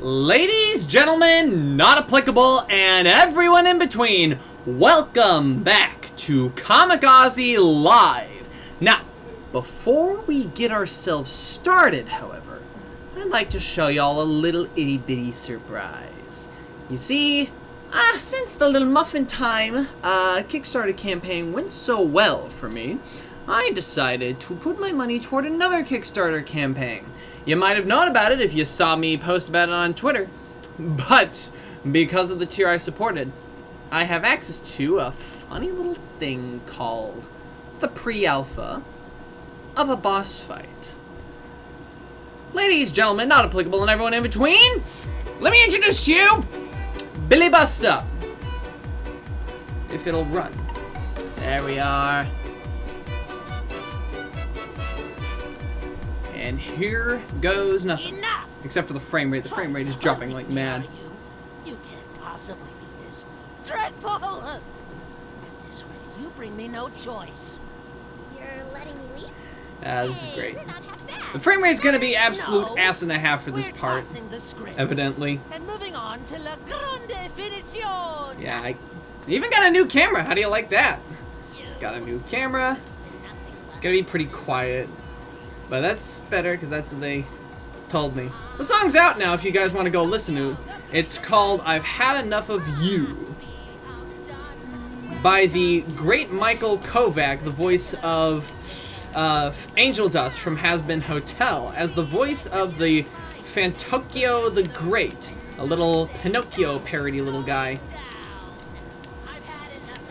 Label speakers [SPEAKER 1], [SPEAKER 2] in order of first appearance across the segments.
[SPEAKER 1] Ladies, gentlemen, not applicable, and everyone in between, welcome back to Auzi Live. Now, before we get ourselves started, however, I'd like to show y'all a little itty-bitty surprise. You see, since the Little Muffin Time Kickstarter campaign went so well for me, I decided to put my money toward another Kickstarter campaign. You might have known about it if you saw me post about it on Twitter, but because of the tier I supported, I have access to a funny little thing called the pre-alpha of a boss fight. Ladies, gentlemen, not applicable, and everyone in between, let me introduce to you Billy Busta. If it'll run. There we are. And here goes nothing.
[SPEAKER 2] Enough!
[SPEAKER 1] Except for the frame rate. The frame rate is dropping like mad.
[SPEAKER 2] You can't possibly be this dreadful. At this rate, you bring me no choice.
[SPEAKER 3] You're letting me leave?
[SPEAKER 1] This is great.
[SPEAKER 3] You're not half bad.
[SPEAKER 1] The frame rate's gonna be absolute
[SPEAKER 2] No,
[SPEAKER 1] ass and a half for this
[SPEAKER 2] We're
[SPEAKER 1] part,
[SPEAKER 2] tossing the script
[SPEAKER 1] evidently.
[SPEAKER 2] and moving on to la grande finition.
[SPEAKER 1] Yeah, I even got a new camera. How do you like that? Got a new camera. It's gonna be pretty quiet. But that's better, because that's what they told me. The song's out now if you guys want to go listen to it. It's called I've Had Enough of You by the great Michael Kovac, the voice of Angel Dust from Has Been Hotel, as the voice of the Fantocchio the Great, a little Pinocchio parody little guy.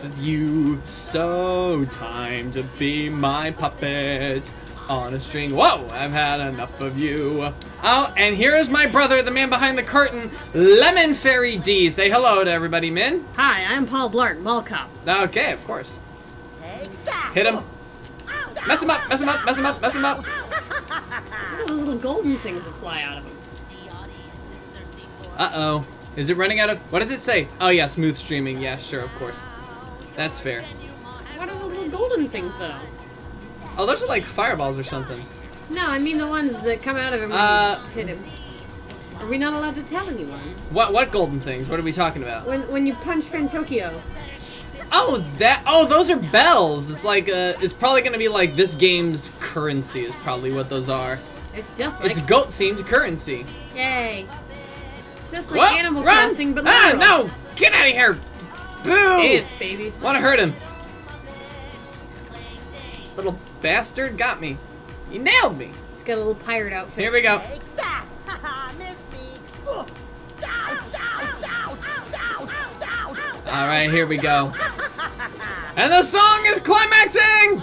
[SPEAKER 1] Of you, so time to be my puppet on a string. Whoa, I've had enough of you. Oh, and here's my brother, the man behind the curtain, Lemon Fairy D. Say hello to everybody, Min.
[SPEAKER 4] Hi, I'm Paul Blart, Mall Cop.
[SPEAKER 1] Okay, of course.
[SPEAKER 2] Take that.
[SPEAKER 1] Hit him. Mess him up, mess him up, mess him up, mess him up.
[SPEAKER 4] Look at those little golden things that fly out of him.
[SPEAKER 1] Uh-oh. Is it running out of... What does it say? Oh, yeah, smooth streaming. Yeah, sure, of course. That's fair.
[SPEAKER 4] What are the little golden things, though?
[SPEAKER 1] Oh, those are like fireballs or something.
[SPEAKER 4] No, I mean the ones that come out of him when you hit him. Are we not allowed to tell anyone?
[SPEAKER 1] What golden things? What are we talking about?
[SPEAKER 4] When you punch Fantocchio.
[SPEAKER 1] Oh, those are bells. It's like, it's probably gonna be like this game's currency is probably what those are.
[SPEAKER 4] It's just like...
[SPEAKER 1] It's goat-themed currency.
[SPEAKER 4] Yay. It's just like
[SPEAKER 1] Whoa,
[SPEAKER 4] Animal
[SPEAKER 1] run!
[SPEAKER 4] Crossing, but
[SPEAKER 1] Ah,
[SPEAKER 4] literal.
[SPEAKER 1] no! Get out of here! Boo!
[SPEAKER 4] Dance, baby.
[SPEAKER 1] Wanna hurt him. Little bastard got me. He nailed me.
[SPEAKER 4] He's got a little pirate outfit.
[SPEAKER 1] Here we go.
[SPEAKER 2] Take that. Haha, miss me. Oh. Ouch, ouch, ouch, ouch, ouch, ouch.
[SPEAKER 1] Alright, here we go. And the song is climaxing!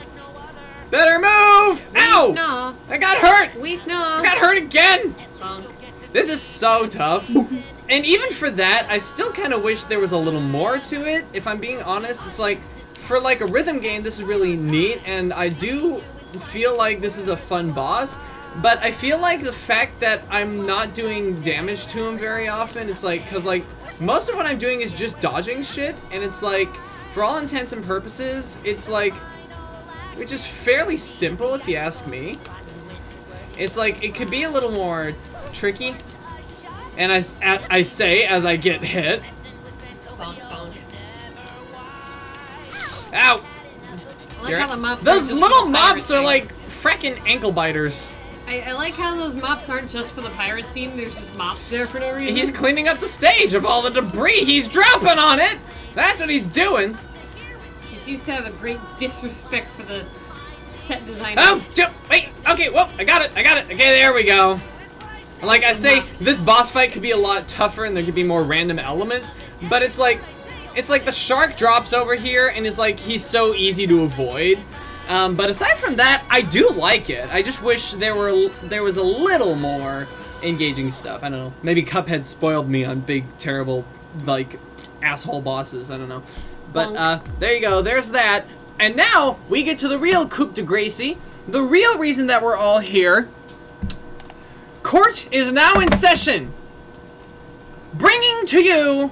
[SPEAKER 1] Better move! Ow!
[SPEAKER 4] Snaw.
[SPEAKER 1] I got hurt!
[SPEAKER 4] We snaw.
[SPEAKER 1] I got hurt again!
[SPEAKER 4] Bonk.
[SPEAKER 1] This is so tough. And even for that, I still kind of wish there was a little more to it. If I'm being honest, it's like, for like a rhythm game, this is really neat, and I do feel like this is a fun boss, but I feel like the fact that I'm not doing damage to him very often, it's like, cause like, most of what I'm doing is just dodging shit, and it's like, for all intents and purposes, it's like, which is fairly simple if you ask me. It's like, it could be a little more tricky, and I say as I get hit.
[SPEAKER 4] Bonk, bonk.
[SPEAKER 1] Ow!
[SPEAKER 4] I like how the mops
[SPEAKER 1] Those
[SPEAKER 4] aren't just
[SPEAKER 1] little
[SPEAKER 4] for the pirate
[SPEAKER 1] mops are
[SPEAKER 4] scene.
[SPEAKER 1] like fracking ankle biters.
[SPEAKER 4] I like how those mops aren't just for the pirate scene, there's just mops there for no reason.
[SPEAKER 1] He's cleaning up the stage of all the debris. He's dropping on it. That's what he's doing.
[SPEAKER 4] He seems to have a great disrespect for the set designer.
[SPEAKER 1] Oh, wait. Okay, whoa, I got it. Okay, there we go. Like I say, this boss fight could be a lot tougher and there could be more random elements, but it's like the shark drops over here and is like, he's so easy to avoid. But aside from that, I do like it. I just wish there was a little more engaging stuff. I don't know. Maybe Cuphead spoiled me on big, terrible, like, asshole bosses. I don't know. But, there you go. There's that. And now, we get to the real coup de grace. The real reason that we're all here. Court is now in session. Bringing to you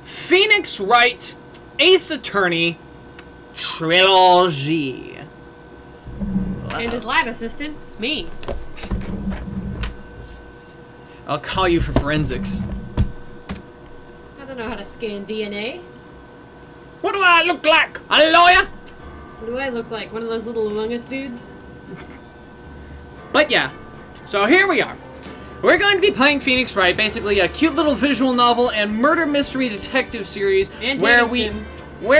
[SPEAKER 1] Phoenix Wright, Ace Attorney, Trilogy.
[SPEAKER 4] And his lab assistant, me.
[SPEAKER 1] I'll call you for forensics.
[SPEAKER 4] I don't know how to scan DNA.
[SPEAKER 1] What do I look like? A lawyer?
[SPEAKER 4] What do I look like? One of those little Among Us dudes?
[SPEAKER 1] But yeah, so here we are. We're going to be playing Phoenix Wright, basically a cute little visual novel and murder mystery detective series
[SPEAKER 4] And
[SPEAKER 1] where
[SPEAKER 4] dating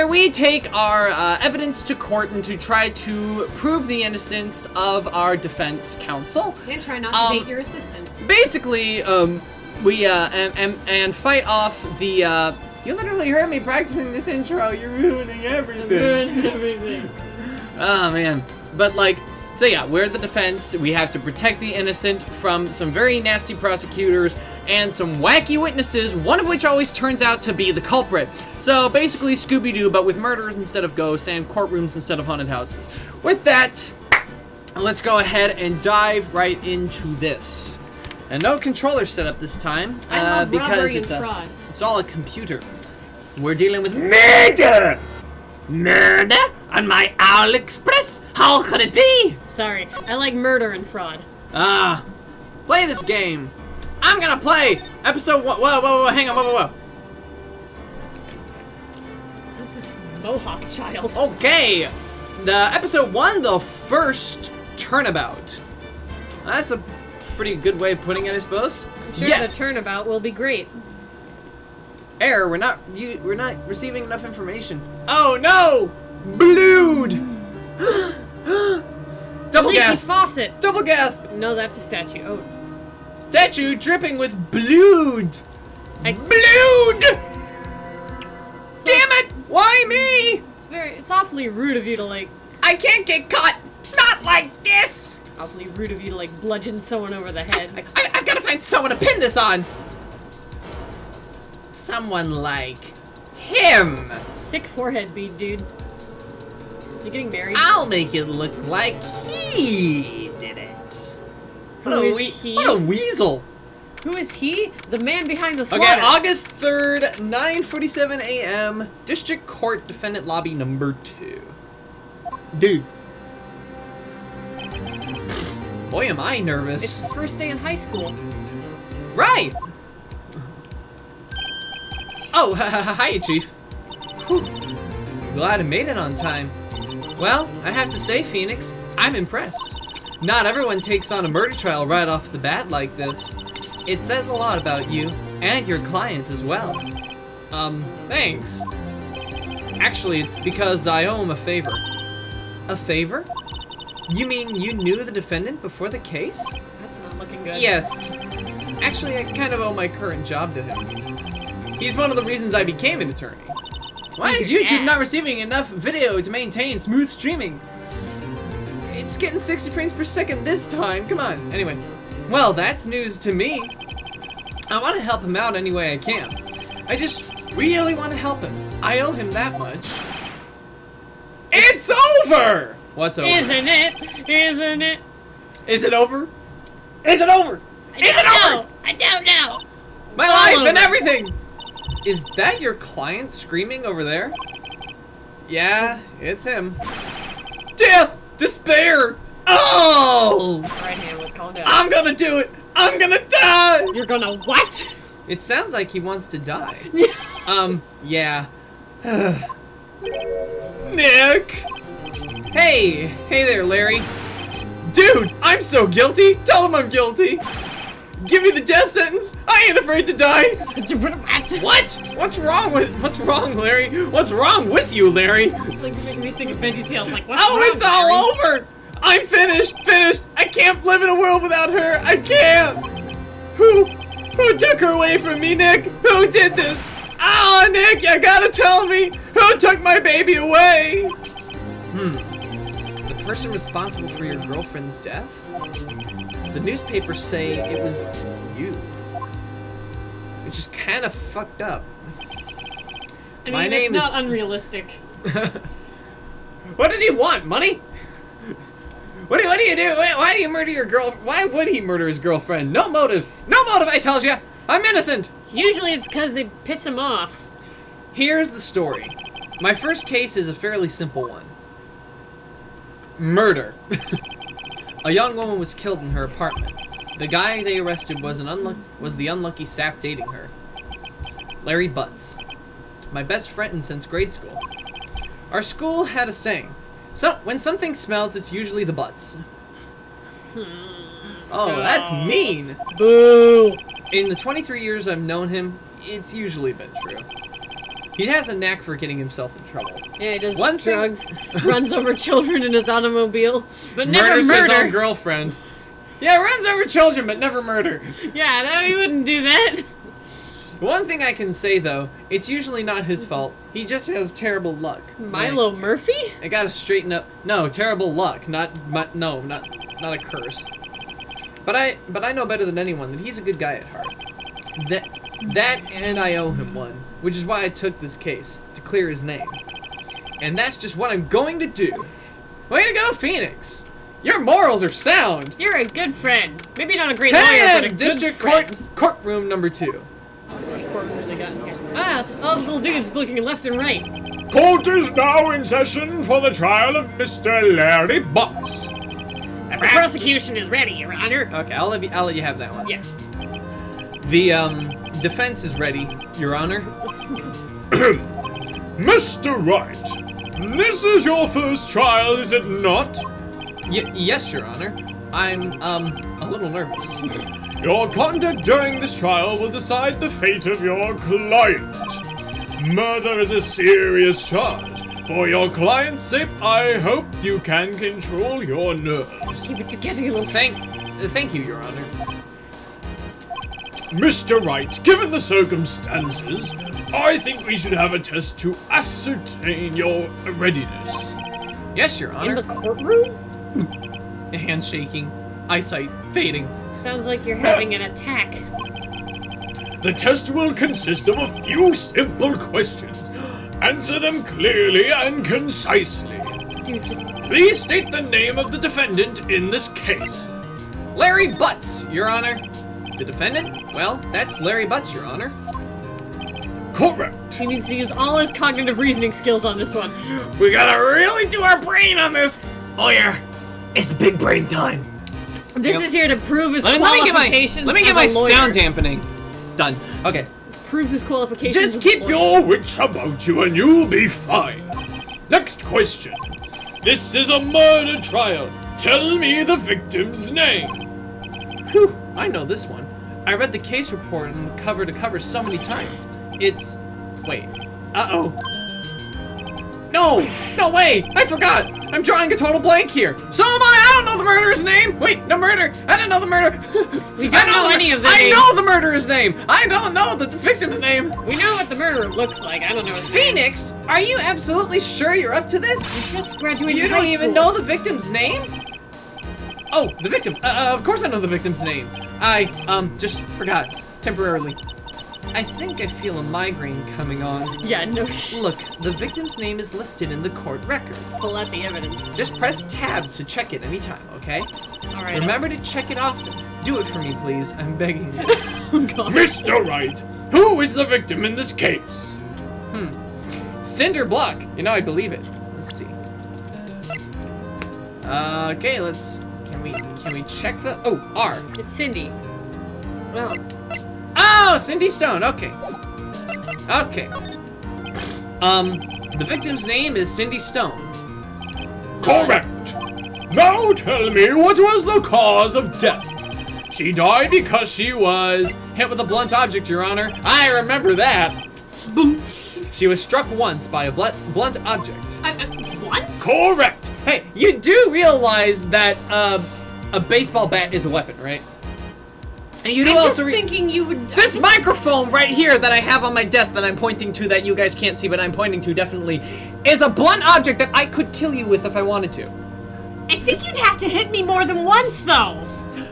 [SPEAKER 1] we take our evidence to court and to try to prove the innocence of our defense counsel.
[SPEAKER 4] And try not to date your assistant.
[SPEAKER 1] Basically, we and fight off the. You literally heard me practicing this intro. You're ruining everything. Oh man, but like. So yeah, we're the defense. We have to protect the innocent from some very nasty prosecutors and some wacky witnesses, one of which always turns out to be the culprit. So basically Scooby-Doo, but with murders instead of ghosts and courtrooms instead of haunted houses. With that, let's go ahead and dive right into this. And no controller setup this time,
[SPEAKER 4] I love
[SPEAKER 1] because
[SPEAKER 4] robbery and fraud.
[SPEAKER 1] it's all a computer. We're dealing with murder! Murder? On my Owl Express? How could it be?
[SPEAKER 4] Sorry, I like murder and fraud.
[SPEAKER 1] Play this game. I'm gonna play episode 1. Whoa, hang on, whoa.
[SPEAKER 4] Who's this Mohawk child?
[SPEAKER 1] Okay, the episode 1, the first turnabout. That's a pretty good way of putting it, I suppose.
[SPEAKER 4] I'm sure
[SPEAKER 1] yes.
[SPEAKER 4] the turnabout will be great.
[SPEAKER 1] Error, we're not receiving enough information. Oh no! Blood! Double
[SPEAKER 4] Leaky
[SPEAKER 1] gasp!
[SPEAKER 4] faucet!
[SPEAKER 1] Double gasp!
[SPEAKER 4] No, that's a statue. Oh.
[SPEAKER 1] Statue dripping with blood! Blood! Damn it! Why me?
[SPEAKER 4] It's awfully rude of you to like.
[SPEAKER 1] I can't get caught! Not like this!
[SPEAKER 4] Awfully rude of you to like bludgeon someone over the head.
[SPEAKER 1] I've got to find someone to pin this on! Someone like him!
[SPEAKER 4] Sick forehead bead, dude. You getting married?
[SPEAKER 1] I'll make it look like he did it.
[SPEAKER 4] Who is he?
[SPEAKER 1] What a weasel!
[SPEAKER 4] Who is he? The man behind the slaughter.
[SPEAKER 1] Okay, August 3rd, 9:47 a.m. District Court Defendant Lobby number 2. Dude. Boy, am I nervous.
[SPEAKER 4] It's his first day in high school.
[SPEAKER 1] Right! Oh, hiya, Chief. Whew. Glad I made it on time. Well, I have to say, Phoenix, I'm impressed. Not everyone takes on a murder trial right off the bat like this. It says a lot about you, and your client as well. Thanks. Actually, it's because I owe him a favor. A favor? You mean you knew the defendant before the case?
[SPEAKER 4] That's not looking good.
[SPEAKER 1] Yes. Actually, I kind of owe my current job to him. He's one of the reasons I became an attorney. Why is YouTube not receiving enough video to maintain smooth streaming? It's getting 60 frames per second this time. Come on. Anyway. Well, that's news to me. I want to help him out any way I can. I just really want to help him. I owe him that much. It's over! What's over?
[SPEAKER 4] Isn't it? Isn't it?
[SPEAKER 1] Is it over? Is it over? Is it over?
[SPEAKER 4] I don't know.
[SPEAKER 1] My
[SPEAKER 4] It's all
[SPEAKER 1] life and
[SPEAKER 4] over.
[SPEAKER 1] everything! Is that your client screaming over there? Yeah, it's him. Death! Despair! Oh!
[SPEAKER 4] Right, Hamlet, calm down.
[SPEAKER 1] I'm gonna do it! I'm gonna die!
[SPEAKER 4] You're gonna what?
[SPEAKER 1] It sounds like he wants to die. Yeah. Nick! Hey there, Larry. Dude, I'm so guilty! Tell him I'm guilty! Give me the death sentence! I ain't afraid to die! What? What's wrong, Larry? What's wrong with you, Larry?
[SPEAKER 4] It's like making me think of VeggieTales. Like, what's
[SPEAKER 1] Oh,
[SPEAKER 4] wrong,
[SPEAKER 1] it's all
[SPEAKER 4] Larry?
[SPEAKER 1] over! I'm finished! I can't live in a world without her! I can't! Who took her away from me, Nick? Who did this? Ah, Nick, you gotta tell me! Who took my baby away? The person responsible for your girlfriend's death? The newspapers say it was you. Which is kind of fucked up.
[SPEAKER 4] I mean,
[SPEAKER 1] My name
[SPEAKER 4] it's
[SPEAKER 1] is...
[SPEAKER 4] not unrealistic.
[SPEAKER 1] What did he want? Money? What do you do? Why do you murder your girl? Why would he murder his girlfriend? No motive. No motive, I tells you. I'm innocent.
[SPEAKER 4] Usually it's because they piss him off.
[SPEAKER 1] Here's the story. My first case is a fairly simple one. Murder. A young woman was killed in her apartment. The guy they arrested was the unlucky sap dating her. Larry Butts. My best friend since grade school. Our school had a saying. So, when something smells, it's usually the butts. Oh, that's mean!
[SPEAKER 4] Boo!
[SPEAKER 1] In the 23 years I've known him, it's usually been true. He has a knack for getting himself in trouble.
[SPEAKER 4] Yeah, he does
[SPEAKER 1] One thing-
[SPEAKER 4] drugs, runs over children in his automobile, but never
[SPEAKER 1] Murders
[SPEAKER 4] murder.
[SPEAKER 1] his own girlfriend. Yeah, runs over children, but never murder.
[SPEAKER 4] Yeah, no, he wouldn't do that.
[SPEAKER 1] One thing I can say, though, it's usually not his fault. He just has terrible luck.
[SPEAKER 4] Milo Murphy?
[SPEAKER 1] I gotta straighten up. No, terrible luck. Not a curse. But I know better than anyone that he's a good guy at heart. That and I owe him one, which is why I took this case, to clear his name. And that's just what I'm going to do. Way to go, Phoenix! Your morals are sound!
[SPEAKER 4] You're a good friend. Maybe not a great
[SPEAKER 1] 10
[SPEAKER 4] lawyer, but a
[SPEAKER 1] District
[SPEAKER 4] good friend.
[SPEAKER 1] Courtroom number 2.
[SPEAKER 4] What courtrooms they got in here? Ah, all the little dudes looking left and right.
[SPEAKER 5] Court is now in session for the trial of Mr. Larry Butts.
[SPEAKER 4] The prosecution is ready, Your Honor.
[SPEAKER 1] Okay, I'll let you have that one.
[SPEAKER 4] Yeah.
[SPEAKER 1] The defense is ready, Your Honor.
[SPEAKER 5] Mr. Wright, this is your first trial, is it not?
[SPEAKER 1] Yes, Your Honor. I'm a little nervous.
[SPEAKER 5] Your conduct during this trial will decide the fate of your client. Murder is a serious charge. For your client's sake, I hope you can control your nerves.
[SPEAKER 4] Keep it together, you little...
[SPEAKER 1] Thank you, Your Honor.
[SPEAKER 5] Mr. Wright, given the circumstances, I think we should have a test to ascertain your readiness.
[SPEAKER 1] Yes, Your
[SPEAKER 4] In
[SPEAKER 1] Honor.
[SPEAKER 4] the courtroom?
[SPEAKER 1] Hands shaking, eyesight fading.
[SPEAKER 4] Sounds like you're having an attack.
[SPEAKER 5] The test will consist of a few simple questions. Answer them clearly and concisely.
[SPEAKER 4] Dude, just...
[SPEAKER 5] Please state the name of the defendant in this case.
[SPEAKER 1] Larry Butts, Your Honor. The defendant? Well, that's Larry Butts, Your Honor.
[SPEAKER 5] Correct.
[SPEAKER 4] He needs to use all his cognitive reasoning skills on this one.
[SPEAKER 5] We gotta really do our brain on this.
[SPEAKER 2] Oh yeah, it's big brain time.
[SPEAKER 4] This is here to prove his
[SPEAKER 1] Let me
[SPEAKER 4] qualifications
[SPEAKER 1] get my
[SPEAKER 4] as a lawyer.
[SPEAKER 1] sound dampening. Done. Okay.
[SPEAKER 4] This proves his qualifications
[SPEAKER 5] Just
[SPEAKER 4] as a
[SPEAKER 5] keep
[SPEAKER 4] lawyer.
[SPEAKER 5] your wits about you and you'll be fine. Next question. This is a murder trial. Tell me the victim's name.
[SPEAKER 1] Whew, I know this one. I read the case report and cover to cover so many times. It's... Wait. Uh-oh. No way! I forgot! I'm drawing a total blank here. So am I! I don't know the murderer's name! Wait, no murder! I didn't know the murder!
[SPEAKER 4] We don't know any of their
[SPEAKER 1] I
[SPEAKER 4] names.
[SPEAKER 1] know the murderer's name! I don't know the victim's name!
[SPEAKER 4] We know what the murderer looks like. I don't know his name.
[SPEAKER 1] Phoenix, are you absolutely sure you're up to this?
[SPEAKER 4] You just graduated
[SPEAKER 1] You
[SPEAKER 4] high
[SPEAKER 1] don't even
[SPEAKER 4] school.
[SPEAKER 1] know the victim's name? Oh, the victim. Of course I know the victim's name. I, just forgot. Temporarily. I think I feel a migraine coming on.
[SPEAKER 4] Yeah, no.
[SPEAKER 1] Look, the victim's name is listed in the court record.
[SPEAKER 4] Pull out the evidence.
[SPEAKER 1] Just press tab to check it anytime, okay?
[SPEAKER 4] All right.
[SPEAKER 1] Remember to check it often. Do it for me, please. I'm begging you.
[SPEAKER 4] Oh, God.
[SPEAKER 5] Mr. Wright, who is the victim in this case?
[SPEAKER 1] Cinder block. You know, I believe it. Let's see. Okay, let's... Can we check the... Oh, R.
[SPEAKER 4] It's Cindy. Well,
[SPEAKER 1] Oh, Cindy Stone. Okay. Okay. The victim's name is Cindy Stone.
[SPEAKER 5] Correct. Now tell me, what was the cause of death?
[SPEAKER 1] She died because she was hit with a blunt object, Your Honor. I remember that. Boom. She was struck once by a blunt object.
[SPEAKER 4] what?
[SPEAKER 5] Correct.
[SPEAKER 1] Hey, you do realize that a baseball bat is a weapon, right? And you do
[SPEAKER 4] I'm
[SPEAKER 1] also
[SPEAKER 4] just thinking you would...
[SPEAKER 1] this microphone right here that I have on my desk that I'm pointing to that you guys can't see, but I'm pointing to definitely, is a blunt object that I could kill you with if I wanted to.
[SPEAKER 4] I think you'd have to hit me more than once, though.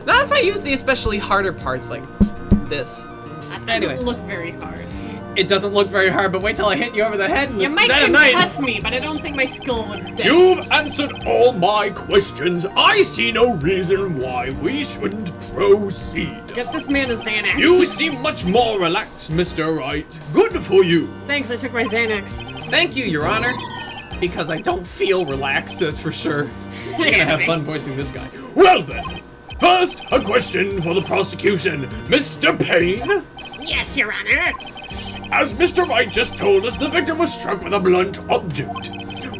[SPEAKER 1] Not if I use the especially harder parts like this.
[SPEAKER 4] That doesn't
[SPEAKER 1] Anyway.
[SPEAKER 4] look very hard.
[SPEAKER 1] It doesn't look very hard, but wait till I hit you over the head in
[SPEAKER 4] You
[SPEAKER 1] this
[SPEAKER 4] might
[SPEAKER 1] dead of night.
[SPEAKER 4] concuss me, but I don't think my skull would dead.
[SPEAKER 5] You've answered all my questions. I see no reason why we shouldn't proceed.
[SPEAKER 4] Get this man a Xanax.
[SPEAKER 5] You seem much more relaxed, Mr. Wright. Good for you.
[SPEAKER 4] Thanks, I took my Xanax.
[SPEAKER 1] Thank you, Your Honor. Because I don't feel relaxed, that's for sure. I'm gonna have fun voicing this guy.
[SPEAKER 5] Well then, First, a question for the prosecution. Mr. Payne?
[SPEAKER 4] Yes, Your Honor.
[SPEAKER 5] As Mr. Wright just told us, the victim was struck with a blunt object.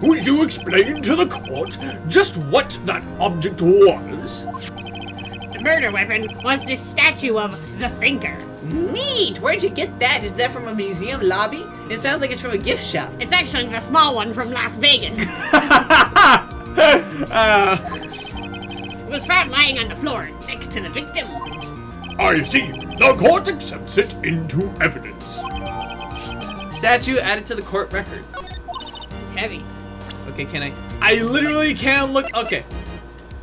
[SPEAKER 5] Would you explain to the court just what that object was?
[SPEAKER 4] The murder weapon was this statue of the Thinker.
[SPEAKER 1] Neat! Where'd you get that? Is that from a museum lobby? It sounds like it's from a gift shop.
[SPEAKER 4] It's actually the small one from Las Vegas. It was found lying on the floor next to the victim.
[SPEAKER 5] I see. The court accepts it into evidence.
[SPEAKER 1] Statue added to the court record.
[SPEAKER 4] It's heavy.
[SPEAKER 1] Okay, can I literally can't look. Okay.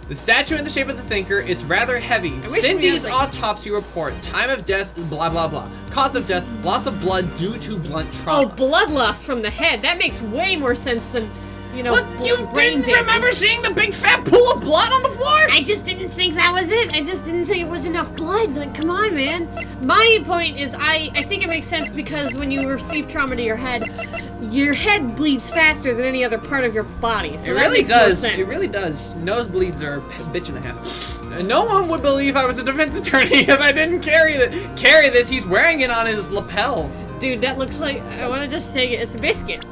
[SPEAKER 1] The statue in the shape of the Thinker, it's rather heavy.
[SPEAKER 4] wish we
[SPEAKER 1] Cindy's
[SPEAKER 4] had, like-
[SPEAKER 1] autopsy report, time of death, blah, blah, blah. Cause of death, loss of blood due to blunt
[SPEAKER 4] Oh,
[SPEAKER 1] trauma.
[SPEAKER 4] blood loss from the head. That makes way more sense than, you know,
[SPEAKER 1] But you
[SPEAKER 4] brain
[SPEAKER 1] didn't
[SPEAKER 4] damage.
[SPEAKER 1] remember seeing the big fat pool of blood on the floor?
[SPEAKER 4] I just didn't think that was it. I just didn't think it was enough blood. Like, come on, man. My point is, I think it makes sense because when you receive trauma to your head bleeds faster than any other part of your body. So
[SPEAKER 1] It
[SPEAKER 4] that
[SPEAKER 1] really
[SPEAKER 4] makes more
[SPEAKER 1] does.
[SPEAKER 4] sense.
[SPEAKER 1] It really does. Nosebleeds are a bitch and a half. No one would believe I was a defense attorney if I didn't carry this. He's wearing it on his lapel.
[SPEAKER 4] Dude, that looks like, I want to just say it's a biscuit.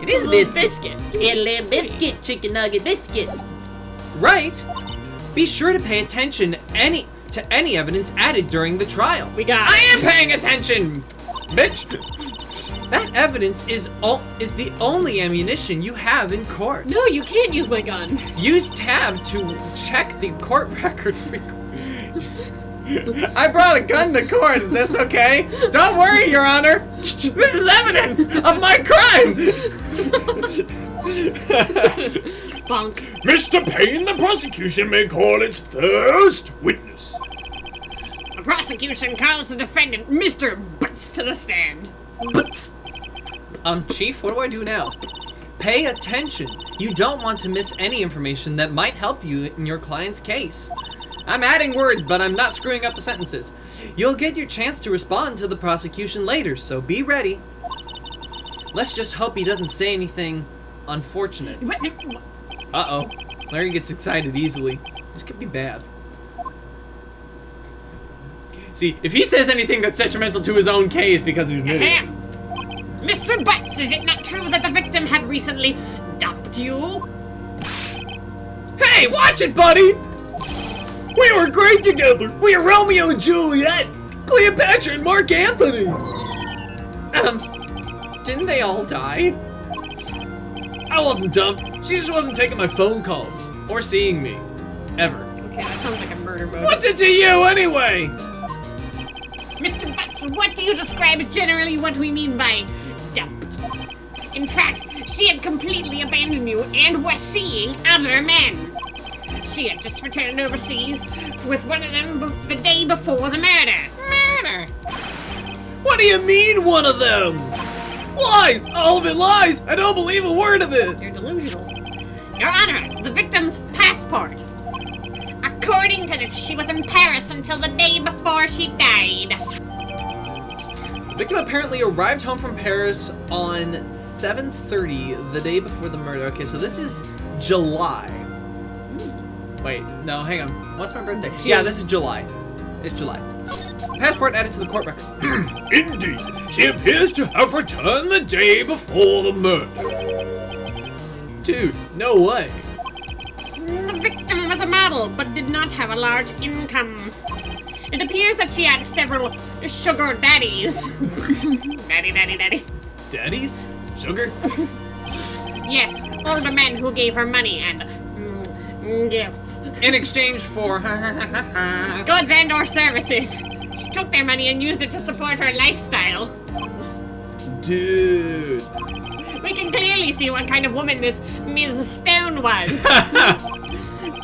[SPEAKER 1] It is
[SPEAKER 4] a little biscuit.
[SPEAKER 2] A little biscuit, chicken nugget biscuit.
[SPEAKER 1] Right. Be sure to pay attention to any evidence added during the trial.
[SPEAKER 4] We got
[SPEAKER 1] I
[SPEAKER 4] it.
[SPEAKER 1] am paying attention, bitch. That evidence is the only ammunition you have in court.
[SPEAKER 4] No, you can't use my gun.
[SPEAKER 1] Use tab to check the court record. I brought a gun to court. Is this okay? Don't worry, Your Honor. This is evidence of my crime.
[SPEAKER 4] Bonk.
[SPEAKER 5] Mr. Payne, the prosecution may call its first witness.
[SPEAKER 4] The prosecution calls the defendant, Mr. Butts, to the stand.
[SPEAKER 1] Chief, what do I do now? Pay attention. You don't want to miss any information that might help you in your client's case. I'm adding words, but I'm not screwing up the sentences. You'll get your chance to respond to the prosecution later, so be ready. Let's just hope he doesn't say anything unfortunate. Uh-oh. Larry gets excited easily. This could be bad. See, if he says anything that's detrimental to his own case because he's admitting it.
[SPEAKER 4] Ahem. Mr. Butts, is it not true that the victim had recently dumped you?
[SPEAKER 1] Hey, watch it, buddy! We were great together! We were Romeo and Juliet! Cleopatra and Mark Anthony! Didn't they all die? I wasn't dumped. She just wasn't taking my phone calls. Or seeing me. Ever.
[SPEAKER 4] Okay, that sounds like a murder motive.
[SPEAKER 1] What's it to you, anyway?
[SPEAKER 4] Mr. Butts, what do you describe as generally what we mean by dumped? In fact, she had completely abandoned you and was seeing other men. She had just returned overseas with one of them the day before the murder. Murder!
[SPEAKER 1] What do you mean, one of them? Lies! All of it lies! I don't believe a word of it!
[SPEAKER 4] You're delusional. Your Honor, the victim's passport. According to this, she was in Paris until the day before she died.
[SPEAKER 1] The victim apparently arrived home from Paris on 7:30, the day before the murder. Okay, so this is July. Wait, no, hang on. What's my birthday? Yeah, this is July. It's July. Passport added to the court record.
[SPEAKER 5] Indeed, she appears to have returned the day before the murder.
[SPEAKER 1] Dude, no way.
[SPEAKER 4] The victim was a model, but did not have a large income. It appears that she had several sugar daddies. Daddy.
[SPEAKER 1] Daddies? Sugar?
[SPEAKER 4] Yes, older men who gave her money and gifts.
[SPEAKER 1] In exchange for
[SPEAKER 4] Goods and or services. She took their money and used it to support her lifestyle.
[SPEAKER 1] Dude.
[SPEAKER 4] We can clearly see what kind of woman this Ms. Stone was.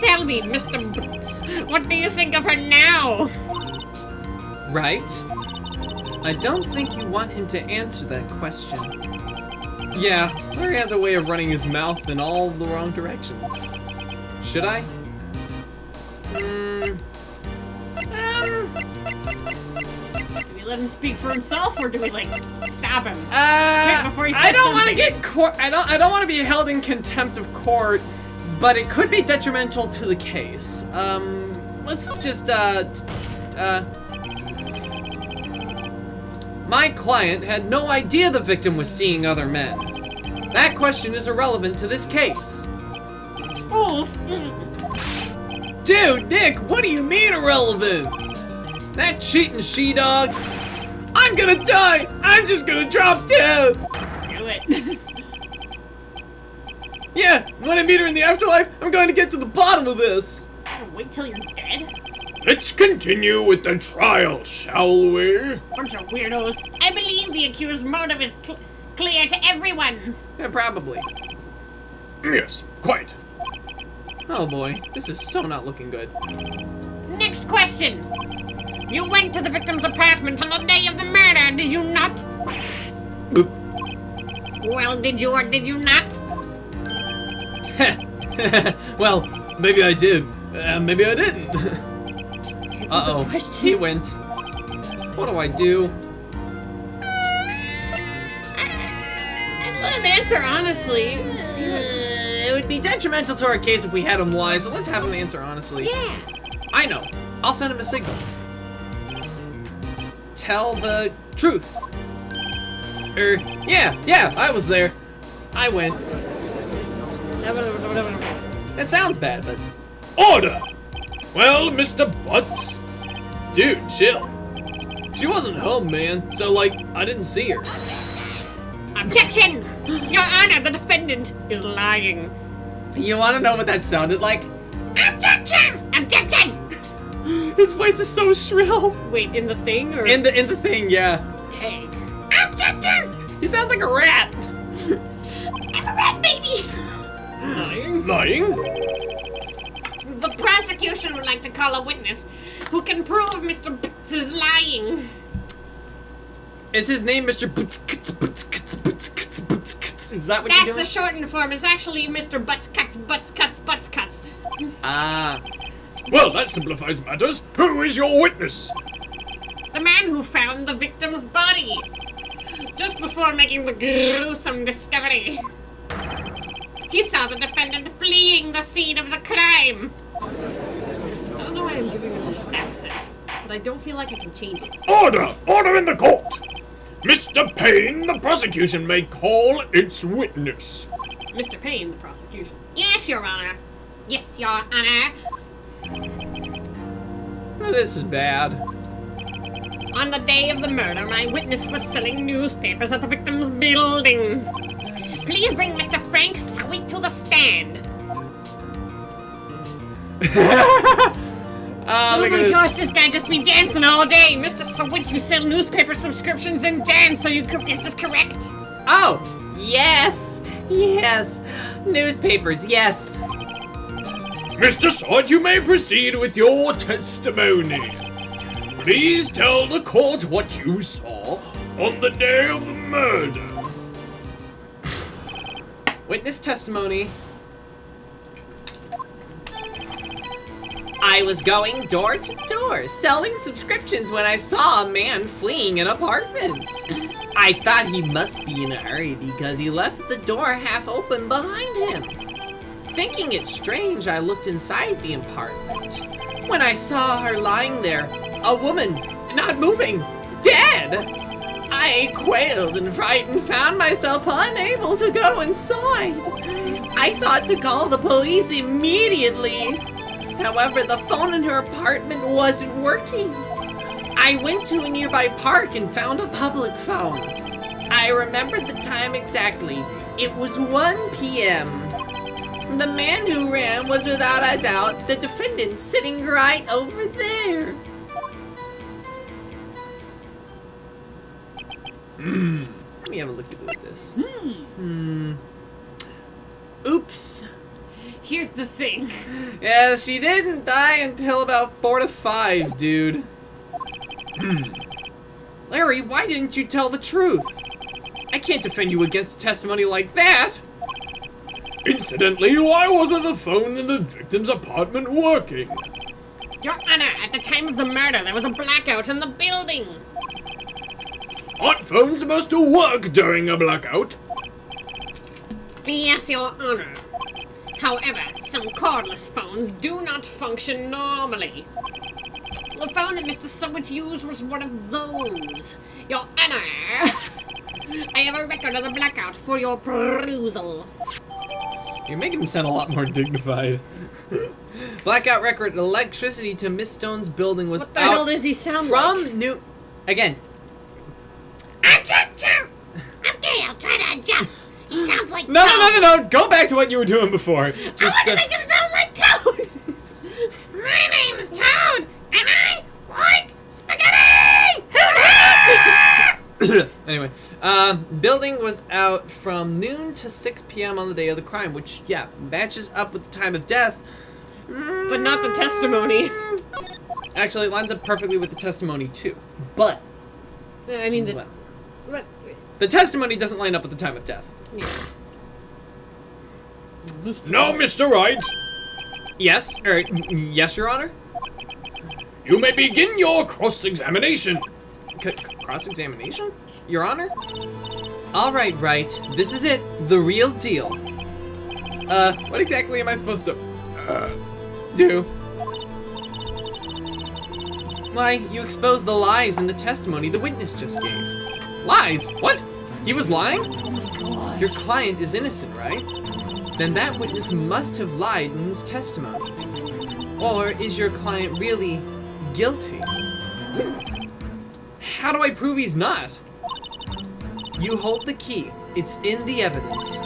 [SPEAKER 4] Tell me, Mr. Boots, what do you think of her now?
[SPEAKER 1] Right? I don't think you want him to answer that question. Yeah, Larry has a way of running his mouth in all the wrong directions. Should I?
[SPEAKER 4] Do we let him speak for himself, or do we stop him? Before he says
[SPEAKER 1] I don't want to
[SPEAKER 4] something.
[SPEAKER 1] get court. I don't want to be held in contempt of court, but it could be detrimental to the case. let's just, my client had no idea the victim was seeing other men. That question is irrelevant to this case.
[SPEAKER 4] Oof.
[SPEAKER 1] Dude, Nick, what do you mean irrelevant? That cheating she-dog. I'm gonna die. I'm just gonna drop dead.
[SPEAKER 4] Do it.
[SPEAKER 1] Yeah, when I meet her in the afterlife, I'm going to get to the bottom of this.
[SPEAKER 4] Wait till you're dead?
[SPEAKER 5] Let's continue with the trial, shall we?
[SPEAKER 4] Bunch of weirdos. I believe the accused's motive is clear to everyone.
[SPEAKER 1] Yeah, probably.
[SPEAKER 5] Yes, quite.
[SPEAKER 1] Oh boy, this is so not looking good.
[SPEAKER 4] Next question. You went to the victim's apartment on the day of the murder, did you not? Well, did you or did you not?
[SPEAKER 1] Well, maybe I did. Maybe I didn't. Uh-oh, he went. What do I do?
[SPEAKER 4] Let him answer honestly.
[SPEAKER 1] It would be detrimental to our case if we had him lie, so let's have him answer honestly.
[SPEAKER 4] Yeah.
[SPEAKER 1] I know. I'll send him a signal. Tell the truth. Yeah, I was there. I went. It sounds bad, but...
[SPEAKER 5] Order! Well, Mr. Butts.
[SPEAKER 1] Dude, chill. She wasn't home, man, so, like, I didn't see her.
[SPEAKER 4] Objection! Your Honor, the defendant is lying.
[SPEAKER 1] You want to know what that sounded like?
[SPEAKER 4] Objection! Objection!
[SPEAKER 1] His voice is so shrill.
[SPEAKER 4] Wait, in the thing or?
[SPEAKER 1] In the thing, yeah.
[SPEAKER 4] Dang.
[SPEAKER 3] Objection!
[SPEAKER 1] He sounds like a rat.
[SPEAKER 4] I'm a rat baby! Lying?
[SPEAKER 5] Lying?
[SPEAKER 4] The prosecution would like to call a witness who can prove Mr. Butts is lying.
[SPEAKER 1] Is his name Mr. Boots? Is that what you're
[SPEAKER 4] That's
[SPEAKER 1] doing?
[SPEAKER 4] the shortened form. It's actually Mr. Butts Cuts.
[SPEAKER 1] Ah.
[SPEAKER 5] Well, that simplifies matters. Who is your witness?
[SPEAKER 4] The man who found the victim's body just before making the gruesome discovery. He saw the defendant fleeing the scene of the crime. I don't know why I'm giving him this accent, but I don't feel like I can change it.
[SPEAKER 5] Order! Order in the court! Mr. Payne, the prosecution may call its witness.
[SPEAKER 4] Mr. Payne, the prosecution. Yes, Your Honor. Yes, Your Honor.
[SPEAKER 1] This is bad.
[SPEAKER 4] On the day of the murder, my witness was selling newspapers at the victim's building. Please bring Mr. Frank Sweet to the stand. Oh my gosh, this guy just be dancing all day. Mr. Sweet, you sell newspaper subscriptions and dance, is this correct?
[SPEAKER 1] Oh, yes. Newspapers, yes.
[SPEAKER 5] Mr. Sword, you may proceed with your testimony. Please tell the court what you saw on the day of the murder.
[SPEAKER 1] Witness testimony. I was going door to door, selling subscriptions when I saw a man fleeing an apartment. I thought he must be in a hurry because he left the door half open behind him. Thinking it strange, I looked inside the apartment. When I saw her lying there, a woman, not moving, dead. I quailed and frightened, found myself unable to go inside. I thought to call the police immediately. However, the phone in her apartment wasn't working. I went to a nearby park and found a public phone. I remembered the time exactly. It was 1 p.m. The man who ran was without a doubt the defendant sitting right over there. Let me have a look at this. Oops.
[SPEAKER 4] Here's the thing.
[SPEAKER 1] Yeah, she didn't die until about 4 to 5, dude. Larry, why didn't you tell the truth? I can't defend you against a testimony like that.
[SPEAKER 5] Incidentally, why wasn't the phone in the victim's apartment working?
[SPEAKER 4] Your Honor, at the time of the murder, there was a blackout in the building.
[SPEAKER 5] Aren't phones supposed to work during a blackout?
[SPEAKER 4] Yes, Your Honor. However, some cordless phones do not function normally. The phone that Mr. Summit used was one of those. Your Honor, I have a record of the blackout for your perusal.
[SPEAKER 1] You're making him sound a lot more dignified. Blackout record, electricity to Miss Stone's building was
[SPEAKER 4] What the hell does he sound
[SPEAKER 1] from
[SPEAKER 4] like?
[SPEAKER 1] New... Again.
[SPEAKER 2] Okay, I'll try to adjust. He sounds like
[SPEAKER 1] No,
[SPEAKER 2] Toad.
[SPEAKER 1] no, no, no, no. Go back to what you were doing before. Just,
[SPEAKER 2] I want to make him sound like Toad. My name's Toad, and I like spaghetti.
[SPEAKER 1] Anyway, building was out from noon to 6 p.m. on the day of the crime, which, yeah, matches up with the time of death.
[SPEAKER 4] But not the testimony.
[SPEAKER 1] Actually, it lines up perfectly with the testimony, too. But,
[SPEAKER 4] I mean,
[SPEAKER 1] well,
[SPEAKER 4] but,
[SPEAKER 1] the testimony doesn't line up with the time of death.
[SPEAKER 4] yeah.
[SPEAKER 5] Now, Mr. Wright,
[SPEAKER 1] Yes, yes, Your Honor?
[SPEAKER 5] you may begin your cross-examination.
[SPEAKER 1] Cross-examination? Your Honor? All right, Wright. This is it. The real deal. What exactly am I supposed to do? Why, you exposed the lies in the testimony the witness just gave. Lies? What? He was lying? Your client is innocent, right? Then that witness must have lied in his testimony. Or is your client really guilty? How do I prove he's not? You hold the key. It's in the evidence.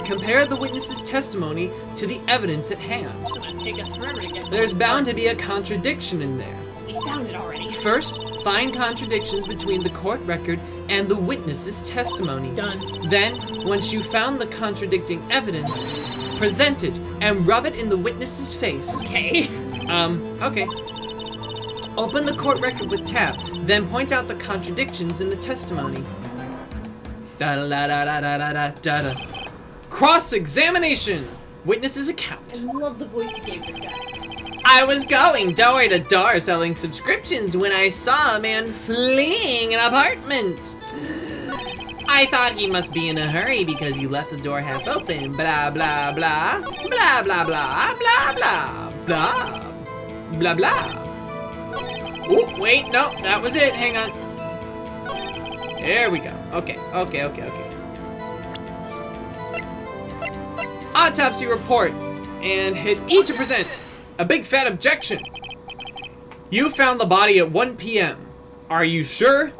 [SPEAKER 1] Compare the witness's testimony to the evidence at hand.
[SPEAKER 4] It's gonna take us forever to get to
[SPEAKER 1] There's
[SPEAKER 4] this
[SPEAKER 1] bound to
[SPEAKER 4] part.
[SPEAKER 1] be a contradiction in there.
[SPEAKER 4] We found it already.
[SPEAKER 1] First, find contradictions between the court record and the witness's testimony.
[SPEAKER 4] Done.
[SPEAKER 1] Then, once you found the contradicting evidence, present it and rub it in the witness's face.
[SPEAKER 4] Okay.
[SPEAKER 1] Okay. Open the court record with tab, then point out the contradictions in the testimony. Da-da-da-da-da-da-da-da. Cross-examination! Witness's account.
[SPEAKER 4] I love the voice you gave this guy.
[SPEAKER 1] I was going door to door selling subscriptions when I saw a man fleeing an apartment. I thought he must be in a hurry because he left the door half open. Blah, blah, blah. Blah, blah, blah. Blah, blah. Blah. Blah, blah. Oh, wait, no, that was it. Hang on. There we go. Okay. Autopsy report. And hit E to present. A big fat objection. You found the body at 1 p.m. Are you sure?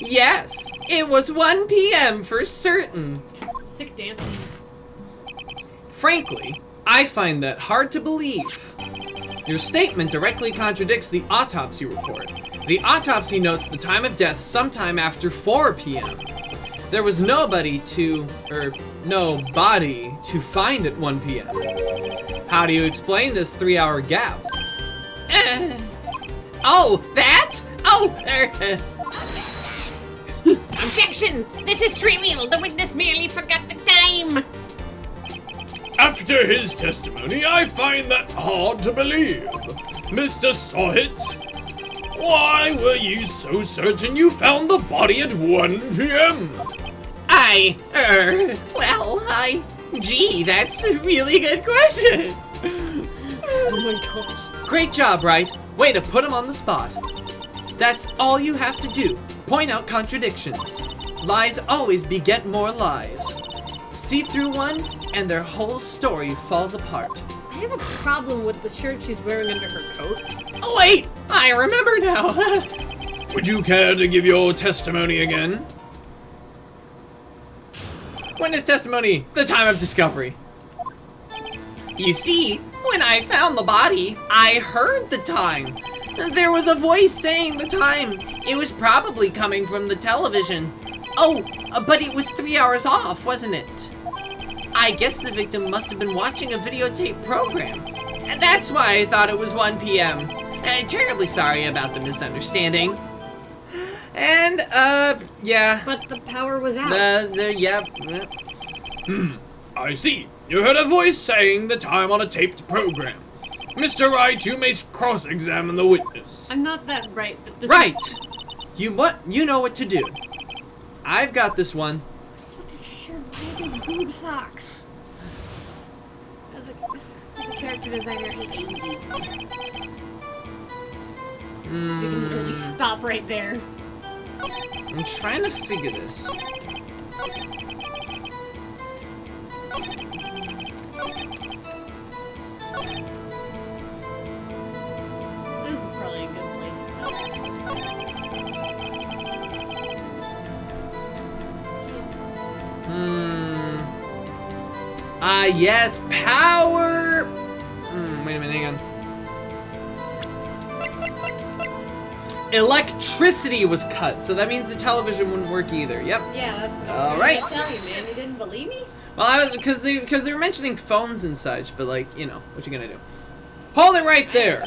[SPEAKER 1] Yes, it was 1 p.m. for certain.
[SPEAKER 4] Sick dance moves.
[SPEAKER 1] Frankly, I find that hard to believe. Your statement directly contradicts the autopsy report. The autopsy notes the time of death sometime after 4 p.m. There was no body to find at 1 p.m. How do you explain this 3-hour gap? Oh, that? Oh,
[SPEAKER 4] Objection! This is trivial. The witness merely forgot the time.
[SPEAKER 5] After his testimony, I find that hard to believe. Mr. Sawhit, why were you so certain you found the body at 1 p.m.?
[SPEAKER 1] Gee, that's a really good question.
[SPEAKER 4] Oh my gosh.
[SPEAKER 1] Great job, Wright. Way to put him on the spot. That's all you have to do. Point out contradictions. Lies always beget more lies. See through one, and their whole story falls apart.
[SPEAKER 4] I have a problem with the shirt she's wearing under her coat.
[SPEAKER 1] Oh, wait! I remember now!
[SPEAKER 5] Would you care to give your testimony again?
[SPEAKER 1] Witness testimony, the time of discovery. You see, when I found the body, I heard the time. There was a voice saying the time. It was probably coming from the television. Oh, but it was 3 hours off, wasn't it? I guess the victim must have been watching a videotape program. And that's why I thought it was 1 p.m. Terribly sorry about the misunderstanding. And, yeah.
[SPEAKER 4] But the power was out.
[SPEAKER 1] Yep.
[SPEAKER 5] I see. You heard a voice saying the time on a taped program. Mr. Wright, you may cross-examine the witness.
[SPEAKER 4] I'm not that bright, but this
[SPEAKER 1] Right!
[SPEAKER 4] is...
[SPEAKER 1] You know what to do. I've got this one.
[SPEAKER 4] What's with your shirt? Why are there boob socks? I was like... the character designer hate AED? You can really stop right there.
[SPEAKER 1] I'm trying to figure this.
[SPEAKER 4] This is probably a good place to.
[SPEAKER 1] Yes, power. Wait a minute, hang on. Electricity was cut, so that means the television wouldn't work either. Yep.
[SPEAKER 4] Yeah, that's
[SPEAKER 1] All
[SPEAKER 4] what
[SPEAKER 1] right.
[SPEAKER 4] I tell you, man. You didn't believe me?
[SPEAKER 1] Well, I was because they were mentioning phones and such, but like, you know, what you gonna do? Hold it right there.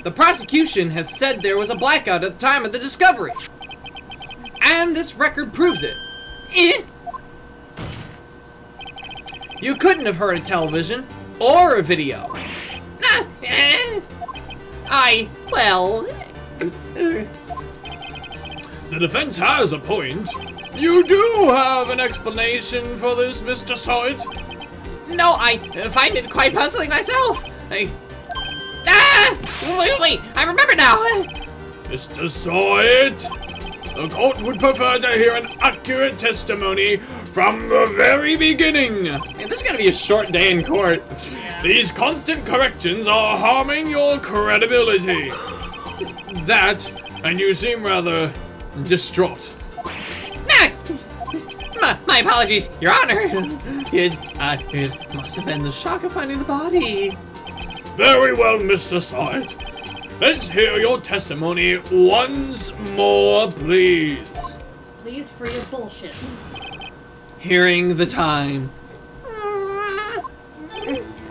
[SPEAKER 1] The prosecution has said there was a blackout at the time of the discovery, and this record proves it. You couldn't have heard a television or a video. Well.
[SPEAKER 5] The defense has a point. You do have an explanation for this, Mr. Side.
[SPEAKER 1] No, I find it quite puzzling myself. Wait, I remember now.
[SPEAKER 5] Mr. Side, the court would prefer to hear an accurate testimony from the very beginning.
[SPEAKER 1] Man, this is gonna be a short day in court.
[SPEAKER 5] These constant corrections are harming your credibility. That, and you seem rather distraught.
[SPEAKER 1] My apologies, Your Honor. It must have been the shock of finding the body.
[SPEAKER 5] Very well, Mr. Side. Let's hear your testimony once more, please.
[SPEAKER 4] Please, for your bullshit.
[SPEAKER 1] Hearing the time.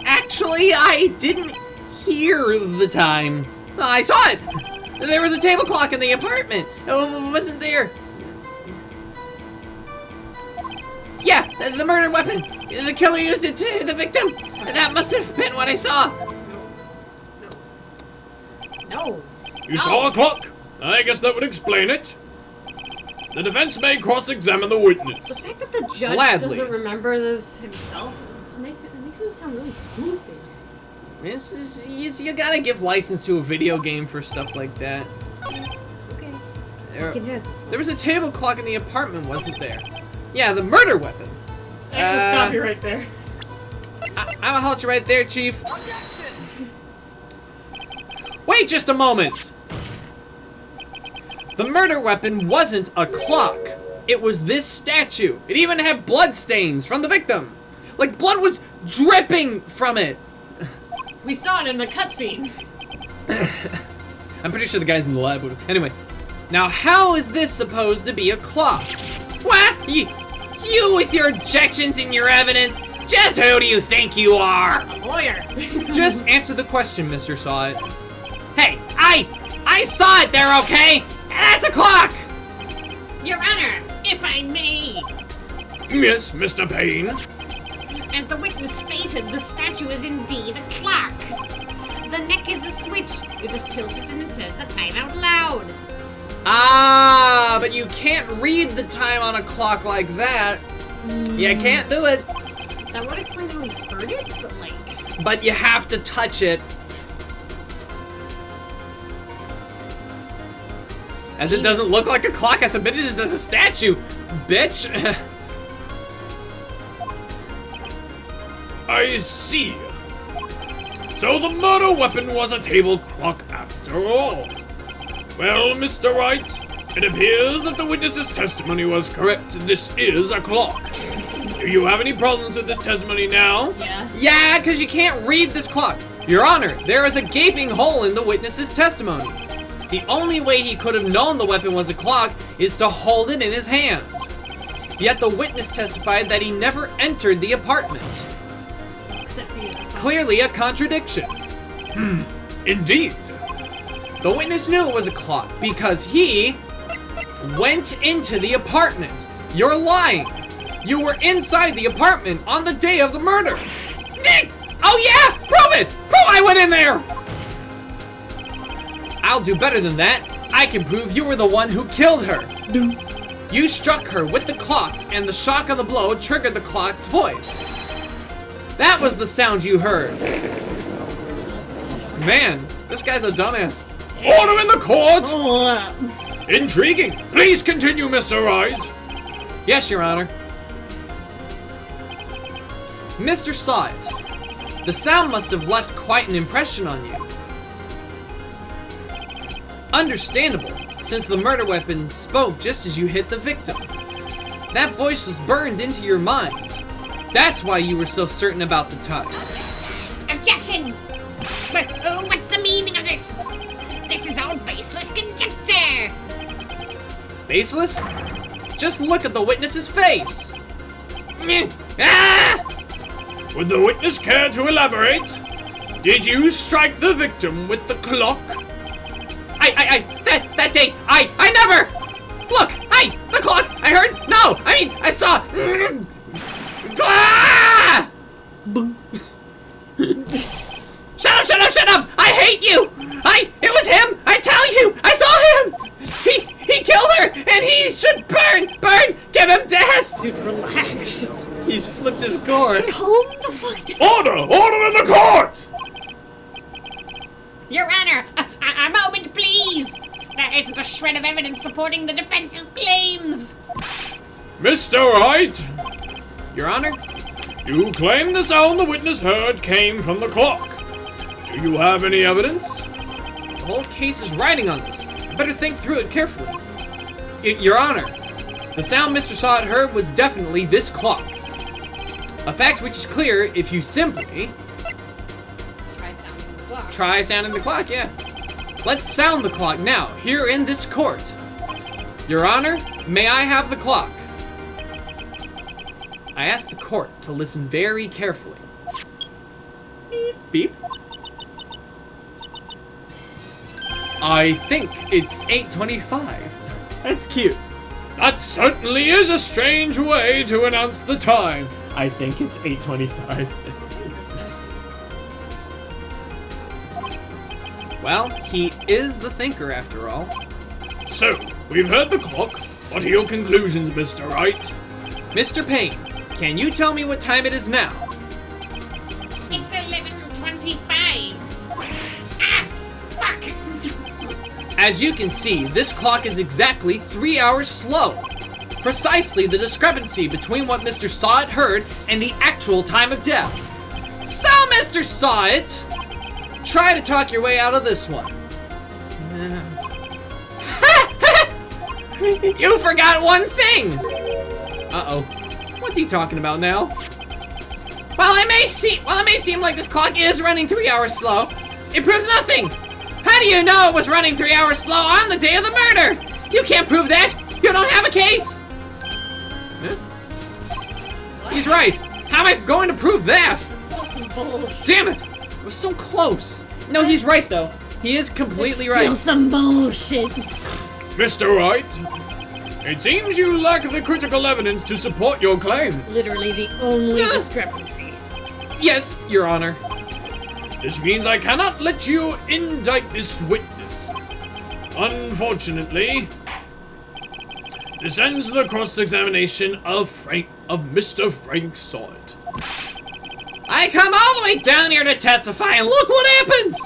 [SPEAKER 1] Actually, I didn't hear the time. I saw it. There was a table clock in the apartment. It wasn't there. Yeah, the murder weapon. The killer used it to hit the victim. That must have been what I saw.
[SPEAKER 4] No.
[SPEAKER 5] You saw a clock? I guess that would explain it. The defense may cross-examine the witness.
[SPEAKER 4] The fact that the judge
[SPEAKER 1] Gladly.
[SPEAKER 4] doesn't remember this himself makes him sound really stupid.
[SPEAKER 1] You gotta give license to a video game for stuff like that.
[SPEAKER 4] Okay.
[SPEAKER 1] There,
[SPEAKER 4] You can have this one.
[SPEAKER 1] there was a table clock in the apartment, wasn't there? Yeah, the murder weapon.
[SPEAKER 4] I can stop you right there.
[SPEAKER 1] I'm gonna halt you right there, Chief. Wait just a moment! The murder weapon wasn't a clock. It was this statue. It even had blood stains from the victim. Like, blood was dripping from it.
[SPEAKER 4] We saw it in the cutscene.
[SPEAKER 1] I'm pretty sure the guys in the lab would. Anyway, now how is this supposed to be a clock? What? You with your objections and your evidence? Just who do you think you are?
[SPEAKER 4] A lawyer.
[SPEAKER 1] Just answer the question, Mr. Saw It. Hey, I saw it there, okay? That's a clock!
[SPEAKER 4] Your Honor, if I may.
[SPEAKER 5] Yes, Mr. Payne.
[SPEAKER 4] As the witness stated, the statue is indeed a clock. The neck is a switch. You just tilt it and it says the time out loud.
[SPEAKER 1] Ah, but you can't read the time on a clock like that. You can't do it.
[SPEAKER 4] That would explain how we heard it, but like...
[SPEAKER 1] But you have to touch it. As it doesn't look like a clock, I submitted it as a statue, bitch.
[SPEAKER 5] I see. So the murder weapon was a table clock after all. Well, Mr. Wright, it appears that the witness's testimony was correct. This is a clock. Do you have any problems with this testimony now?
[SPEAKER 4] Yeah.
[SPEAKER 1] Yeah, because you can't read this clock. Your Honor, there is a gaping hole in the witness's testimony. The only way he could have known the weapon was a clock is to hold it in his hand. Yet the witness testified that he never entered the apartment.
[SPEAKER 4] Except he is a clock.
[SPEAKER 1] Clearly a contradiction.
[SPEAKER 5] Indeed.
[SPEAKER 1] The witness knew it was a clock because he went into the apartment. You're lying. You were inside the apartment on the day of the murder. Nick! Oh yeah! Prove it! Prove I went in there! I'll do better than that. I can prove you were the one who killed her. You struck her with the clock, and the shock of the blow triggered the clock's voice. That was the sound you heard. Man, this guy's a dumbass.
[SPEAKER 5] Order in the court!
[SPEAKER 4] Oh,
[SPEAKER 5] Intriguing. Please continue, Mr. Wright.
[SPEAKER 1] Yes, Your Honor. Mr. Saw It. The sound must have left quite an impression on you. Understandable, since the murder weapon spoke just as you hit the victim. That voice was burned into your mind. That's why you were so certain about the time.
[SPEAKER 4] objection! What's the meaning of this? This is all baseless conjecture!
[SPEAKER 1] Baseless? Just look at the witness's face. Ah!
[SPEAKER 5] Would the witness care to elaborate? Did you strike the victim with the clock?
[SPEAKER 1] That day, I never! Look, the clock, I heard, no, I saw. Ah! Shut up! I hate you! It was him! I tell you! I saw him! He killed her, and he should burn! Give him death!
[SPEAKER 4] Dude, relax.
[SPEAKER 1] He's flipped his gourd.
[SPEAKER 4] Calm the fuck down.
[SPEAKER 5] Order in the court!
[SPEAKER 4] Your Honor, a moment, please! There isn't a shred of evidence supporting the defense's claims!
[SPEAKER 5] Mr. Wright,
[SPEAKER 1] Your Honor?
[SPEAKER 5] you claim the sound the witness heard came from the clock. Do you have any evidence?
[SPEAKER 1] The whole case is riding on this. I better think through it carefully. Your Honor, the sound Mr. Saw It heard was definitely this clock. A fact which is clear if you simply try sounding the clock, yeah. Let's sound the clock now, here in this court. Your Honor, may I have the clock? I ask the court to listen very carefully. Beep, beep. I think it's 8:25. That's cute.
[SPEAKER 5] That certainly is a strange way to announce the time.
[SPEAKER 1] I think it's 8:25. Well, he is the thinker after all.
[SPEAKER 5] So, we've heard the clock. What are your conclusions, Mr. Wright?
[SPEAKER 1] Mr. Payne, can you tell me what time it is now?
[SPEAKER 4] It's 11:25. Ah, fuck!
[SPEAKER 1] As you can see, this clock is exactly 3 hours slow. Precisely the discrepancy between what Mr. Saw It heard and the actual time of death. So, Mr. Saw It, try to talk your way out of this one. You forgot one thing! Uh-oh. What's he talking about now? While it may seem like this clock is running 3 hours slow, it proves nothing! How do you know it was running 3 hours slow on the day of the murder? You can't prove that! You don't have a case! Huh? He's right! How am I going to prove that?
[SPEAKER 4] Some bullshit.
[SPEAKER 1] Damn it! It was so close! No, he's right though. He is completely right.
[SPEAKER 4] Still some bullshit.
[SPEAKER 5] Mr. Wright, it seems you lack the critical evidence to support your claim.
[SPEAKER 4] Literally the only discrepancy.
[SPEAKER 1] Yes, Your Honor.
[SPEAKER 5] This means I cannot let you indict this witness. Unfortunately, this ends the cross-examination of Mr. Frank Saw It.
[SPEAKER 1] I come all the way down here to testify, and look what happens!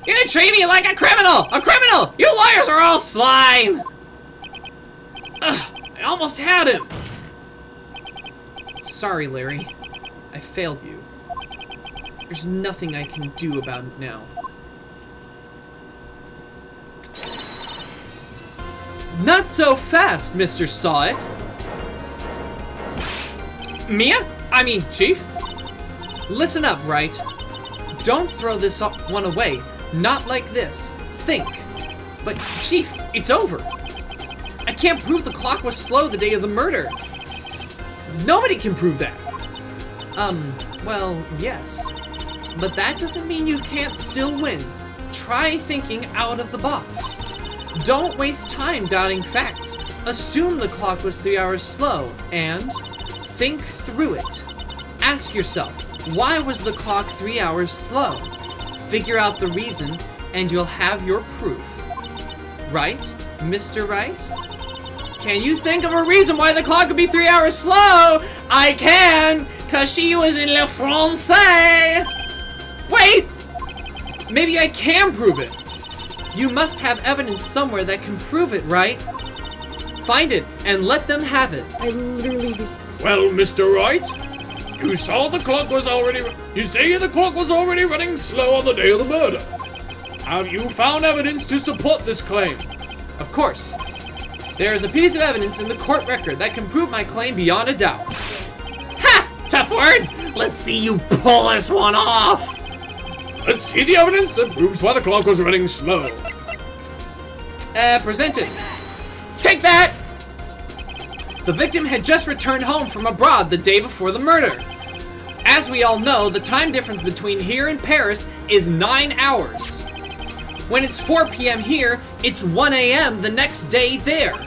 [SPEAKER 1] You're gonna treat me like a criminal! A criminal! You lawyers are all slime! I almost had him! Sorry, Larry. I failed you. There's nothing I can do about it now. Not so fast, Mr. Saw It! Mia? I mean, Chief? Listen up, Wright. Don't throw this one away. Not like this. Think. But, Chief, it's over. I can't prove the clock was slow the day of the murder. Nobody can prove that. Well, yes. But that doesn't mean you can't still win. Try thinking out of the box. Don't waste time doubting facts. Assume the clock was 3 hours slow, and think through it. Ask yourself, why was the clock 3 hours slow? Figure out the reason, and you'll have your proof. Right, Mr. Wright? Can you think of a reason why the clock would be 3 hours slow? I can! 'Cause she was in Le Francais! Wait! Maybe I can prove it. You must have evidence somewhere that can prove it, right? Find it and let them have it.
[SPEAKER 4] I literally...
[SPEAKER 5] Well, Mr. Wright, you saw the clock was already... You say the clock was already running slow on the day of the murder. Have you found evidence to support this claim?
[SPEAKER 1] Of course. There is a piece of evidence in the court record that can prove my claim beyond a doubt. Ha! Tough words! Let's see you pull this one off!
[SPEAKER 5] Let's see the evidence that proves why the clock was running slow.
[SPEAKER 1] Present it. Take that! The victim had just returned home from abroad the day before the murder. As we all know, the time difference between here and Paris is 9 hours. When it's 4 p.m. here, it's 1 a.m. the next day there.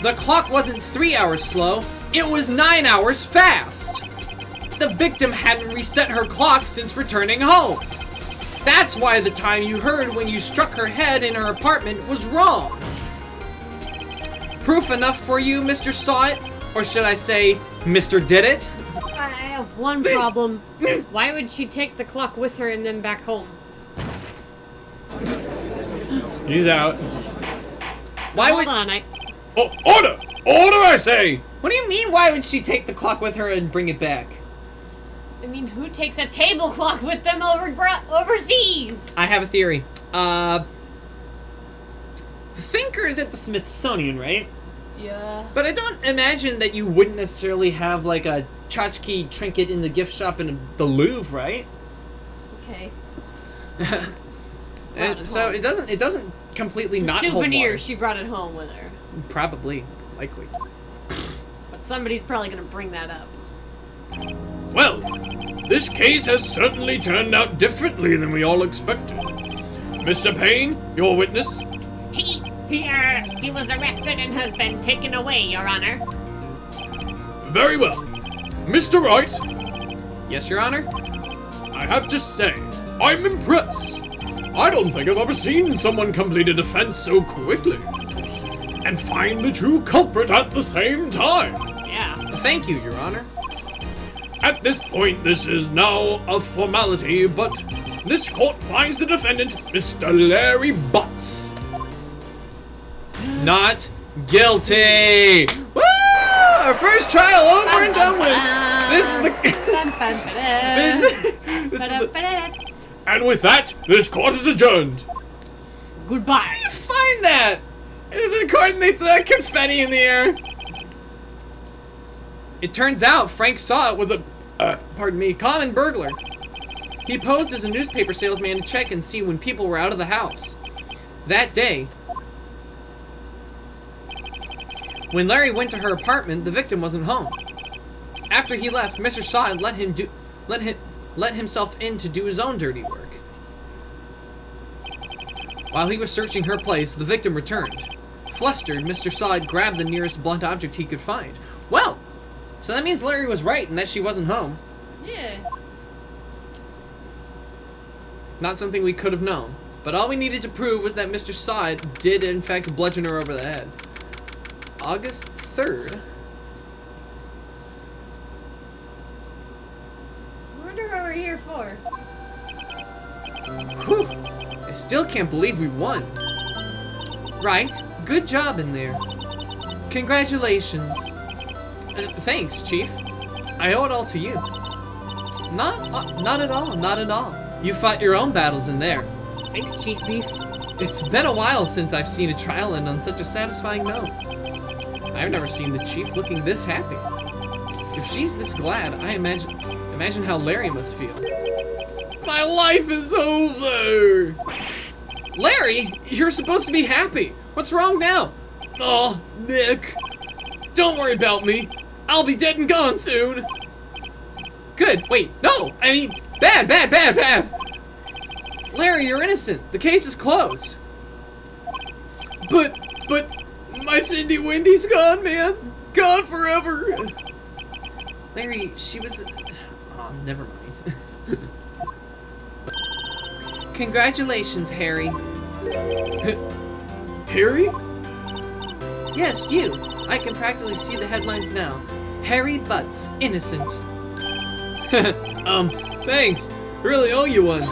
[SPEAKER 1] The clock wasn't 3 hours slow, it was 9 hours fast. The victim hadn't reset her clock since returning home. That's why the time you heard when you struck her head in her apartment was wrong. Proof enough for you, Mr. Saw It? Or should I say, Mr. Did It?
[SPEAKER 4] I have one problem. Why would she take the clock with her and then back home?
[SPEAKER 1] He's out. Why would...
[SPEAKER 4] Hold on,
[SPEAKER 5] Oh, order! Order, I say!
[SPEAKER 1] What do you mean, why would she take the clock with her and bring it back?
[SPEAKER 4] I mean, who takes a table clock with them overseas?
[SPEAKER 1] I have a theory. The Thinker is at the Smithsonian, right?
[SPEAKER 4] Yeah.
[SPEAKER 1] But I don't imagine that you wouldn't necessarily have like a tchotchke trinket in the gift shop in the Louvre, right?
[SPEAKER 4] Okay.
[SPEAKER 1] So it doesn't completely
[SPEAKER 4] It's a
[SPEAKER 1] not hold
[SPEAKER 4] souvenir.
[SPEAKER 1] water.
[SPEAKER 4] She brought it home with her.
[SPEAKER 1] Probably, likely.
[SPEAKER 4] But somebody's probably gonna bring that up.
[SPEAKER 5] Well, this case has certainly turned out differently than we all expected. Mr. Payne, your witness.
[SPEAKER 4] He was arrested and has been taken away, Your Honor.
[SPEAKER 5] Very well. Mr. Wright,
[SPEAKER 1] Yes, Your Honor?
[SPEAKER 5] I have to say, I'm impressed. I don't think I've ever seen someone complete a defense so quickly. And find the true culprit at the same time.
[SPEAKER 4] Yeah.
[SPEAKER 1] Thank you, Your Honor.
[SPEAKER 5] At this point, this is now a formality, but this court finds the defendant, Mr. Larry Butts.
[SPEAKER 1] Not guilty! Woo! Our first trial over and done with! This is the...
[SPEAKER 5] And with that, this court is adjourned.
[SPEAKER 4] Goodbye.
[SPEAKER 1] Find that! In the court and they throw confetti in the air. It turns out Frank Saw It was a, common burglar. He posed as a newspaper salesman to check and see when people were out of the house. That day, when Larry went to her apartment, the victim wasn't home. After he left, Mr. Saw It let himself in to do his own dirty work. While he was searching her place, the victim returned. Flustered, Mr. Saw It grabbed the nearest blunt object he could find. Well, so that means Larry was right and that she wasn't home.
[SPEAKER 4] Yeah.
[SPEAKER 1] Not something we could have known. But all we needed to prove was that Mr. Saw It did in fact bludgeon her over the head. August 3rd.
[SPEAKER 4] I wonder what we're here for.
[SPEAKER 1] Whew. I still can't believe we won. Right, good job in there. Congratulations. Thanks, Chief. I owe it all to you. Not at all, not at all. You fought your own battles in there.
[SPEAKER 4] Thanks, Chief Beef.
[SPEAKER 1] It's been a while since I've seen a trial end on such a satisfying note. I've never seen the Chief looking this happy. If she's this glad, I imagine how Larry must feel. My life is over! Larry, you're supposed to be happy. What's wrong now? Oh, Nick. Don't worry about me. I'll be dead and gone soon. Good, wait, no! I mean, bad! Larry, you're innocent. The case is closed. But, my Cindy Wendy's gone, man. Gone forever. Larry, she was... Oh, never mind. Congratulations, Harry.
[SPEAKER 5] Harry?
[SPEAKER 1] Yes, you. I can practically see the headlines now. Harry Butts, innocent.
[SPEAKER 5] Thanks. Really owe you one.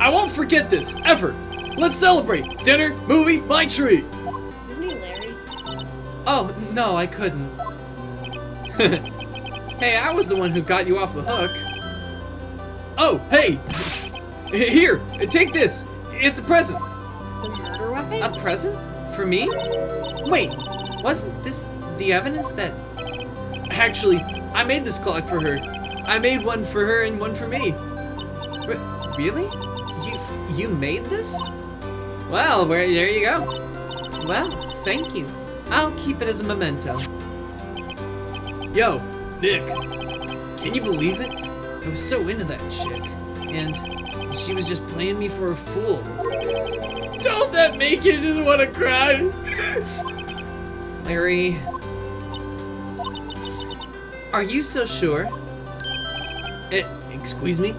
[SPEAKER 5] I won't forget this, ever. Let's celebrate. Dinner, movie, my treat.
[SPEAKER 4] Isn't he Larry?
[SPEAKER 1] Oh, no, I couldn't. Hey, I was the one who got you off the hook.
[SPEAKER 5] Oh, hey. Here, take this. It's a present.
[SPEAKER 4] The murder weapon?
[SPEAKER 1] A present? For me? Wait, wasn't this the evidence that...
[SPEAKER 5] Actually, I made this clock for her. I made one for her and one for me.
[SPEAKER 1] Really? You made this? Well, there you go. Well, thank you. I'll keep it as a memento.
[SPEAKER 5] Yo, Nick. Can you believe it?
[SPEAKER 1] I was so into that chick, and she was just playing me for a fool.
[SPEAKER 5] Don't that make you just want to cry?
[SPEAKER 1] Larry... Are you so sure?
[SPEAKER 5] Excuse me?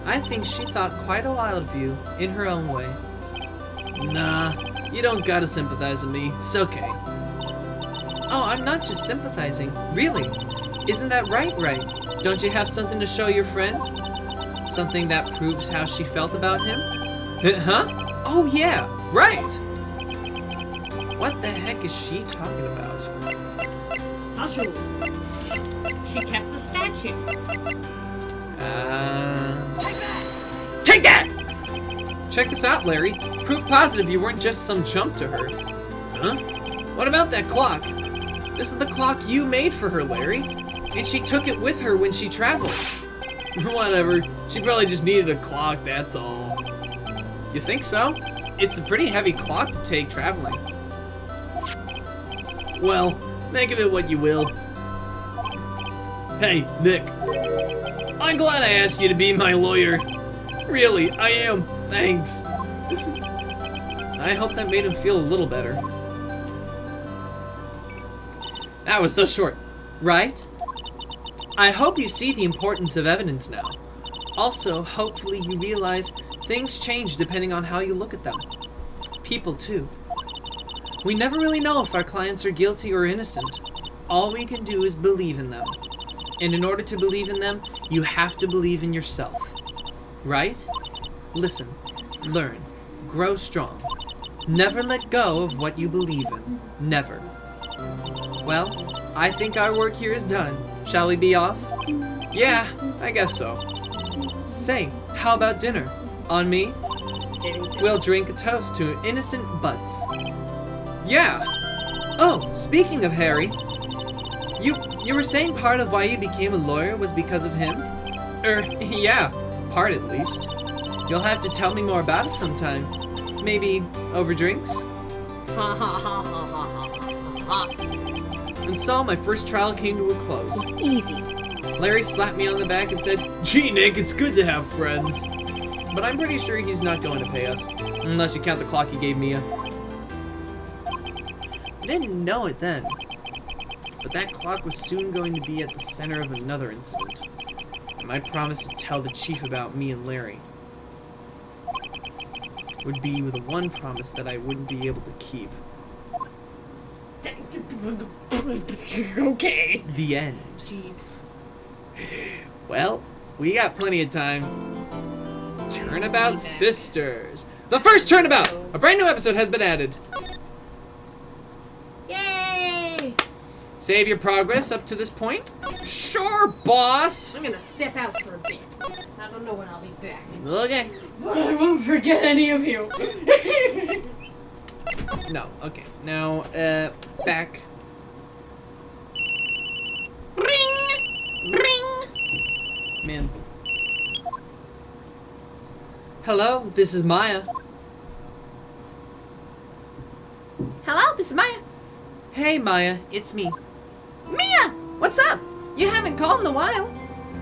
[SPEAKER 1] I think she thought quite a lot of you, in her own way.
[SPEAKER 5] Nah, you don't gotta sympathize with me. It's okay.
[SPEAKER 1] Oh, I'm not just sympathizing. Really? Isn't that right? Don't you have something to show your friend? Something that proves how she felt about him?
[SPEAKER 5] Huh?
[SPEAKER 1] Oh yeah, right! What the heck is she talking about?
[SPEAKER 4] Statue. She kept the statue.
[SPEAKER 1] Take that! Check this out, Larry. Proof positive you weren't just some chump to her.
[SPEAKER 5] Huh? What about that clock?
[SPEAKER 1] This is the clock you made for her, Larry. And she took it with her when she traveled.
[SPEAKER 5] Whatever. She probably just needed a clock, that's all.
[SPEAKER 1] You think so? It's a pretty heavy clock to take traveling.
[SPEAKER 5] Well, make of it what you will. Hey, Nick. I'm glad I asked you to be my lawyer. Really, I am. Thanks.
[SPEAKER 1] I hope that made him feel a little better. That was so short, right? I hope you see the importance of evidence now. Also, hopefully you realize things change depending on how you look at them. People too. We never really know if our clients are guilty or innocent. All we can do is believe in them. And in order to believe in them, you have to believe in yourself. Right? Listen, learn, grow strong. Never let go of what you believe in. Never. Well, I think our work here is done. Shall we be off?
[SPEAKER 5] Yeah, I guess so.
[SPEAKER 1] Say, how about dinner? On me? We'll drink a toast to innocent butts.
[SPEAKER 5] Yeah.
[SPEAKER 1] Oh, speaking of Harry, you were saying part of why you became a lawyer was because of him? Yeah, part at least. You'll have to tell me more about it sometime. Maybe over drinks?
[SPEAKER 4] Ha ha ha ha ha ha ha.
[SPEAKER 1] And so my first trial came to a close.
[SPEAKER 2] Easy.
[SPEAKER 1] Larry slapped me on the back and said,
[SPEAKER 5] Gee, Nick, it's good to have friends.
[SPEAKER 1] but I'm pretty sure he's not going to pay us. Unless you count the clock he gave Mia. I didn't know it then. But that clock was soon going to be at the center of another incident. And my promise to tell the chief about me and Larry would be the one promise that I wouldn't be able to keep.
[SPEAKER 4] Okay.
[SPEAKER 1] The end.
[SPEAKER 4] Jeez.
[SPEAKER 1] Well, we got plenty of time. Turnabout Sisters. The first Turnabout! A brand new episode has been added.
[SPEAKER 4] Yay!
[SPEAKER 1] Save your progress up to this point? Sure, boss!
[SPEAKER 4] I'm gonna step out for a bit. I don't know when I'll be back.
[SPEAKER 1] Okay.
[SPEAKER 4] But I won't forget any of you.
[SPEAKER 1] No, okay. Now, back.
[SPEAKER 4] Ring! Ring!
[SPEAKER 1] Man. Hello, this is Maya.
[SPEAKER 3] Hello, this is Maya.
[SPEAKER 1] Hey, Maya, it's me.
[SPEAKER 3] Mia! What's up? You haven't called in a while.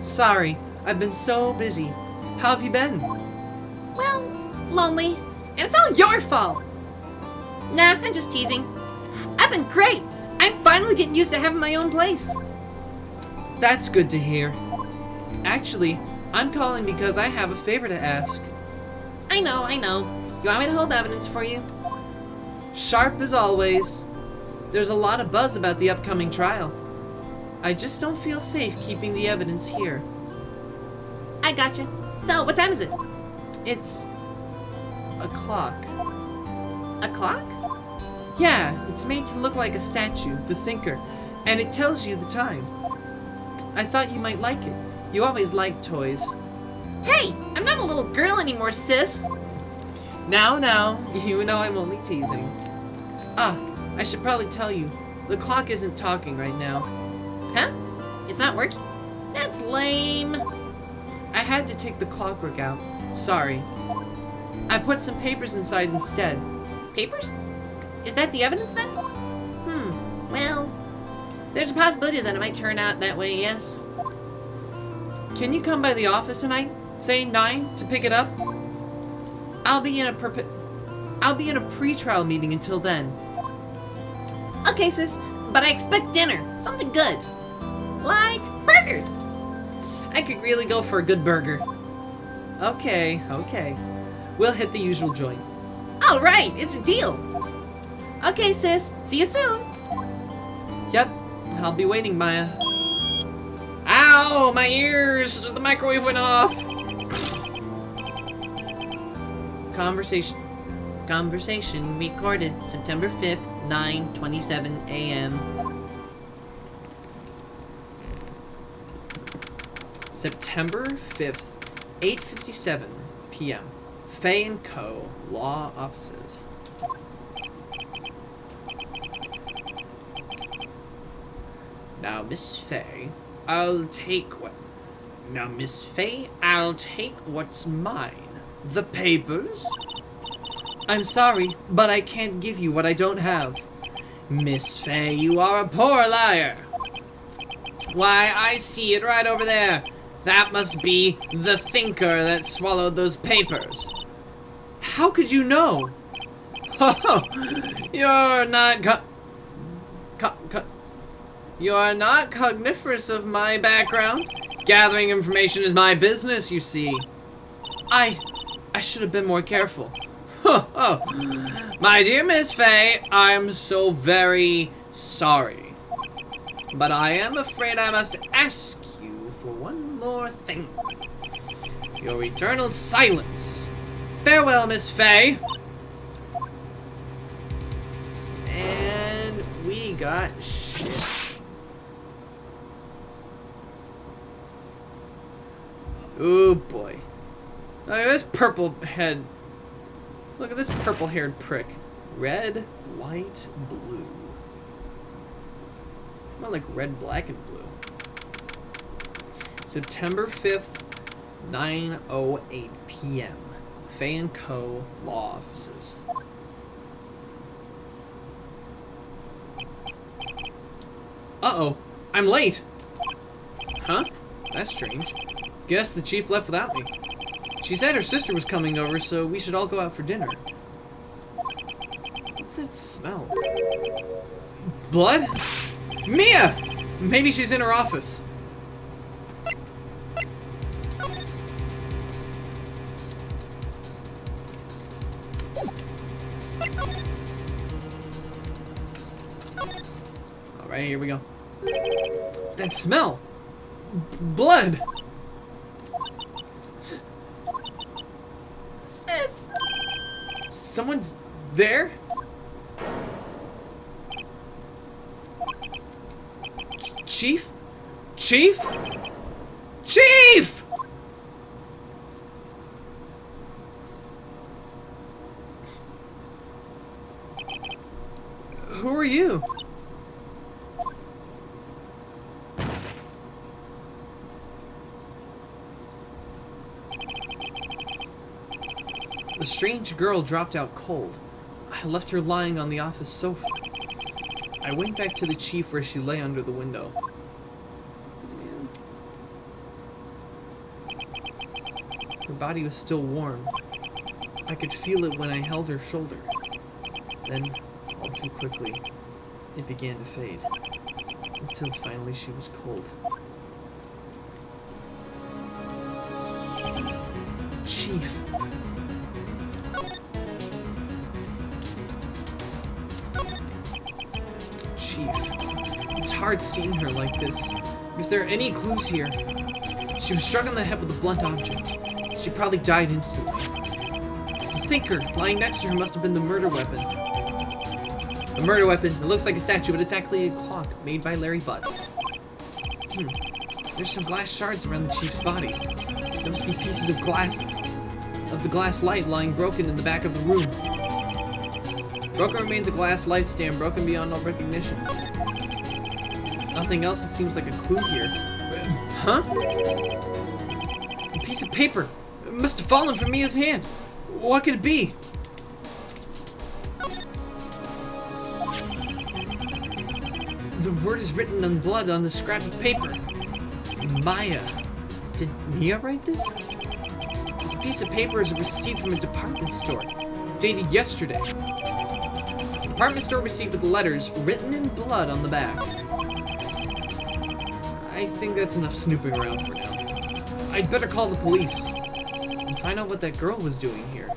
[SPEAKER 1] Sorry, I've been so busy. How have you been?
[SPEAKER 3] Well, lonely. And it's all your fault. Nah, I'm just teasing. I've been great. I'm finally getting used to having my own place.
[SPEAKER 1] That's good to hear. Actually, I'm calling because I have a favor to ask.
[SPEAKER 3] I know. You want me to hold evidence for you?
[SPEAKER 1] Sharp as always. There's a lot of buzz about the upcoming trial. I just don't feel safe keeping the evidence here.
[SPEAKER 3] I gotcha. So, what time is it?
[SPEAKER 1] It's a clock.
[SPEAKER 3] A clock?
[SPEAKER 1] Yeah, it's made to look like a statue, the thinker, and it tells you the time. I thought you might like it. You always liked toys.
[SPEAKER 3] Hey, I'm not a little girl anymore, sis.
[SPEAKER 1] Now, you know I'm only teasing. Ah, I should probably tell you, the clock isn't talking right now.
[SPEAKER 3] Huh? It's not working? That's lame.
[SPEAKER 1] I had to take the clockwork out. Sorry. I put some papers inside instead.
[SPEAKER 3] Papers? Is that the evidence then? Well, there's a possibility that it might turn out that way, yes.
[SPEAKER 1] Can you come by the office tonight? Say 9 to pick it up? I'll be in a pre-trial meeting until then.
[SPEAKER 3] Okay, sis, but I expect dinner. Something good. Like burgers.
[SPEAKER 1] I could really go for a good burger. Okay. We'll hit the usual joint.
[SPEAKER 3] All right, it's a deal. Okay, sis. See you soon.
[SPEAKER 1] Yep, I'll be waiting, Maya. Ow, my ears! The microwave went off. Conversation recorded September 5th, 9:27 a.m. September 5th, 8:57 p.m. Fay & Co. Law Offices. Now, Miss Fay, I'll take what's mine. The papers? I'm sorry, but I can't give you what I don't have. Miss Fay, you are a poor liar. Why, I see it right over there. That must be the thinker that swallowed those papers. How could you know? You're not You're not cogniferous of my background. Gathering information is my business, you see. I should have been more careful. My dear Miss Fay, I'm so very sorry. But I am afraid I must ask you for one more thing. Your eternal silence. Farewell, Miss Fay. And we got shit. Ooh boy. Look at this purple head. Look at this purple-haired prick. Red, white, blue. More like red, black, and blue. September 5th, 9:08 p.m. Fay & Co. Law Offices. Uh-oh. I'm late. Huh? That's strange. Guess the chief left without me. She said her sister was coming over, so we should all go out for dinner. What's that smell? Blood? Mia! Maybe she's in her office. Alright, here we go. That smell! Blood!
[SPEAKER 3] Sis!
[SPEAKER 1] Someone's there? Chief? Chief? Chief! Who are you? The strange girl dropped out cold. I left her lying on the office sofa. I went back to the chief where she lay under the window. Man. Her body was still warm. I could feel it when I held her shoulder. Then, all too quickly, it began to fade. Until finally she was cold. Chief. Chief, It's hard seeing her like this. If there are any clues here, she was struck on the head with a blunt object. She probably died instantly. The thinker lying next to her must have been the murder weapon. A murder weapon. It looks like a statue, but it's actually a clock made by Larry Butts. There's some glass shards around the chief's body. There must be pieces of glass, of the glass light lying broken in the back of the room. Broken remains a glass light stand, broken beyond all recognition. Nothing else. It seems like a clue here. Huh? A piece of paper. It must have fallen from Mia's hand. What could it be? The word is written in blood on the scrap of paper. Maya. Did Mia write this? This piece of paper is a receipt from a department store, dated yesterday. The department store received with letters written in blood on the back. I think that's enough snooping around for now. I'd better call the police and find out what that girl was doing here.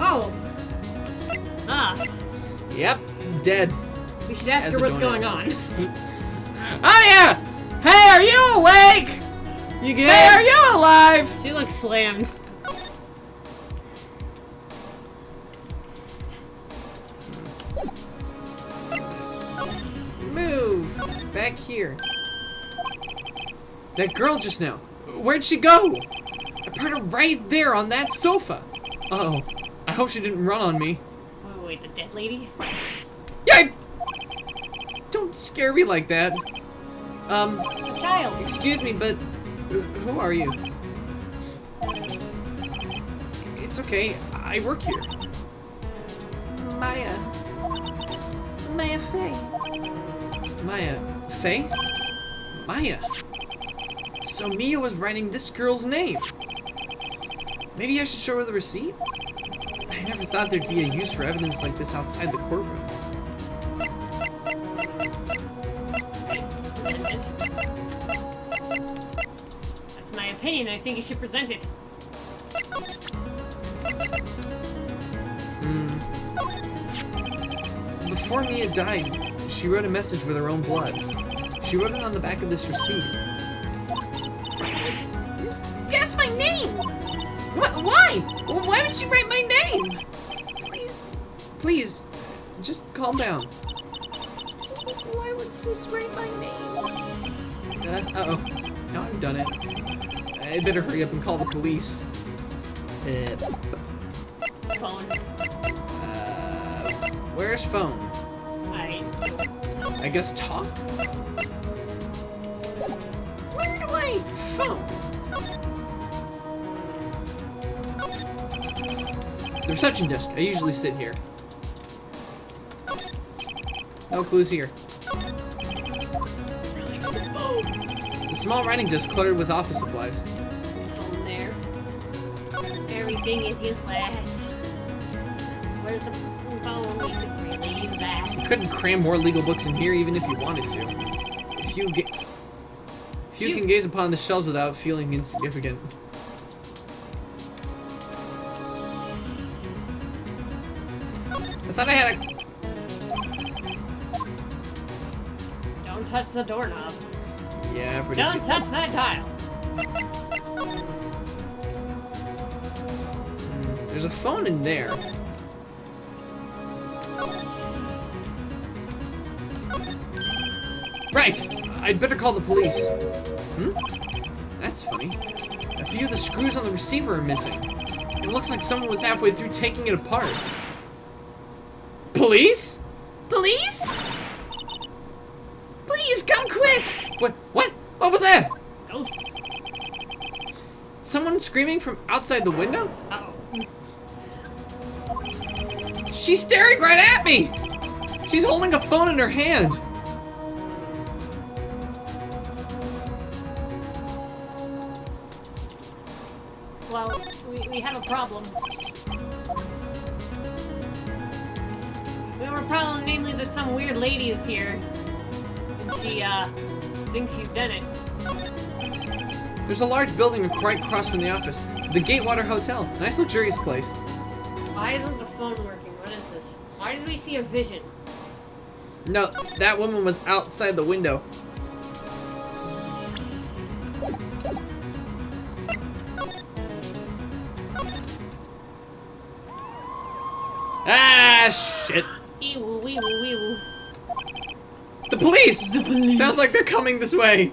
[SPEAKER 4] Oh. Ah.
[SPEAKER 1] Yep, dead.
[SPEAKER 4] We should ask
[SPEAKER 1] As
[SPEAKER 4] her
[SPEAKER 1] a
[SPEAKER 4] what's
[SPEAKER 1] doormat.
[SPEAKER 4] going on.
[SPEAKER 1] Oh yeah! Hey, are you awake?
[SPEAKER 4] You good?
[SPEAKER 1] Hey, are you alive?
[SPEAKER 4] She looks slammed.
[SPEAKER 1] Move. Back here. That girl just now. Where'd she go? I put her right there on that sofa. Uh-oh. I hope she didn't run on me.
[SPEAKER 4] Wait, the dead lady?
[SPEAKER 1] Yeah! Don't scare me like that.
[SPEAKER 4] A child.
[SPEAKER 1] Excuse me, but who are you? It's okay. I work here. Maya. Maya Faye. Maya Faye? Maya. So Mia was writing this girl's name. Maybe I should show her the receipt? I never thought there'd be a use for evidence like this outside the courtroom.
[SPEAKER 4] That's my opinion. I think you should present it.
[SPEAKER 1] Before Mia died, she wrote a message with her own blood. She wrote it on the back of this receipt.
[SPEAKER 3] That's my name! Why? Why would she write my name?
[SPEAKER 1] Please, just calm down.
[SPEAKER 3] Why would sis write my name?
[SPEAKER 1] Uh-oh. Now I've done it. I'd better hurry up and call the police.
[SPEAKER 4] Phone.
[SPEAKER 1] Where's phone? I guess talk?
[SPEAKER 3] Where do I
[SPEAKER 1] Phone. The reception desk. I usually sit here. No clues here. The small writing desk cluttered with office supplies.
[SPEAKER 4] Phone there. Everything is useless. Where's the phone? We could really use that.
[SPEAKER 1] You couldn't cram more legal books in here even if you wanted to. If you can gaze upon the shelves without feeling insignificant. I thought I had a...
[SPEAKER 4] Don't touch the doorknob.
[SPEAKER 1] Yeah, pretty
[SPEAKER 4] Don't touch that tile.
[SPEAKER 1] There's a phone in there. Right! I'd better call the police. That's funny. A few of the screws on the receiver are missing. It looks like someone was halfway through taking it apart. Police?
[SPEAKER 3] Police? Please, come quick!
[SPEAKER 1] What? What? What was that?
[SPEAKER 4] Ghosts.
[SPEAKER 1] Someone screaming from outside the window?
[SPEAKER 4] Uh-oh.
[SPEAKER 1] She's staring right at me! She's holding a phone in her hand.
[SPEAKER 4] Well, we have a problem. We have a problem, namely that some weird lady is here. And she, thinks you've done it.
[SPEAKER 1] There's a large building right across from the office. The Gatewater Hotel. Nice luxurious place.
[SPEAKER 4] Why isn't the phone working? What is this? Why did we see a vision?
[SPEAKER 1] No, that woman was outside the window. Ah, shit.
[SPEAKER 4] Eewoo, weewoo, weewoo.
[SPEAKER 1] The police! The police! Sounds like they're coming this way.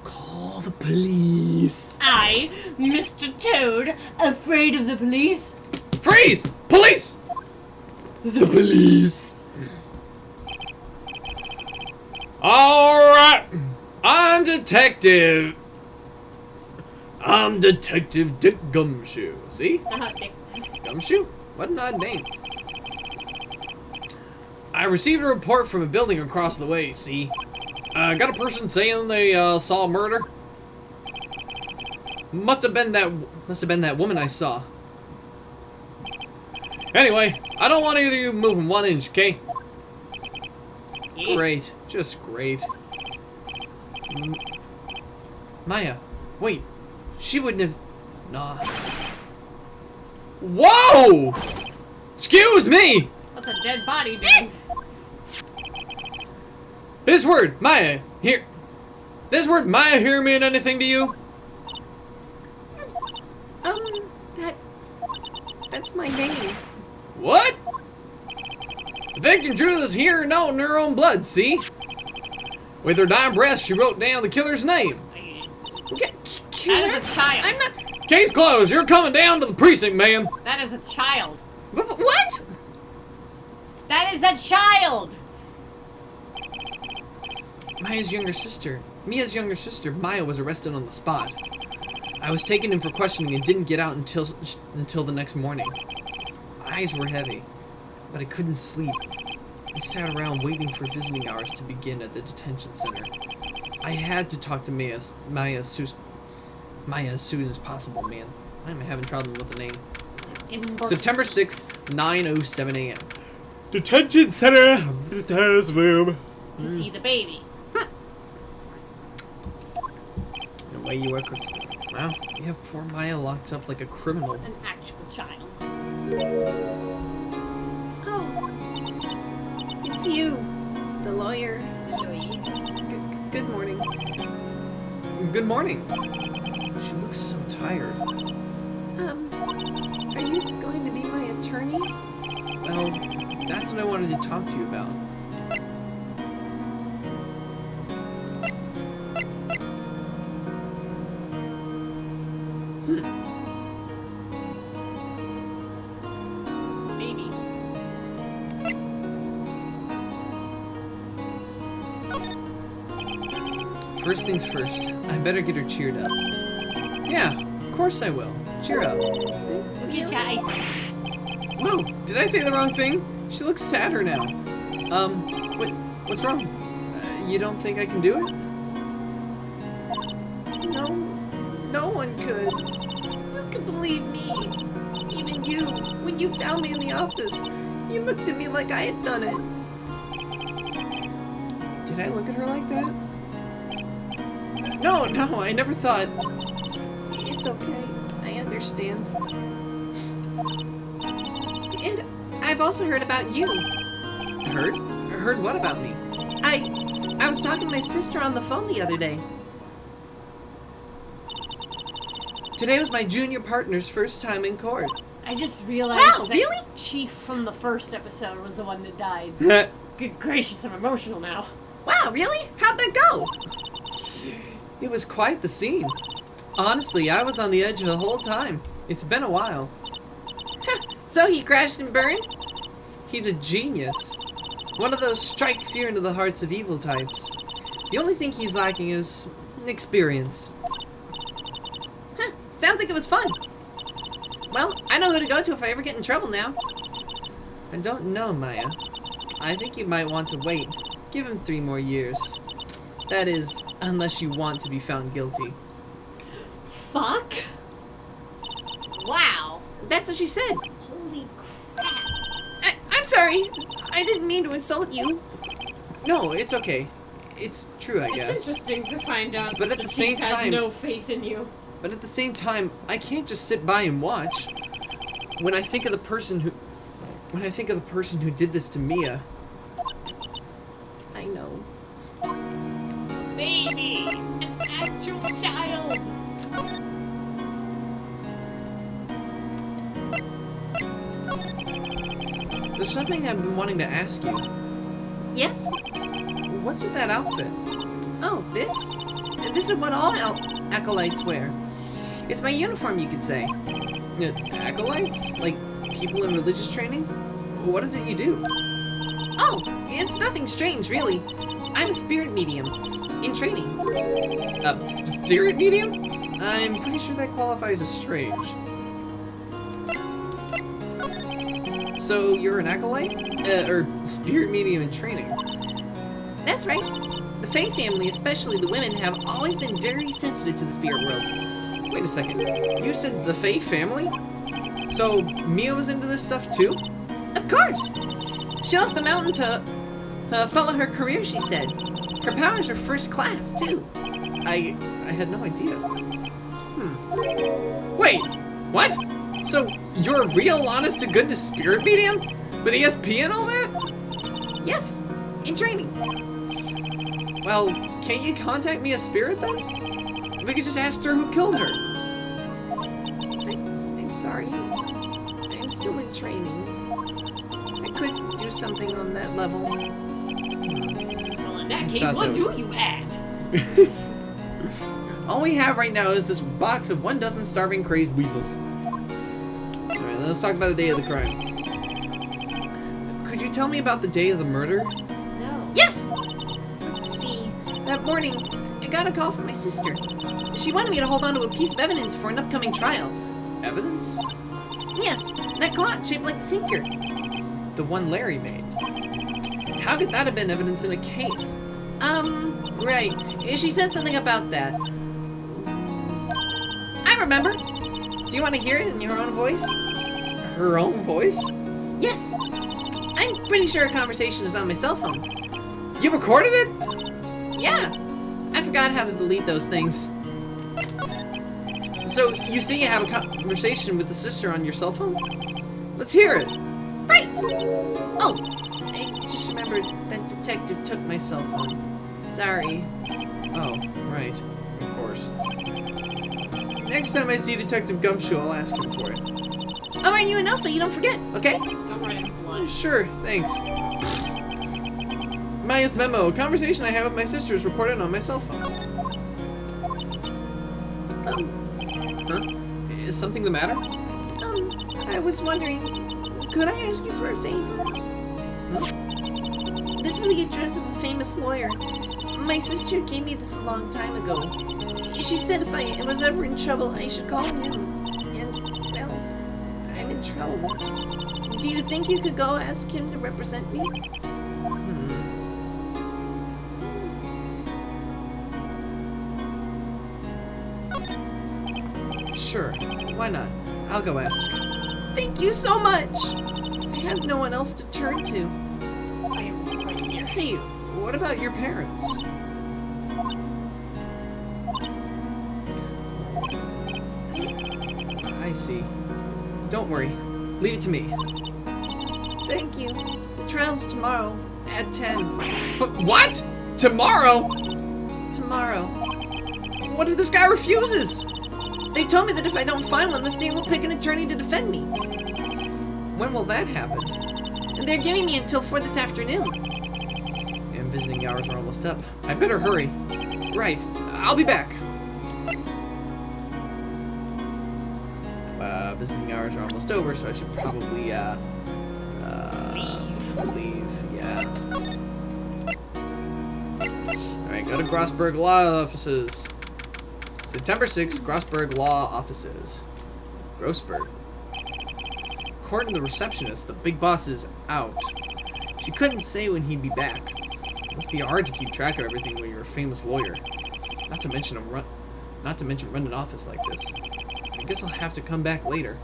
[SPEAKER 1] Call the police.
[SPEAKER 4] I, Mr. Toad, afraid of the police?
[SPEAKER 1] Freeze! Police! The police. Alright. I'm Detective Dick Gumshoe. See?
[SPEAKER 4] Dick.
[SPEAKER 1] Gumshoe? What an odd name. I received a report from a building across the way, see? Got a person saying they saw a murder. Must have been that woman I saw. Anyway, I don't want either of you moving 1 inch, okay?
[SPEAKER 4] Yeah.
[SPEAKER 1] Great. Just great. Maya, wait. She wouldn't have... Nah. Whoa! Excuse me!
[SPEAKER 4] What's a dead body doing?
[SPEAKER 1] This word, Maya, here. This word, Maya, here mean anything to you?
[SPEAKER 3] That's my name.
[SPEAKER 1] What? The victim drew this here note in her own blood, see? With her dying breath, she wrote down the killer's name.
[SPEAKER 4] That is a child.
[SPEAKER 3] I'm not...
[SPEAKER 1] Case closed. You're coming down to the precinct, ma'am.
[SPEAKER 4] That is a child.
[SPEAKER 3] What?
[SPEAKER 4] That is a child!
[SPEAKER 1] Mia's younger sister, Maya, was arrested on the spot. I was taken in for questioning and didn't get out until the next morning. My eyes were heavy, but I couldn't sleep. I sat around waiting for visiting hours to begin at the detention center. I had to talk to Maya as soon as possible, man. I'm having trouble with the name. September 6th, 9:07 a.m. Detention center, the room.
[SPEAKER 4] To see the baby.
[SPEAKER 1] In a way you were... Wow, you have poor Maya locked up like a criminal.
[SPEAKER 4] An actual child.
[SPEAKER 3] Oh. It's you, the lawyer. Good morning.
[SPEAKER 1] Good morning. She looks so tired.
[SPEAKER 3] Are you going to be my attorney?
[SPEAKER 1] Well, that's what I wanted to talk to you about.
[SPEAKER 4] Baby.
[SPEAKER 1] First things first, I better get her cheered up. Yeah, of course I will. Cheer up.
[SPEAKER 4] Get your ice.
[SPEAKER 1] Whoa, did I say the wrong thing? She looks sadder now. What's wrong? You don't think I can do it?
[SPEAKER 3] No one could. You could believe me. Even you. When you found me in the office, you looked at me like I had done it.
[SPEAKER 1] Did I look at her like that? No, I never thought.
[SPEAKER 3] It's okay. I understand. And I've also heard about you.
[SPEAKER 1] Heard? Heard what about me?
[SPEAKER 3] I was talking to my sister on the phone the other day.
[SPEAKER 1] Today was my junior partner's first time in court.
[SPEAKER 4] I just realized
[SPEAKER 3] Wow,
[SPEAKER 4] that
[SPEAKER 3] really?
[SPEAKER 4] Chief from the first episode was the one that died. Good gracious, I'm emotional now.
[SPEAKER 3] Wow, really? How'd that go?
[SPEAKER 1] It was quite the scene. Honestly, I was on the edge the whole time. It's been a while.
[SPEAKER 3] So he crashed and burned?
[SPEAKER 1] He's a genius. One of those strike fear into the hearts of evil types. The only thing he's lacking is experience.
[SPEAKER 3] Sounds like it was fun. Well, I know who to go to if I ever get in trouble now.
[SPEAKER 1] I don't know, Maya. I think you might want to wait. Give him 3 more years. That is, unless you want to be found guilty.
[SPEAKER 4] Fuck? Wow.
[SPEAKER 3] That's what she said.
[SPEAKER 4] Holy crap.
[SPEAKER 3] I'm sorry. I didn't mean to insult you.
[SPEAKER 1] No, it's okay. It's true, I
[SPEAKER 4] It's
[SPEAKER 1] guess.
[SPEAKER 4] interesting to find out
[SPEAKER 1] But
[SPEAKER 4] that
[SPEAKER 1] at the
[SPEAKER 4] Chief
[SPEAKER 1] same
[SPEAKER 4] has
[SPEAKER 1] time-
[SPEAKER 4] no faith in you.
[SPEAKER 1] But at the same time, I can't just sit by and watch. When I think of the person who did this to Mia.
[SPEAKER 3] I know.
[SPEAKER 4] Baby, an actual child.
[SPEAKER 1] There's something I've been wanting to ask you.
[SPEAKER 3] Yes?
[SPEAKER 1] What's with that outfit?
[SPEAKER 3] Oh, this? This is what all acolytes wear. It's my uniform, you could say.
[SPEAKER 1] Acolytes? Like people in religious training? What is it you do?
[SPEAKER 3] Oh, it's nothing strange, really. I'm a spirit medium. In training.
[SPEAKER 1] A spirit medium? I'm pretty sure that qualifies as strange. So you're an acolyte? Or spirit medium in training?
[SPEAKER 3] That's right. The Fae family, especially the women, have always been very sensitive to the spirit world.
[SPEAKER 1] Wait a second. You said the Fae family? So Mia was into this stuff too?
[SPEAKER 3] Of course! She left the mountain to follow her career, she said. Her powers are first class, too.
[SPEAKER 1] I had no idea. Wait, what? So you're a real honest-to-goodness spirit medium? With ESP and all that?
[SPEAKER 3] Yes, in training.
[SPEAKER 1] Well, can't you contact me a spirit then? We could just ask her who killed her.
[SPEAKER 3] I'm sorry. I'm still in training. I could do something on that level.
[SPEAKER 4] Well, in that case,
[SPEAKER 1] thought
[SPEAKER 4] what
[SPEAKER 1] that
[SPEAKER 4] do
[SPEAKER 1] was-
[SPEAKER 4] you have?
[SPEAKER 1] All we have right now is this box of 12 starving crazed weasels. Alright, let's talk about the day of the crime. Could you tell me about the day of the murder?
[SPEAKER 4] No.
[SPEAKER 3] Yes! Let's see. That morning, I got a call from my sister. She wanted me to hold on to a piece of evidence for an upcoming trial.
[SPEAKER 1] Evidence?
[SPEAKER 3] Yes, that clock shaped like the thinker.
[SPEAKER 1] The one Larry made. How could that have been evidence in a case?
[SPEAKER 3] Right. She said something about that. I remember. Do you want to hear it in your own voice?
[SPEAKER 1] Her own voice?
[SPEAKER 3] Yes. I'm pretty sure a conversation is on my cell phone.
[SPEAKER 1] You recorded it?
[SPEAKER 3] Yeah. I forgot how to delete those things.
[SPEAKER 1] So you say you have a conversation with the sister on your cell phone? Let's hear it.
[SPEAKER 3] Right. Oh, I just remembered that detective took my cell phone. Sorry.
[SPEAKER 1] Oh, right. Of course. Next time I see Detective Gumshoe, I'll ask him for it.
[SPEAKER 3] I'll write you a note so you don't forget, okay?
[SPEAKER 4] Don't write him blood.
[SPEAKER 1] Sure, thanks. Maya's memo. A conversation I have with my sister is recorded on my cell phone. Huh? Is something the matter?
[SPEAKER 3] I was wondering, could I ask you for a favor? This is the address of a famous lawyer. My sister gave me this a long time ago. She said if I was ever in trouble, I should call him. And, well, I'm in trouble. Do you think you could go ask him to represent me?
[SPEAKER 1] Sure. Why not? I'll go ask.
[SPEAKER 3] Thank you so much! I have no one else to turn to.
[SPEAKER 4] I am right here.
[SPEAKER 1] See, what about your parents? I see. Don't worry. Leave it to me.
[SPEAKER 3] Thank you. The trial's tomorrow at 10.
[SPEAKER 1] What? Tomorrow?
[SPEAKER 3] Tomorrow.
[SPEAKER 1] What if this guy refuses?
[SPEAKER 3] They told me that if I don't find one, the state will pick an attorney to defend me.
[SPEAKER 1] When will that happen?
[SPEAKER 3] And they're giving me until 4 this afternoon.
[SPEAKER 1] And visiting hours are almost up. I better hurry. Right. I'll be back. Visiting hours are almost over, so I should probably, leave. Yeah. Alright, go to Grossberg Law Offices. September 6th, Grossberg Law Offices. Grossberg. According to the receptionist, the big boss is out. She couldn't say when he'd be back. It must be hard to keep track of everything when you're a famous lawyer. Not to mention run an office like this. I guess I'll have to come back later.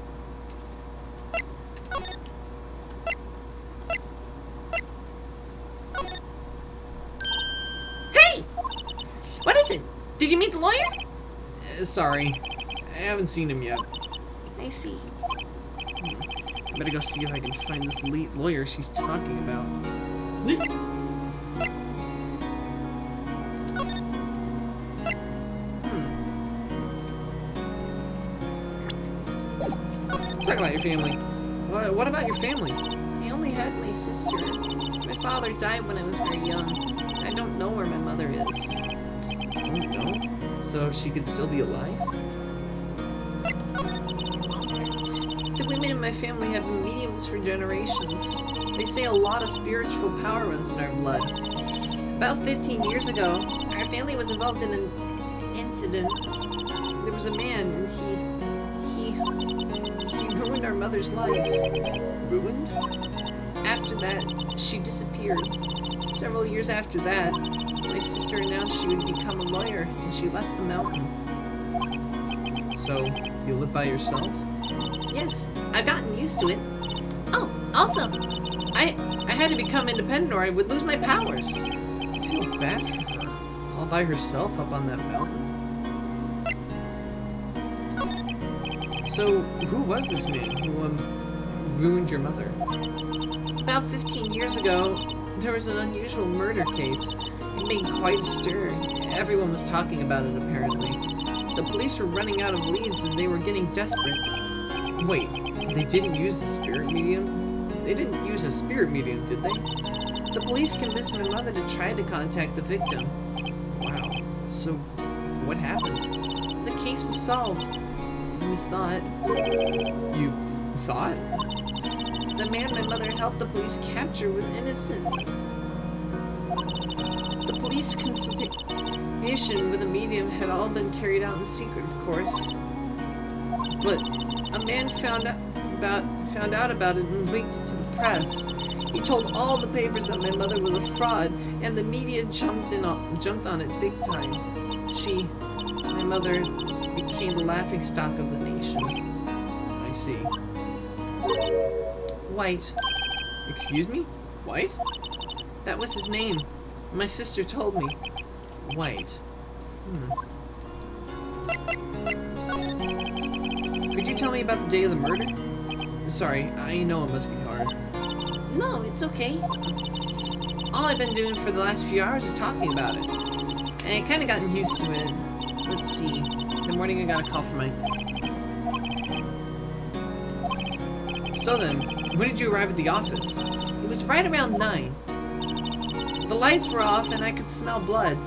[SPEAKER 3] Hey! What is it? Did you meet the lawyer?
[SPEAKER 1] Sorry. I haven't seen him yet.
[SPEAKER 3] I see.
[SPEAKER 1] I better go see if I can find this lawyer she's talking about. Let's talk about your family. What about your family?
[SPEAKER 3] I only had my sister. My father died when I was very young. I don't know where my mother is.
[SPEAKER 1] Don't know. So she could still be alive?
[SPEAKER 3] The women in my family have been mediums for generations. They say a lot of spiritual power runs in our blood. About 15 years ago, our family was involved in an incident. There was a man, and he ruined our mother's life.
[SPEAKER 1] Ruined?
[SPEAKER 3] After that, she disappeared. Several years after that, my sister announced she would become a lawyer, and she left the mountain.
[SPEAKER 1] So, you live by yourself?
[SPEAKER 3] Yes, I've gotten used to it. Oh, also, I had to become independent or I would lose my powers.
[SPEAKER 1] I feel bad for her. All by herself up on that mountain. So, who was this man who, ruined your mother?
[SPEAKER 3] About 15 years ago, there was an unusual murder case. It made quite a stir. Everyone was talking about it, apparently. The police were running out of leads and they were getting desperate.
[SPEAKER 1] Wait, they didn't use the spirit medium? They didn't use a spirit medium, did they?
[SPEAKER 3] The police convinced my mother to try to contact the victim.
[SPEAKER 1] Wow. So, what happened?
[SPEAKER 3] The case was solved. We thought.
[SPEAKER 1] You thought?
[SPEAKER 3] The man my mother helped the police capture was innocent. The police consultation with a medium had all been carried out in secret, of course. But a man found out about it and leaked it to the press. He told all the papers that my mother was a fraud, and the media jumped on it big time. My mother, became the laughingstock of the nation.
[SPEAKER 1] I see.
[SPEAKER 3] White.
[SPEAKER 1] Excuse me? White?
[SPEAKER 3] That was his name. My sister told me.
[SPEAKER 1] White. Could you tell me about the day of the murder? Sorry, I know it must be hard.
[SPEAKER 3] No, it's okay. All I've been doing for the last few hours is talking about it. And I kind of gotten used to it. Let's see. In the morning I got a call from my...
[SPEAKER 1] So then, when did you arrive at the office?
[SPEAKER 3] It was right around 9. The lights were off and I could smell blood.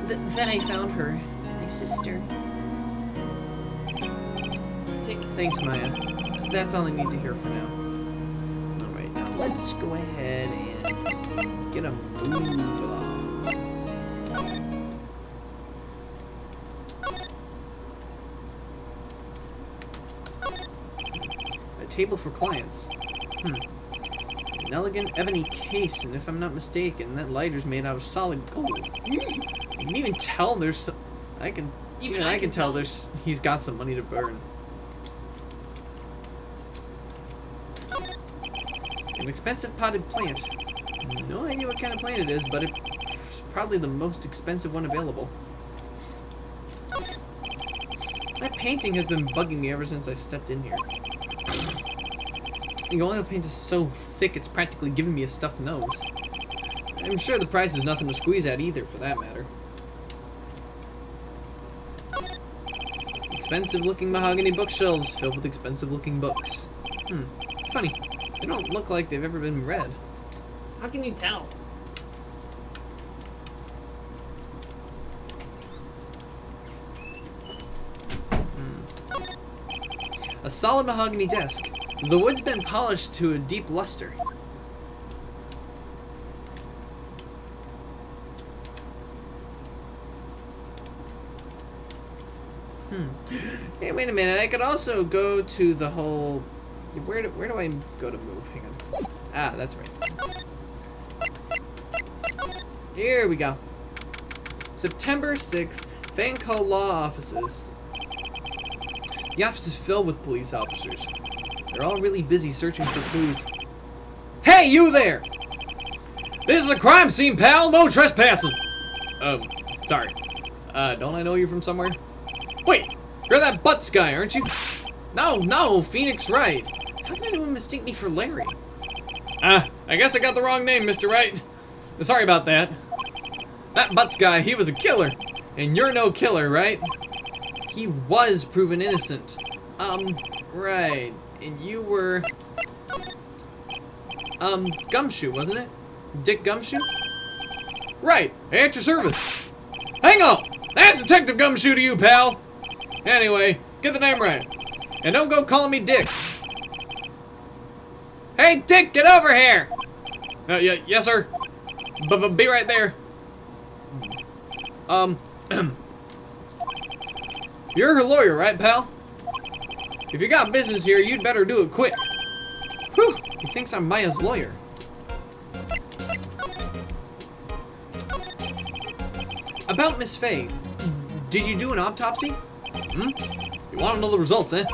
[SPEAKER 3] Then I found her. My sister.
[SPEAKER 1] Thanks, Maya. That's all I need to hear for now. Alright, now let's go ahead and get a move along. A table for clients. An elegant ebony case, and if I'm not mistaken, that lighter's made out of solid gold. You can even tell there's I can tell there's he's got some money to burn. An expensive potted plant. No idea what kind of plant it is, but it's probably the most expensive one available. That painting has been bugging me ever since I stepped in here. The oil paint is so thick it's practically giving me a stuffed nose. I'm sure the price is nothing to squeeze at either, for that matter. Expensive-looking mahogany bookshelves filled with expensive-looking books. Funny. They don't look like they've ever been read.
[SPEAKER 4] How can you tell?
[SPEAKER 1] A solid mahogany desk. The wood's been polished to a deep luster. Hey, wait a minute. I could also go to the whole... Where do I go to move? Hang on. Ah, that's right. Here we go. September 6th, Fanco Law Offices. The office is filled with police officers. They're all really busy searching for clues. Hey, you there!
[SPEAKER 5] This is a crime scene, pal. No trespassing.
[SPEAKER 1] Sorry. Don't I know you from somewhere?
[SPEAKER 5] Wait,
[SPEAKER 1] You're that Butts guy, aren't you? No, Phoenix Wright. How can anyone mistake me for Larry?
[SPEAKER 5] I guess I got the wrong name, Mr. Wright. Sorry about that. That Butts guy, he was a killer. And you're no killer, right?
[SPEAKER 1] He was proven innocent. Right. And you were... Gumshoe, wasn't it? Dick Gumshoe?
[SPEAKER 5] Right, at your service. Hang on! That's Detective Gumshoe to you, pal! Anyway, get the name right. And don't go calling me Dick. Hey, Dick, get over here! Yes, sir. Be right there. You're her lawyer, right, pal? If you got business here, you'd better do it quick.
[SPEAKER 1] Whew, he thinks I'm Maya's lawyer. About Miss Faye, did you do an autopsy?
[SPEAKER 5] You want to know the results, eh?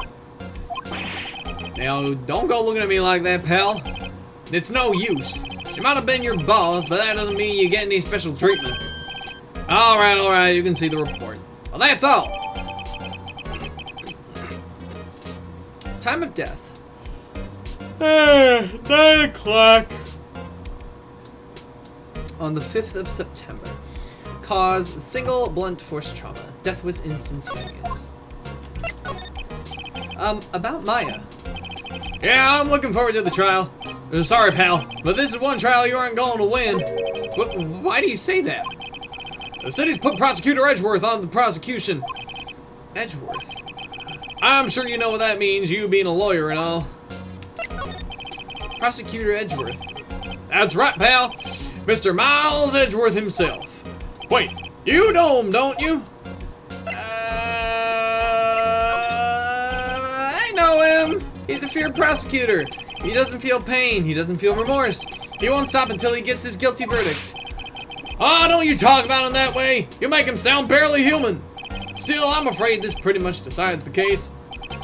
[SPEAKER 5] Now, don't go looking at me like that, pal. It's no use. She might have been your boss, but that doesn't mean you get any special treatment. Alright, you can see the report. Well, that's all.
[SPEAKER 1] Time of death.
[SPEAKER 5] 9 o'clock.
[SPEAKER 1] On the 5th of September. Cause, single blunt force trauma. Death was instantaneous. About Maya.
[SPEAKER 5] Yeah, I'm looking forward to the trial. Sorry, pal, but this is one trial you aren't going to win.
[SPEAKER 1] Why do you say that?
[SPEAKER 5] The city's put Prosecutor Edgeworth on the prosecution.
[SPEAKER 1] Edgeworth?
[SPEAKER 5] I'm sure you know what that means, you being a lawyer and all.
[SPEAKER 1] Prosecutor Edgeworth.
[SPEAKER 5] That's right, pal. Mr. Miles Edgeworth himself. Wait, you know him, don't you?
[SPEAKER 1] I know him. He's a feared prosecutor. He doesn't feel pain. He doesn't feel remorse. He won't stop until he gets his guilty verdict.
[SPEAKER 5] Oh, don't you talk about him that way. You make him sound barely human. Still, I'm afraid this pretty much decides the case.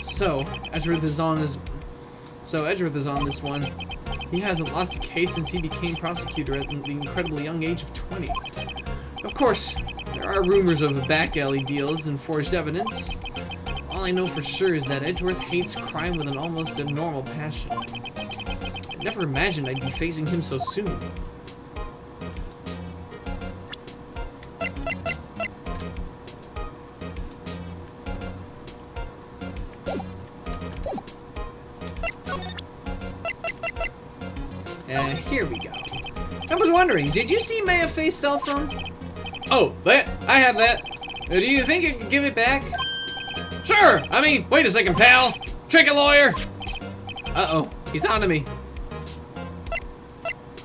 [SPEAKER 1] So, Edgeworth is on this one. He hasn't lost a case since he became prosecutor at the incredibly young age of 20. Of course, there are rumors of back alley deals and forged evidence. All I know for sure is that Edgeworth hates crime with an almost abnormal passion. I never imagined I'd be facing him so soon. Here we go. I was wondering, did you see Maya Faye's cell phone?
[SPEAKER 5] Oh, that? I have that.
[SPEAKER 1] Do you think you can give it back?
[SPEAKER 5] Sure. I mean, wait a second, pal. Trick it, lawyer.
[SPEAKER 1] Uh-oh, he's on to me.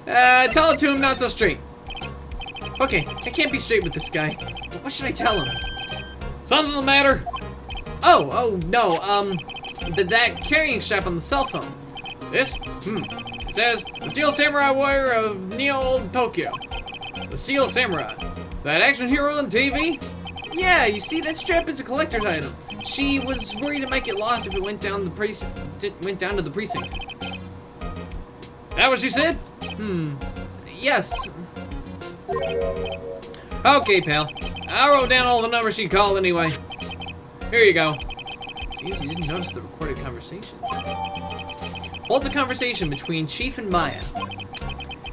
[SPEAKER 1] Tell it to him not so straight. Okay, I can't be straight with this guy. What should I tell him?
[SPEAKER 5] Something the matter?
[SPEAKER 1] Oh, no, that carrying strap on the cell phone.
[SPEAKER 5] This? It says, the Steel Samurai Warrior of Neo-Old Tokyo. The Steel Samurai. That action hero on TV?
[SPEAKER 1] Yeah, you see, that strap is a collector's item. She was worried it might get lost if it went down to the precinct.
[SPEAKER 5] That what she said?
[SPEAKER 1] Yes.
[SPEAKER 5] Okay, pal. I wrote down all the numbers she called anyway. Here you go.
[SPEAKER 1] Seems you didn't notice the recorded conversation. Holds a conversation between Chief and Maya.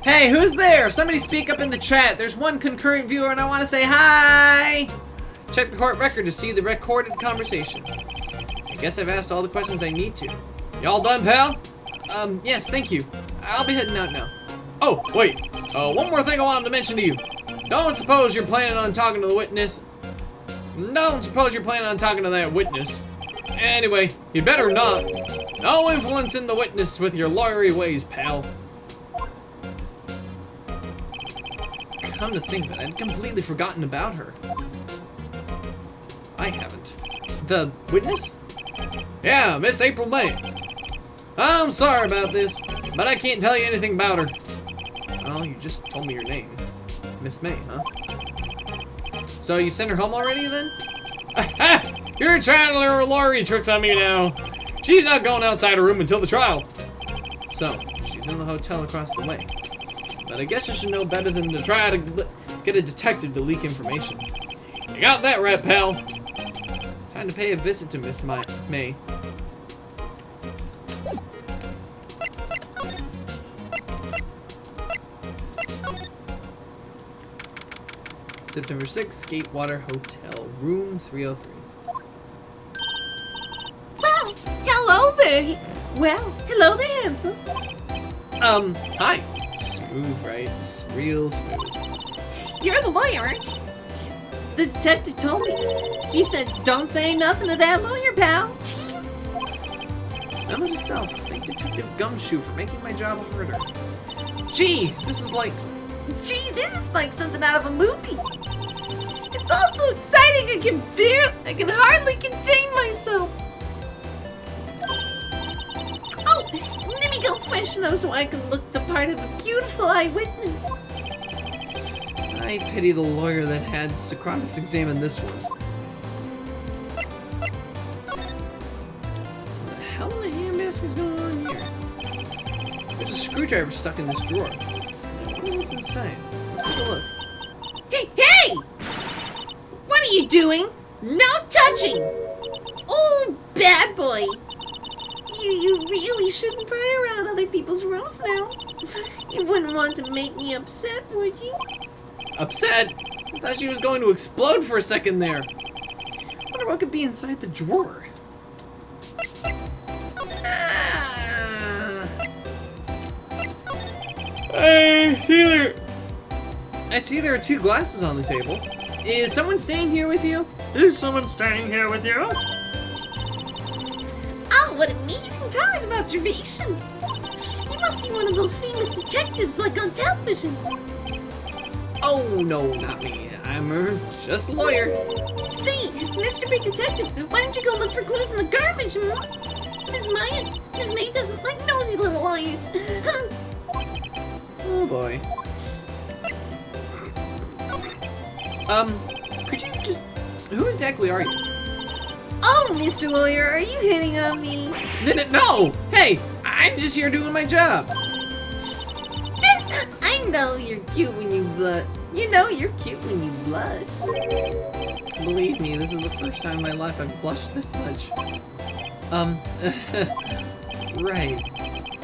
[SPEAKER 1] Hey, who's there? Somebody speak up in the chat. There's one concurrent viewer and I want to say hi. Check the court record to see the recorded conversation. I guess I've asked all the questions I need to.
[SPEAKER 5] Y'all done, pal?
[SPEAKER 1] Yes, thank you. I'll be heading out now.
[SPEAKER 5] Oh, wait. One more thing I wanted to mention to you. Don't suppose you're planning on talking to the witness. Don't suppose you're planning on talking to that witness. Anyway, you better not. No influencing the witness with your lawyery ways, pal.
[SPEAKER 1] Come to think of it, I'd completely forgotten about her. I haven't. The witness?
[SPEAKER 5] Yeah, Miss April May. I'm sorry about this, but I can't tell you anything about her.
[SPEAKER 1] Well, you just told me your name. Miss May, huh? So you've sent her home already, then?
[SPEAKER 5] You're trying to learn lawyery tricks on me now. She's not going outside her room until the trial.
[SPEAKER 1] So, she's in the hotel across the way. But I guess I should know better than to try to get a detective to leak information.
[SPEAKER 5] You got that right, pal.
[SPEAKER 1] Time to pay a visit to Miss May. September 6th, Gatewater Hotel, room 303.
[SPEAKER 3] Well, hello there. Well, hello there, handsome.
[SPEAKER 1] Hi. Smooth, right? Real smooth.
[SPEAKER 3] You're the lawyer, aren't you? The detective told me. He said, don't say nothing to that lawyer, pal.
[SPEAKER 1] Memo to self. Thank Detective Gumshoe for making my job harder. Gee, this is like
[SPEAKER 3] something out of a movie. It's all so exciting, I can hardly contain myself. Oh, let me go freshen up so I can look the part of a beautiful eyewitness.
[SPEAKER 1] I pity the lawyer that had to cross-examine this one. What the hell in the handbasket is going on here? There's a screwdriver stuck in this drawer. I wonder what's inside. Let's take a look.
[SPEAKER 3] Hey! What are you doing? No touching! Oh, bad boy. You really shouldn't pry around other people's rooms now. You wouldn't want to make me upset, would you?
[SPEAKER 1] Upset? I thought she was going to explode for a second there. Wonder what could be inside the drawer.
[SPEAKER 5] Hey, see you there.
[SPEAKER 1] I see there are 2 glasses on the table. Is someone staying here with you?
[SPEAKER 5] Is someone staying here with you?
[SPEAKER 3] Oh, what amazing powers of observation! You must be one of those famous detectives like on television.
[SPEAKER 1] Oh, no, not me. I'm just a lawyer.
[SPEAKER 3] Say, Mr. Big Detective, why don't you go look for clues in the garbage, hmm? Miss May doesn't like nosy little lawyers.
[SPEAKER 1] Oh, boy. Could you just... Who exactly are you?
[SPEAKER 3] Oh, Mr. Lawyer, are you hitting on me?
[SPEAKER 1] No! Hey! I'm just here doing my job.
[SPEAKER 3] I know you're cute when you blush. You know you're cute when you blush.
[SPEAKER 1] Believe me, this is the first time in my life I've blushed this much. Right.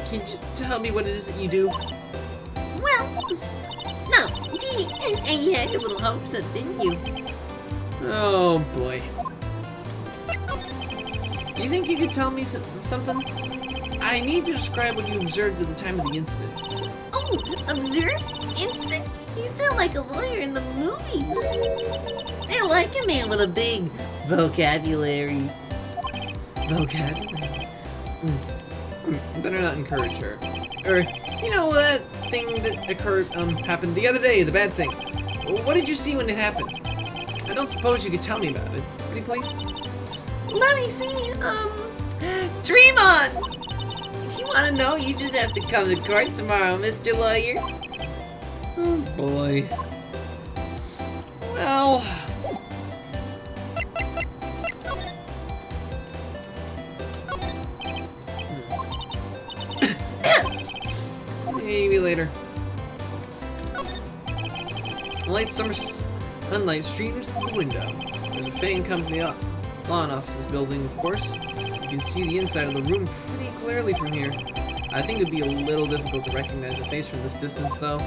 [SPEAKER 1] Can you just tell me what it is that you do?
[SPEAKER 3] Well, no. And you had your little hopes up, didn't you?
[SPEAKER 1] Oh, boy. Do you think you could tell me something? I need to describe what you observed at the time of the incident.
[SPEAKER 3] Oh, observe? Instant? You sound like a lawyer in the movies. I like a man with a big vocabulary. Vocabulary?
[SPEAKER 1] Better not encourage her. Or, you know, that thing that happened the other day, the bad thing. What did you see when it happened? I don't suppose you could tell me about it. Pretty please?
[SPEAKER 3] Let me see, dream on! If you want to know, you just have to come to court tomorrow, Mr. Lawyer.
[SPEAKER 1] Oh, boy. Well... Maybe later. Light summer sunlight streams through the window. There's a Fang Company lawn offices building, of course. You can see the inside of the room pretty clearly from here. I think it'd be a little difficult to recognize the face from this distance, though.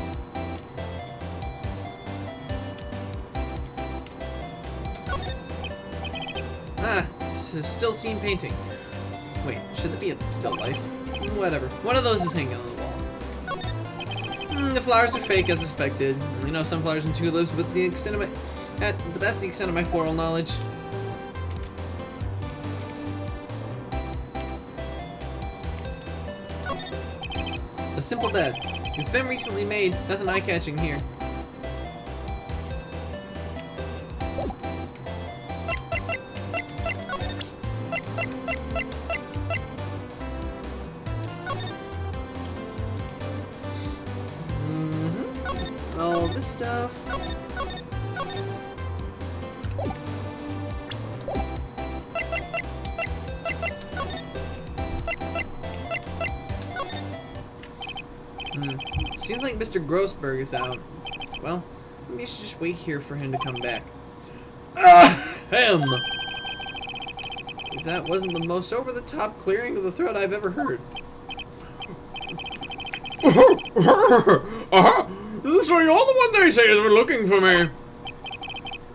[SPEAKER 1] Still scene painting. Wait, should there be a still life? Whatever. One of those is hanging on the wall. The flowers are fake, as suspected. You know, sunflowers and tulips, but the extent of but that's the extent of my floral knowledge. A simple bed. It's been recently made. Nothing eye-catching here. All this stuff. Seems like Mr. Grossberg is out. Well, maybe I should just wait here for him to come back. Him! If that wasn't the most over-the-top clearing of the throat I've ever heard.
[SPEAKER 5] So you're the one they say has been looking for me.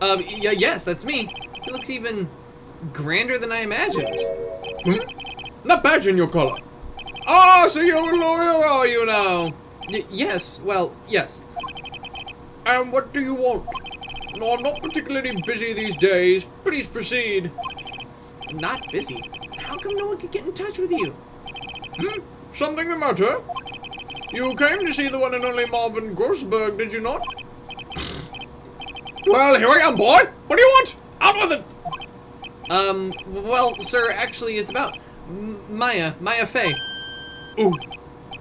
[SPEAKER 1] Yes, that's me. He looks even grander than I imagined.
[SPEAKER 5] Not badging your collar. Ah, so you're a lawyer, are you now?
[SPEAKER 1] Yes, well, yes.
[SPEAKER 5] And what do you want? No, I'm not particularly busy these days. Please proceed.
[SPEAKER 1] Not busy. How come no one could get in touch with you?
[SPEAKER 5] Something the matter? You came to see the one and only Marvin Grossberg, did you not? Well, here I am, boy. What do you want? Out with it.
[SPEAKER 1] Well, sir, actually, it's about Maya Fey.
[SPEAKER 5] Ooh.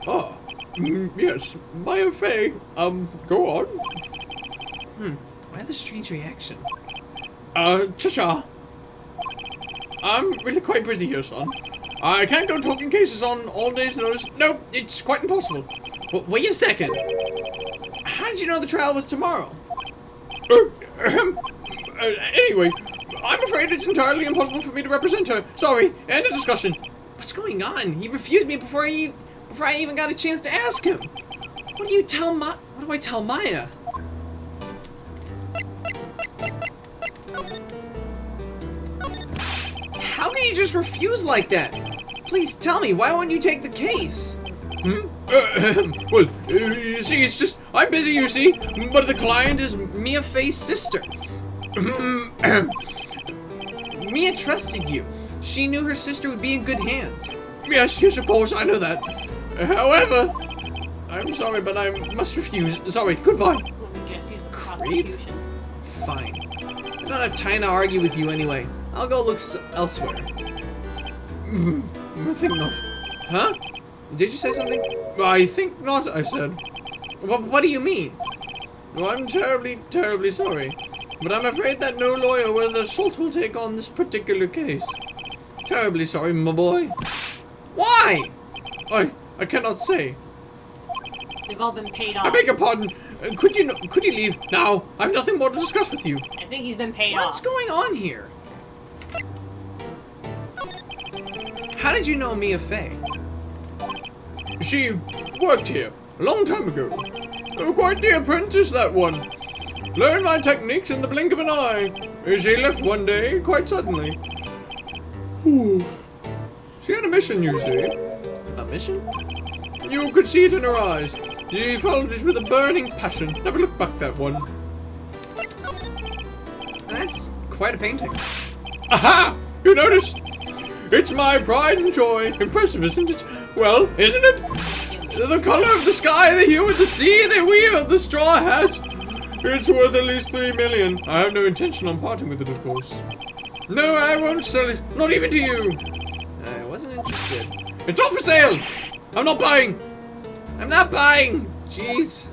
[SPEAKER 5] Ah. Yes, Maya Fey. Go on.
[SPEAKER 1] Why the strange reaction?
[SPEAKER 5] Cha-cha. I'm really quite busy here, son. I can't go talking cases on all day's notice. No, it's quite impossible.
[SPEAKER 1] Wait a second. How did you know the trial was tomorrow?
[SPEAKER 5] Anyway, I'm afraid it's entirely impossible for me to represent her. Sorry, end of discussion.
[SPEAKER 1] What's going on? He refused me before I even got a chance to ask him. What do I tell Maya? How can you just refuse like that? Please tell me, why won't you take the case?
[SPEAKER 5] Well, you see, it's just, I'm busy, you see, but the client is...
[SPEAKER 1] Mia Fey's sister. Mia trusted you. She knew her sister would be in good hands.
[SPEAKER 5] Yes, of course, I know that. However, I'm sorry, but I must refuse. Sorry, goodbye.
[SPEAKER 4] Let me guess, he's the
[SPEAKER 1] Creep?
[SPEAKER 4] prosecution.
[SPEAKER 1] Fine. I don't have time to argue with you anyway. I'll go look elsewhere.
[SPEAKER 5] I think not.
[SPEAKER 1] Huh? Did you say something?
[SPEAKER 5] I think not, I said.
[SPEAKER 1] What do you mean?
[SPEAKER 5] Well, I'm terribly, terribly sorry. But I'm afraid that no lawyer worth their salt will take on this particular case. Terribly sorry, my boy.
[SPEAKER 1] Why?
[SPEAKER 5] I cannot say.
[SPEAKER 4] They've all been paid off.
[SPEAKER 5] I beg your pardon. Could you leave now? I have nothing more to discuss with you.
[SPEAKER 4] I think he's been paid
[SPEAKER 1] What's
[SPEAKER 4] off.
[SPEAKER 1] going on here? How did you know Mia Fey?
[SPEAKER 5] She worked here a long time ago. Quite the apprentice, that one. Learned my techniques in the blink of an eye. She left one day, quite suddenly. Ooh. She had a mission, you see.
[SPEAKER 1] A mission?
[SPEAKER 5] You could see it in her eyes. She followed it with a burning passion. Never looked back, that one.
[SPEAKER 1] That's quite a painting.
[SPEAKER 5] Aha! You noticed? It's my pride and joy. Impressive, isn't it? Well, isn't it? The color of the sky, the hue of the sea, the weave of the straw hat. It's worth at least 3 million. I have no intention on parting with it, of course. No, I won't sell it. Not even to you.
[SPEAKER 1] I wasn't interested.
[SPEAKER 5] It's all for sale. I'm not buying.
[SPEAKER 1] I'm not buying! Jeez.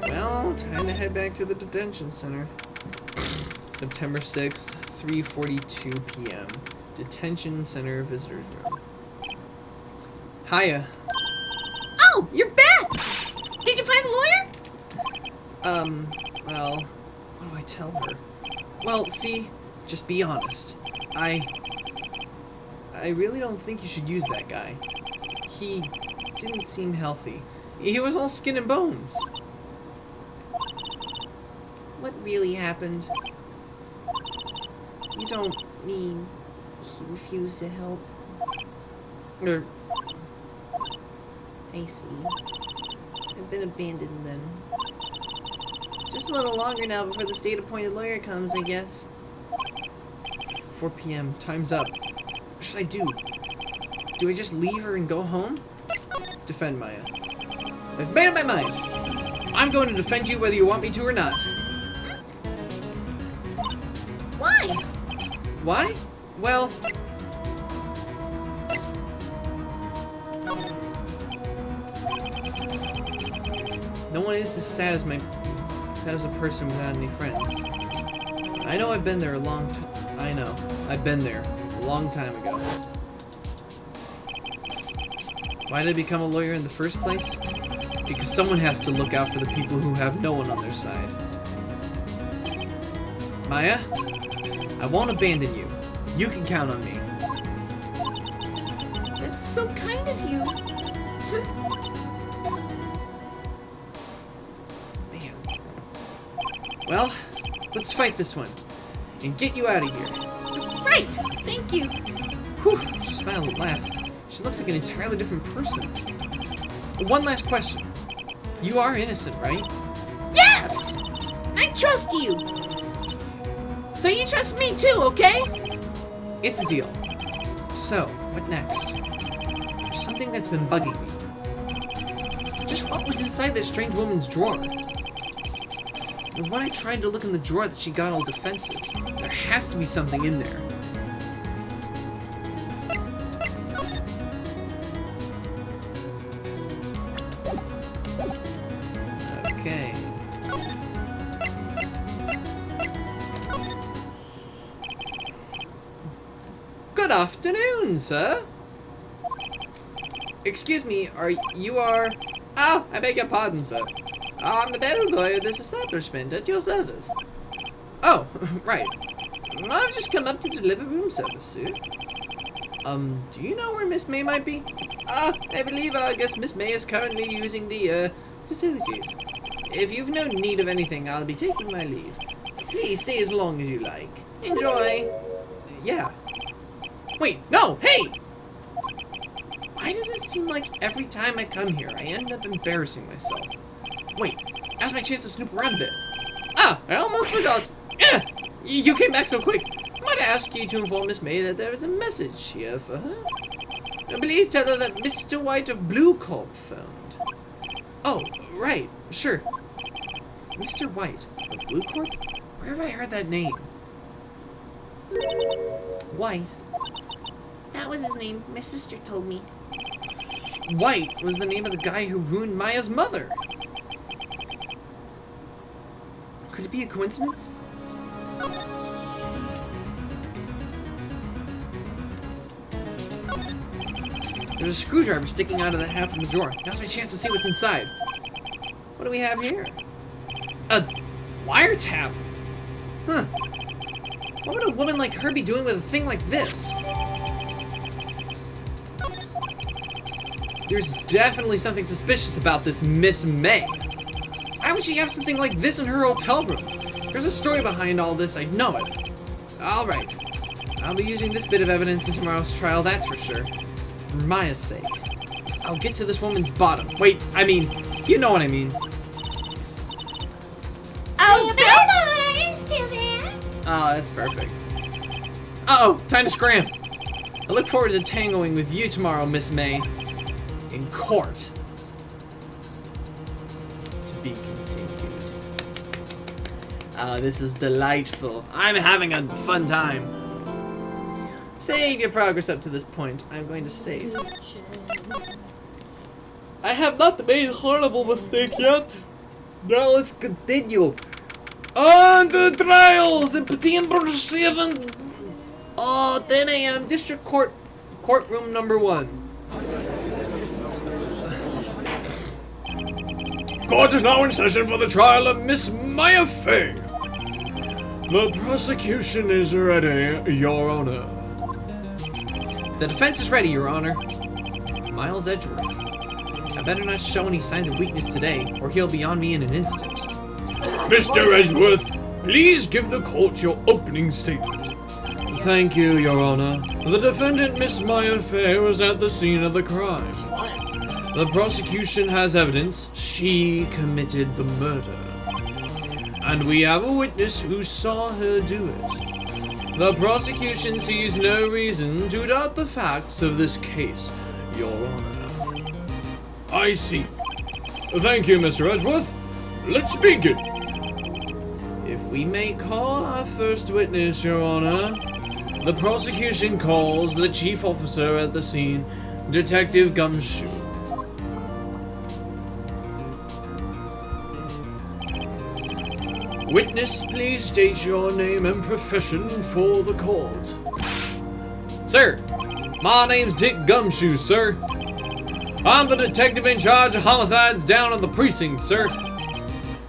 [SPEAKER 1] Well, time to head back to the detention center. September 6th, 3:42 p.m. Detention center visitors room. Hiya.
[SPEAKER 3] Oh, you're back! Did you find the lawyer?
[SPEAKER 1] Well, what do I tell her? Well, see, just be honest. I really don't think you should use that guy. He didn't seem healthy. He was all skin and bones. What really happened? You don't mean he refused to help? I see. I've been abandoned then. Just a little longer now before the state-appointed lawyer comes, I guess. 4 p.m. Time's up. What should I do? Do I just leave her and go home? Defend Maya. I've made up my mind. I'm going to defend you whether you want me to or not.
[SPEAKER 3] Why?
[SPEAKER 1] Why? Well... no one is as sad as a person without any friends. I know I've been there a long time. I know. I've been there a long time ago. Why did I become a lawyer in the first place? Because someone has to look out for the people who have no one on their side. Maya, I won't abandon you. You can count on me.
[SPEAKER 3] So kind of you.
[SPEAKER 1] Man. Well, let's fight this one and get you out of here.
[SPEAKER 3] Right. Thank you.
[SPEAKER 1] Whew, she smiled at last. She looks like an entirely different person. One last question. You are innocent, right?
[SPEAKER 3] Yes! I trust you. So you trust me too, okay?
[SPEAKER 1] It's a deal. So, what next? There's something that's been bugging me. Just what was inside that strange woman's drawer? It was when I tried to look in the drawer that she got all defensive. There has to be something in there. Okay. Good afternoon, sir. Excuse me, you are... Oh, I beg your pardon, sir. I'm the bellboy of this establishment at your service. Oh, right. I've just come up to deliver room service, sir. Do you know where Miss May might be? I believe, I guess Miss May is currently using the, facilities. If you've no need of anything, I'll be taking my leave. Please stay as long as you like. Enjoy. Yeah. Wait, no, hey! Why does it seem like every time I come here, I end up embarrassing myself? Wait, now's my chance to snoop around a bit. Ah, I almost forgot. You came back so quick. I might ask you to inform Miss May that there is a message here for her. Now, please tell her that Mr. White of Blue Corp phoned. Oh, right, sure. Mr. White of Blue Corp? Where have I heard that name?
[SPEAKER 3] White. That was his name. My sister told me.
[SPEAKER 1] White was the name of the guy who ruined Maya's mother. Could it be a coincidence? There's a screwdriver sticking out of the half of the drawer. Now's my chance to see what's inside. What do we have here? A wiretap? Huh. What would a woman like her be doing with a thing like this? There's definitely something suspicious about this Miss May. Why would she have something like this in her hotel room? There's a story behind all this, I know it. Alright. I'll be using this bit of evidence in tomorrow's trial, that's for sure. For Maya's sake. I'll get to this woman's bottom. Wait, I mean, you know what I mean.
[SPEAKER 3] Oh,
[SPEAKER 4] Bye-bye! Still there?
[SPEAKER 1] Oh, that's perfect. Uh-oh, time to scram. I look forward to tangoing with you tomorrow, Miss May. In court. To be continued. Oh, this is delightful. I'm having a fun time. Save your progress up to this point. I'm going to save. I have not made a horrible mistake yet. Now let's continue. On the trial, September 7th. 10 a.m. District Court, courtroom number 1.
[SPEAKER 5] Court is now in session for the trial of Miss Maya Fey. The prosecution is ready, Your Honor.
[SPEAKER 1] The defense is ready, Your Honor. Miles Edgeworth. I better not show any signs of weakness today, or he'll be on me in an instant.
[SPEAKER 5] Mr. Edgeworth, please give the court your opening statement.
[SPEAKER 1] Thank you, Your Honor.
[SPEAKER 5] The defendant, Miss Maya Fey, was at the scene of the crime. The prosecution has evidence she committed the murder. And we have a witness who saw her do it. The prosecution sees no reason to doubt the facts of this case, Your Honor. I see. Thank you, Mr. Edgeworth. Let's begin.
[SPEAKER 1] If we may call our first witness, Your Honor, the prosecution calls the chief officer at the scene, Detective Gumshoe. Witness, please state your name and profession for the court. Sir, my name's Dick Gumshoe, sir. I'm the detective in charge of homicides down at the precinct, sir.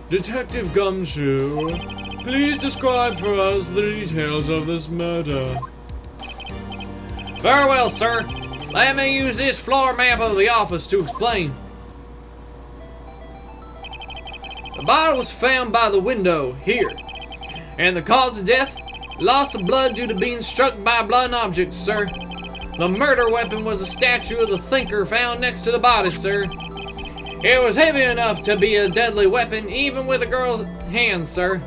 [SPEAKER 1] Detective Gumshoe, please describe for us the details of this murder. Very well, sir. Let me use this floor map of the office to explain. The body was found by the window here, and the cause of death, loss of blood due to being struck by a blunt object, sir. The murder weapon was a statue of the thinker found next to the body, sir. It was heavy enough to be a deadly weapon, even with a girl's hands, sir.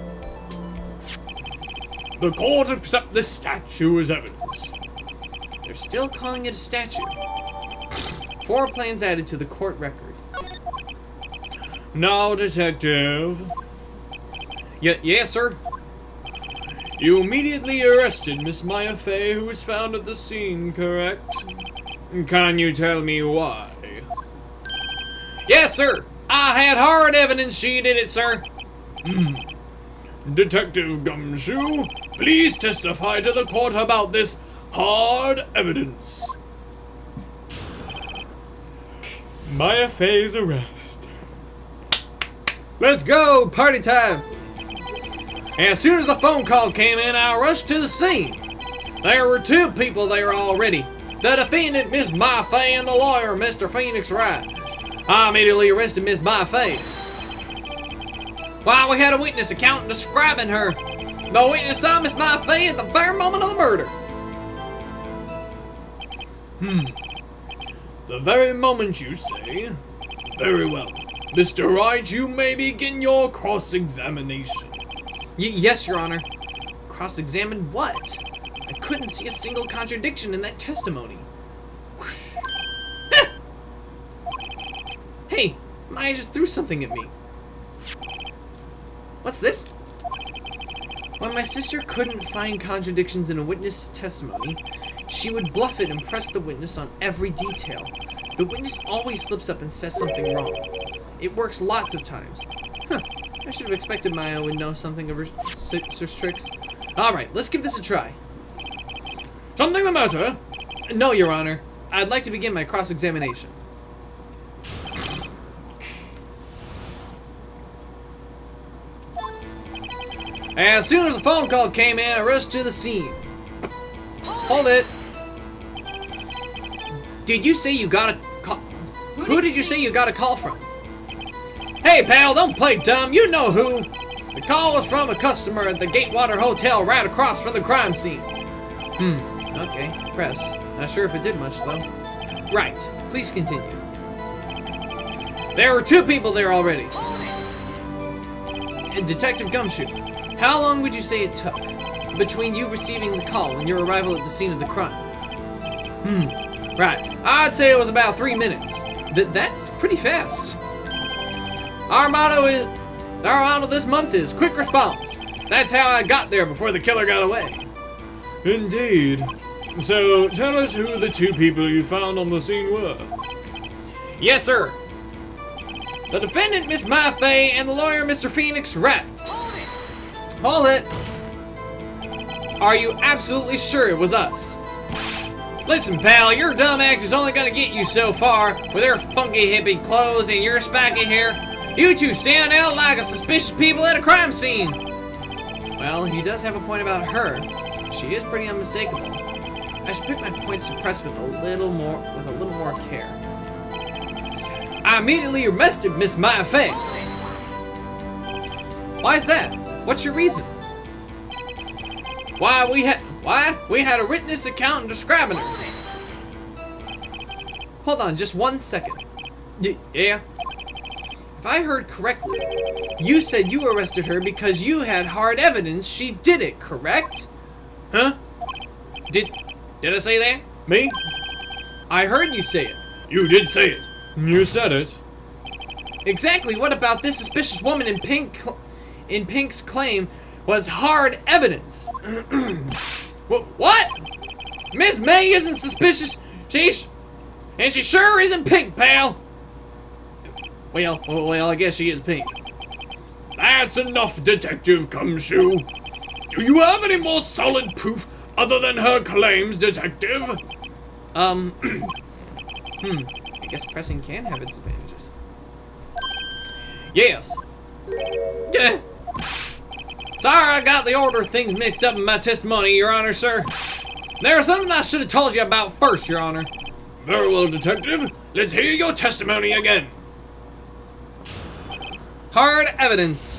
[SPEAKER 5] The court accepts this statue as evidence.
[SPEAKER 1] They're still calling it a statue. 4 plans added to the court record.
[SPEAKER 5] Now, detective.
[SPEAKER 1] Yes, sir.
[SPEAKER 5] You immediately arrested Miss Maya Fey, who was found at the scene, correct? Can you tell me why?
[SPEAKER 1] Yes, sir. I had hard evidence she did it, sir.
[SPEAKER 5] Detective Gumshoe, please testify to the court about this hard evidence. Maya Fey's arrest.
[SPEAKER 1] Let's go! Party time! And as soon as the phone call came in, I rushed to the scene. There were 2 people there already. The defendant, Miss Maya Fey, and the lawyer, Mr. Phoenix Wright. I immediately arrested Miss Maya Fey. Why, we had a witness account describing her. The witness saw Miss Maya Fey at the very moment of the murder.
[SPEAKER 5] The very moment, you say? Very well. Mr. Wright, you may begin your cross-examination.
[SPEAKER 1] Yes, Your Honor. Cross-examined what? I couldn't see a single contradiction in that testimony. Hey, Maya just threw something at me. What's this? When my sister couldn't find contradictions in a witness' testimony, she would bluff it and press the witness on every detail. The witness always slips up and says something wrong. It works lots of times. I should have expected Maya would know something of her sister's tricks. Alright, let's give this a try.
[SPEAKER 5] Something the matter?
[SPEAKER 1] No, Your Honor. I'd like to begin my cross-examination. As soon as the phone call came in, I rushed to the scene. Hold it. Did you say you got a call? Who did you say you got a call from? Hey, pal, don't play dumb. You know who. The call was from a customer at the Gatewater Hotel right across from the crime scene. Okay, press. Not sure if it did much, though. Right. Please continue. There were 2 people there already. And Detective Gumshoe, how long would you say it took between you receiving the call and your arrival at the scene of the crime? Right. I'd say it was about 3 minutes. That's pretty fast. Our motto this month is quick response. That's how I got there before the killer got away.
[SPEAKER 5] Indeed. So, tell us who the 2 people you found on the scene were.
[SPEAKER 1] Yes, sir. The defendant, Miss Maya Fey, and the lawyer, Mr. Phoenix Wright. Hold it. Are you absolutely sure it was us? Listen, pal, your dumb act is only gonna get you so far with her funky hippie clothes and your spiky hair. You 2 stand out like a suspicious people at a crime scene. Well, he does have a point about her. She is pretty unmistakable. I should pick my points to press with a little more care. I immediately arrested Miss Maya Fey. Why is that? What's your reason? Why we had a witness account describing her. Hold on, just 1 second. Yeah. If I heard correctly, you said you arrested her because you had hard evidence she did it, correct? Huh? Did I say that?
[SPEAKER 5] Me?
[SPEAKER 1] I heard you say it.
[SPEAKER 5] You did say it. You said it.
[SPEAKER 1] Exactly. What about this suspicious woman in Pink's claim was hard evidence? What? Miss May isn't suspicious. She sure isn't Pink, pal. Well, I guess she is Pink.
[SPEAKER 5] That's enough, Detective Gumshoe. Do you have any more solid proof other than her claims, Detective?
[SPEAKER 1] I guess pressing can have its advantages. Yes. Yeah. Sorry, I got the order of things mixed up in my testimony, Your Honor, sir. There was something I should have told you about first, Your Honor.
[SPEAKER 5] Very well, Detective. Let's hear your testimony again.
[SPEAKER 1] Hard evidence.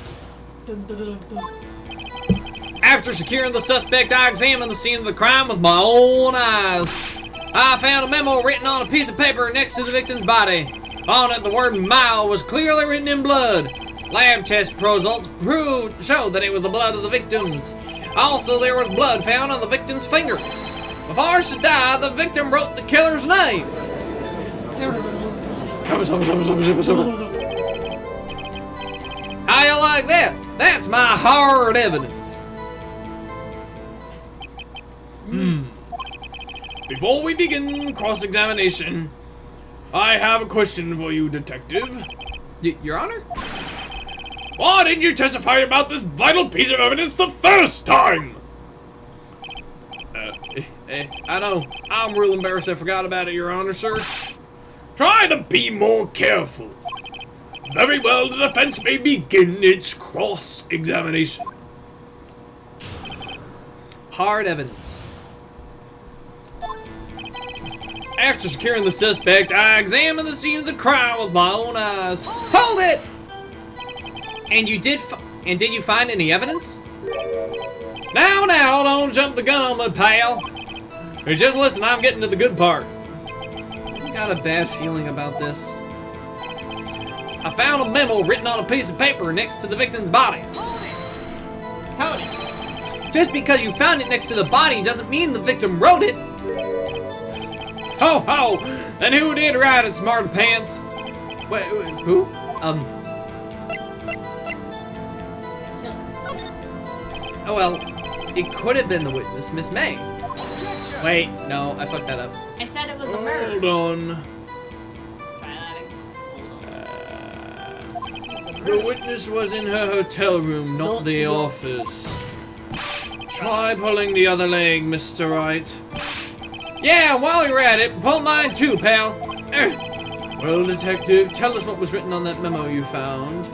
[SPEAKER 1] After securing the suspect, I examined the scene of the crime with my own eyes. I found a memo written on a piece of paper next to the victim's body. On it, the word mile was clearly written in blood. Lab test results showed that it was the blood of the victims. Also, there was blood found on the victim's finger. Before she died, the victim wrote the killer's name. How you like that? That's my hard evidence.
[SPEAKER 5] Before we begin cross-examination, I have a question for you, Detective.
[SPEAKER 1] Your Honor?
[SPEAKER 5] Why didn't you testify about this vital piece of evidence the first time?
[SPEAKER 1] I know. I'm real embarrassed I forgot about it, Your Honor, sir.
[SPEAKER 5] Try to be more careful. Very well, the defense may begin its cross-examination.
[SPEAKER 1] Hard evidence. After securing the suspect, I examined the scene of the crime with my own eyes. Hold it! And did you find any evidence? Now, don't jump the gun on me, pal. Or just listen, I'm getting to the good part. I got a bad feeling about this. I found a memo written on a piece of paper next to the victim's body. Hold it. Just because you found it next to the body doesn't mean the victim wrote it. Ho ho! Then who did write it, smart pants? Wait, who? Oh well, it could have been the witness, Miss May. Wait, no, I fucked that up.
[SPEAKER 4] I said it was a murder.
[SPEAKER 5] Hold on. The witness was in her hotel room, not the office. Try pulling the other leg, Mr. Wright. Yeah, while you're at it, pull mine too, pal. Well, Detective, tell us what was written on that memo you found.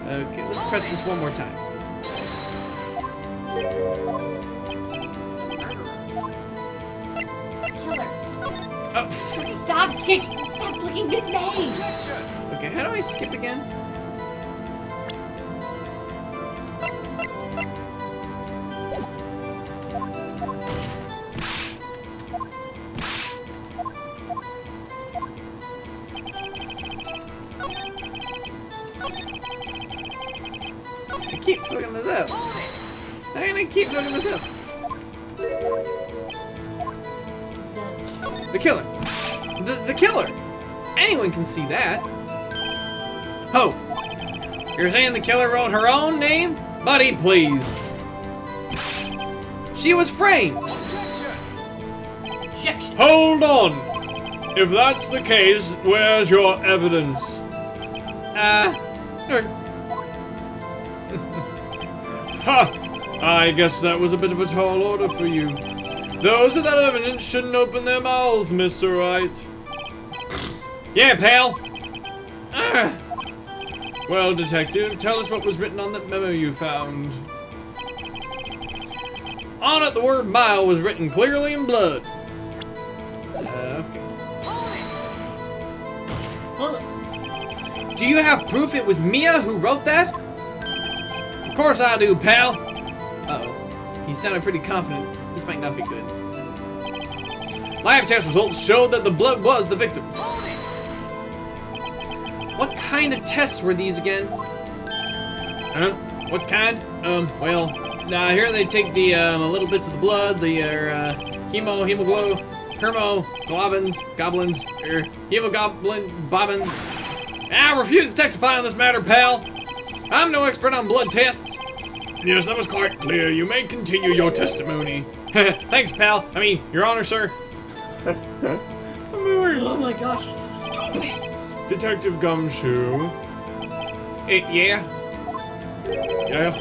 [SPEAKER 5] Okay, let's press this one more time.
[SPEAKER 4] Killer. Stop clicking Miss May.
[SPEAKER 1] Okay, how do I skip again? I keep fucking this up. I'm gonna keep fucking this up. The killer. The killer. Anyone can see that. Ho. You're saying the killer wrote her own name? Buddy, please. She was framed.
[SPEAKER 4] Objection.
[SPEAKER 5] Hold on. If that's the case, where's your evidence? Ha! I guess that was a bit of a tall order for you. Those without evidence shouldn't open their mouths, Mr. Wright.
[SPEAKER 1] Yeah, pal.
[SPEAKER 5] Well, Detective, tell us what was written on that memo you found.
[SPEAKER 1] On it, the word mile was written clearly in blood. Okay. Do you have proof it was Mia who wrote that? Of course I do, pal. Uh-oh. He sounded pretty confident. This might not be good. Lab test results showed that the blood was the victim's. What kind of tests were these again? Huh? What kind? Well, here they take the little bits of the blood, the hemoglobin, goblins, hemoglobin, bobbin. I refuse to testify on this matter, pal. I'm no expert on blood tests. Yes, that was quite clear. You may continue your testimony. Thanks, pal. I mean, Your Honor, sir.
[SPEAKER 4] Oh my gosh, you're so stupid.
[SPEAKER 5] Detective Gumshoe.
[SPEAKER 1] Yeah?
[SPEAKER 5] Yeah?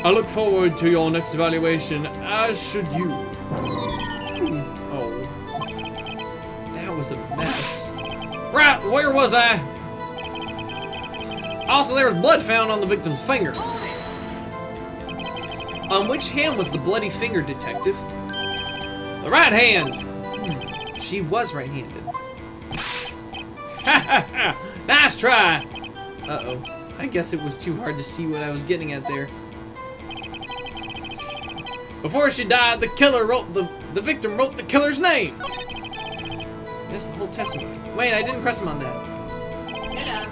[SPEAKER 5] I look forward to your next evaluation, as should you.
[SPEAKER 1] Oh. That was a mess. Right, where was I? Also, there was blood found on the victim's finger. On which hand was the bloody finger, Detective? The right hand. She was right-handed. Ha ha ha! Nice try. Uh-oh. I guess it was too hard to see what I was getting at there. Before she died, the victim wrote the killer's name. That's the whole testimony. Wait, I didn't press him on that.
[SPEAKER 4] Shut up.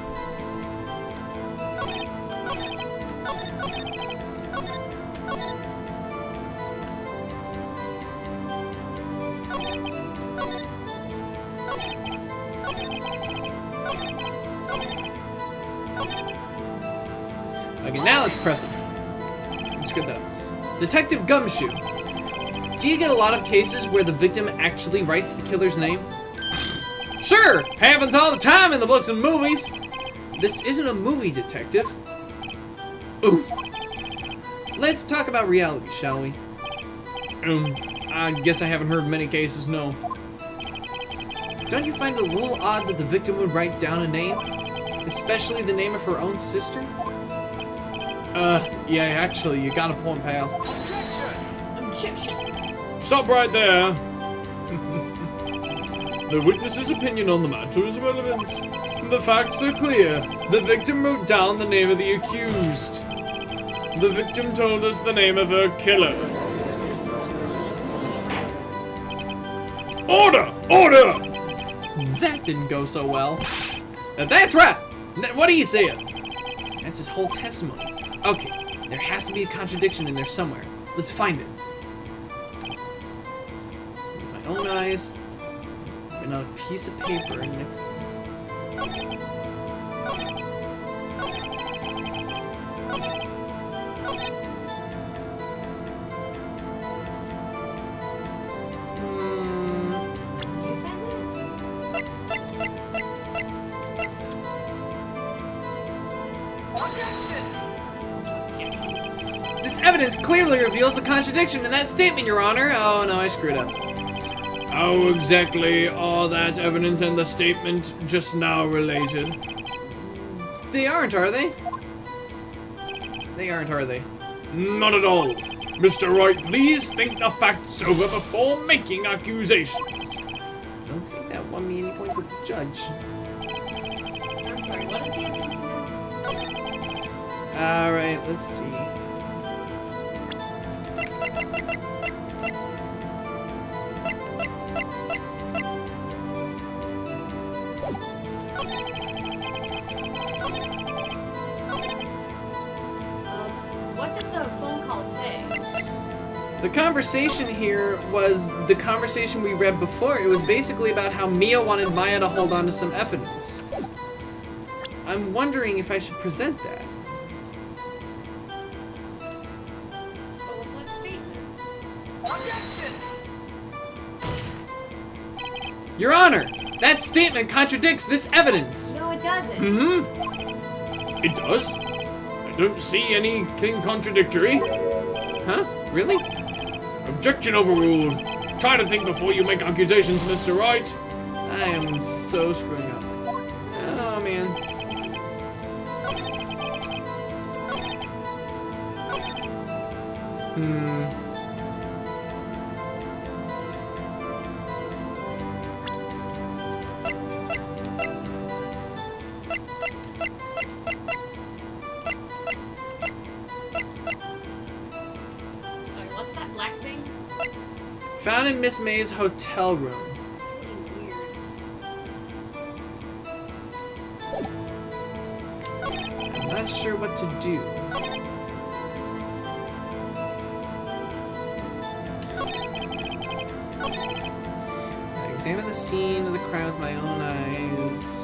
[SPEAKER 1] Okay, now let's press him. Let's get that up. Detective Gumshoe. Do you get a lot of cases where the victim actually writes the killer's name? Sure! Happens all the time in the books and movies! This isn't a movie, detective. Ooh. Let's talk about reality, shall we? I guess I haven't heard many cases, no. Don't you find it a little odd that the victim would write down a name? Especially the name of her own sister? Yeah, actually, you got a point, pal.
[SPEAKER 4] Objection!
[SPEAKER 5] Stop right there. The witness's opinion on the matter is irrelevant. The facts are clear. The victim wrote down the name of the accused. The victim told us the name of her killer. Order! Order!
[SPEAKER 1] That didn't go so well. That's right! What do you say? That's his whole testimony. Okay, there has to be a contradiction in there somewhere. Let's find it. With my own eyes, and on a piece of paper next. This evidence clearly reveals the contradiction in that statement, Your Honor. Oh no, I screwed up.
[SPEAKER 5] How exactly are that evidence and the statement just now related?
[SPEAKER 1] They aren't, are they? They aren't, are they?
[SPEAKER 5] Not at all. Mr. Wright, please think the facts over before making accusations.
[SPEAKER 1] I don't think that won me any points with the judge.
[SPEAKER 4] I'm sorry, what is the evidence again?
[SPEAKER 1] Alright, let's see.
[SPEAKER 4] What did the phone call say?
[SPEAKER 1] The conversation here was the conversation we read before. It was basically about how Mia wanted Maya to hold on to some evidence. I'm wondering if I should present that.
[SPEAKER 4] But with what statement?
[SPEAKER 1] Your Honor, that statement contradicts this evidence.
[SPEAKER 4] No, it doesn't.
[SPEAKER 1] Mm-hmm.
[SPEAKER 5] It does? I don't see anything contradictory.
[SPEAKER 1] Huh? Really?
[SPEAKER 5] Objection overruled. Try to think before you make accusations, Mr. Wright.
[SPEAKER 1] I am so screwing up. Oh, man.
[SPEAKER 4] Sorry, what's that black thing?
[SPEAKER 1] Found in Miss May's hotel room.
[SPEAKER 4] It's really weird.
[SPEAKER 1] I'm not sure what to do. I examine the scene of the crime with my own eyes.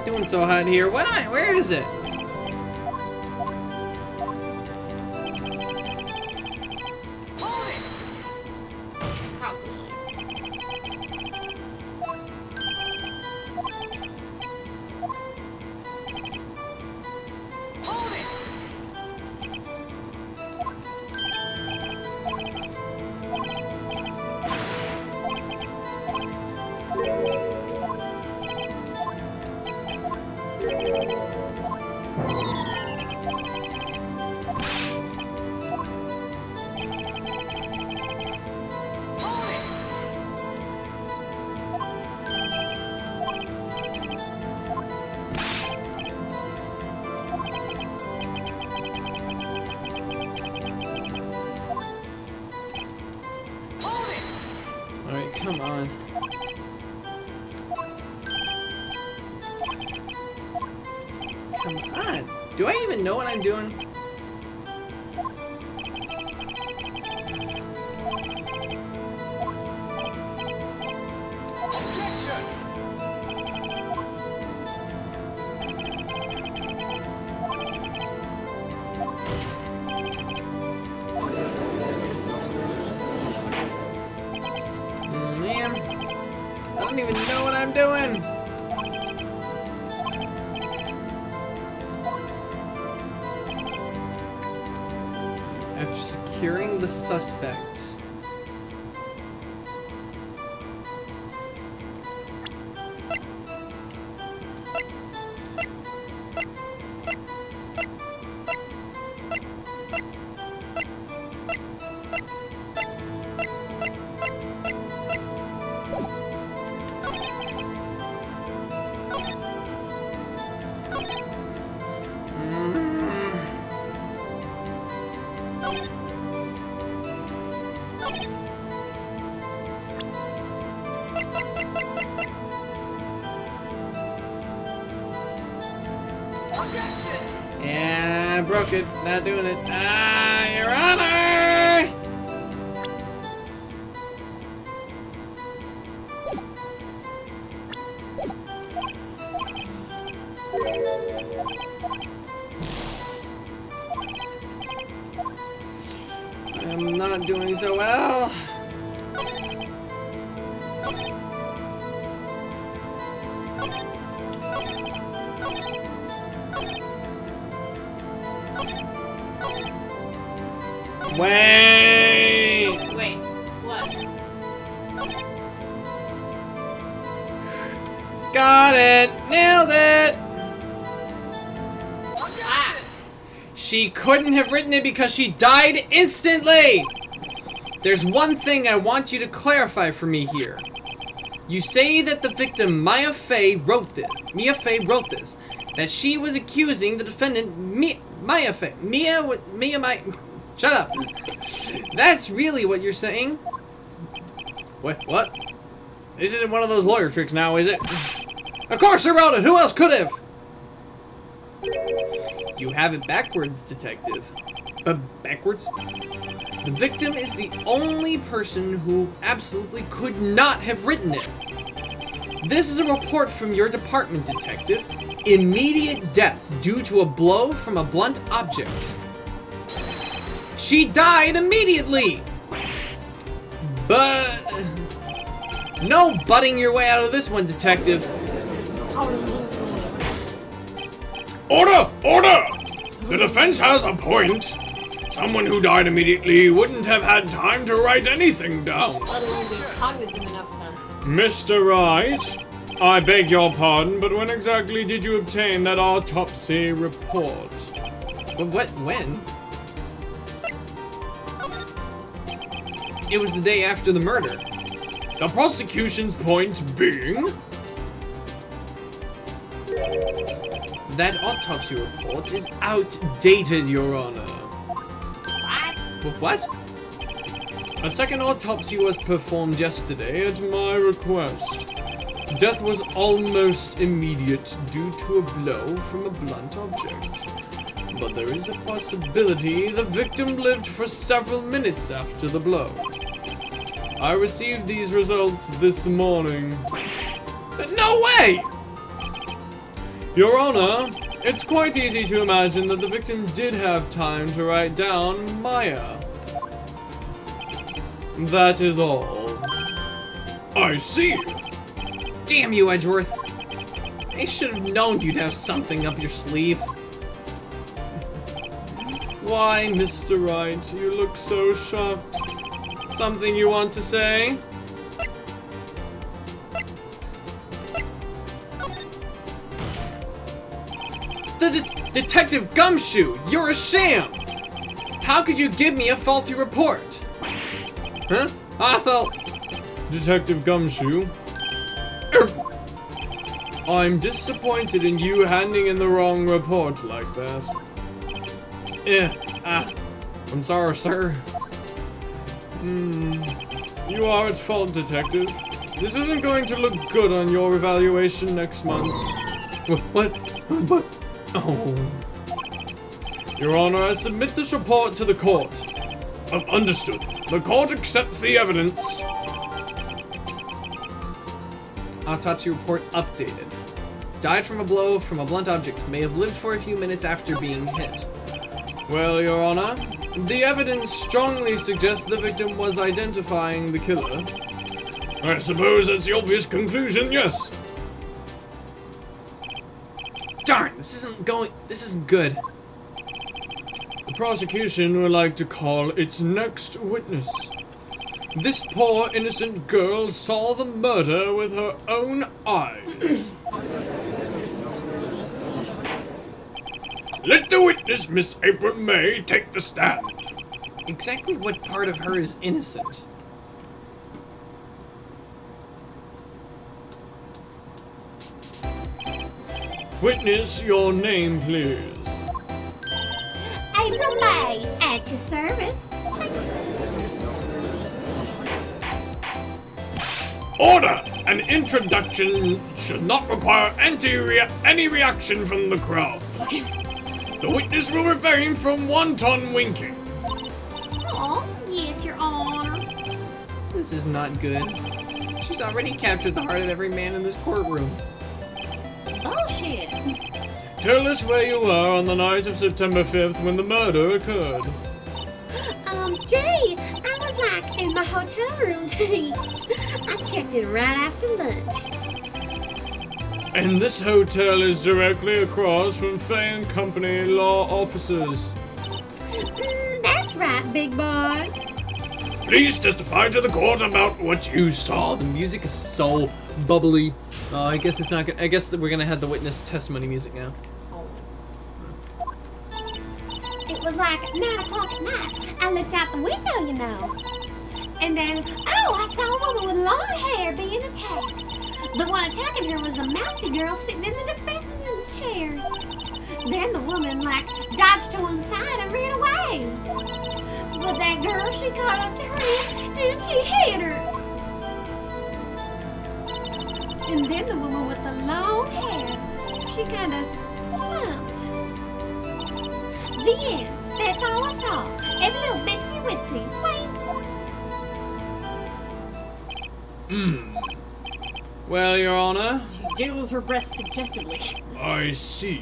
[SPEAKER 1] doing so hot here. What am I? Where is it?
[SPEAKER 4] How cool.
[SPEAKER 1] Alright, come on. Come on. Do I even know what I'm doing? Man, I don't even know what I'm doing. After securing the suspect. Yeah, I broke it. Not doing it. Ah, Your Honor! I'm not doing so well. Wait!
[SPEAKER 4] Wait, what?
[SPEAKER 1] Got it! Nailed it!
[SPEAKER 4] Ah!
[SPEAKER 1] She couldn't have written it because she died instantly! There's one thing I want you to clarify for me here. You say that the victim, Mia Fey, wrote this. That she was accusing the defendant, Mia Fey. Shut up. That's really what you're saying? What? This isn't one of those lawyer tricks now, is it? Of course I wrote it! Who else could have? You have it backwards, detective. Backwards? The victim is the only person who absolutely could not have written it. This is a report from your department, detective. Immediate death due to a blow from a blunt object. She died immediately! But... no butting your way out of this one, detective.
[SPEAKER 5] Order! Order! The defense has a point. Someone who died immediately wouldn't have had time to write anything down.
[SPEAKER 4] Let alone be cognizant enough to...
[SPEAKER 5] Mr. Wright, I beg your pardon, but when exactly did you obtain that autopsy report?
[SPEAKER 1] What? When? It was the day after the murder.
[SPEAKER 5] The prosecution's point being?
[SPEAKER 1] That autopsy report is outdated, Your Honor. What?
[SPEAKER 5] A second autopsy was performed yesterday at my request. Death was almost immediate due to a blow from a blunt object. But there is a possibility the victim lived for several minutes after the blow. I received these results this morning.
[SPEAKER 1] No way!
[SPEAKER 5] Your Honor, it's quite easy to imagine that the victim did have time to write down Maya. That is all. I see.
[SPEAKER 1] Damn you, Edgeworth. I should have known you'd have something up your sleeve.
[SPEAKER 5] Why, Mr. Wright, you look so shocked. Something you want to say?
[SPEAKER 1] Detective Gumshoe, you're a sham! How could you give me a faulty report? Huh? I thought...
[SPEAKER 5] Detective Gumshoe? I'm disappointed in you handing in the wrong report like that. I'm sorry, sir. You are at fault, Detective. This isn't going to look good on your evaluation next month.
[SPEAKER 1] What? Oh.
[SPEAKER 5] Your Honor, I submit this report to the court. Understood. The court accepts the evidence.
[SPEAKER 1] Autopsy report updated. Died from a blow from a blunt object. May have lived for a few minutes after being hit.
[SPEAKER 5] Well, Your Honor, the evidence strongly suggests the victim was identifying the killer. I suppose that's the obvious conclusion, yes.
[SPEAKER 1] Darn, this isn't good.
[SPEAKER 5] The prosecution would like to call its next witness. This poor innocent girl saw the murder with her own eyes. Let the witness, Miss April May, take the stand.
[SPEAKER 1] Exactly what part of her is innocent?
[SPEAKER 5] Witness, your name, please.
[SPEAKER 4] April May, at your service.
[SPEAKER 5] Order! An introduction should not require any reaction from the crowd. The witness will refrain from wanton winking.
[SPEAKER 4] Oh, yes, Your Honor.
[SPEAKER 1] This is not good. She's already captured the heart of every man in this courtroom.
[SPEAKER 4] Bullshit.
[SPEAKER 5] Tell us where you were on the night of September 5th when the murder occurred.
[SPEAKER 4] Jay, I was like in my hotel room today. I checked in right after lunch.
[SPEAKER 5] And this hotel is directly across from Fay & Company law offices.
[SPEAKER 4] That's right, big boy.
[SPEAKER 5] Please testify to the court about what you saw.
[SPEAKER 1] The music is so bubbly. I guess it's not good. I guess that we're gonna have the witness testimony music now.
[SPEAKER 4] It was like 9 o'clock at night. I looked out the window, you know. And then, I saw a woman with long hair being attacked. The one attacking her was the mousy girl sitting in the defendant's chair. Then the woman, dodged to one side and ran away. But that girl, she caught up to her and she hit her. And then the woman with the long hair, she kind of slumped. The end. That's all I saw. Every little bitsy witsy. Wait.
[SPEAKER 5] Well, Your Honor,
[SPEAKER 4] She jiggles her breasts suggestively.
[SPEAKER 5] I see.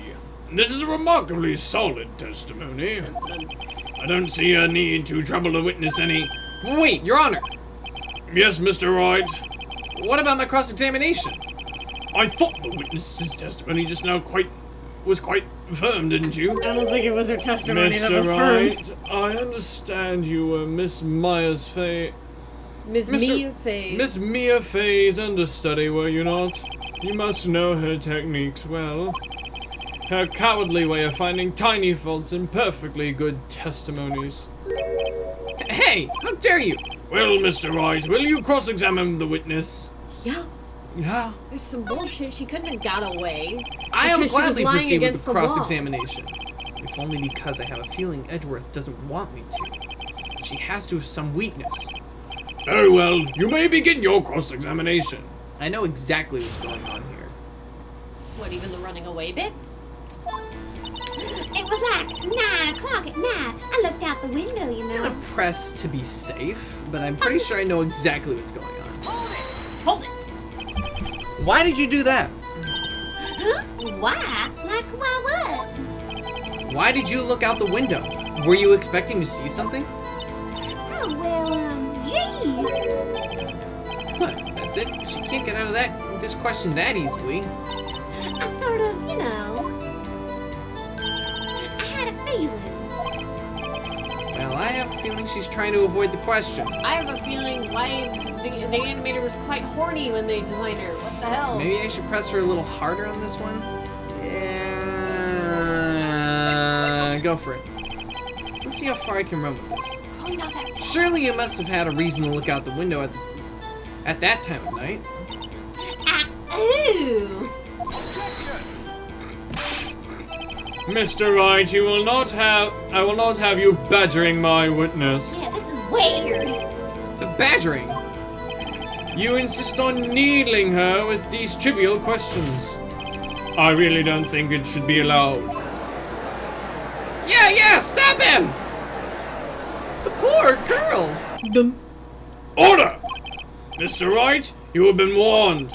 [SPEAKER 5] This is a remarkably solid testimony. I don't see a need to trouble the witness any.
[SPEAKER 1] Wait, Your Honor!
[SPEAKER 5] Yes, Mr. Wright.
[SPEAKER 1] What about my cross-examination?
[SPEAKER 5] I thought the witness's testimony just now was quite firm, didn't you?
[SPEAKER 4] I don't think it was her testimony that
[SPEAKER 5] Mr.
[SPEAKER 4] was
[SPEAKER 5] Wright,
[SPEAKER 4] firm.
[SPEAKER 5] I understand you were Miss Maya's
[SPEAKER 4] Miss Mia Faye.
[SPEAKER 5] Miss Mia Faye's understudy, were you not? You must know her techniques well. Her cowardly way of finding tiny faults in perfectly good testimonies.
[SPEAKER 1] Hey, how dare you!
[SPEAKER 5] Well, Mr. Wright, will you cross-examine the witness?
[SPEAKER 1] Yeah.
[SPEAKER 4] There's some bullshit. She couldn't have got away.
[SPEAKER 1] I am
[SPEAKER 4] Because she was
[SPEAKER 1] gladly
[SPEAKER 4] lying
[SPEAKER 1] proceed with
[SPEAKER 4] against
[SPEAKER 1] the
[SPEAKER 4] the wall.
[SPEAKER 1] cross-examination. If only because I have a feeling Edgeworth doesn't want me to. She has to have some weakness.
[SPEAKER 5] Very well, you may begin your cross-examination.
[SPEAKER 1] I know exactly what's going on here.
[SPEAKER 4] What, even the running away bit? It was like 9 o'clock at night. I looked out the window, you
[SPEAKER 1] I'm
[SPEAKER 4] know.
[SPEAKER 1] gonna press to be safe, but I'm pretty sure I know exactly what's going on.
[SPEAKER 4] Hold it!
[SPEAKER 1] Why did you do that?
[SPEAKER 6] Huh? Why? Like, why what?
[SPEAKER 1] Why did you look out the window? Were you expecting to see something?
[SPEAKER 6] Oh, well, gee.
[SPEAKER 1] What? That's it? She can't get out of this question that easily.
[SPEAKER 6] I sort of, you know, I had a feeling.
[SPEAKER 1] Well, I have a feeling she's trying to avoid the question.
[SPEAKER 4] I have a feeling why the animator was quite horny when they designed her. What the hell?
[SPEAKER 1] Maybe I should press her a little harder on this one? Yeah. Go for it. Let's see how far I can run with this.
[SPEAKER 2] Probably not that.
[SPEAKER 1] Surely you must have had a reason to look out the window at that time of night.
[SPEAKER 6] Ooh.
[SPEAKER 5] Mr. Wright, I will not have you badgering my witness.
[SPEAKER 6] Yeah, this is weird.
[SPEAKER 1] The badgering.
[SPEAKER 5] You insist on needling her with these trivial questions. I really don't think it should be allowed.
[SPEAKER 1] Yeah, stop him! The poor girl.
[SPEAKER 5] Order! Mr. Wright, you have been warned.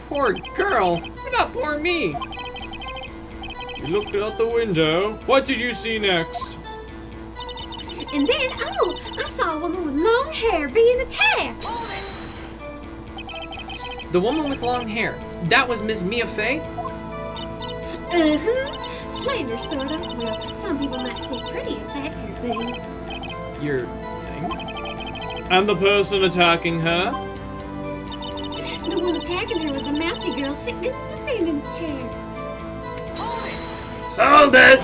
[SPEAKER 1] Poor girl. What about poor me?
[SPEAKER 5] You looked out the window. What did you see next?
[SPEAKER 6] And then, I saw a woman with long hair being attacked.
[SPEAKER 1] The woman with long hair. That was Ms. Mia Fey?
[SPEAKER 6] Slender, sort of. Well, some people might say pretty if that's your thing.
[SPEAKER 1] Your thing?
[SPEAKER 5] And the person attacking her?
[SPEAKER 6] The one attacking her was the mousy girl sitting in the defendant's chair.
[SPEAKER 5] Hold it!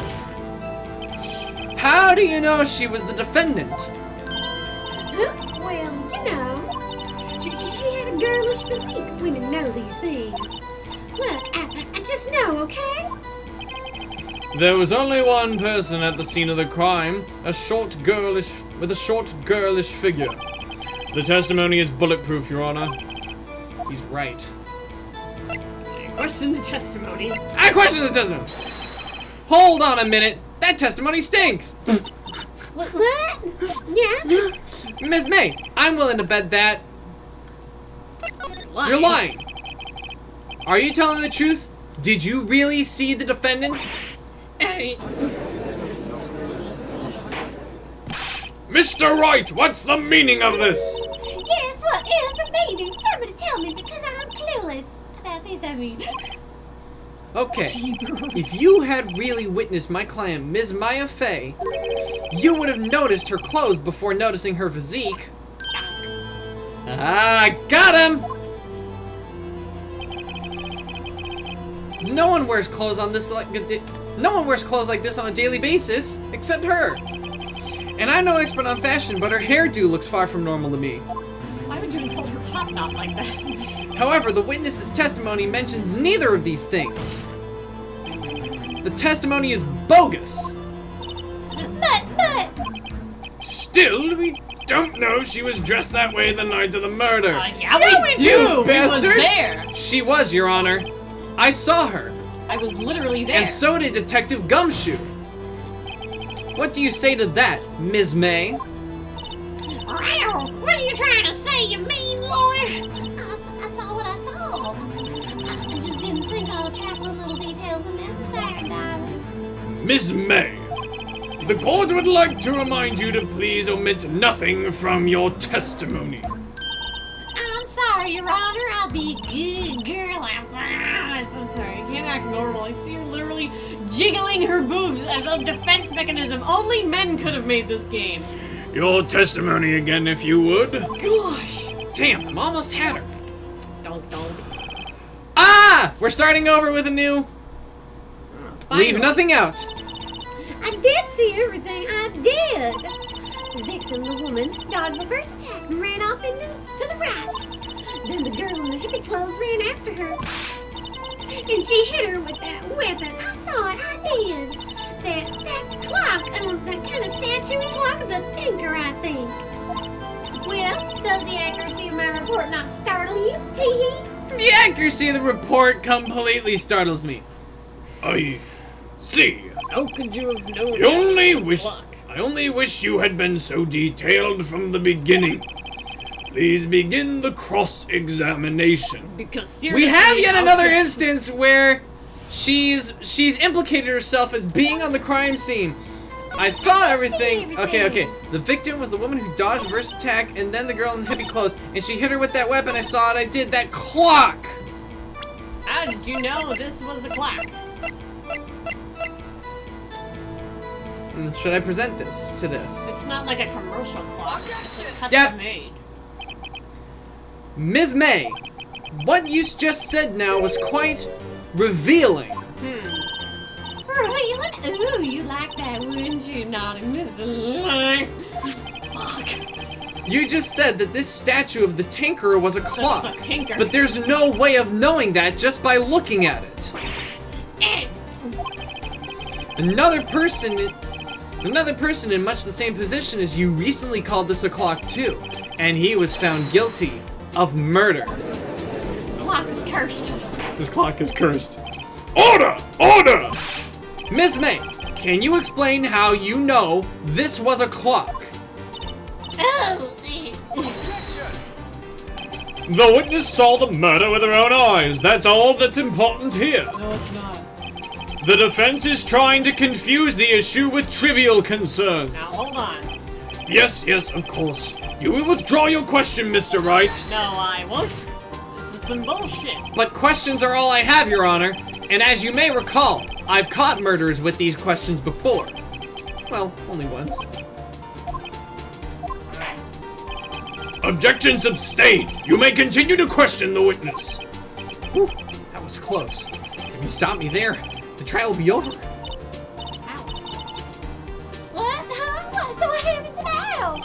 [SPEAKER 1] How do you know she was the defendant?
[SPEAKER 6] Huh? Well, you know, she had a girlish physique. Women know these things. Look, I just know, okay?
[SPEAKER 5] There was only one person at the scene of the crime, with a short girlish figure. The testimony is bulletproof, Your Honor.
[SPEAKER 1] He's right.
[SPEAKER 4] I question the testimony.
[SPEAKER 1] I question the testimony! Hold on a minute! That testimony stinks!
[SPEAKER 6] What? Yeah?
[SPEAKER 1] Ms. May, I'm willing to bet that
[SPEAKER 4] Lying.
[SPEAKER 1] you're lying. Are you telling the truth? Did you really see the defendant?
[SPEAKER 5] Mr. Wright, what's the meaning of this?
[SPEAKER 6] Yes, what is the meaning? Somebody tell me because I'm clueless about this, I mean.
[SPEAKER 1] Okay, if you had really witnessed my client, Ms. Maya Fey, you would have noticed her clothes before noticing her physique. Ah, got him! No one wears clothes like this on a daily basis, except her. And I'm no expert on fashion, but her hairdo looks far from normal to me.
[SPEAKER 4] Why would you insult her top knot like that?
[SPEAKER 1] However, the witness's testimony mentions neither of these things. The testimony is bogus.
[SPEAKER 6] But,
[SPEAKER 5] Still, we don't know if she was dressed that way the night of the murder.
[SPEAKER 4] Yeah, we do!
[SPEAKER 1] You bastard!
[SPEAKER 4] He was there!
[SPEAKER 1] She was, Your Honor. I saw her.
[SPEAKER 4] I was literally there.
[SPEAKER 1] And so did Detective Gumshoe. What do you say to that, Ms. May?
[SPEAKER 6] what are you trying to say, you mean lawyer? I saw what I saw. I just didn't think all the trifling little details were necessary, darling.
[SPEAKER 5] Miss May, the court would like to remind you to please omit nothing from your testimony.
[SPEAKER 6] I'm sorry, Your Honor. I'll be a good girl, I promise.
[SPEAKER 4] I'm sorry, I can't act normal. I see her literally jiggling her boobs as a defense mechanism. Only men could have made this game.
[SPEAKER 5] Your testimony again, if you would.
[SPEAKER 4] Gosh.
[SPEAKER 1] Damn, I'm almost had her.
[SPEAKER 4] Don't.
[SPEAKER 1] Ah! We're starting over with a new... Leave
[SPEAKER 4] Finally.
[SPEAKER 1] nothing out.
[SPEAKER 6] I did see everything. I did. The victim, the woman, dodged the first attack and ran off to the right. Then the girl in the hippie clothes ran after her. And she hit her with that weapon. I saw it. I did. That clock, that kind of statue clock of the thinker, I think. Well, does the accuracy of my report not startle you, Tee-hee?
[SPEAKER 1] The accuracy of the report completely startles me.
[SPEAKER 5] I see.
[SPEAKER 4] How could you have known?
[SPEAKER 5] I only wish you had been so detailed from the beginning. Please begin the cross-examination.
[SPEAKER 4] Because seriously,
[SPEAKER 1] We have yet
[SPEAKER 4] how
[SPEAKER 1] another
[SPEAKER 4] could-
[SPEAKER 1] instance where She's implicated herself as being on the crime scene. I saw everything. Okay. The victim was the woman who dodged the first attack, and then the girl in the hippie clothes, and she hit her with that weapon. I saw it. I did that clock.
[SPEAKER 4] How did you know this was the clock?
[SPEAKER 1] Should I present this to this?
[SPEAKER 4] It's not like a commercial clock. It's like custom
[SPEAKER 1] Yep.
[SPEAKER 4] made.
[SPEAKER 1] Ms. May, what you just said now was quite revealing.
[SPEAKER 6] Revealing? Ooh, you like that, wouldn't you, naughty Mr. Liar?
[SPEAKER 1] You just said that this statue of the Tinkerer was a clock,
[SPEAKER 4] Tinker.
[SPEAKER 1] but there's no way of knowing that just by looking at it. Another person in much the same position as you recently called this a clock too, and he was found guilty of murder.
[SPEAKER 4] Clock is cursed.
[SPEAKER 5] This clock is cursed. Order! Order!
[SPEAKER 1] Ms. May, can you explain how you know this was a clock?
[SPEAKER 6] Oh,
[SPEAKER 5] The witness saw the murder with her own eyes. That's all that's important here.
[SPEAKER 4] No, it's not.
[SPEAKER 5] The defense is trying to confuse the issue with trivial concerns.
[SPEAKER 4] Now, hold on.
[SPEAKER 5] Yes, of course. You will withdraw your question, Mr. Wright.
[SPEAKER 4] No, I won't. This is some bullshit.
[SPEAKER 1] But questions are all I have, Your Honor. And as you may recall, I've caught murderers with these questions before. Well, only once.
[SPEAKER 5] Objection sustained. You may continue to question the witness.
[SPEAKER 1] Whew, that was close. If you stop me there, the trial will be over.
[SPEAKER 6] what? Huh? What? So what happens now?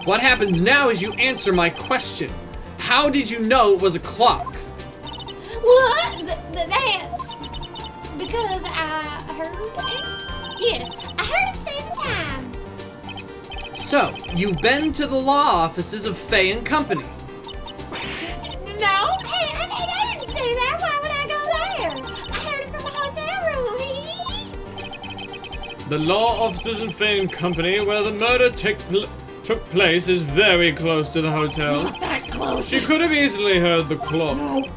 [SPEAKER 1] What happens now is you answer my question. How did you know it was a clock?
[SPEAKER 6] What? That's because I heard it. Yes, I heard it 7 times.
[SPEAKER 1] So, you've been to the law offices of Fay and Company.
[SPEAKER 6] No, hey, I didn't say that. Why would I go there? I heard it from a hotel room.
[SPEAKER 5] The law offices in Fame Company, where the murder took place, is very close to the hotel.
[SPEAKER 4] Not that close.
[SPEAKER 5] She could have easily heard the clock.
[SPEAKER 4] No.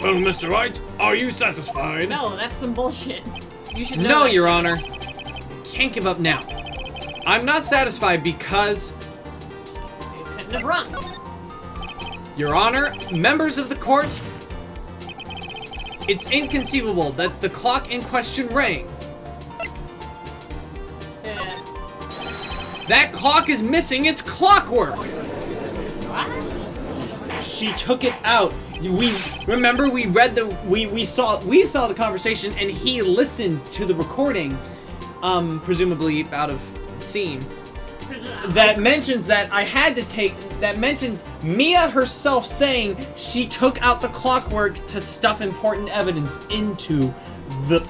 [SPEAKER 5] Well, Mr. Wright, are you satisfied?
[SPEAKER 4] No, that's some bullshit. You should know
[SPEAKER 1] No,
[SPEAKER 4] that.
[SPEAKER 1] Your Honor. Can't give up now. I'm not satisfied because,
[SPEAKER 4] You couldn't have run.
[SPEAKER 1] Your Honor, members of the court, it's inconceivable that the clock in question rang. That clock is missing its clockwork. She took it out. We remember we read the we saw the conversation and he listened to the recording, presumably out of scene. That mentions that mentions Mia herself saying she took out the clockwork to stuff important evidence into the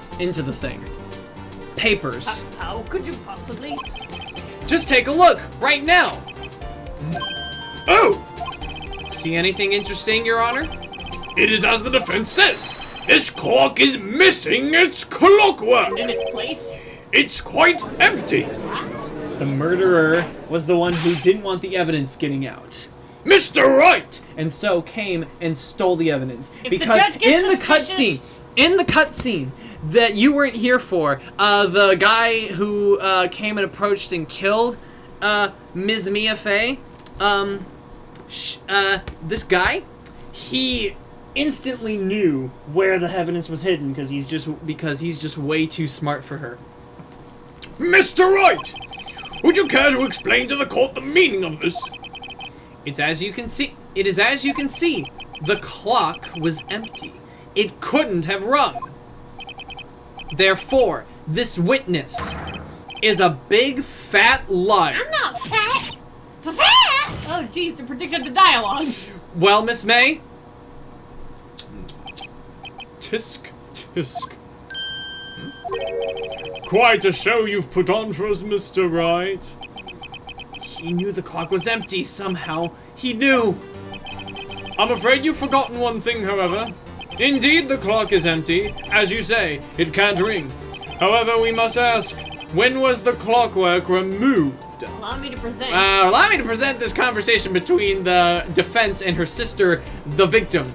[SPEAKER 1] thing. Papers.
[SPEAKER 4] How could you possibly?
[SPEAKER 1] Just take a look right now.
[SPEAKER 5] Oh!
[SPEAKER 1] See anything interesting, Your Honor?
[SPEAKER 5] It is as the defense says. This clock is missing its clockwork.
[SPEAKER 4] In its place?
[SPEAKER 5] It's quite empty.
[SPEAKER 1] The murderer was the one who didn't want the evidence getting out,
[SPEAKER 5] Mr. Wright!
[SPEAKER 1] and so came and stole the evidence.
[SPEAKER 4] If the
[SPEAKER 1] because
[SPEAKER 4] judge gets
[SPEAKER 1] in the cutscene that you weren't here for, the guy who came and approached and killed Ms. Mia Fey, this guy, he instantly knew where the evidence was hidden because he's just way too smart for her.
[SPEAKER 5] Mr. Wright! Would you care to explain to the court the meaning of this?
[SPEAKER 1] It is as you can see, the clock was empty. It couldn't have rung. Therefore, this witness is a big fat liar.
[SPEAKER 6] I'm not fat. Fat?
[SPEAKER 4] Oh, jeez, they predicted the dialogue.
[SPEAKER 1] Well, Miss May,
[SPEAKER 5] Tisk, tisk. Quite a show you've put on for us, Mr. Wright.
[SPEAKER 1] he knew the clock was empty somehow. He knew.
[SPEAKER 5] I'm afraid you've forgotten one thing, however. Indeed, the clock is empty. As you say, it can't ring. However, we must ask, when was the clockwork removed?
[SPEAKER 4] Allow me to present.
[SPEAKER 1] Allow me to present this conversation between the defense and her sister, the victim.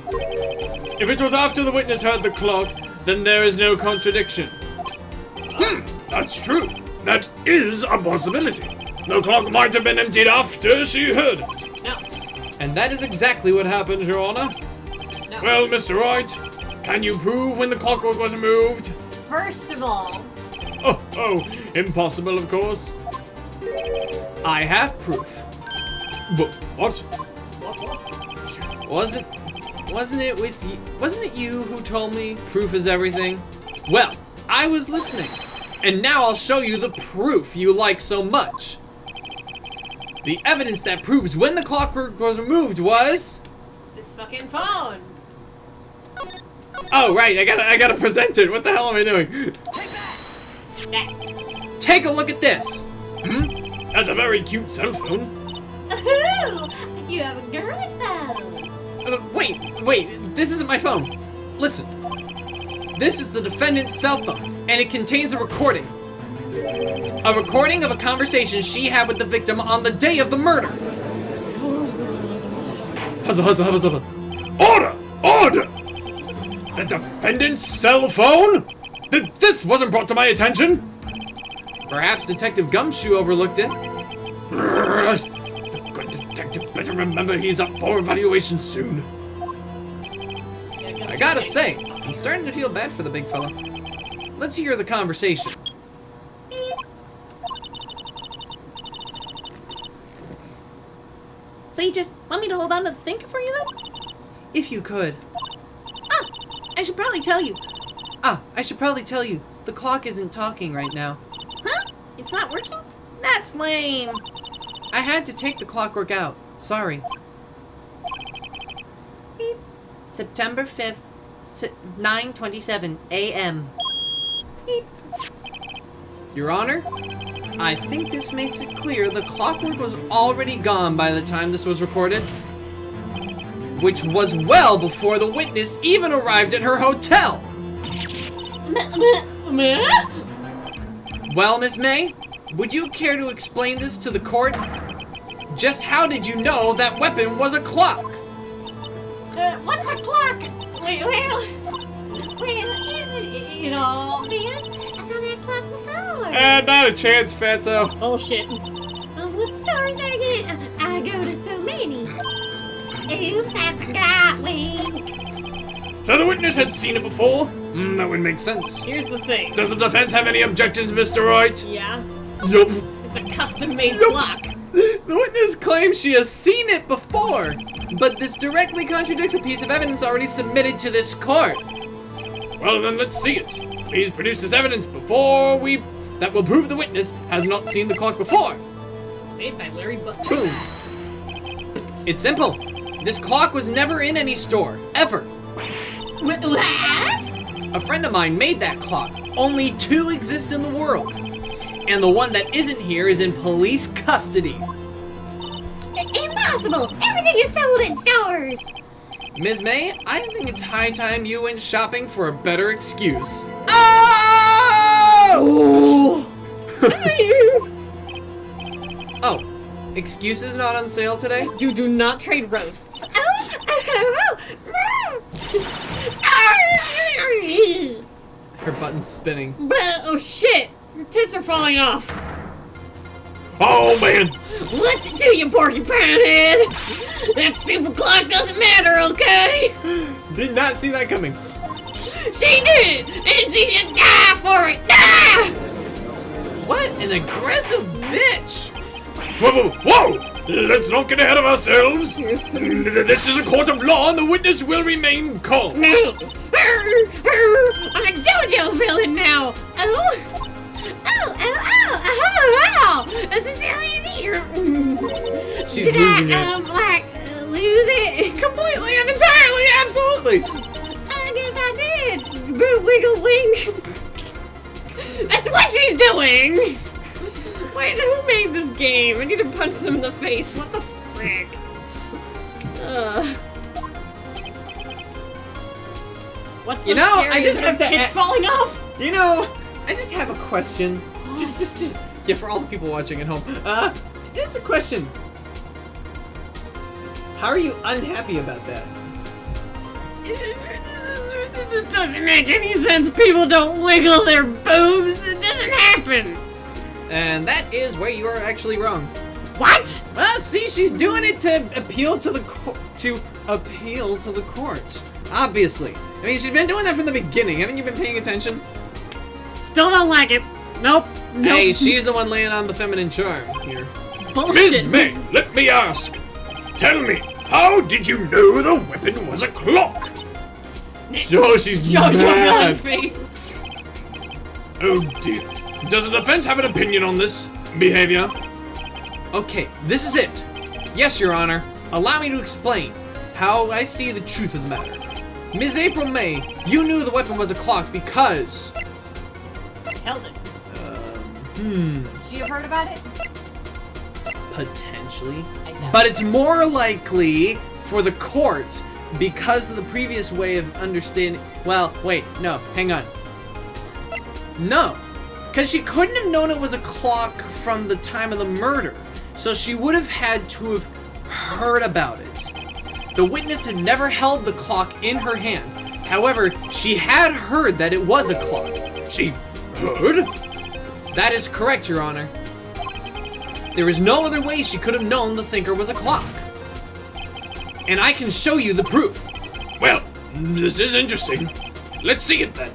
[SPEAKER 5] If it was after the witness heard the clock, then there is no contradiction. That's true. That is a possibility. The clock might have been emptied after she heard it.
[SPEAKER 4] No.
[SPEAKER 5] And that is exactly what happened, Your Honor.
[SPEAKER 4] No.
[SPEAKER 5] Well, Mr. Wright, can you prove when the clockwork was moved?
[SPEAKER 4] First of all,
[SPEAKER 5] Oh, impossible, of course.
[SPEAKER 1] I have proof.
[SPEAKER 5] But what?
[SPEAKER 1] Wasn't it you who told me proof is everything? Well, I was listening. And now I'll show you the proof you like so much. The evidence that proves when the clockwork was removed was...
[SPEAKER 4] this fucking phone.
[SPEAKER 1] Oh, right, I gotta present it. What the hell am I doing?
[SPEAKER 4] That.
[SPEAKER 1] Take a look at this.
[SPEAKER 5] That's a very cute cell phone.
[SPEAKER 6] Ooh, you have a girly phone.
[SPEAKER 1] Wait, this isn't my phone. Listen. This is the defendant's cell phone, and it contains a recording. A recording of a conversation she had with the victim on the day of the murder.
[SPEAKER 5] Huzza. Order! The defendant's cell phone? This wasn't brought to my attention.
[SPEAKER 1] Perhaps Detective Gumshoe overlooked it.
[SPEAKER 5] The good detective better remember he's up for evaluation soon.
[SPEAKER 1] I gotta say, I'm starting to feel bad for the big fella. Let's hear the conversation.
[SPEAKER 3] So you just want me to hold on to the thinker for you then?
[SPEAKER 1] If you could.
[SPEAKER 3] I should probably tell you.
[SPEAKER 1] I should probably tell you, the clock isn't talking right now.
[SPEAKER 3] Huh? It's not working? That's lame.
[SPEAKER 1] I had to take the clockwork out. Sorry. September 5th, 9:27 a.m. Your Honor, I think this makes it clear the clockwork was already gone by the time this was recorded, which was well before the witness even arrived at her hotel. Well, Miss May, would you care to explain this to the court? Just how did you know that weapon was a clock?
[SPEAKER 6] What's a clock? Well, is it, you know, obvious? I saw that clock before.
[SPEAKER 1] Not a chance, Fatso.
[SPEAKER 4] Bullshit.
[SPEAKER 6] What stores I get? I go to so many. Oops, I forgot, Wink.
[SPEAKER 5] So the witness had seen it before? That would make sense.
[SPEAKER 4] Here's the thing.
[SPEAKER 5] Does the defense have any objections, Mr. Wright?
[SPEAKER 4] Yeah,
[SPEAKER 5] Yup.
[SPEAKER 4] it's a custom-made clock.
[SPEAKER 1] The witness claims she has seen it before, but this directly contradicts a piece of evidence already submitted to this court.
[SPEAKER 5] Well, then let's see it. Please produce this evidence that will prove the witness has not seen the clock before.
[SPEAKER 4] Made by Larry Butler.
[SPEAKER 1] Boom. It's simple. This clock was never in any store, ever.
[SPEAKER 6] What?
[SPEAKER 1] A friend of mine made that clock. Only 2 exist in the world. And the one that isn't here is in police custody.
[SPEAKER 6] Impossible! Everything is sold in stores!
[SPEAKER 1] Ms. May, I think it's high time you went shopping for a better excuse. Oh! Oh, excuses not on sale today?
[SPEAKER 4] Do not trade roasts.
[SPEAKER 1] Her button's spinning.
[SPEAKER 4] Oh shit! Your tits are falling off.
[SPEAKER 5] Oh, man.
[SPEAKER 4] What's it to you, porcupine head? That stupid clock doesn't matter, okay?
[SPEAKER 1] Did not see that coming.
[SPEAKER 4] She did, and she should die for it. Die!
[SPEAKER 1] What an aggressive bitch!
[SPEAKER 5] Whoa! Let's not get ahead of ourselves.
[SPEAKER 4] Here's some-
[SPEAKER 5] This is a court of law, and the witness will remain calm.
[SPEAKER 4] No! I'm a JoJo villain now!
[SPEAKER 6] Oh, a Sicilian ear.
[SPEAKER 1] She's
[SPEAKER 6] Did
[SPEAKER 1] losing
[SPEAKER 6] I,
[SPEAKER 1] it.
[SPEAKER 6] lose it?
[SPEAKER 1] Completely and entirely, absolutely!
[SPEAKER 6] I guess I did. Boo wiggle wing.
[SPEAKER 4] That's what she's doing! Wait, who made this game? I need to punch them in the face. What the frick? What's so
[SPEAKER 1] You know,
[SPEAKER 4] scary?
[SPEAKER 1] I just
[SPEAKER 4] Is
[SPEAKER 1] have
[SPEAKER 4] her
[SPEAKER 1] to
[SPEAKER 4] tits
[SPEAKER 1] a-
[SPEAKER 4] falling off?
[SPEAKER 1] You know, I just have a question. Just, yeah, for all the people watching at home. Just a question. How are you unhappy about that?
[SPEAKER 4] It doesn't make any sense. People don't wiggle their boobs. It doesn't happen.
[SPEAKER 1] And that is where you are actually wrong.
[SPEAKER 4] What?
[SPEAKER 1] Well, see, she's doing it to appeal to the court. Obviously. I mean, she's been doing that from the beginning. Haven't you been paying attention?
[SPEAKER 4] Still don't like it. Nope.
[SPEAKER 1] Hey, she's the one laying on the feminine charm here.
[SPEAKER 5] Ms.
[SPEAKER 4] Bullshit.
[SPEAKER 5] May, let me ask. Tell me, how did you know the weapon was a clock?
[SPEAKER 1] Oh, she's
[SPEAKER 4] Jojo
[SPEAKER 1] mad.
[SPEAKER 4] face.
[SPEAKER 5] Oh dear. Does the defense have an opinion on this behavior?
[SPEAKER 1] Okay, this is it. Yes, Your Honor. Allow me to explain how I see the truth of the matter. Ms. April May, you knew the weapon was a clock because...
[SPEAKER 4] Held it.
[SPEAKER 6] She have heard about it?
[SPEAKER 1] Potentially.
[SPEAKER 6] I doubt
[SPEAKER 1] But it's more likely for the court because of the previous way of understanding... Well, wait, no, hang on. No, because she couldn't have known it was a clock from the time of the murder, so she would have had to have heard about it. The witness had never held the clock in her hand. However, she had heard that it was a clock.
[SPEAKER 5] She heard?
[SPEAKER 1] That is correct, Your Honor. There is no other way she could have known the thinker was a clock. And I can show you the proof.
[SPEAKER 5] Well, this is interesting. Let's see it then.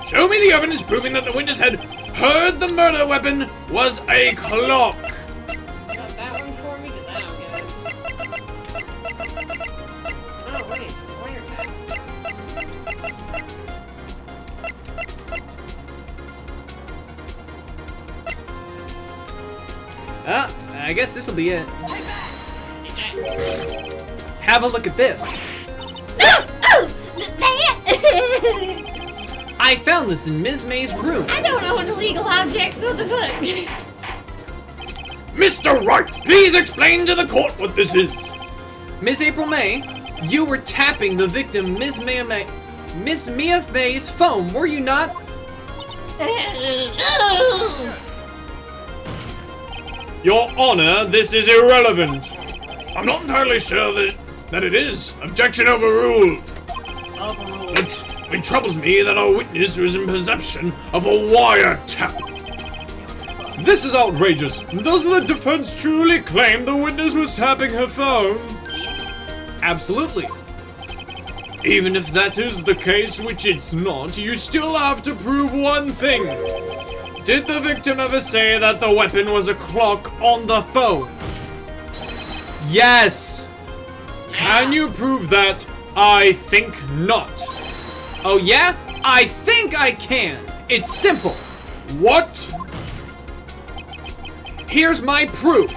[SPEAKER 5] Show me the evidence proving that the witness had heard the murder weapon was a clock.
[SPEAKER 4] Got that one for me? Because I don't get it. Oh, wait.
[SPEAKER 1] I guess this will be it. Have a look at this. I found this in Ms. May's room.
[SPEAKER 6] I don't own illegal objects. What the fuck?
[SPEAKER 5] Mr. Wright, please explain to the court what this is.
[SPEAKER 1] Ms. April May, you were tapping the victim Miss Mia May's phone, were you not?
[SPEAKER 5] Your Honor, this is irrelevant. I'm not entirely sure that it is. Objection overruled. It troubles me that our witness was in possession of a wiretap. This is outrageous. Does the defense truly claim the witness was tapping her phone?
[SPEAKER 1] Absolutely.
[SPEAKER 5] Even if that is the case, which it's not, you still have to prove one thing. Did the victim ever say that the weapon was a clock on the phone?
[SPEAKER 1] Yes.
[SPEAKER 5] Can you prove that? I think not.
[SPEAKER 1] Oh yeah? I think I can. It's simple.
[SPEAKER 5] What?
[SPEAKER 1] Here's my proof.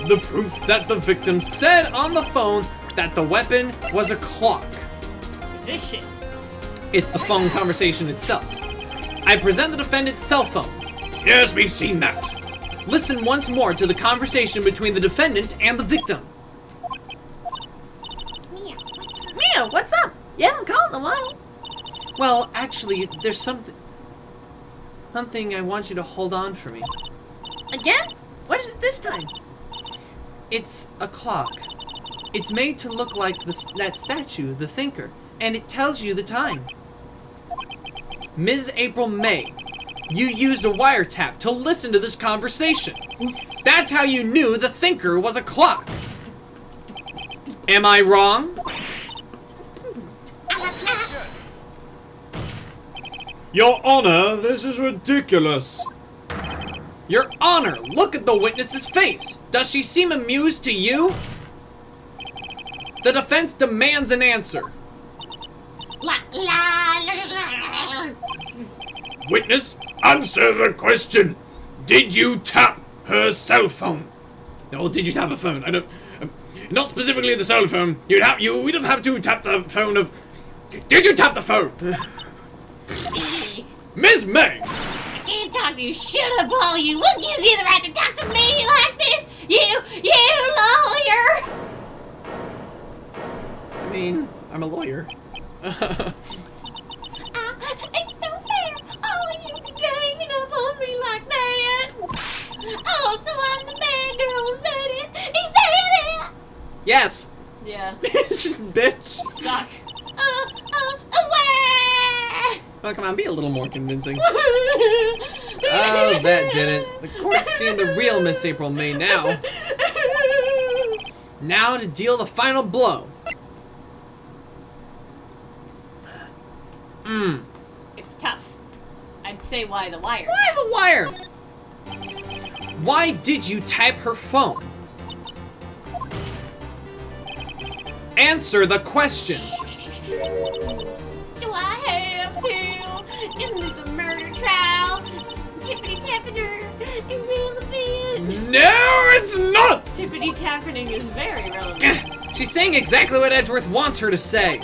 [SPEAKER 1] The proof that the victim said on the phone that the weapon was a clock.
[SPEAKER 4] Is this shit?
[SPEAKER 1] It's the phone conversation itself. I present the defendant's cell phone.
[SPEAKER 5] Yes, we've seen that.
[SPEAKER 1] Listen once more to the conversation between the defendant and the victim.
[SPEAKER 3] Mia, what's up? You haven't called in a while.
[SPEAKER 1] Well, actually, there's something I want you to hold on for me.
[SPEAKER 3] Again? What is it this time?
[SPEAKER 1] It's a clock. It's made to look like that statue, the thinker, and it tells you the time. Ms. April May, you used a wiretap to listen to this conversation. That's how you knew the thinker was a clock. Am I wrong?
[SPEAKER 5] Your Honor, this is ridiculous.
[SPEAKER 1] Your Honor, look at the witness's face. Does she seem amused to you? The defense demands an answer.
[SPEAKER 5] Witness, answer the question. Did you tap her cell phone?
[SPEAKER 1] Oh, did you tap a phone? I don't...
[SPEAKER 5] Not specifically the cell phone. We'd have to tap the phone of... Did you tap the phone? Ms. May!
[SPEAKER 6] I can't talk to you. Shut up, all you. What gives you the right to talk to me like this? You lawyer!
[SPEAKER 1] I mean, I'm a lawyer.
[SPEAKER 6] It's no fair. Oh, you be ganging up on me like that. Oh, so I'm the bad girl who said it. He said it.
[SPEAKER 1] Yes.
[SPEAKER 4] Yeah.
[SPEAKER 1] Bitch.
[SPEAKER 4] Suck.
[SPEAKER 6] Away!
[SPEAKER 1] Oh, come on, be a little more convincing. Oh, that didn't. The court's seeing the real Miss April May now. Now to deal the final blow.
[SPEAKER 4] It's tough. I'd say why the wire.
[SPEAKER 1] Why the wire? Why did you tap her phone? Answer the question.
[SPEAKER 6] Do I have to? Isn't this a murder trial? Tippity tapping her irrelevant.
[SPEAKER 1] No, it's not!
[SPEAKER 4] Tippity tapping is very relevant.
[SPEAKER 1] She's saying exactly what Edgeworth wants her to say.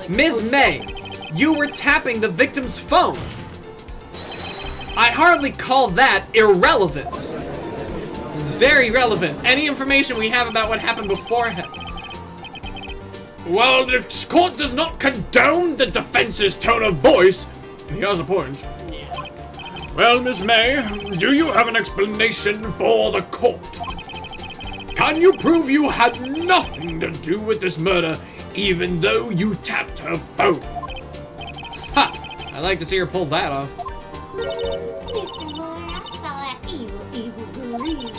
[SPEAKER 1] Ms. May, you were tapping the victim's phone. I hardly call that irrelevant. It's very relevant. Any information we have about what happened beforehand.
[SPEAKER 5] While the court does not condone the defense's tone of voice, he has a point. Well, Miss May, do you have an explanation for the court? Can you prove you had nothing to do with this murder, even though you tapped her phone?
[SPEAKER 1] Ha! I'd like to see her pull that off.
[SPEAKER 6] Mr. Lawyer, I saw that evil grin.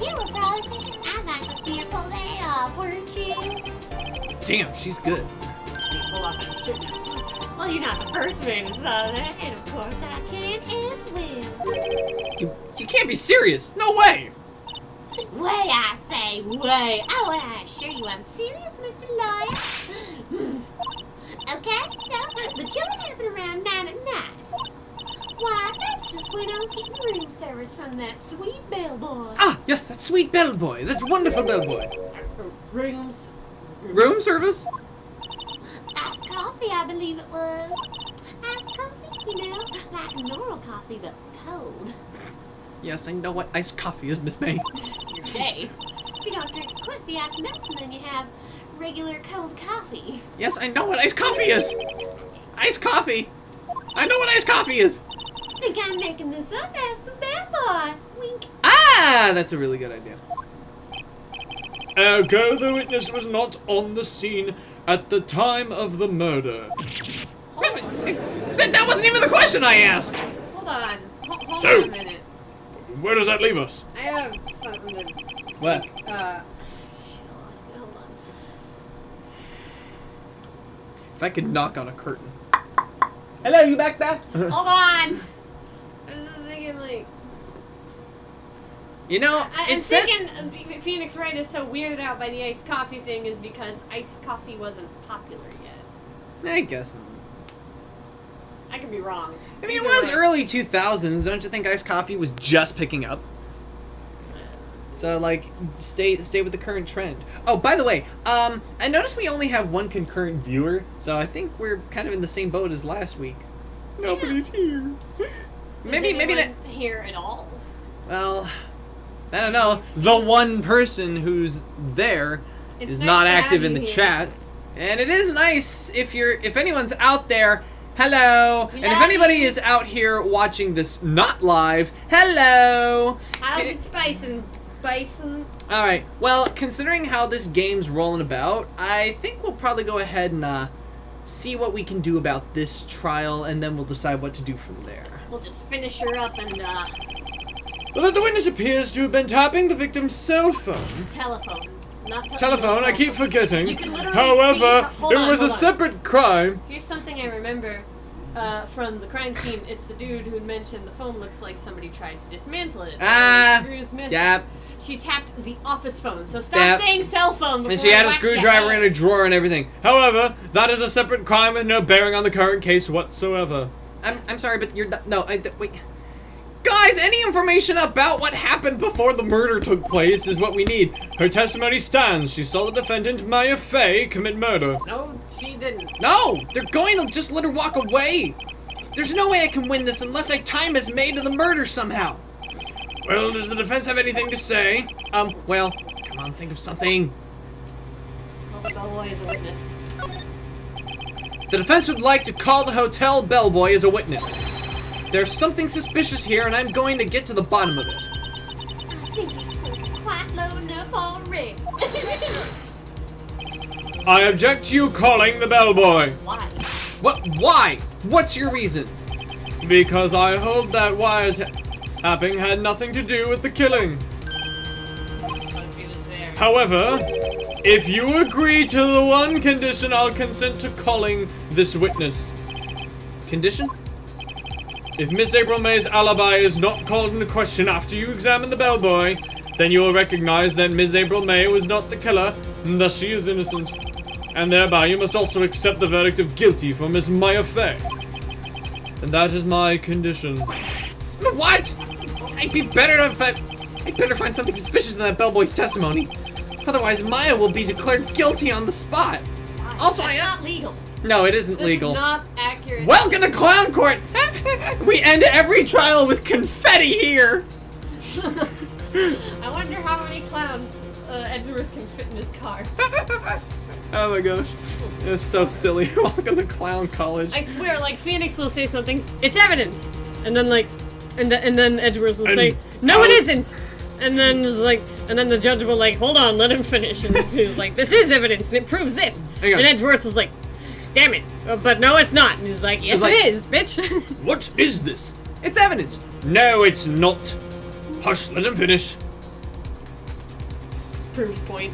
[SPEAKER 6] You were probably thinking I'd like to see her pull that off, weren't you?
[SPEAKER 1] Damn, she's good.
[SPEAKER 4] Well, you're not the first man who saw that, and of course I can and will.
[SPEAKER 1] You can't be serious. No way.
[SPEAKER 6] Way, I say, way. Oh, and I assure you I'm serious, Mr. Lawyer. Okay, so the killing happened around 9 at night. Why, that's just when I was getting room service from that sweet bellboy.
[SPEAKER 1] Ah, yes, that sweet bellboy. That wonderful bellboy.
[SPEAKER 4] Rooms.
[SPEAKER 1] Room service?
[SPEAKER 6] Iced coffee, I believe it was. Iced coffee, you know, like normal coffee, but cold.
[SPEAKER 1] Yes, I know what iced coffee is, Miss May.
[SPEAKER 4] Your day.
[SPEAKER 6] If you don't drink it quick, the ice melts and then you have regular cold coffee.
[SPEAKER 1] Yes, I know what iced coffee is. Iced coffee. I know what iced coffee is.
[SPEAKER 6] I think I'm making this up. Ask the bellboy. Wink.
[SPEAKER 1] Ah, that's a really good idea.
[SPEAKER 5] Ergo, the witness was not on the scene at the time of the murder.
[SPEAKER 1] That wasn't even the question I asked.
[SPEAKER 4] Hold on. Hold
[SPEAKER 5] So-
[SPEAKER 4] on a minute.
[SPEAKER 5] Where does that leave us?
[SPEAKER 4] I have something to...
[SPEAKER 1] What?
[SPEAKER 4] Hold on.
[SPEAKER 1] If I could knock on a curtain. Hello, you back there?
[SPEAKER 4] Hold on! I was just thinking, like...
[SPEAKER 1] You know,
[SPEAKER 4] I'm
[SPEAKER 1] it says...
[SPEAKER 4] thinking Phoenix Wright is so weirded out by the iced coffee thing is because iced coffee wasn't popular yet.
[SPEAKER 1] I guess.
[SPEAKER 4] I could be wrong.
[SPEAKER 1] I mean, it
[SPEAKER 4] Either
[SPEAKER 1] was
[SPEAKER 4] way.
[SPEAKER 1] early 2000s. Don't you think iced coffee was just picking up? So, like, stay with the current trend. Oh, by the way, I noticed we only have one concurrent viewer, so I think we're kind of in the same boat as last week. Nobody's here. Maybe
[SPEAKER 4] Is
[SPEAKER 1] not.
[SPEAKER 4] anyone here at all.
[SPEAKER 1] Well, I don't know. The one person who's there
[SPEAKER 4] It's
[SPEAKER 1] is
[SPEAKER 4] nice
[SPEAKER 1] not
[SPEAKER 4] to have
[SPEAKER 1] active in
[SPEAKER 4] you
[SPEAKER 1] the
[SPEAKER 4] here.
[SPEAKER 1] chat, and it is nice if anyone's out there. Hello, and if
[SPEAKER 4] Love
[SPEAKER 1] anybody
[SPEAKER 4] you.
[SPEAKER 1] is out here watching this not live, hello.
[SPEAKER 4] How's it spicing, Bison?
[SPEAKER 1] All right. Well, considering how this game's rolling about, I think we'll probably go ahead and see what we can do about this trial, and then we'll decide what to do from there.
[SPEAKER 4] We'll just finish her up and,
[SPEAKER 5] Well, that the witness appears to have been tapping the victim's cell phone.
[SPEAKER 4] telephone. Not
[SPEAKER 5] Telephone, I keep forgetting.
[SPEAKER 4] You can literally
[SPEAKER 5] However,
[SPEAKER 4] see- hold
[SPEAKER 5] it
[SPEAKER 4] on,
[SPEAKER 5] was a
[SPEAKER 4] hold on.
[SPEAKER 5] separate crime.
[SPEAKER 4] Here's something I remember from the crime scene. It's the dude who mentioned the phone looks like somebody tried to dismantle it. Screws missing.
[SPEAKER 1] Yep.
[SPEAKER 4] She tapped the office phone, so stop
[SPEAKER 1] Yep.
[SPEAKER 4] saying cell phone before
[SPEAKER 1] And she had
[SPEAKER 4] I
[SPEAKER 1] a
[SPEAKER 4] whack
[SPEAKER 1] screwdriver
[SPEAKER 4] ya.
[SPEAKER 1] in a drawer and everything.
[SPEAKER 5] However, that is a separate crime with no bearing on the current case whatsoever.
[SPEAKER 1] I'm sorry, but you're not, no. Wait. Guys, any information about what happened before the murder took place is what we need.
[SPEAKER 5] Her testimony stands. She saw the defendant, Maya Fay, commit murder.
[SPEAKER 4] No, she didn't.
[SPEAKER 1] No, they're going to just let her walk away. There's no way I can win this unless time is made to the murder somehow.
[SPEAKER 5] Well, does the defense have anything to say?
[SPEAKER 1] Well, come on, think of something.
[SPEAKER 4] Well, the bellboy is a witness.
[SPEAKER 1] The defense would like to call the hotel bellboy as a witness. There's something suspicious here, and I'm going to get to the bottom of it.
[SPEAKER 6] I think it's quite low enough already.
[SPEAKER 5] I object to you calling the bellboy.
[SPEAKER 4] Why?
[SPEAKER 1] What? Why? What's your reason?
[SPEAKER 5] Because I hold that wiretapping had nothing to do with the killing. However, if you agree to the one condition, I'll consent to calling this witness.
[SPEAKER 1] Condition?
[SPEAKER 5] If Miss April May's alibi is not called into question after you examine the bellboy, then you will recognize that Miss April May was not the killer, and thus she is innocent. And thereby you must also accept the verdict of guilty for Miss Maya Fey. And that is my condition.
[SPEAKER 1] What? I'd better find something suspicious in that bellboy's testimony. Otherwise, Maya will be declared guilty on the spot. Also,
[SPEAKER 7] That's not legal.
[SPEAKER 1] No, it isn't
[SPEAKER 7] This
[SPEAKER 1] legal.
[SPEAKER 7] is not accurate.
[SPEAKER 1] Welcome to clown court. We end every trial with confetti here.
[SPEAKER 7] I wonder how many clowns Edgeworth can fit in his car.
[SPEAKER 1] Oh my gosh, it's so silly. Welcome to clown college.
[SPEAKER 7] I swear, like Phoenix will say something, it's evidence, and then like, and then Edgeworth will say, no, it isn't. And then it's like, and then the judge will like, hold on, let him finish. And he's like, this is evidence, and it proves this.
[SPEAKER 1] Hang on.
[SPEAKER 7] And Edgeworth is like, damn it, but no, it's not. And he's like, yes,
[SPEAKER 1] like-
[SPEAKER 7] it is, bitch.
[SPEAKER 5] What is this?
[SPEAKER 1] It's evidence.
[SPEAKER 5] No, it's not. Hush, let him finish.
[SPEAKER 7] Proves point.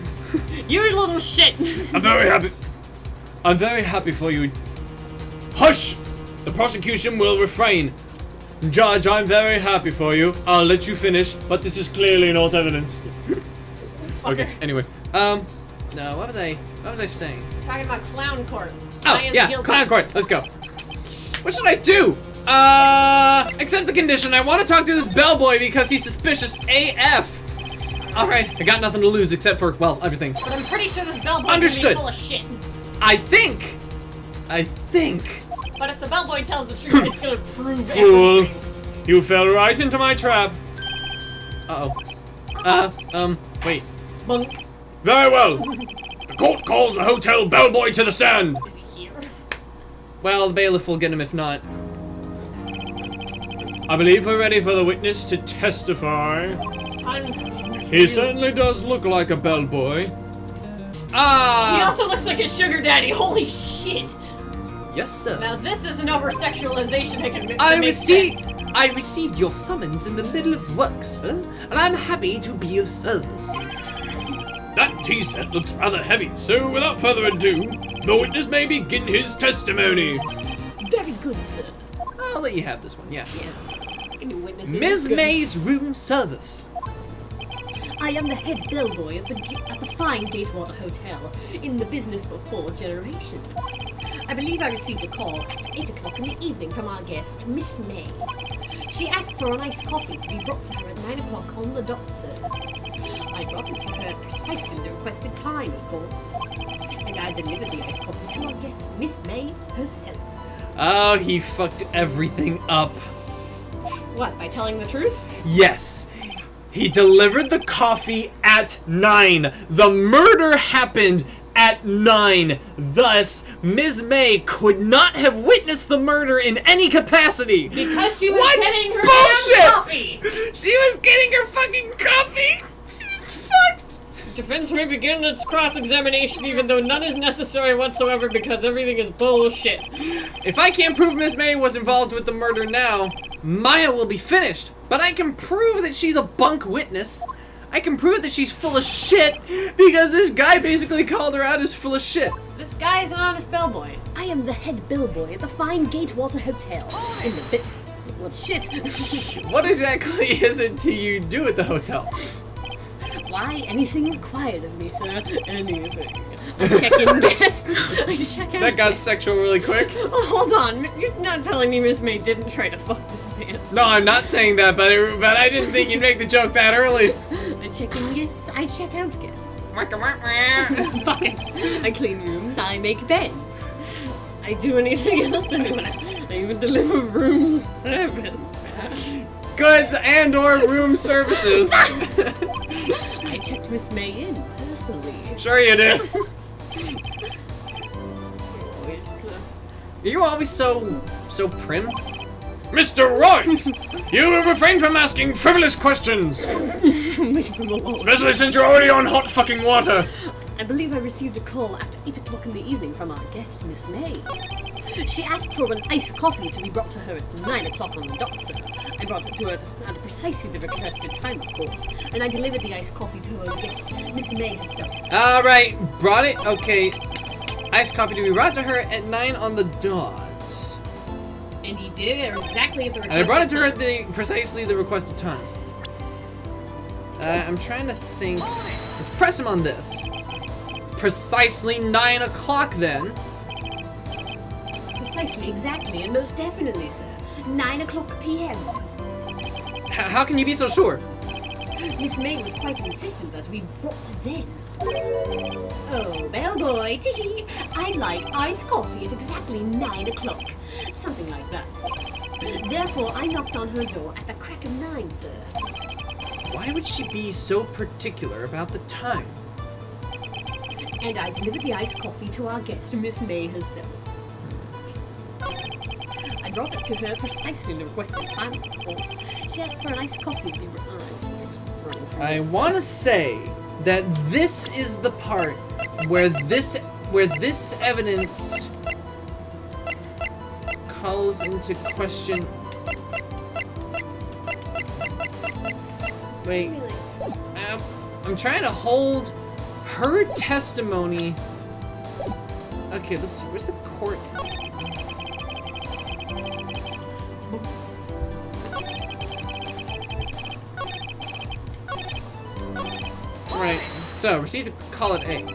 [SPEAKER 7] You're a little shit.
[SPEAKER 5] I'm very happy for you. Hush! The prosecution will refrain. Judge, I'm very happy for you. I'll let you finish, but this is clearly not evidence.
[SPEAKER 1] Okay. Anyway, no. What was I saying?
[SPEAKER 7] Talking about clown court.
[SPEAKER 1] Oh
[SPEAKER 7] Maya's
[SPEAKER 1] yeah,
[SPEAKER 7] guilty.
[SPEAKER 1] clown court. Let's go. What should I do? Accept the condition. I want to talk to this bellboy because he's suspicious AF. All right, I got nothing to lose except for, well, everything.
[SPEAKER 7] But I'm pretty sure this bellboy's
[SPEAKER 1] Understood.
[SPEAKER 7] gonna be full of shit.
[SPEAKER 1] I think.
[SPEAKER 7] But if the bellboy tells the truth, it's gonna prove
[SPEAKER 5] Fool.
[SPEAKER 7] everything.
[SPEAKER 5] You fell right into my trap.
[SPEAKER 1] Wait.
[SPEAKER 7] Bunk.
[SPEAKER 5] Very well. The court calls the hotel bellboy to the stand.
[SPEAKER 7] Is he here?
[SPEAKER 1] Well, the bailiff will get him if not.
[SPEAKER 5] I believe we're ready for the witness to testify.
[SPEAKER 7] It's time for
[SPEAKER 5] He certainly does look like a bellboy.
[SPEAKER 7] He also looks like a sugar daddy. Holy shit!
[SPEAKER 1] Yes, sir.
[SPEAKER 7] Now this is an over-sexualization that can
[SPEAKER 1] I
[SPEAKER 7] make sense.
[SPEAKER 1] received your summons in the middle of work, sir, and I'm happy to be of service.
[SPEAKER 5] That tea set looks rather heavy, so without further ado, the witness may begin his testimony.
[SPEAKER 7] Very good, sir.
[SPEAKER 1] I'll let you have this one, yeah.
[SPEAKER 7] I can do witnesses.
[SPEAKER 1] Ms.
[SPEAKER 7] Good.
[SPEAKER 1] May's room service.
[SPEAKER 6] I am the head bellboy at the fine Gatewater Hotel, in the business for 4 generations. I believe I received a call at 8 o'clock in the evening from our guest, Miss May. She asked for an iced coffee to be brought to her at 9 o'clock on the dot, sir. I brought it to her at precisely the requested time, of course. And I delivered the iced coffee to our guest, Miss May herself.
[SPEAKER 1] Oh, he fucked everything up.
[SPEAKER 6] What, by telling the truth?
[SPEAKER 1] Yes. He delivered the coffee at 9. The murder happened at 9. Thus, Ms. May could not have witnessed the murder in any capacity.
[SPEAKER 7] Because she was
[SPEAKER 1] What
[SPEAKER 7] getting her
[SPEAKER 1] bullshit!
[SPEAKER 7] damn coffee!
[SPEAKER 1] She was getting her fucking coffee. She's fucked.
[SPEAKER 7] Defense may begin its cross-examination even though none is necessary whatsoever because everything is bullshit.
[SPEAKER 1] If I can't prove Miss May was involved with the murder now, Maya will be finished. But I can prove that she's a bunk witness. I can prove that she's full of shit because this guy basically called her out as full of shit.
[SPEAKER 7] This guy is an honest bellboy.
[SPEAKER 6] I am the head bellboy at the fine Gatewater Hotel, in the well, shit.
[SPEAKER 1] What exactly is it to you do at the hotel?
[SPEAKER 6] Why, anything required of me, sir. Anything. I check in guests. I check out
[SPEAKER 1] That got
[SPEAKER 6] guests.
[SPEAKER 1] sexual really quick.
[SPEAKER 7] Oh, hold on. You're not telling me Miss May didn't try to fuck this man.
[SPEAKER 1] No, I'm not saying that, but I didn't think you'd make the joke that early.
[SPEAKER 6] I check in guests. I check out guests. Fucking. I clean rooms. I make beds.
[SPEAKER 7] I do anything else anyway. I even deliver room service.
[SPEAKER 1] Goods and/or room services.
[SPEAKER 6] I checked Miss May in personally.
[SPEAKER 1] Sure you did.
[SPEAKER 7] Always,
[SPEAKER 1] Are you always so prim?
[SPEAKER 5] Mr. Wright, you will refrain from asking frivolous questions,
[SPEAKER 7] leave him alone.
[SPEAKER 5] especially since you're already on hot fucking water.
[SPEAKER 6] I believe I received a call after 8 o'clock in the evening from our guest, Miss May.
[SPEAKER 7] She asked for an iced coffee to be brought to her at 9 o'clock on the dot, sir. I brought it to her at precisely the requested time, of course, and I delivered the iced coffee to her guest, Miss May herself.
[SPEAKER 1] Alright, brought it? Okay. Iced coffee to be brought to her at 9 on the dot.
[SPEAKER 7] And he did it exactly at the requested time.
[SPEAKER 1] And I brought it to her at precisely the requested time. I'm trying to think. Let's press him on this. Precisely 9 o'clock then.
[SPEAKER 6] Precisely, exactly, and most definitely, sir. 9 o'clock p.m.
[SPEAKER 1] How can you be so sure?
[SPEAKER 6] Miss May was quite insistent that we brought then. Oh, bellboy, tee. I'd like iced coffee at exactly 9 o'clock. Something like that, sir. Therefore, I knocked on her door at the crack of 9, sir.
[SPEAKER 1] Why would she be so particular about the time?
[SPEAKER 6] And I delivered the iced coffee to our guest, Miss May herself.
[SPEAKER 7] I brought it to her precisely the requested time, of course. She asked for an iced coffee to be
[SPEAKER 1] I want to say that this is the part where this evidence calls into question. Wait, I'm trying to hold her testimony. Okay, let's see. Where's the court? Right. So, received a call at A.
[SPEAKER 7] You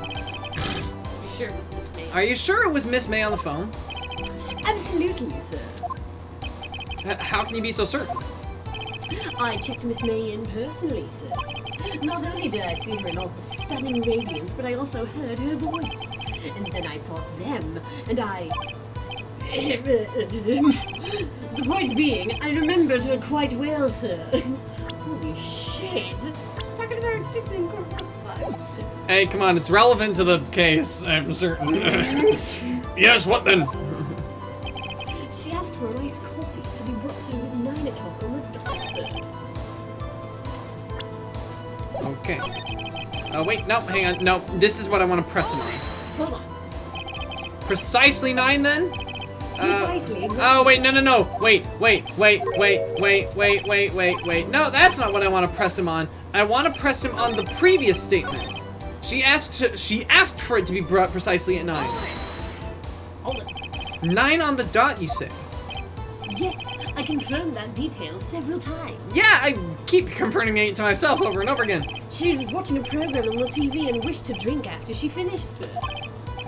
[SPEAKER 7] sure it was Miss May?
[SPEAKER 1] Are you sure it was Miss May on the phone?
[SPEAKER 6] Absolutely, sir.
[SPEAKER 1] How can you be so certain?
[SPEAKER 6] I checked Miss May in personally, sir. Not only did I see her in all her stunning radiance, but I also heard her voice. And then I saw them, and I... The point being, I remembered her quite well, sir. Holy shit. Talking about tits and crocodile.
[SPEAKER 1] Hey, come on, it's relevant to the case, I'm certain.
[SPEAKER 5] Yes, what then?
[SPEAKER 6] She asked for an iced coffee to be brought to her at 9 o'clock on the dot, sir.
[SPEAKER 1] Okay. Oh, wait, no, hang on. No, this is what I want to press him on.
[SPEAKER 7] Hold on.
[SPEAKER 1] Precisely 9 then?
[SPEAKER 6] Precisely, exactly.
[SPEAKER 1] Oh, wait, no. Wait. No, that's not what I want to press him on. I want to press him on the previous statement. She asked for it to be brought precisely at 9.
[SPEAKER 7] Hold it.
[SPEAKER 1] 9 on the dot, you say?
[SPEAKER 6] Yes, I confirmed that detail several times.
[SPEAKER 1] Yeah, I keep confirming it to myself over and over again.
[SPEAKER 6] She was watching a program on the TV and wished to drink after she finished, sir.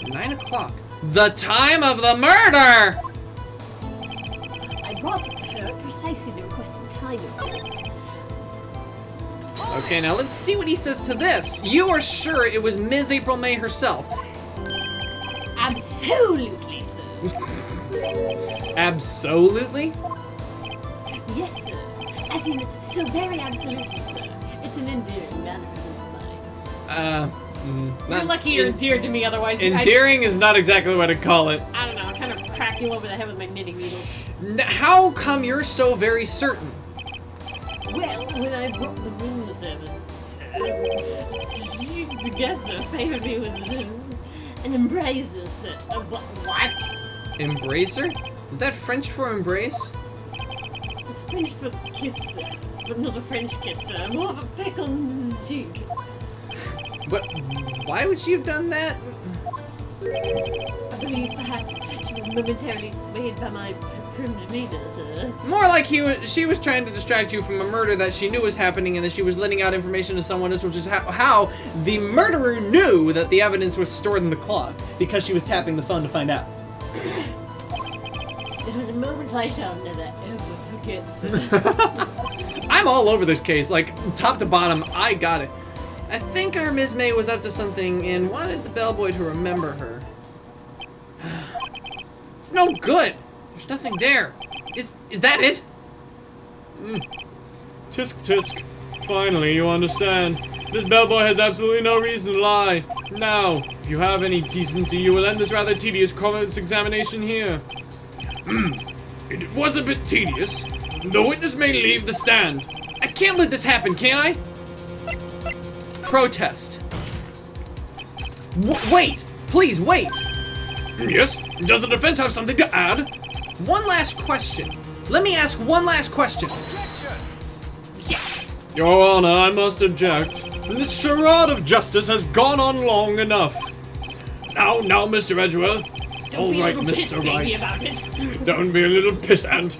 [SPEAKER 1] 9 o'clock. The time of the murder!
[SPEAKER 6] I brought it to her at precisely the requested time, of course.
[SPEAKER 1] Okay, now let's see what he says to this. You are sure it was Ms. April May herself?
[SPEAKER 6] Absolutely, sir.
[SPEAKER 1] Absolutely?
[SPEAKER 6] Yes, sir. As in, so very absolutely, sir. It's an endearing mannerism of mine.
[SPEAKER 7] You're lucky you're endeared to me, otherwise
[SPEAKER 1] Endearing is not exactly what I'd call it.
[SPEAKER 7] I don't know, I kind of crack you over the head with my knitting needles.
[SPEAKER 1] How come you're so very certain?
[SPEAKER 6] Well, when I brought the room service, the guest favored me with an embracer, sir. What?
[SPEAKER 1] Embracer? Is that French for embrace?
[SPEAKER 6] It's French for kiss, sir. But not a French kiss, sir. More of a peck on the cheek.
[SPEAKER 1] But why would she have done that?
[SPEAKER 6] I believe perhaps she was momentarily swayed by my prim demeanor, sir.
[SPEAKER 1] More like she was trying to distract you from a murder that she knew was happening and that she was letting out information to someone else, which is how the murderer knew that the evidence was stored in the clock, because she was tapping the phone to find out.
[SPEAKER 6] It was a moment I shall never ever forget, sir.
[SPEAKER 1] I'm all over this case, like top to bottom, I got it. I think our Ms. May was up to something and wanted the bellboy to remember her. It's no good. There's nothing there. Is that it?
[SPEAKER 5] Tisk tisk. Finally, you understand. This bellboy has absolutely no reason to lie. Now, if you have any decency, you will end this rather tedious cross-examination here. It was a bit tedious. The witness may leave the stand.
[SPEAKER 1] I can't let this happen, can I? Protest. Wait! Please, wait!
[SPEAKER 5] Yes? Does the defense have something to add?
[SPEAKER 1] One last question. Let me ask one last question.
[SPEAKER 5] Your Honor, I must object. This charade of justice has gone on long enough. Now, Mr. Edgeworth.
[SPEAKER 4] Don't be a little piss baby about it.
[SPEAKER 5] Don't be a little pissant.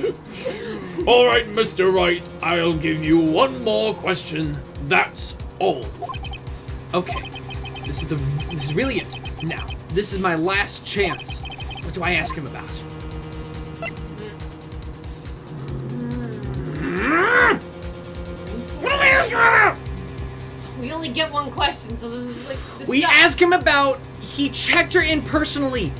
[SPEAKER 5] All right, Mr. Wright, I'll give you one more question. That's all.
[SPEAKER 1] Okay. This is really it. Now, this is my last chance. What do I ask him about?
[SPEAKER 7] We only get one question, so this is like.
[SPEAKER 1] We ask him about he checked her in personally.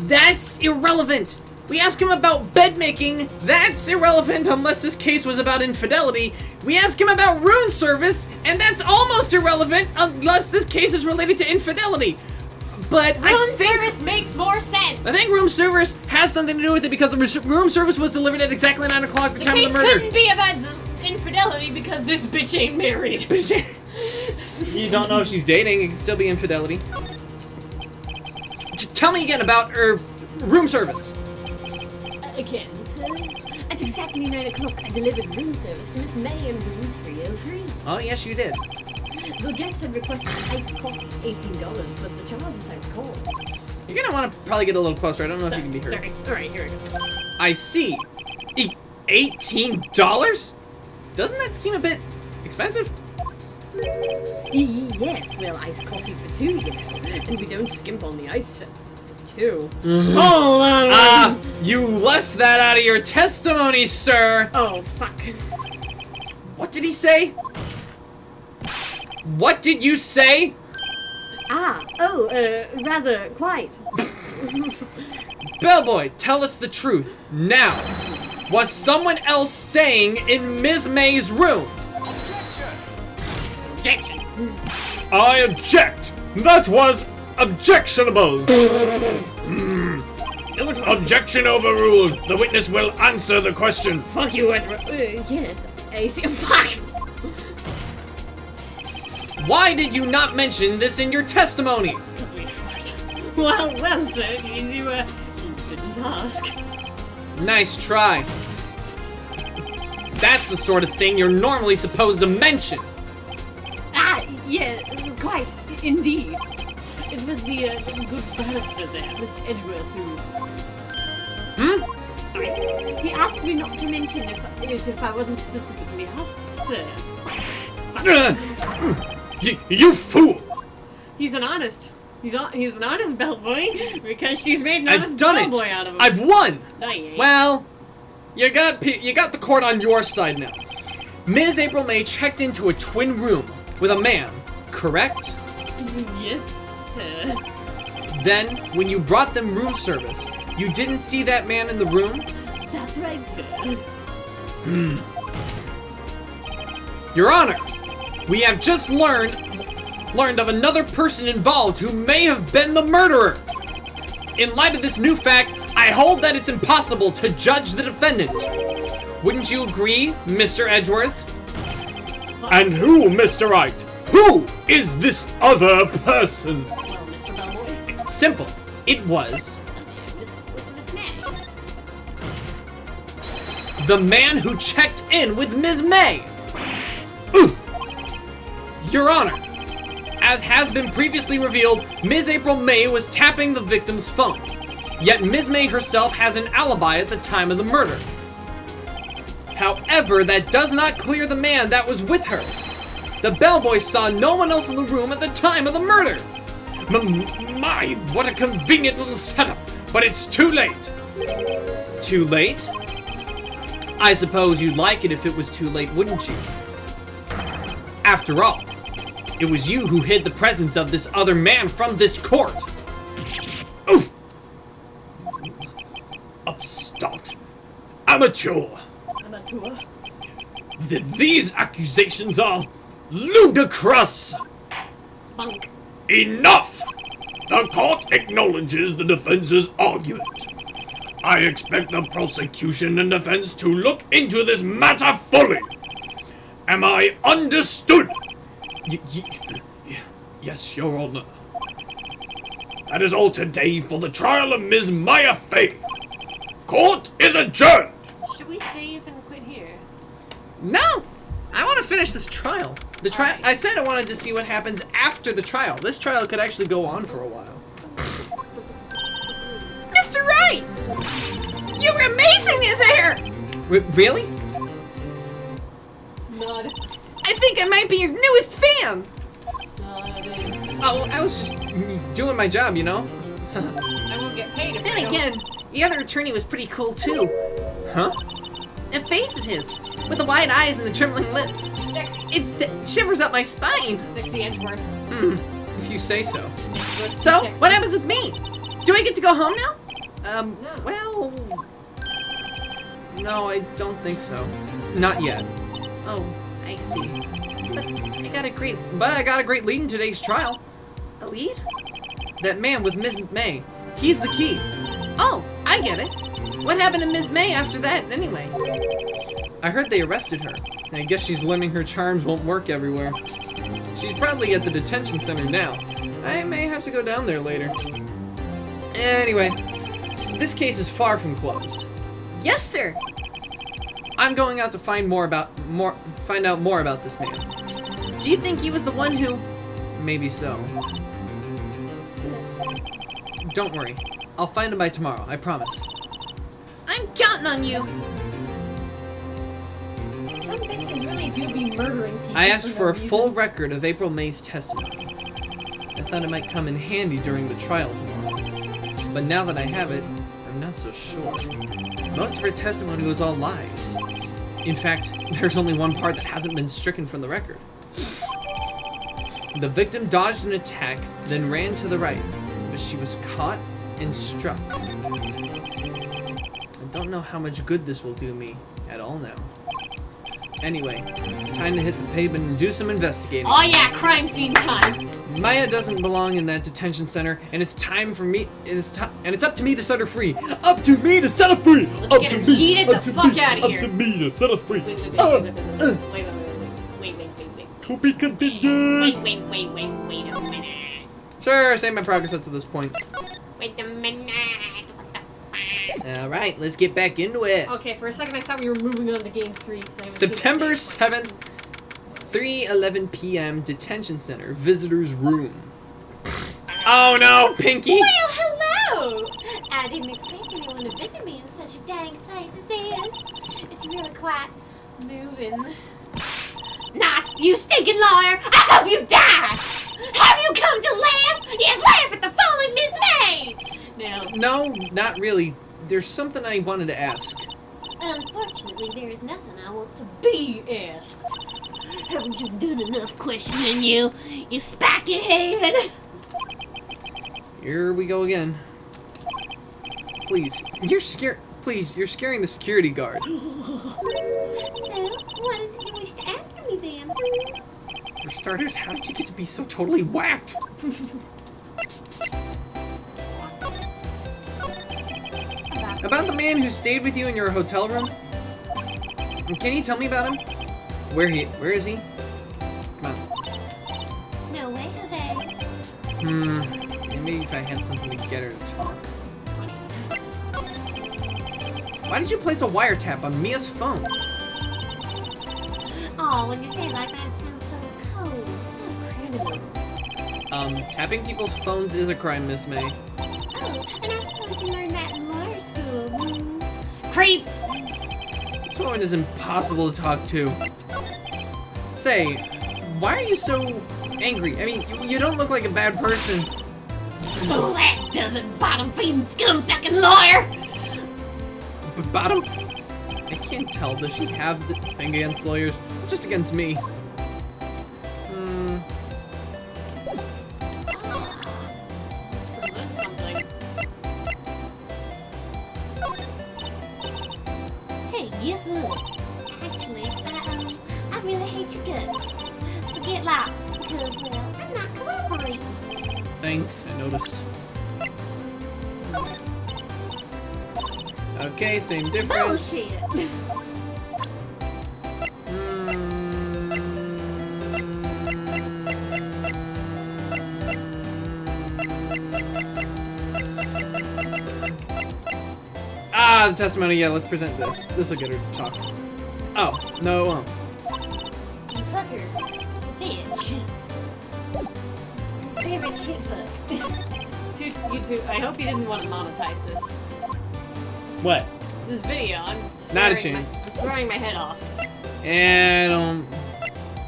[SPEAKER 1] That's irrelevant. We ask him about bed making. That's irrelevant unless this case was about infidelity. We ask him about room service, and that's almost irrelevant unless this case is related to infidelity. But
[SPEAKER 7] Room service makes more sense.
[SPEAKER 1] I think room service has something to do with it because the room service was delivered at exactly 9 o'clock the time of the murder.
[SPEAKER 7] The case couldn't be about infidelity because this bitch ain't married.
[SPEAKER 1] You don't know if she's dating. It can still be infidelity. Tell me again about her room service.
[SPEAKER 6] Again, sir. At exactly 9 o'clock, I delivered room service to Miss May in room 303.
[SPEAKER 1] Oh, yes, you did.
[SPEAKER 6] The guest had requested iced coffee. $18 was the charge as I recall.
[SPEAKER 1] You're gonna want to probably get a little closer. I don't know if you can be heard.
[SPEAKER 7] Sorry. Alright, here we go.
[SPEAKER 1] I see. $18? Doesn't that seem a bit expensive?
[SPEAKER 6] Yes, well, iced coffee for two, you know. And we don't skimp on the ice for two.
[SPEAKER 7] Hold on.
[SPEAKER 1] You left that out of your testimony, sir.
[SPEAKER 7] Oh, fuck.
[SPEAKER 1] What did he say? What did you say?
[SPEAKER 6] Rather quite.
[SPEAKER 1] Bellboy, tell us the truth. Now, was someone else staying in Ms. May's room?
[SPEAKER 4] Objection.
[SPEAKER 5] I object. That was objectionable. Objection overruled. The witness will answer the question.
[SPEAKER 4] Fuck you, Edward.
[SPEAKER 6] Yes, I see. Fuck!
[SPEAKER 1] Why did you not mention this in your testimony?
[SPEAKER 4] Because we fucked.
[SPEAKER 7] Well, sir, you didn't ask.
[SPEAKER 1] Nice try. That's the sort of thing you're normally supposed to mention.
[SPEAKER 6] Yeah, it was quite, indeed. It was the good barrister there, Mr. Edgeworth, who... He asked me not to mention if I wasn't specifically asked, sir.
[SPEAKER 5] You fool!
[SPEAKER 7] He's an honest. He's an honest bellboy because she's made an
[SPEAKER 1] I've
[SPEAKER 7] honest
[SPEAKER 1] done
[SPEAKER 7] bellboy
[SPEAKER 1] it.
[SPEAKER 7] out of him.
[SPEAKER 1] I've won.
[SPEAKER 7] No, you ain't.
[SPEAKER 1] Well, you got the court on your side now. Ms. April May checked into a twin room with a man, correct?
[SPEAKER 7] Yes, sir.
[SPEAKER 1] Then, when you brought them room service, you didn't see that man in the room?
[SPEAKER 6] That's right, sir.
[SPEAKER 1] Your Honor, we have just learned of another person involved who may have been the murderer. In light of this new fact, I hold that it's impossible to judge the defendant. Wouldn't you agree, Mr. Edgeworth?
[SPEAKER 5] And who, Mr. Wright? Who is this other person?
[SPEAKER 6] Well, Mr. Bellboy,
[SPEAKER 1] Simple. It was
[SPEAKER 6] this was Miss May.
[SPEAKER 1] the man who checked in with Ms. May. Ooh. Your Honor, as has been previously revealed, Ms. April May was tapping the victim's phone. Yet Ms. May herself has an alibi at the time of the murder. However, that does not clear the man that was with her. The bellboy saw no one else in the room at the time of the murder. My, what a convenient little setup. But it's too late. Too late? I suppose you'd like it if it was too late, wouldn't you? After all, it was you who hid the presence of this other man from this court. Oof! Upstart. Amateur. These accusations are ludicrous.
[SPEAKER 7] Bunk.
[SPEAKER 5] Enough! The court acknowledges the defense's argument. I expect the prosecution and defense to look into this matter fully. Am I understood?
[SPEAKER 1] Yes, Your Honor.
[SPEAKER 5] That is all today for the trial of Ms. Maya Fey. Court is adjourned.
[SPEAKER 7] Should we save and quit here?
[SPEAKER 1] No! I want to finish this trial. The trial.
[SPEAKER 7] Alright.
[SPEAKER 1] I said I wanted to see what happens after the trial. This trial could actually go on for a while.
[SPEAKER 3] Mr. Wright! You were amazing in there!
[SPEAKER 1] Really?
[SPEAKER 7] Nod.
[SPEAKER 3] I think I might be your newest fan!
[SPEAKER 7] Nod.
[SPEAKER 1] Oh, I was just doing my job, you know?
[SPEAKER 7] I won't get paid if I
[SPEAKER 3] Then
[SPEAKER 7] don't.
[SPEAKER 3] again, the other attorney was pretty cool too.
[SPEAKER 1] Huh?
[SPEAKER 3] That face of his, with the wide eyes and the trembling lips.
[SPEAKER 7] Sexy.
[SPEAKER 3] It shivers up my spine.
[SPEAKER 7] Sexy Edgeworth.
[SPEAKER 1] If you say so.
[SPEAKER 3] So,
[SPEAKER 7] Sexy.
[SPEAKER 3] what happens with me? Do I get to go home now?
[SPEAKER 7] No.
[SPEAKER 3] Well...
[SPEAKER 1] No, I don't think so. Not yet.
[SPEAKER 3] Oh, I see. But I got a great...
[SPEAKER 1] But I got a great lead in today's trial.
[SPEAKER 3] A lead?
[SPEAKER 1] That man with Ms. May. He's the key.
[SPEAKER 3] Oh, I get it. What happened to Miss May after that, anyway?
[SPEAKER 1] I heard they arrested her. I guess she's learning her charms won't work everywhere. She's probably at the detention center now. I may have to go down there later. Anyway, this case is far from closed.
[SPEAKER 3] Yes, sir.
[SPEAKER 1] I'm going out to find out more about this man.
[SPEAKER 3] Do you think he was the one who...
[SPEAKER 1] Maybe so.
[SPEAKER 3] What's this?
[SPEAKER 1] Don't worry. I'll find him by tomorrow, I promise.
[SPEAKER 3] I'm counting on you.
[SPEAKER 7] Some bitches really do be murdering people.
[SPEAKER 1] I asked for a
[SPEAKER 7] no reason.
[SPEAKER 1] full record of April May's testimony. I thought it might come in handy during the trial tomorrow. But now that I have it, I'm not so sure. Most of her testimony was all lies. In fact, there's only one part that hasn't been stricken from the record. The victim dodged an attack, then ran to the right, but she was caught and struck. I don't know how much good this will do me at all now. Anyway, time to hit the pavement and do some investigating.
[SPEAKER 7] Oh yeah, crime scene time.
[SPEAKER 1] Maya doesn't belong in that detention center, and it's time for me. It's up to me to set her free. Up to me to set her free.
[SPEAKER 7] Let's
[SPEAKER 1] Up
[SPEAKER 7] get
[SPEAKER 1] to
[SPEAKER 7] her
[SPEAKER 1] me.
[SPEAKER 7] yeeted
[SPEAKER 1] Up
[SPEAKER 7] the
[SPEAKER 1] to
[SPEAKER 7] fuck
[SPEAKER 1] me.
[SPEAKER 7] outta
[SPEAKER 1] Up
[SPEAKER 7] here.
[SPEAKER 1] to me to set her free.
[SPEAKER 7] Wait.
[SPEAKER 1] To be continued.
[SPEAKER 4] Wait a minute.
[SPEAKER 1] Sure, save my progress up to this point.
[SPEAKER 4] Wait a minute. What the fuck?
[SPEAKER 1] All right, let's get back into it.
[SPEAKER 7] Okay, for a second I thought we were moving on to game 3 because I haven't
[SPEAKER 1] September
[SPEAKER 7] seen the
[SPEAKER 1] 7th, 3:11 p.m. Detention Center, visitors room. Oh no, Pinky!
[SPEAKER 6] Well, hello! I didn't expect anyone to visit me in such a dang place as this. It's really quite moving. Not, you stinking liar! I hope you die! Have you come to laugh? Yes, laugh at the fallen Miss May!
[SPEAKER 7] Now,
[SPEAKER 1] No, not really. There's something I wanted to ask.
[SPEAKER 6] Unfortunately, there is nothing I want to
[SPEAKER 7] be asked.
[SPEAKER 6] Haven't you done enough questioning, you spiky head?
[SPEAKER 1] Here we go again. Please, you're scaring the security guard.
[SPEAKER 6] So, what is it you wish to ask me then?
[SPEAKER 1] For starters, how did you get to be so totally whacked? About the man who stayed with you in your hotel room? Can you tell me about him? Where is he? Come on.
[SPEAKER 6] No way, Jose.
[SPEAKER 1] Maybe if I had something to get her to talk. Why did you place a wiretap on Mia's phone?
[SPEAKER 6] Oh, when you say it like that, it sounds so cold, so criminal.
[SPEAKER 1] Tapping people's phones is a crime, Miss May.
[SPEAKER 6] Oh, and I suppose you learned that in lawyer school.
[SPEAKER 7] creep!
[SPEAKER 1] This woman is impossible to talk to. Say, why are you so angry? I mean, you don't look like a bad person.
[SPEAKER 6] Oh, that doesn't bottom-feeding, scum-sucking lawyer!
[SPEAKER 1] But bottom? I can't tell. Does she have the thing against lawyers? Just against me.
[SPEAKER 6] Hey, guess what? Actually, I really hate your guts. So get lost, because, well, I'm not cooperating.
[SPEAKER 1] Thanks, I noticed. Okay, same difference.
[SPEAKER 6] Bullshit!
[SPEAKER 1] the testimony. Yeah, let's present this. This will get her to talk. Oh, no, it won't.
[SPEAKER 6] Fucker. Bitch. Favorite shit fuck.
[SPEAKER 7] Dude, YouTube, I hope you didn't want to monetize this.
[SPEAKER 1] What?
[SPEAKER 7] This video,
[SPEAKER 1] Not a chance.
[SPEAKER 7] I'm swearing my head off.
[SPEAKER 1] And,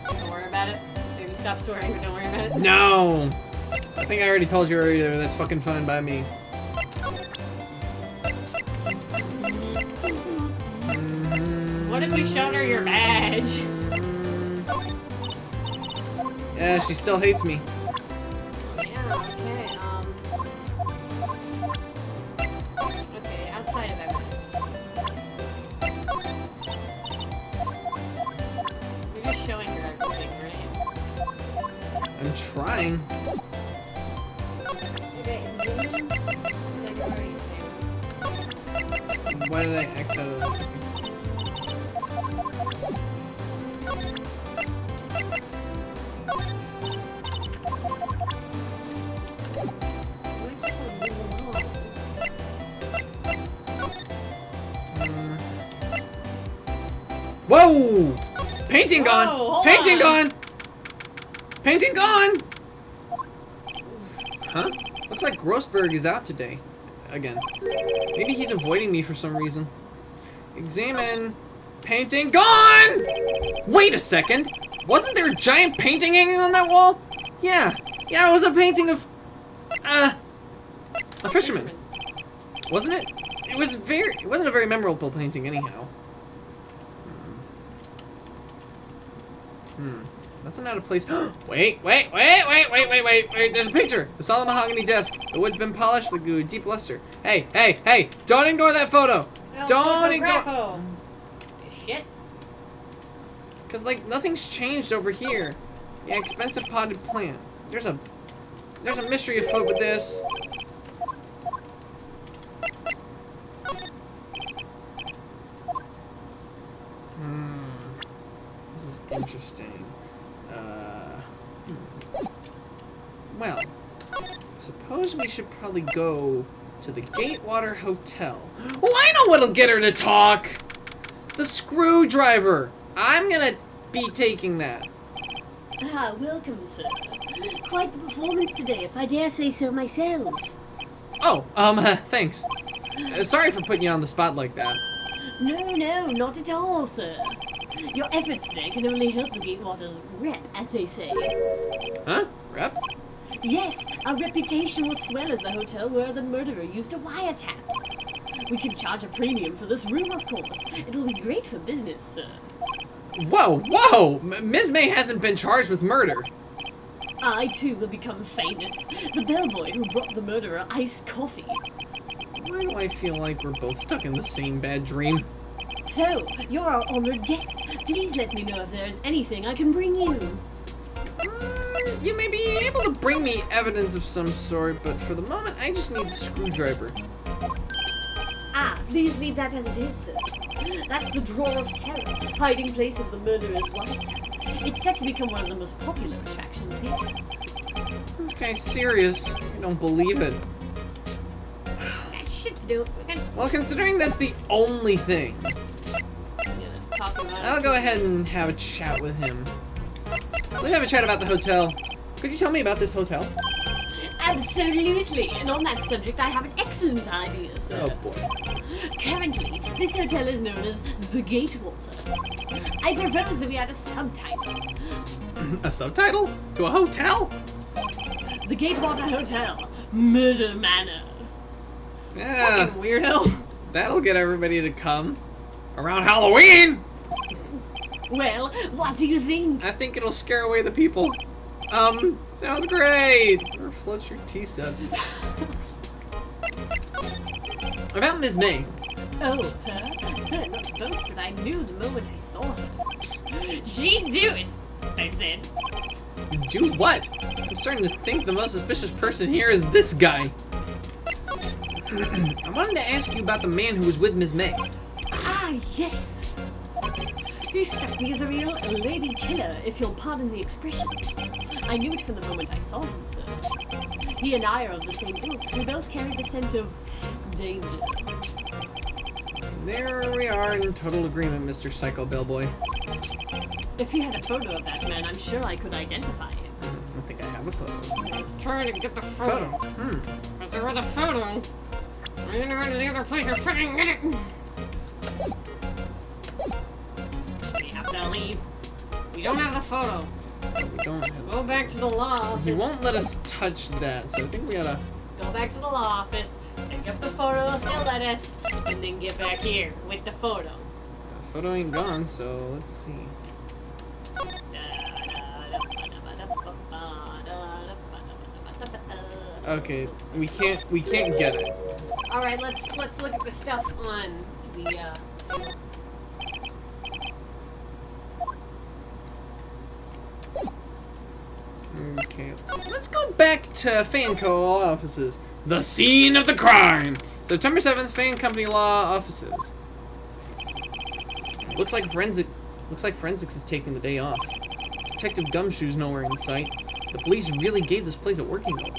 [SPEAKER 7] Don't worry about it. Maybe stop swearing, but don't worry about it.
[SPEAKER 1] no. I think I already told you earlier, that's fucking fine by me.
[SPEAKER 7] What if we showed her your badge?
[SPEAKER 1] Yeah, she still hates me.
[SPEAKER 7] Yeah, okay, okay, outside of evidence. We're just showing her everything, right?
[SPEAKER 1] I'm trying.
[SPEAKER 7] Okay, zoom in. Like, where are you zooming?
[SPEAKER 1] Why did I X out of the... Whoa! Painting gone!
[SPEAKER 7] Whoa, hold
[SPEAKER 1] Painting
[SPEAKER 7] on.
[SPEAKER 1] gone! Painting gone! Huh? Looks like Grossberg is out today. Again. Maybe he's avoiding me for some reason. Examine. Painting gone! Wait a second! Wasn't there a giant painting hanging on that wall? Yeah. Yeah, it was a painting of... a fisherman. Wasn't it? It wasn't a very memorable painting anyhow. Nothing out of place. Wait, there's a picture. The solid mahogany desk. The wood's been polished, the goo, deep luster. Hey, don't ignore that photo. Don't ignore.
[SPEAKER 7] Shit.
[SPEAKER 1] Cause like nothing's changed over here. Yeah, expensive potted plant. There's a mystery afoot with this. This is interesting. Well, suppose we should probably go to the Gatewater Hotel. Oh, I know what'll get her to talk! The screwdriver! I'm gonna be taking that.
[SPEAKER 6] Ah, welcome, sir. Quite the performance today, if I dare say so myself.
[SPEAKER 1] Oh, thanks. Sorry for putting you on the spot like that.
[SPEAKER 6] No, not at all, sir. Your efforts today can only help the Gatewater's rep, as they say.
[SPEAKER 1] Huh? Rep?
[SPEAKER 6] Yes, our reputation will swell as the hotel where the murderer used a wiretap. We can charge a premium for this room, of course. It will be great for business, sir.
[SPEAKER 1] Whoa! Ms. May hasn't been charged with murder.
[SPEAKER 6] I, too, will become famous. The bellboy who brought the murderer iced coffee.
[SPEAKER 1] Why do I feel like we're both stuck in the same bad dream?
[SPEAKER 6] So, you're our honored guest. Please let me know if there's anything I can bring you.
[SPEAKER 1] You may be able to bring me evidence of some sort, but for the moment, I just need the screwdriver.
[SPEAKER 6] Ah, please leave that as it is, sir. That's the Drawer of Terror, hiding place of the murderer's wiretap. It's set to become one of the most popular attractions here.
[SPEAKER 1] This guy's serious. I don't believe it.
[SPEAKER 6] That should do.
[SPEAKER 1] Well, considering that's the only thing, I'll go ahead and have a chat with him. Let's have a chat about the hotel. Could you tell me about this hotel?
[SPEAKER 6] Absolutely, and on that subject I have an excellent idea, sir.
[SPEAKER 1] Oh boy.
[SPEAKER 6] Currently, this hotel is known as the Gatewater. I propose that we add a subtitle.
[SPEAKER 1] A subtitle? To a hotel?
[SPEAKER 6] The Gatewater Hotel, Murder Manor.
[SPEAKER 1] Yeah,
[SPEAKER 7] Fucking weirdo.
[SPEAKER 1] that'll get everybody to come. Around Halloween!
[SPEAKER 6] Well, what do you think?
[SPEAKER 1] I think it'll scare away the people. Sounds great! Or float your teeth up. About Ms. May.
[SPEAKER 6] Oh, her? Sir, not to boast, but I knew the moment I saw her.
[SPEAKER 7] She'd do it, I said.
[SPEAKER 1] Do what? I'm starting to think the most suspicious person here is this guy. I wanted to ask you about the man who was with Ms. May.
[SPEAKER 6] Ah, yes. He struck me as a real lady killer, if you'll pardon the expression. I knew it from the moment I saw him, sir. He and I are of the same ilk. We both carry the scent of danger.
[SPEAKER 1] And there we are in total agreement, Mr. Psycho Bellboy.
[SPEAKER 7] If you had a photo of that man, I'm sure I could identify him.
[SPEAKER 1] I think I have a photo.
[SPEAKER 7] I was trying to get the photo. But there was a photo. I'm gonna run to the other place and fucking get it. We have to leave. We don't have the photo.
[SPEAKER 1] We don't have.
[SPEAKER 7] Go back to the law office.
[SPEAKER 1] He won't let us touch that, so I think we gotta.
[SPEAKER 7] Go back to the law office, pick up the photo if they'll let us, and then get back here with the photo.
[SPEAKER 1] Photo ain't gone, so let's see. Okay, we can't get it.
[SPEAKER 7] All right, let's look at the stuff on the.
[SPEAKER 1] Okay, let's go back to Fanco offices. The scene of the crime. September 7th, Fan Company Law offices. Looks like forensics is taking the day off. Detective Gumshoe's nowhere in sight. The police really gave this place a working over.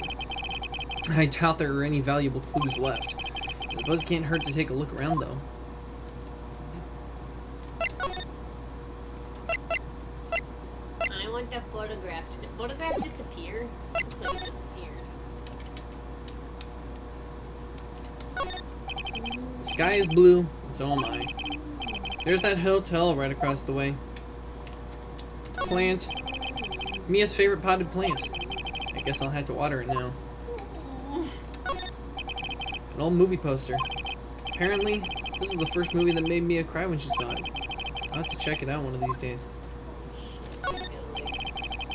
[SPEAKER 1] I doubt there are any valuable clues left. The buzz can't hurt to take a look around, though.
[SPEAKER 7] I want that photograph. Did the photograph disappear? Looks like it disappeared.
[SPEAKER 1] The sky is blue, and so am I. There's that hotel right across the way. Plant. Mia's favorite potted plant. I guess I'll have to water it now. An old movie poster. Apparently, this was the first movie that made Mia cry when she saw it. I'll have to check it out one of these days.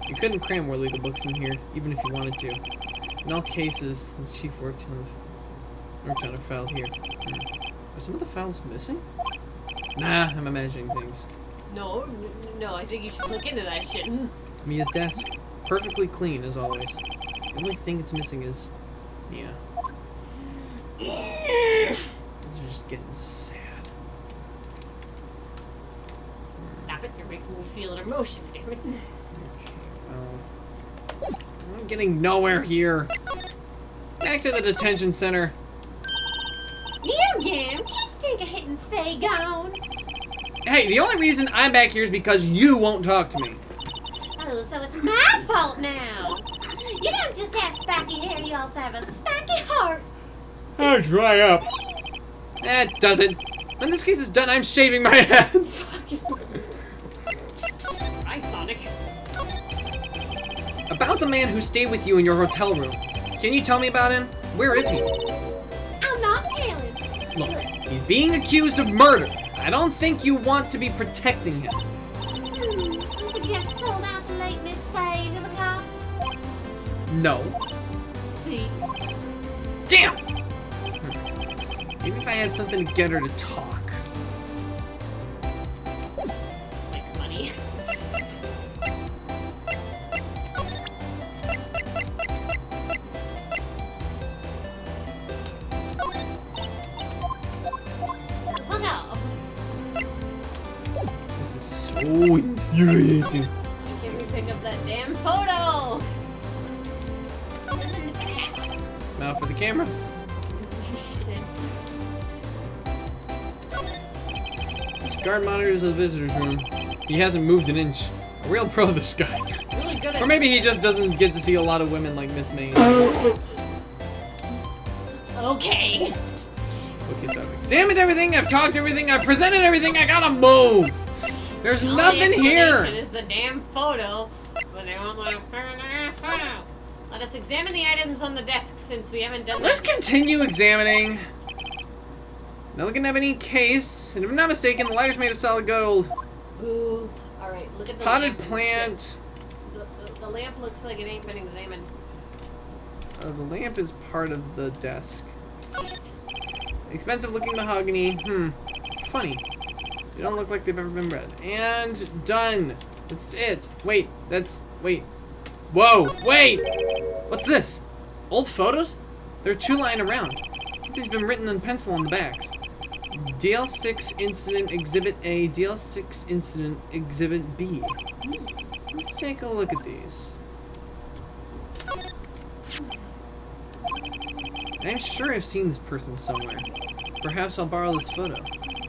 [SPEAKER 1] You couldn't cram more legal books in here, even if you wanted to. In all cases, the chief worked on a file here. Are some of the files missing? Nah, I'm imagining things.
[SPEAKER 7] No, I think you should look into that shit.
[SPEAKER 1] Mia's desk. Perfectly clean, as always. The only thing it's missing is Mia. These are just getting sad.
[SPEAKER 7] Stop it, you're making me feel an emotion, damn it.
[SPEAKER 1] Okay, well... I'm getting nowhere here. Back to the detention center.
[SPEAKER 6] You again? Just take a hit and stay gone.
[SPEAKER 1] Hey, the only reason I'm back here is because you won't talk to me.
[SPEAKER 6] Oh, so it's my fault now. You don't just have spiky hair, you also have a spiky heart.
[SPEAKER 5] Oh, dry up.
[SPEAKER 1] That does it. When this case is done, I'm shaving my head.
[SPEAKER 7] Hi, Sonic.
[SPEAKER 1] About the man who stayed with you in your hotel room. Can you tell me about him? Where is he?
[SPEAKER 6] I'm not telling.
[SPEAKER 1] Look, he's being accused of murder. I don't think you want to be protecting him.
[SPEAKER 6] Would you have sold out the late Miss Fay to the cops?
[SPEAKER 1] No.
[SPEAKER 7] See?
[SPEAKER 1] Damn! Maybe if I had something to get her to talk.
[SPEAKER 7] Like money.
[SPEAKER 6] Fuck off.
[SPEAKER 1] This is so infuriating.
[SPEAKER 7] Why can't we pick up that damn photo?
[SPEAKER 1] Now for the camera. This guard monitors the visitor's room. He hasn't moved an inch. A real pro, this guy.
[SPEAKER 7] Really good at
[SPEAKER 1] Or maybe he just doesn't get to see a lot of women like Miss May.
[SPEAKER 7] Okay.
[SPEAKER 1] Okay, so I've examined everything, I've talked everything, I've presented everything, I gotta move! There's
[SPEAKER 7] The only
[SPEAKER 1] nothing here!
[SPEAKER 7] explanation is the damn photo, but they won't let us burn the damn photo. Let us examine the items on the desk since we haven't done
[SPEAKER 1] Let's
[SPEAKER 7] that.
[SPEAKER 1] continue examining. Not looking to have any case, and if I'm not mistaken, the lighter's made of solid gold.
[SPEAKER 7] Ooh. Alright, look at the
[SPEAKER 1] Potted
[SPEAKER 7] lamp.
[SPEAKER 1] plant.
[SPEAKER 7] The lamp looks like it ain't been examined.
[SPEAKER 1] The lamp is part of the desk. Expensive looking mahogany. Funny. They don't look like they've ever been read. And done. That's it. Wait, wait. Whoa, wait! What's this? Old photos? There are two lying around. Something's been written in pencil on the backs. DL6 Incident Exhibit A, DL6 Incident Exhibit B. Let's take a look at these. I'm sure I've seen this person somewhere. Perhaps I'll borrow this photo.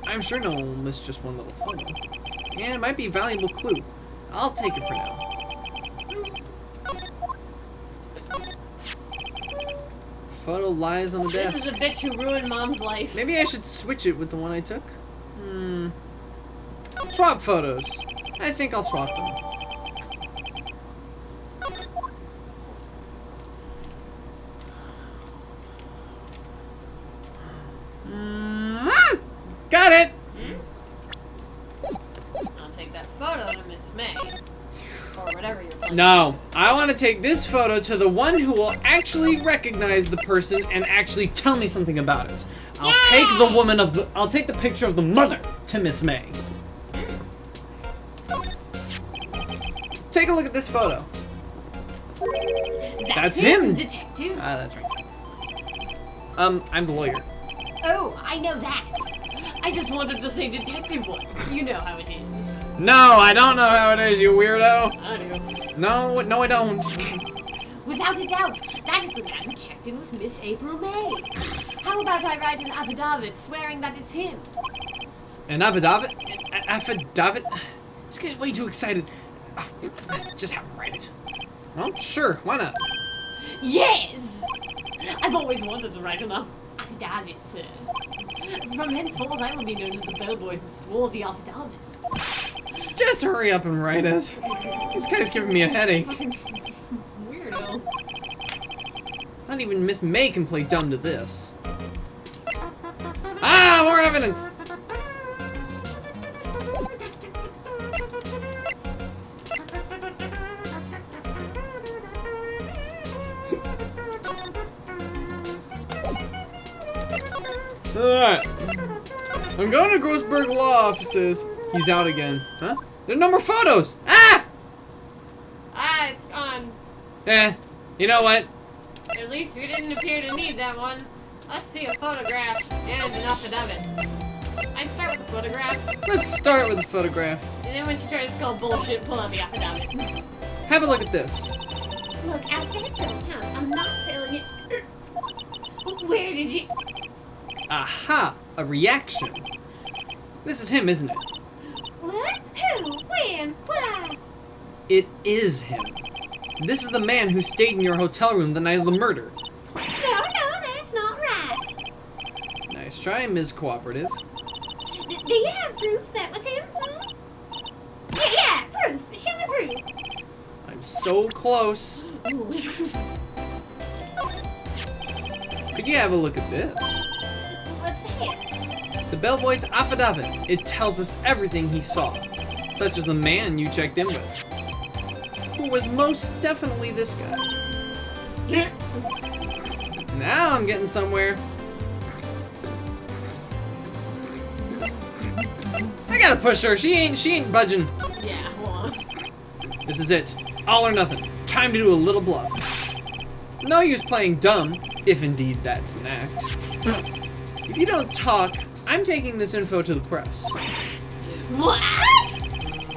[SPEAKER 1] I'm sure no one will miss just one little photo. And it might be a valuable clue. I'll take it for now. Photo lies on the desk.
[SPEAKER 7] This is a bitch who ruined Mom's life.
[SPEAKER 1] Maybe I should switch it with the one I took. Swap photos. I think I'll swap them. Got it!
[SPEAKER 7] I'll take that photo to Miss May. Or whatever you're playing.
[SPEAKER 1] No, I want to take this photo to the one who will actually recognize the person and actually tell me something about it. I'll take I'll take the picture of the mother to Miss May. Take a look at this photo. That's him.
[SPEAKER 7] Detective.
[SPEAKER 1] Ah, that's right. I'm the lawyer.
[SPEAKER 7] Oh, I know that. I just wanted to say detective once. You know how it is.
[SPEAKER 1] No, I don't know how it is, you weirdo.
[SPEAKER 7] I do.
[SPEAKER 1] No, I don't.
[SPEAKER 7] Without a doubt, that is the man who checked in with Miss April May. How about I write an affidavit swearing that it's him?
[SPEAKER 1] An affidavit? An affidavit? This guy's way too excited. Just have him write it. Well, sure, why not?
[SPEAKER 7] Yes! I've always wanted to write an affidavit, sir. From henceforth, I will be known as the bellboy who swore the affidavit.
[SPEAKER 1] Just hurry up and write it. This guy's giving me a headache.
[SPEAKER 7] Weirdo.
[SPEAKER 1] Not even Miss May can play dumb to this. Ah, more evidence! Alright. I'm going to Grossberg Law Offices. He's out again. Huh? There are no more photos! Ah!
[SPEAKER 7] Ah, it's gone.
[SPEAKER 1] You know what?
[SPEAKER 7] At least we didn't appear to need that one. Let's see a photograph and an affidavit. I'd start with the photograph,
[SPEAKER 1] Let's start with the photograph.
[SPEAKER 7] and then when she tries to call bullshit, pull out the affidavit.
[SPEAKER 1] Have a look at this.
[SPEAKER 6] Look, I've said several times, I'm not telling you. Where did you...
[SPEAKER 1] Aha! A reaction. This is him, isn't it?
[SPEAKER 6] What? Who? When? Why?
[SPEAKER 1] It is him. This is the man who stayed in your hotel room the night of the murder.
[SPEAKER 6] No, that's not right.
[SPEAKER 1] Nice try, Ms. Cooperative.
[SPEAKER 6] Do you have proof that was him? Yeah, proof. Show me proof.
[SPEAKER 1] I'm so close. Could you have a look at this?
[SPEAKER 6] What's that?
[SPEAKER 1] The bellboy's affidavit. It tells us everything he saw, such as the man you checked in with, who was most definitely this guy. Now I'm getting somewhere. I gotta push her. She ain't budging.
[SPEAKER 7] Yeah, hold on.
[SPEAKER 1] This is it. All or nothing. Time to do a little bluff. No use playing dumb, if indeed that's an act. If you don't talk, I'm taking this info to the press.
[SPEAKER 7] What?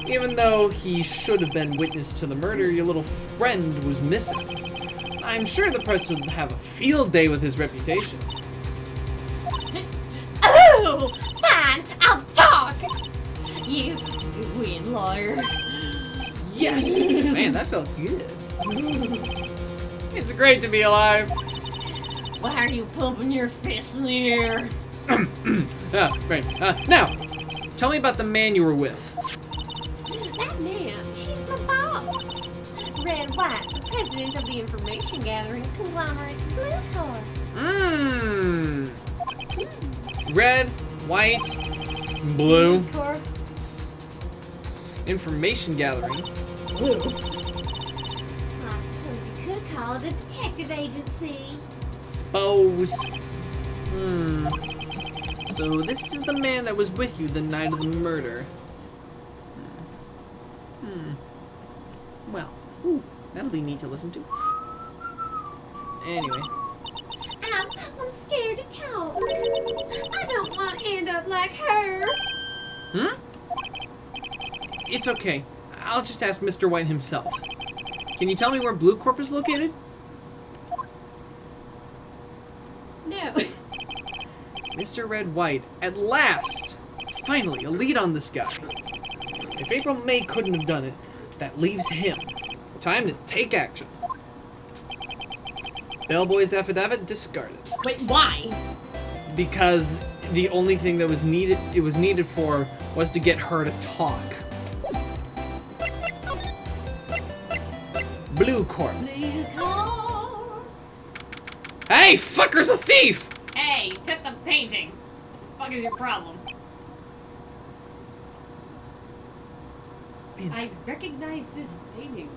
[SPEAKER 1] Even though he should have been witness to the murder, your little friend was missing. I'm sure the press would have a field day with his reputation.
[SPEAKER 6] Oh, fine. I'll talk. You win, lawyer.
[SPEAKER 1] Yes! Man, that felt good. It's great to be alive.
[SPEAKER 7] Why are you pumping your fist in the air?
[SPEAKER 1] Great. Now, tell me about the man you were with.
[SPEAKER 6] That man, he's my boss. Red White, the president of the information gathering conglomerate Blue Car.
[SPEAKER 1] Red, white, blue.
[SPEAKER 6] Car.
[SPEAKER 1] Information gathering.
[SPEAKER 6] I suppose you could call it a detective agency.
[SPEAKER 1] Suppose. So this is the man that was with you the night of the murder. Well, that'll be neat to listen to. Anyway.
[SPEAKER 6] I'm scared to talk. I don't want to end up like her.
[SPEAKER 1] It's okay. I'll just ask Mr. White himself. Can you tell me where Blue Corp is located?
[SPEAKER 6] No.
[SPEAKER 1] Mr. Red White, at last! Finally, a lead on this guy. If April May couldn't have done it, that leaves him. Time to take action. Bellboy's affidavit discarded.
[SPEAKER 7] Wait, why?
[SPEAKER 1] Because the only thing that was needed for was to get her to talk. Blue Corp. Hey, fucker's a thief!
[SPEAKER 4] Hey, took the painting. What the fuck is your problem?
[SPEAKER 7] I recognize this painting.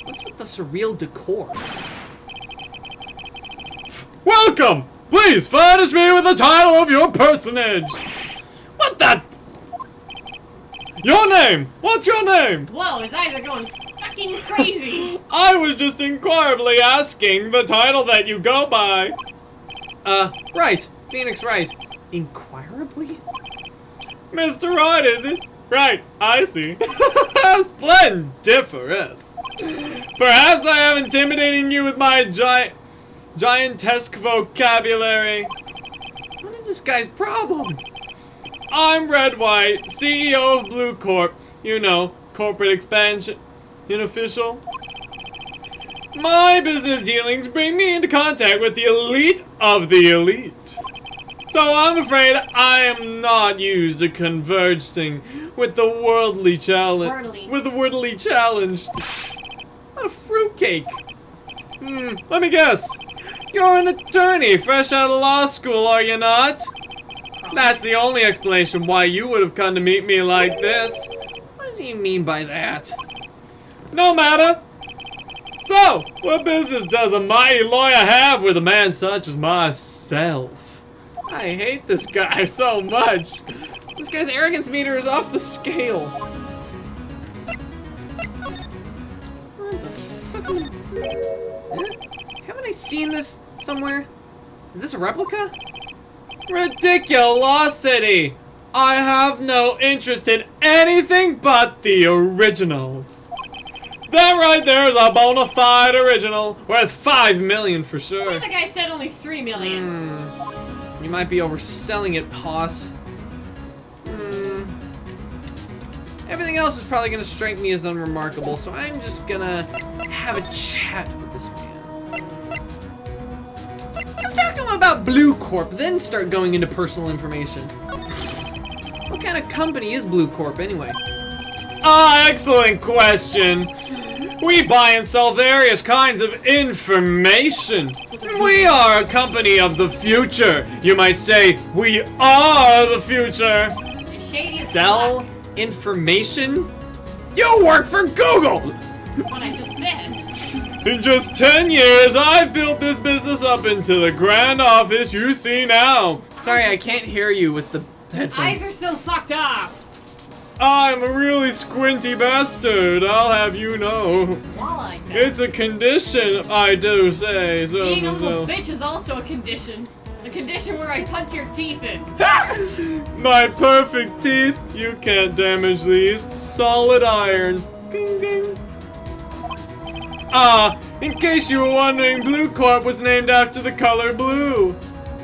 [SPEAKER 1] What's with the surreal decor?
[SPEAKER 5] Welcome! Please furnish me with the title of your personage. What the? Your name? What's your name?
[SPEAKER 4] Whoa, his eyes are going fucking crazy.
[SPEAKER 5] I was just inquirably asking the title that you go by.
[SPEAKER 1] Wright. Phoenix Wright. Inquirably?
[SPEAKER 5] Mr. Wright, is it? Right, I see. Splendiferous. Perhaps I am intimidating you with my giantesque vocabulary.
[SPEAKER 1] What is this guy's problem?
[SPEAKER 5] I'm Red White, CEO of Blue Corp. You know, corporate expansion. Unofficial. My business dealings bring me into contact with the elite of the elite. So I'm afraid I am not used to conversing with the worldly challenge. With the worldly challenged. What a fruitcake. Let me guess. You're an attorney fresh out of law school, are you not? That's the only explanation why you would have come to meet me like this.
[SPEAKER 1] What does he mean by that?
[SPEAKER 5] No matter. So, what business does a mighty lawyer have with a man such as myself? I hate this guy so much.
[SPEAKER 1] This guy's arrogance meter is off the scale. What the fuck? Haven't I seen this somewhere? Is this a replica?
[SPEAKER 5] Ridiculosity! I have no interest in anything but the originals. That right there is a bona fide original, worth 5 million for sure.
[SPEAKER 4] What if the guy said only 3 million?
[SPEAKER 1] You might be overselling it, Hoss. Everything else is probably gonna strike me as unremarkable, so I'm just gonna have a chat with this man. Let's talk to him about Blue Corp, then start going into personal information. What kind of company is Blue Corp, anyway?
[SPEAKER 5] Excellent question. We buy and sell various kinds of information. We are a company of the future. You might say we are the future.
[SPEAKER 1] Sell information? You work for Google!
[SPEAKER 4] What I just said.
[SPEAKER 5] In just 10 years, I've built this business up into the grand office you see now.
[SPEAKER 1] Sorry, I can't hear you with the headphones.
[SPEAKER 4] Eyes are so fucked up.
[SPEAKER 5] I'm a really squinty bastard, I'll have you know.
[SPEAKER 4] Walleye.
[SPEAKER 5] It's a condition, I do say. So,
[SPEAKER 4] Being a little bitch is also a condition. A condition where I punch your teeth in.
[SPEAKER 5] My perfect teeth, you can't damage these. Solid iron. Ding, ding. In case you were wondering, Blue Corp was named after the color blue.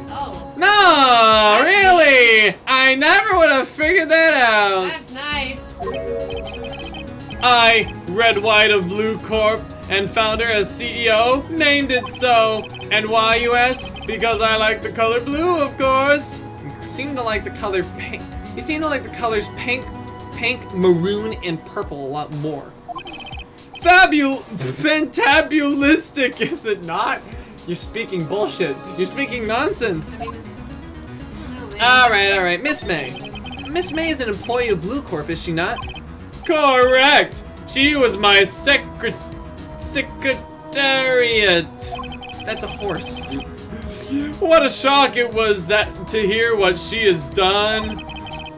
[SPEAKER 4] Oh.
[SPEAKER 1] No, really? I never would have figured that out.
[SPEAKER 4] That's nice.
[SPEAKER 5] I, Red White of Blue Corp, and founder as CEO, named it so. And why, you ask? Because I like the color blue, of course.
[SPEAKER 1] You seem to like the color pink. You seem to like the colors pink, maroon, and purple a lot more.
[SPEAKER 5] Fantabulistic, is it not?
[SPEAKER 1] You're speaking bullshit. You're speaking nonsense.
[SPEAKER 4] I mean, it's...
[SPEAKER 1] Alright. Miss May. Miss May is an employee of Blue Corp, is she not?
[SPEAKER 5] Correct. She was my secretariat.
[SPEAKER 1] That's a horse.
[SPEAKER 5] What a shock it was that to hear what she has done.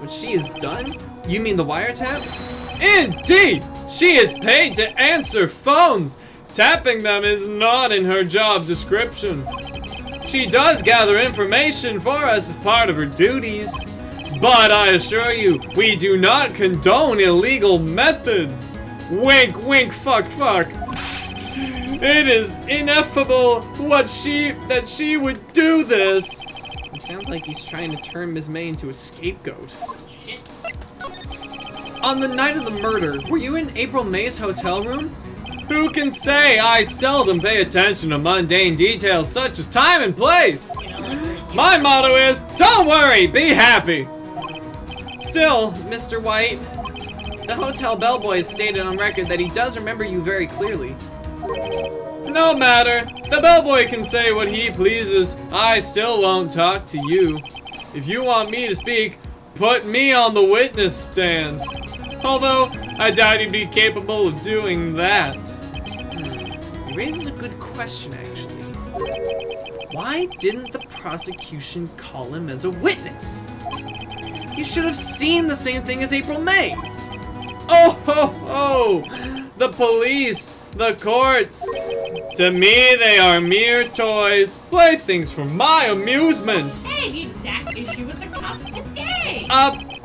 [SPEAKER 1] What she has done? You mean the wiretap?
[SPEAKER 5] Indeed! She is paid to answer phones. Tapping them is not in her job description. She does gather information for us as part of her duties. But I assure you, we do not condone illegal methods. Wink, wink, fuck, fuck. It is ineffable that she would do this.
[SPEAKER 1] It sounds like he's trying to turn Ms. May into a scapegoat.
[SPEAKER 4] Shit.
[SPEAKER 1] On the night of the murder, were you in April May's hotel room? Who can say? I seldom pay attention to mundane details such as time and place.
[SPEAKER 4] You know, like,
[SPEAKER 1] My motto is, don't worry, be happy. Still, Mr. White, the hotel bellboy has stated on record that he does remember you very clearly. No matter. The bellboy can say what he pleases. I still won't talk to you. If you want me to speak, put me on the witness stand. Although, I doubt he'd be capable of doing that. He raises a good question, actually. Why didn't the prosecution call him as a witness? You should have seen the same thing as April May. Oh ho ho! The police, the courts. To me, they are mere toys, playthings for my amusement.
[SPEAKER 4] hey, the exact issue with the cops today.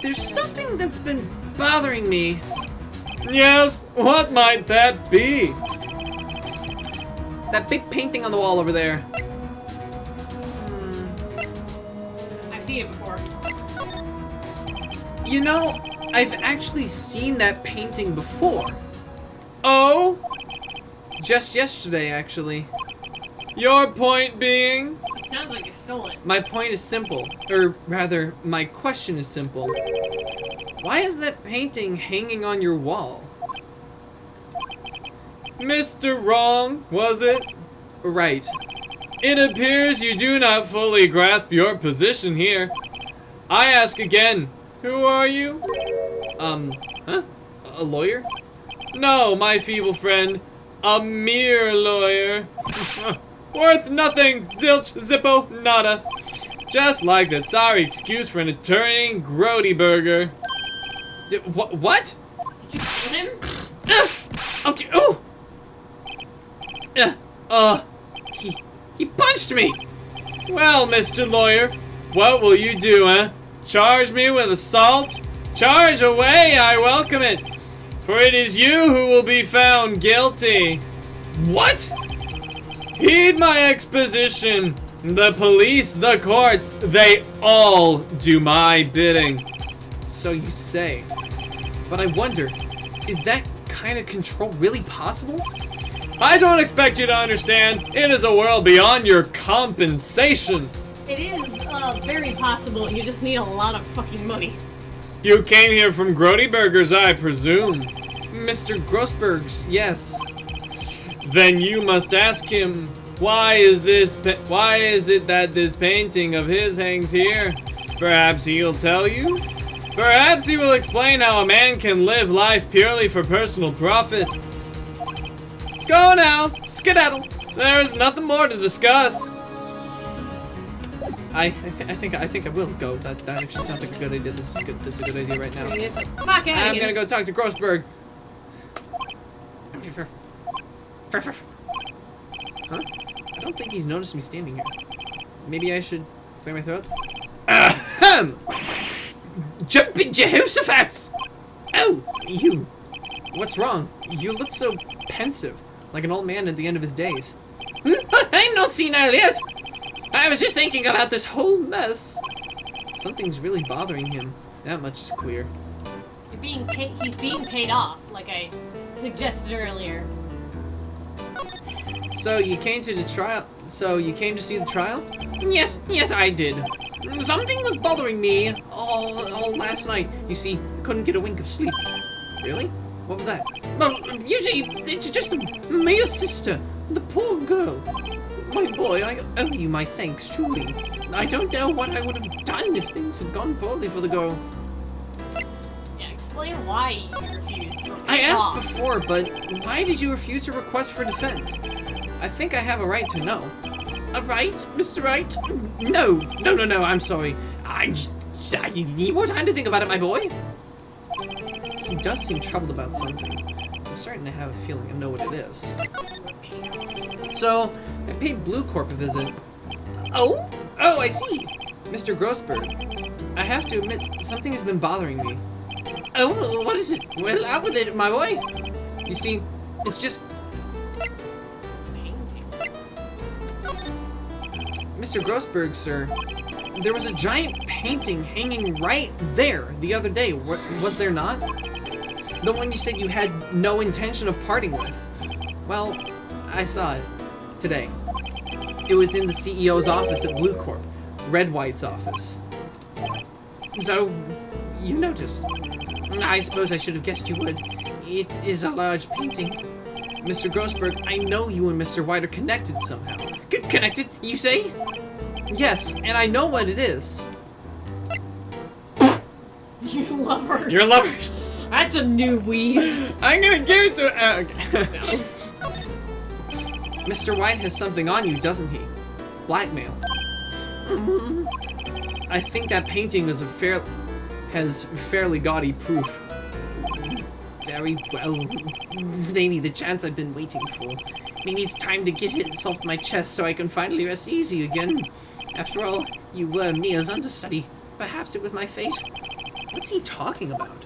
[SPEAKER 1] There's something that's been bothering me. Yes, what might that be? That big painting on the wall over there.
[SPEAKER 4] I've seen it before.
[SPEAKER 1] You know, I've actually seen that painting before. Oh? Just yesterday, actually. Your point being?
[SPEAKER 4] It sounds like you stole it.
[SPEAKER 1] My point is simple. Or rather, my question is simple. Why is that painting hanging on your wall? Mr. Wrong, was it? Right. It appears you do not fully grasp your position here. I ask again, who are you? Huh? A lawyer? No, my feeble friend. A mere lawyer. Worth nothing, zilch, zippo, nada. Just like that sorry excuse for an attorney grody burger. What?
[SPEAKER 4] Did you kill him?
[SPEAKER 1] Okay, ooh! He punched me! Well, Mr. Lawyer, what will you do, huh? Charge me with assault? Charge away, I welcome it. For it is you who will be found guilty. What? Heed my exposition. The police, the courts, they all do my bidding. So you say. But I wonder, is that kind of control really possible? I don't expect you to understand. It is a world beyond your compensation.
[SPEAKER 7] It is very possible. You just need a lot of fucking money.
[SPEAKER 1] You came here from Grody Burgers, I presume. Mr. Grossberg's, yes. Then you must ask him, why is it that this painting of his hangs here? Perhaps he'll tell you? Perhaps he will explain how a man can live life purely for personal profit. Go now, skedaddle. There is nothing more to discuss. I think I will go. That actually sounds like a good idea. This is good. That's a good idea right now.
[SPEAKER 7] Fuck out
[SPEAKER 1] I'm gonna go talk to Grossberg. Huh? I don't think he's noticed me standing here. Maybe I should clear my throat. Ahem! Jumping Jehoshaphat! Oh, you. What's wrong? You look so pensive, like an old man at the end of his days. I'm not senile yet. I was just thinking about this whole mess. Something's really bothering him. That much is clear.
[SPEAKER 7] You're being paid. He's being paid off, like I suggested earlier.
[SPEAKER 1] So you came to the trial? So you came to see the trial? Yes, I did. Something was bothering me all last night. You see, I couldn't get a wink of sleep. Really? What was that? Well, usually it's just my sister, the poor girl. My boy, I owe you my thanks, truly. I don't know what I would have done if things had gone poorly for the girl.
[SPEAKER 7] Yeah, explain why you refused. You were
[SPEAKER 1] I
[SPEAKER 7] paid
[SPEAKER 1] asked
[SPEAKER 7] off.
[SPEAKER 1] before, but why did you refuse a request for defense? I think I have a right to know. A right, Mr. Wright? No, I'm sorry. I need more time to think about it, my boy. He does seem troubled about something. I'm starting to have a feeling I know what it is. So, I paid Blue Corp a visit. Oh, I see. Mr. Grossberg, I have to admit, something has been bothering me. Oh, what is it? Well, out with it, my boy. You see, it's just... Mr. Grossberg, sir, There was a giant painting hanging right there the other day, was there not? The one you said you had no intention of parting with. Well, I saw it today. It was in the CEO's office at Blue Corp, Red White's office. So, you noticed. I suppose I should have guessed you would. It is a large painting. Mr. Grossberg, I know you and Mr. White are connected somehow. Connected, you say? Yes, and I know what it is.
[SPEAKER 7] You lovers.
[SPEAKER 1] You're lovers.
[SPEAKER 7] That's a new wheeze.
[SPEAKER 1] I'm gonna give it to okay.
[SPEAKER 7] No.
[SPEAKER 1] Mr. White has something on you, doesn't he? Blackmail. I think that painting has fairly gaudy proof. Very well. This may be the chance I've been waiting for. Maybe it's time to get it off my chest so I can finally rest easy again. After all, you were Mia's understudy. Perhaps it was my fate. What's he talking about?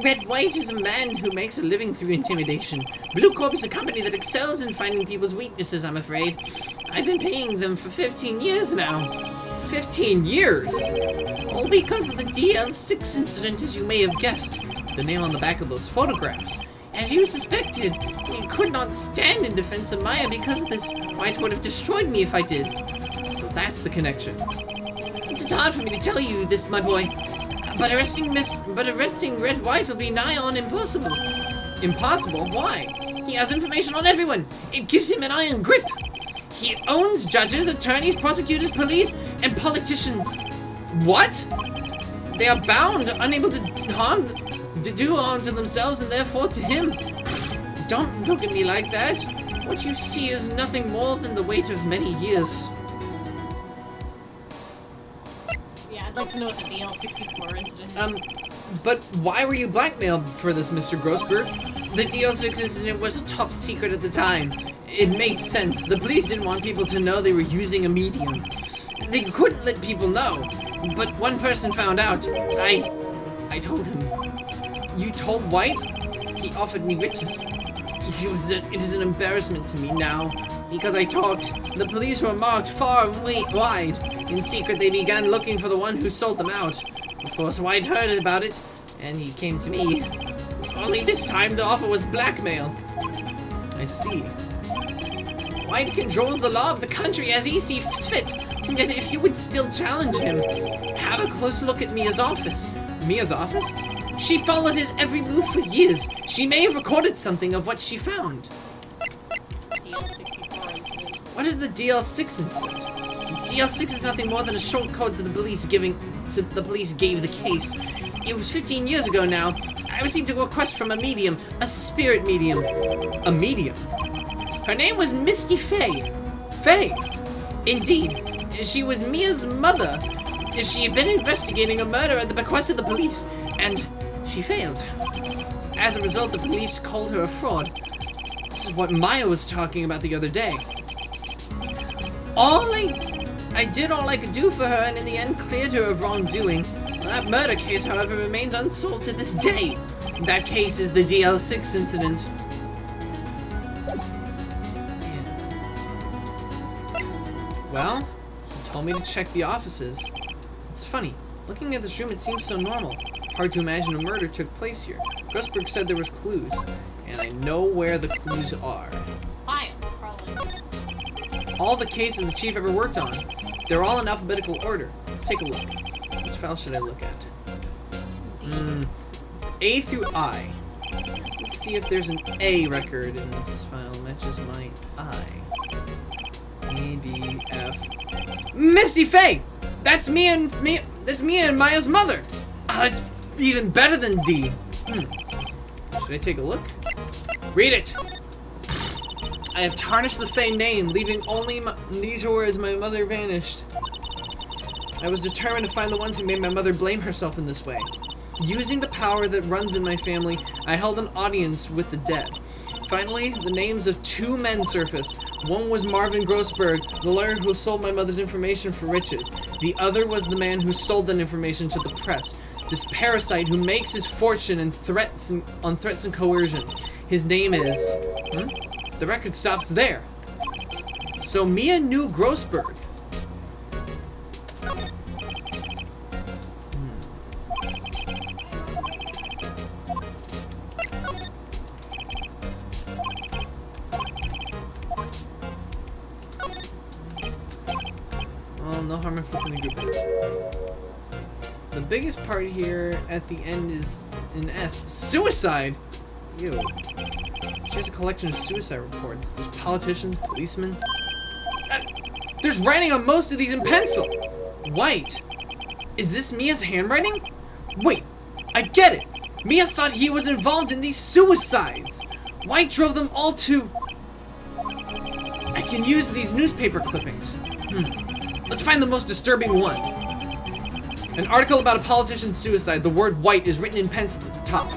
[SPEAKER 1] Red White is a man who makes a living through intimidation. Blue Corp is a company that excels in finding people's weaknesses, I'm afraid. I've been paying them for 15 years now. 15 years? All because of the DL6 incident, as you may have guessed. The name on the back of those photographs. As you suspected, we could not stand in defense of Maya because of this. White would have destroyed me if I did. So that's the connection. It's hard for me to tell you this, my boy. But arresting Red White will be nigh on impossible. Impossible? Why? He has information on everyone. It gives him an iron grip. He owns judges, attorneys, prosecutors, police, and politicians. What? They are bound, unable to do harm to themselves and therefore to him. Don't look at me like that. What you see is nothing more than the weight of many years.
[SPEAKER 7] Yeah, I'd like to know what the DL64 incident is.
[SPEAKER 1] But why were you blackmailed for this, Mr. Grossberg? The DL6 incident was a top secret at the time. It made sense. The police didn't want people to know they were using a medium. They couldn't let people know. But one person found out. I told him. You told White? He offered me riches. It is an embarrassment to me now. Because I talked. The police were marked far and wide. In secret, they began looking for the one who sold them out. Of course, White heard about it, and he came to me. Only this time, the offer was blackmail. I see. White controls the law of the country as he sees fit. As if you would still challenge him. Have a close look at Mia's office. Mia's office? She followed his every move for years. She may have recorded something of what she found.
[SPEAKER 7] DL64 incident.
[SPEAKER 1] What is the DL6 incident? The DL6 is nothing more than a short code to the police gave the case. It was 15 years ago now. I received a request from a medium, a spirit medium. A medium? Her name was Misty Faye. Faye? Indeed. She was Mia's mother. She had been investigating a murder at the bequest of the police, and she failed. As a result, the police called her a fraud. This is what Maya was talking about the other day. I did all I could do for her, and in the end cleared her of wrongdoing. That murder case, however, remains unsolved to this day. That case is the DL6 incident. Well, he told me to check the offices. It's funny. Looking at this room, it seems so normal. Hard to imagine a murder took place here. Grossberg said there was clues, and I know where the clues are.
[SPEAKER 7] Files, probably.
[SPEAKER 1] All the cases the chief ever worked on. They're all in alphabetical order. Let's take a look. Which file should I look at? A through I. Let's see if there's an A record in this file. Matches my I. A, B, F. Misty Faye! That's me and Maya's mother! That's even better than D. Should I take a look? Read it! I have tarnished the Faye name, leaving only these words, my mother vanished. I was determined to find the ones who made my mother blame herself in this way. Using the power that runs in my family, I held an audience with the dead. Finally, the names of two men surfaced. One was Marvin Grossberg, the lawyer who sold my mother's information for riches. The other was the man who sold that information to the press. This parasite who makes his fortune on threats and coercion. His name is... The record stops there. So Mia knew Grossberg. no harm in flipping the group. The biggest part here at the end is in S. Suicide! Ew. She has a collection of suicide reports. There's politicians, policemen. There's writing on most of these in pencil! White. Is this Mia's handwriting? Wait, I get it! Mia thought he was involved in these suicides! White drove them all to... I can use these newspaper clippings. Let's find the most disturbing one. An article about a politician's suicide. The word white is written in pencil at the top.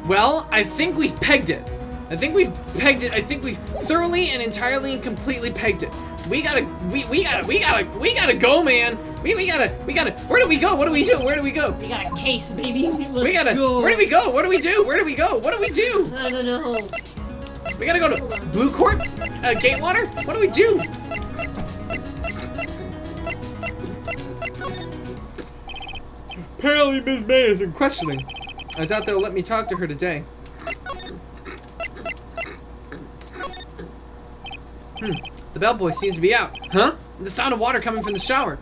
[SPEAKER 1] Well, I think we've pegged it. I think we've thoroughly and entirely and completely pegged it. We gotta go, man. We gotta, where do we go? What do we do? Where do we go?
[SPEAKER 7] We got a case, baby. Let's
[SPEAKER 1] go. Where do we go? What do we do? Where do we go? What do we do?
[SPEAKER 7] I don't know.
[SPEAKER 1] We gotta go to Blue Court? Gatewater? What do we do? Apparently Ms. May is in questioning. I doubt they'll let me talk to her today. The bellboy seems to be out. Huh? The sound of water coming from the shower.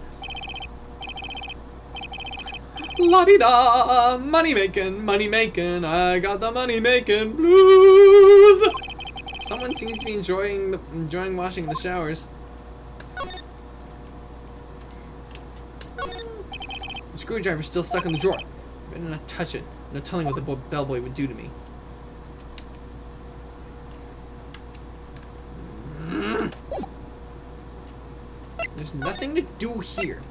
[SPEAKER 1] La-di-da! Money making, I got the money making blues! Someone seems to be enjoying washing the showers. The screwdriver's still stuck in the drawer. Better not touch it. No telling what the bellboy would do to me. There's nothing to do here.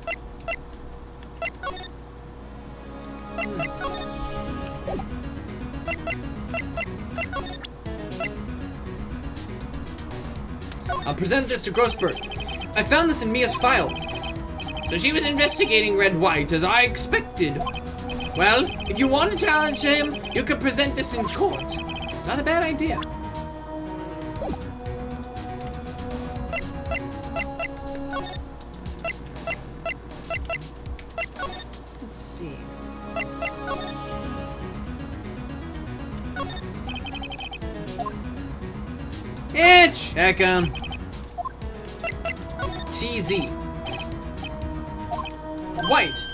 [SPEAKER 1] I'll present this to Grossberg. I found this in Mia's files. So she was investigating Red White, as I expected. Well, if you want to challenge him, you could present this in court. Not a bad idea. Let's see. Check him. TZ. White.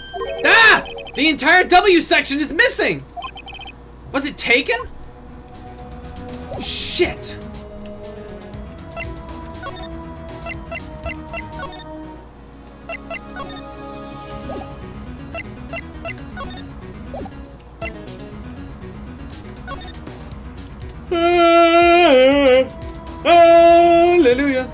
[SPEAKER 1] Ah! The entire W section is missing! Was it taken? Shit. Hallelujah.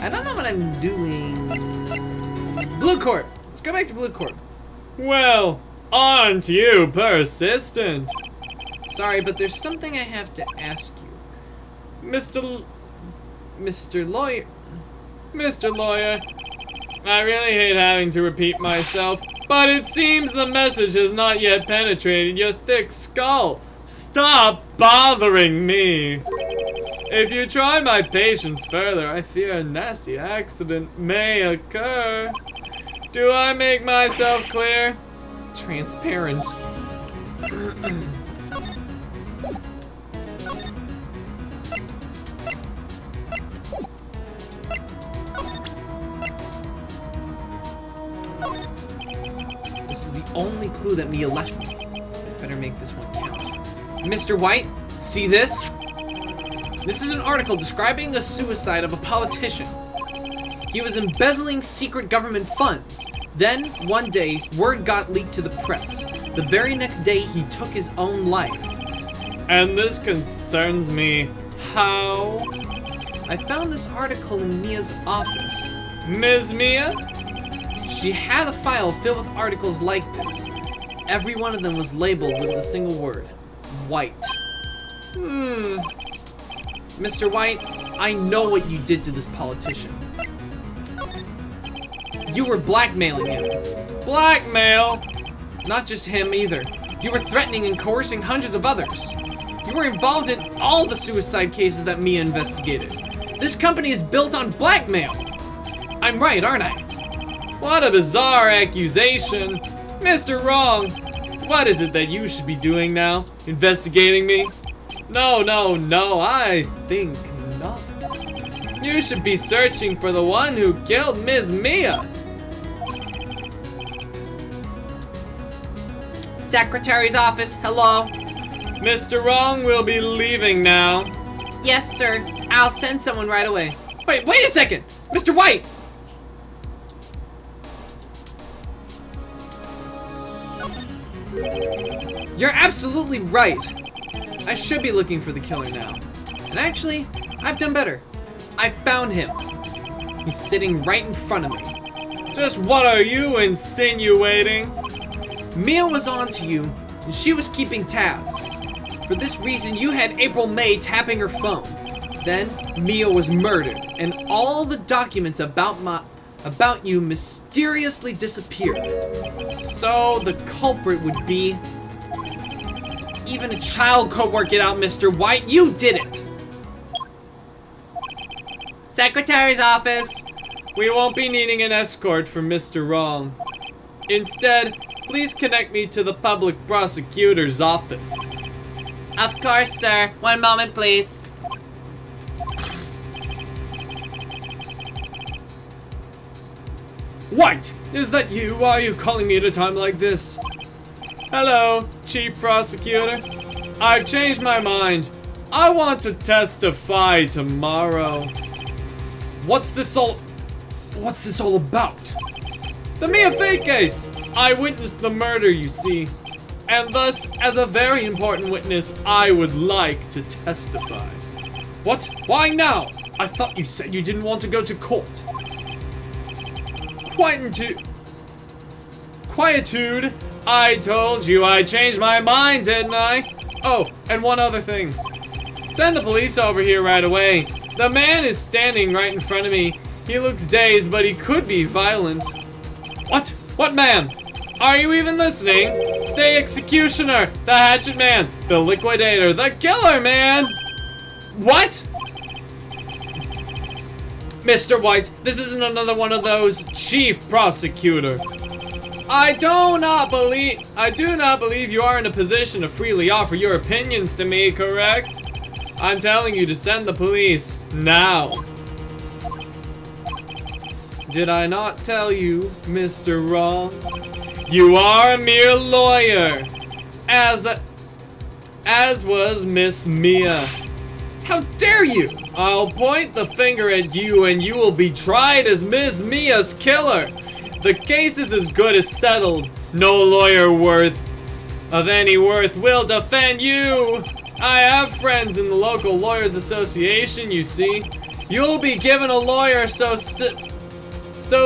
[SPEAKER 1] I don't know what I'm doing. Blue Court. Let's go back to Blue Court.
[SPEAKER 5] Well, aren't you persistent?
[SPEAKER 1] Sorry, but there's something I have to ask you. Mr. Lawyer.
[SPEAKER 5] Mr. Lawyer, I really hate having to repeat myself, but it seems the message has not yet penetrated your thick skull. Stop bothering me. If you try my patience further, I fear a nasty accident may occur. Do I make myself clear?
[SPEAKER 1] Transparent. This is the only clue that Mia left me. Better make this one count. Mr. White, see this? This is an article describing the suicide of a politician. He was embezzling secret government funds. Then, one day, word got leaked to the press. The very next day, he took his own life.
[SPEAKER 5] And this concerns me. How?
[SPEAKER 1] I found this article in Mia's office.
[SPEAKER 5] Ms. Mia?
[SPEAKER 1] She had a file filled with articles like this. Every one of them was labeled with a single word. White. Mr. White, I know what you did to this politician. you were blackmailing him.
[SPEAKER 5] Blackmail?
[SPEAKER 1] Not just him either. You were threatening and coercing hundreds of others. You were involved in all the suicide cases that Mia investigated. This company is built on blackmail. I'm right, aren't I?
[SPEAKER 5] What a bizarre accusation. Mr. Wrong, what is it that you should be doing now? Investigating me? No, I think not. You should be searching for the one who killed Miss Mia.
[SPEAKER 1] Secretary's office, hello?
[SPEAKER 5] Mr. Wrong will be leaving now.
[SPEAKER 1] Yes, sir. I'll send someone right away. Wait a second! Mr. White! You're absolutely right. I should be looking for the killer now. And actually, I've done better. I found him. He's sitting right in front of me.
[SPEAKER 5] Just what are you insinuating?
[SPEAKER 1] Mia was on to you, and she was keeping tabs. For this reason, you had April May tapping her phone. Then, Mia was murdered, and all the documents about you mysteriously disappeared. So, the culprit would be... Even a child could work it out, Mr. White. You did it! Secretary's office.
[SPEAKER 5] We won't be needing an escort from Mr. Wrong. Instead, please connect me to the public prosecutor's office.
[SPEAKER 1] Of course, sir. One moment, please.
[SPEAKER 5] White, is that you? Why are you calling me at a time like this? Hello, Chief Prosecutor. I've changed my mind. I want to testify tomorrow. What's this all about? The Mia Fake case. I witnessed the murder, you see. And thus, as a very important witness, I would like to testify. What? Why now? I thought you said you didn't want to go to court. Quietude. I told you I changed my mind, didn't I? Oh, and one other thing. Send the police over here right away. The man is standing right in front of me. He looks dazed, but he could be violent. What? What man? Are you even listening? The executioner, the hatchet man, the liquidator, the killer man! What? Mr. White, this isn't another one of those, Chief Prosecutor. I do not believe you are in a position to freely offer your opinions to me, correct? I'm telling you to send the police now. Did I not tell you, Mr. Wrong? You are a mere lawyer, as was Miss Mia. How dare you! I'll point the finger at you and you will be tried as Miss Mia's killer. The case is as good as settled. No lawyer of any worth will defend you. I have friends in the local lawyers association, you see. You'll be given a lawyer so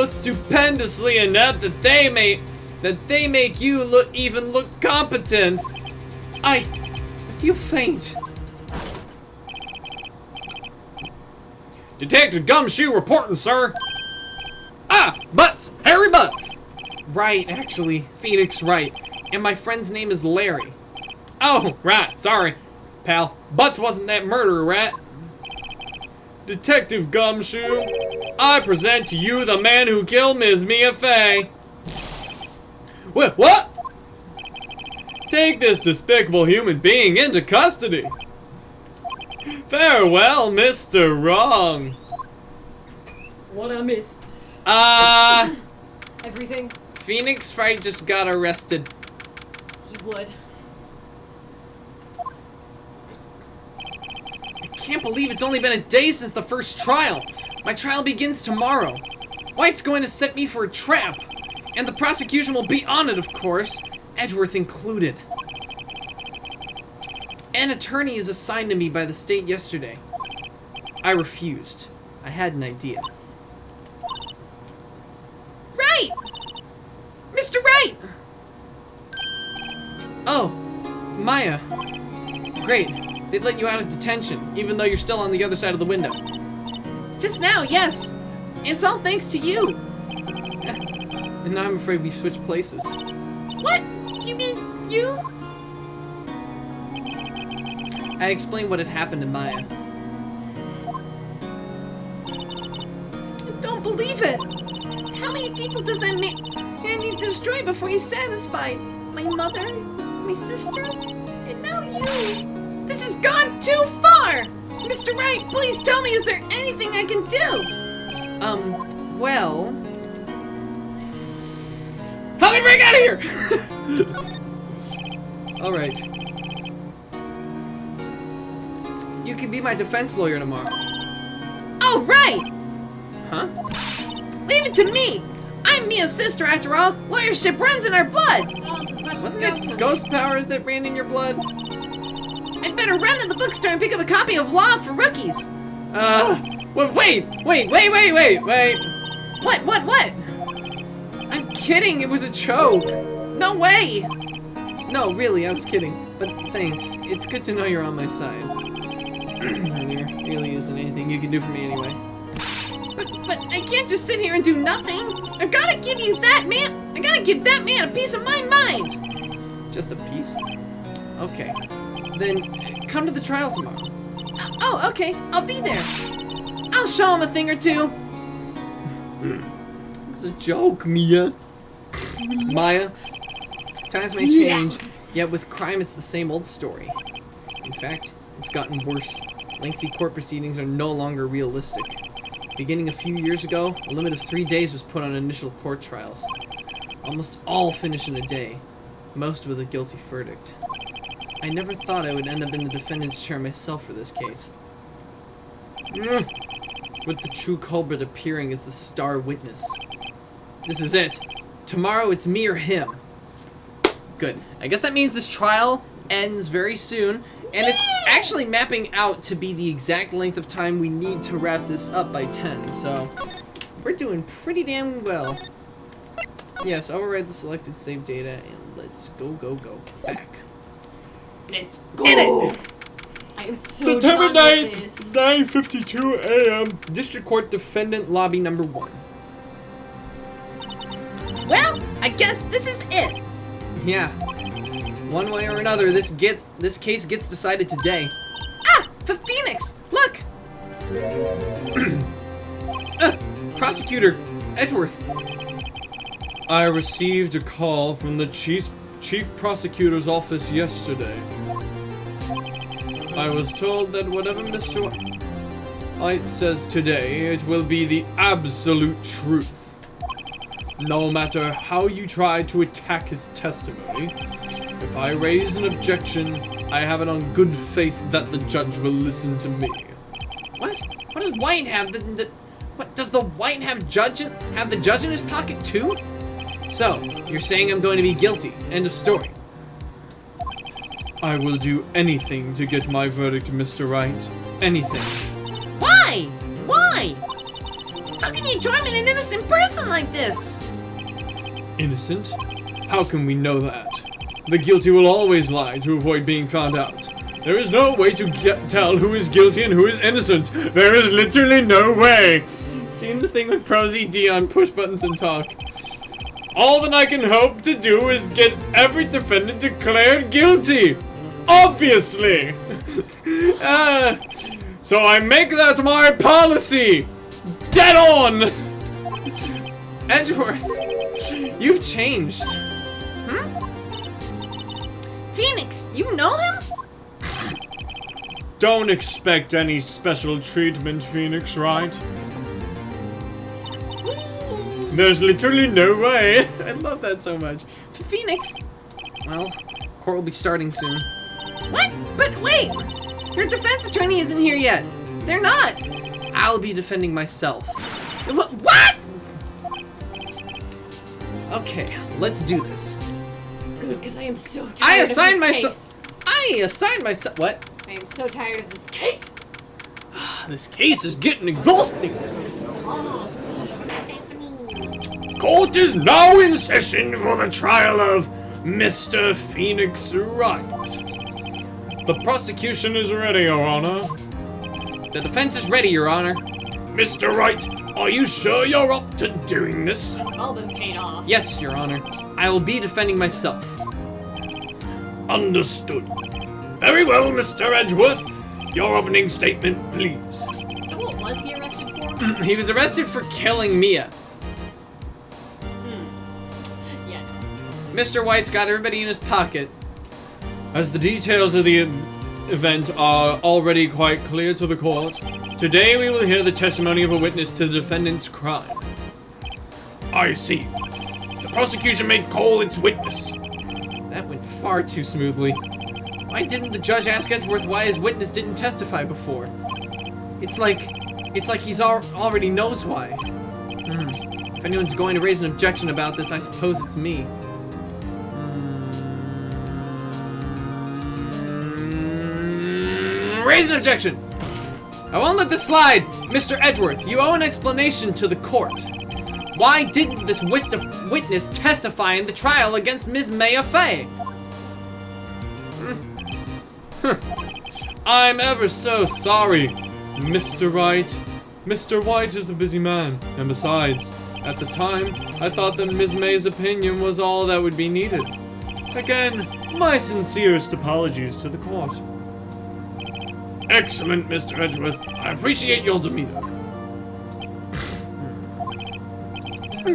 [SPEAKER 5] stupendously inept that they make you look competent. I feel faint. Detective Gumshoe reporting, sir. Ah, Butts! Harry Butts!
[SPEAKER 1] Right, actually. Phoenix Wright. And my friend's name is Larry.
[SPEAKER 5] Oh, right, sorry. Pal, Butts wasn't that murderer, right? Detective Gumshoe, I present to you the man who killed Ms. Mia Fey. What? Take this despicable human being into custody. Farewell, Mr. Wrong.
[SPEAKER 7] What I miss? Everything.
[SPEAKER 1] Phoenix Wright just got arrested.
[SPEAKER 7] He would.
[SPEAKER 1] I can't believe it's only been a day since the first trial. My trial begins tomorrow. White's going to set me for a trap. And the prosecution will be on it, of course. Edgeworth included. An attorney is assigned to me by the state yesterday. I refused. I had an idea. Wright! Mr. Wright! Oh, Maya. Great. They'd let you out of detention, even though you're still on the other side of the window. Just now, yes. It's all thanks to you. And now I'm afraid we've switched places.
[SPEAKER 3] What? You mean you?
[SPEAKER 1] I explained what had happened to Maya.
[SPEAKER 3] I don't believe it. How many people does that man need to destroy before he's satisfied? My mother, my sister, and now you. This has gone too far! Mr. Wright, please tell me, is there anything I can do?
[SPEAKER 1] Well... Help me break out of here! Alright. You can be my defense lawyer tomorrow.
[SPEAKER 3] Oh, right!
[SPEAKER 1] Huh?
[SPEAKER 3] Leave it to me! I'm Mia's sister, after all. Lawyership runs in our blood.
[SPEAKER 7] Almost as much as
[SPEAKER 1] Wasn't
[SPEAKER 7] ghost
[SPEAKER 1] it
[SPEAKER 7] hunting.
[SPEAKER 1] ghost powers that ran in your blood?
[SPEAKER 3] I'd better run to the bookstore and pick up a copy of Law for Rookies.
[SPEAKER 1] Wait!
[SPEAKER 3] What?
[SPEAKER 1] I'm kidding, it was a joke.
[SPEAKER 3] No way!
[SPEAKER 1] No, really, I was kidding. But thanks. It's good to know you're on my side. There really isn't anything you can do for me anyway.
[SPEAKER 3] But I can't just sit here and do nothing. I gotta give that man a piece of my mind.
[SPEAKER 1] Just a piece? Okay. Then come to the trial tomorrow.
[SPEAKER 3] Oh, okay. I'll be there. I'll show him a thing or two.
[SPEAKER 1] It was a joke, Mia. Maya. Times may change, yet with crime it's the same old story. In fact, it's gotten worse. Lengthy court proceedings are no longer realistic. Beginning a few years ago, a limit of 3 days was put on initial court trials. Almost all finish in a day, most with a guilty verdict. I never thought I would end up in the defendant's chair myself for this case. With the true culprit appearing as the star witness. This is it. Tomorrow it's me or him. Good. I guess that means this trial ends very soon, and it's actually mapping out to be the exact length of time we need to wrap this up by 10, so we're doing pretty damn well. Yes, override the selected save data, and let's go back.
[SPEAKER 7] Let's
[SPEAKER 1] In it!
[SPEAKER 7] I am so
[SPEAKER 5] September
[SPEAKER 7] done with
[SPEAKER 5] 9th,
[SPEAKER 7] this.
[SPEAKER 5] 9:52 a.m.
[SPEAKER 1] District Court Defendant Lobby number 1.
[SPEAKER 3] Well, I guess this is it.
[SPEAKER 1] Yeah. One way or another, this case gets decided today.
[SPEAKER 3] Ah, for Phoenix, look.
[SPEAKER 1] Prosecutor Edgeworth.
[SPEAKER 5] I received a call from the chief prosecutor's office yesterday. I was told that whatever Mr. Wright says today, it will be the absolute truth. No matter how you try to attack his testimony, if I raise an objection, I have it on good faith that the judge will listen to me.
[SPEAKER 1] What? What does White have? What does the White have the judge in his pocket too? So you're saying I'm going to be guilty? End of story.
[SPEAKER 5] I will do anything to get my verdict, Mr. Wright. Anything.
[SPEAKER 3] Why? Why? How can you torment an innocent person like this?
[SPEAKER 5] Innocent? How can we know that? The guilty will always lie to avoid being found out. There is no way to tell who is guilty and who is innocent. There is literally no way.
[SPEAKER 1] Seen the thing with Prosy D on push buttons and talk.
[SPEAKER 5] All that I can hope to do is get every defendant declared guilty. Obviously. So I make that my policy. Dead on.
[SPEAKER 1] Edgeworth, you've changed.
[SPEAKER 3] Phoenix, you know him?
[SPEAKER 5] Don't expect any special treatment, Phoenix, right? There's literally no way.
[SPEAKER 1] I love that so much. Phoenix. Well, court will be starting soon.
[SPEAKER 3] What? But wait!
[SPEAKER 1] Your defense attorney isn't here yet. They're not. I'll be defending myself.
[SPEAKER 3] What?
[SPEAKER 1] Okay, let's do this.
[SPEAKER 7] Good, because I am so tired
[SPEAKER 1] I
[SPEAKER 7] of
[SPEAKER 1] assigned
[SPEAKER 7] this
[SPEAKER 1] myself.
[SPEAKER 7] case.
[SPEAKER 1] I assigned myself. What?
[SPEAKER 7] I am so tired of this case.
[SPEAKER 1] This case is getting exhausting.
[SPEAKER 5] Court is now in session for the trial of Mr. Phoenix Wright. The prosecution is ready, Your Honor.
[SPEAKER 1] The defense is ready, Your Honor.
[SPEAKER 5] Mr. Wright, Are you sure you're up to doing this?
[SPEAKER 7] All been paid off.
[SPEAKER 1] Yes, Your Honor. I will be defending myself.
[SPEAKER 5] Understood. Very well, Mr. Edgeworth. Your opening statement, please.
[SPEAKER 7] So what was he arrested for?
[SPEAKER 1] He was arrested for killing Mia.
[SPEAKER 7] Yeah.
[SPEAKER 1] Mr. White's got everybody in his pocket.
[SPEAKER 5] As the details of the event are already quite clear to the court, today we will hear the testimony of a witness to the defendant's crime. I see. The prosecution may call its witness.
[SPEAKER 1] That went far too smoothly. Why didn't the judge ask Edgeworth why his witness didn't testify before? It's like he's already knows why. If anyone's going to raise an objection about this, I suppose it's me. Raise an objection! I won't let this slide! Mr. Edgeworth, you owe an explanation to the court. Why didn't this witness testify in the trial against Ms. Maya Fey?
[SPEAKER 5] I'm ever so sorry, Mr. Wright. Mr. White is a busy man, and besides, at the time, I thought that Ms. May's opinion was all that would be needed. Again, my sincerest apologies to the court. Excellent, Mr. Edgeworth. I appreciate your demeanor.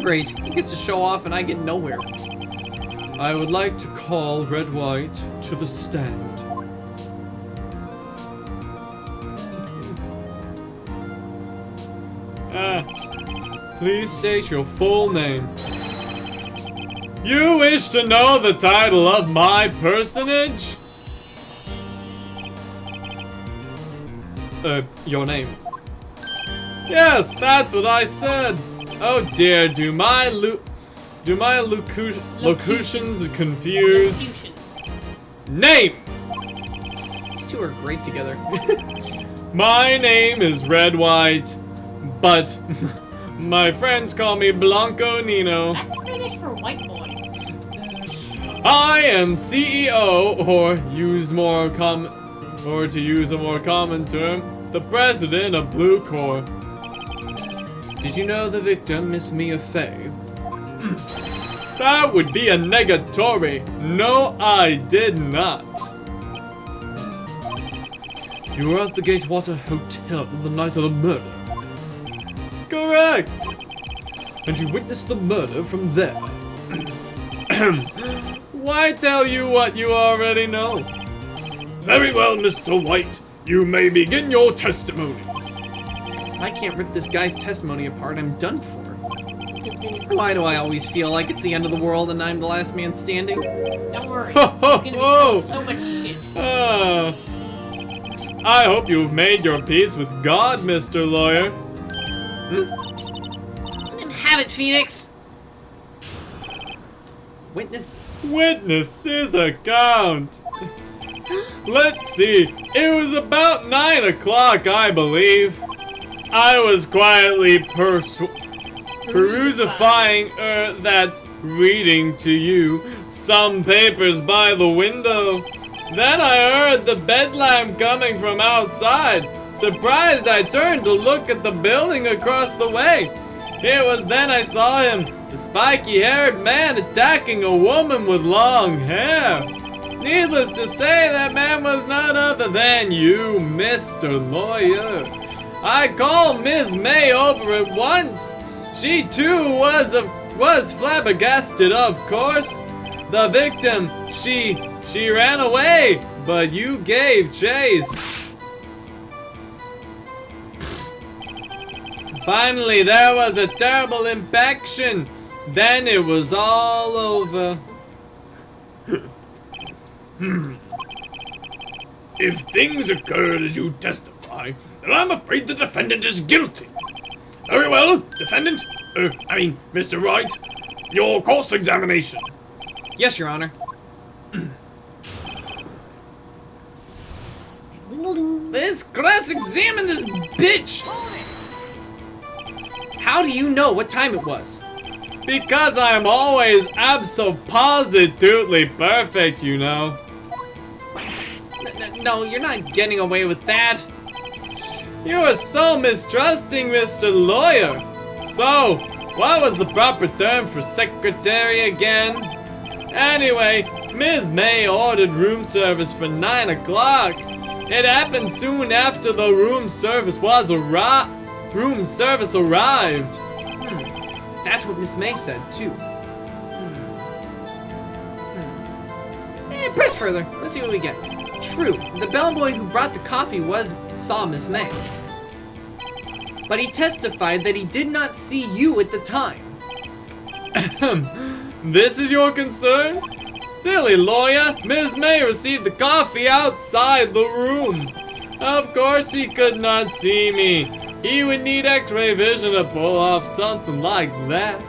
[SPEAKER 1] Great. He gets to show off and I get nowhere.
[SPEAKER 5] I would like to call Red White to the stand. Please state your full name. You wish to know the title of my personage? Your name. Yes, that's what I said. Oh dear, do my locutions confuse?
[SPEAKER 7] Locutions.
[SPEAKER 5] Name!
[SPEAKER 1] These two are great together.
[SPEAKER 5] My name is Red White, but my friends call me Blanco Nino.
[SPEAKER 7] That's Spanish for white boy.
[SPEAKER 5] I am CEO, or to use a more common term, the president of Blue Corps.
[SPEAKER 1] Did you know the victim, Miss Mia Fey?
[SPEAKER 5] That would be a negatory. No, I did not.
[SPEAKER 1] You were at the Gatewater Hotel the night of the murder.
[SPEAKER 5] Correct.
[SPEAKER 1] And you witnessed the murder from there.
[SPEAKER 5] Why tell you what you already know? Very well, Mr. White. You may begin your testimony.
[SPEAKER 1] I can't rip this guy's testimony apart. I'm done for.
[SPEAKER 7] Good thing it's
[SPEAKER 1] Why do I always feel like it's the end of the world and I'm the last man standing?
[SPEAKER 7] Don't worry. He's gonna be saying so much shit.
[SPEAKER 5] I hope you've made your peace with God, Mr. Lawyer.
[SPEAKER 1] Let him have it, Phoenix. Witness.
[SPEAKER 5] Witnesses account. Let's see. It was about 9 o'clock, I believe. I was quietly that's reading to you, some papers by the window. Then I heard the bedlam coming from outside. Surprised, I turned to look at the building across the way. It was then I saw him, a spiky-haired man attacking a woman with long hair. Needless to say, that man was none other than you, Mr. Lawyer. I called Ms. May over at once. She too was flabbergasted, of course. The victim, she ran away, but you gave chase. Finally, there was a terrible impaction. Then it was all over. If things occurred as you testify, then I'm afraid the defendant is guilty. Very well, defendant. Mr. Wright, your cross-examination.
[SPEAKER 1] Yes, Your Honor. Let's cross-examine this bitch. How do you know what time it was?
[SPEAKER 5] Because I'm always abso-positively perfect, you know.
[SPEAKER 1] No, you're not getting away with that.
[SPEAKER 5] You are so mistrusting, Mr. Lawyer. So, what was the proper term for secretary again? Anyway, Ms. May ordered room service for 9 o'clock. It happened soon after the room service arrived.
[SPEAKER 1] That's what Miss May said, too. Press further. Let's see what we get. True, the bellboy who brought the coffee saw Miss May. But he testified that he did not see you at the time.
[SPEAKER 5] This is your concern? Silly lawyer, Ms. May received the coffee outside the room. Of course he could not see me. He would need X-ray vision to pull off something like that.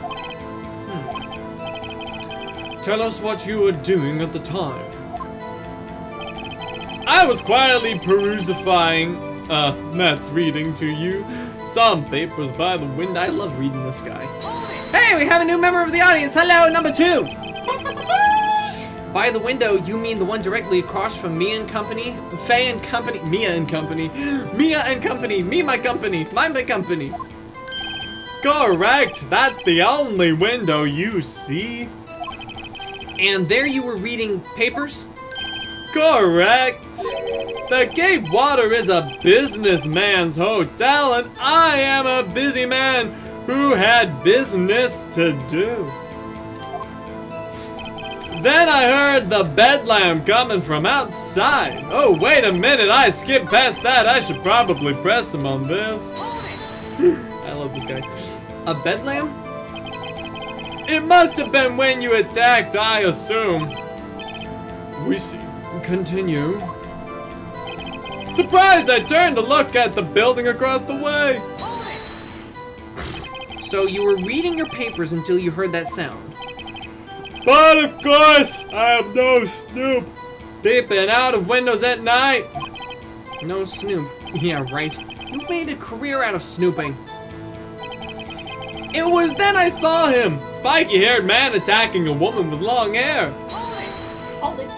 [SPEAKER 5] Tell us what you were doing at the time. I was quietly that's reading to you, some papers by the window.
[SPEAKER 1] I love reading this guy. Hey, we have a new member of the audience. Hello, number 2. By the window, you mean the one directly across from Mia and Company? Faye and Company? Mia and Company. Mia and Company. Me, my company. My company.
[SPEAKER 5] Correct. That's the only window you see.
[SPEAKER 1] And there you were reading papers?
[SPEAKER 5] Correct. The Cape Water is a businessman's hotel, and I am a busy man who had business to do. Then I heard the bedlam coming from outside. Oh, wait a minute, I skipped past that. I should probably press him on this.
[SPEAKER 1] I love this guy. A bedlam?
[SPEAKER 5] It must have been when you attacked, I assume. We see. Continue. Surprised, I turned to look at the building across the way.
[SPEAKER 1] So you were reading your papers until you heard that sound.
[SPEAKER 5] But of course, I am no snoop. Peeping out of windows at night.
[SPEAKER 1] No snoop. Yeah, right. You made a career out of snooping.
[SPEAKER 5] It was then I saw him. Spiky-haired man attacking a woman with long hair.
[SPEAKER 6] Hold it.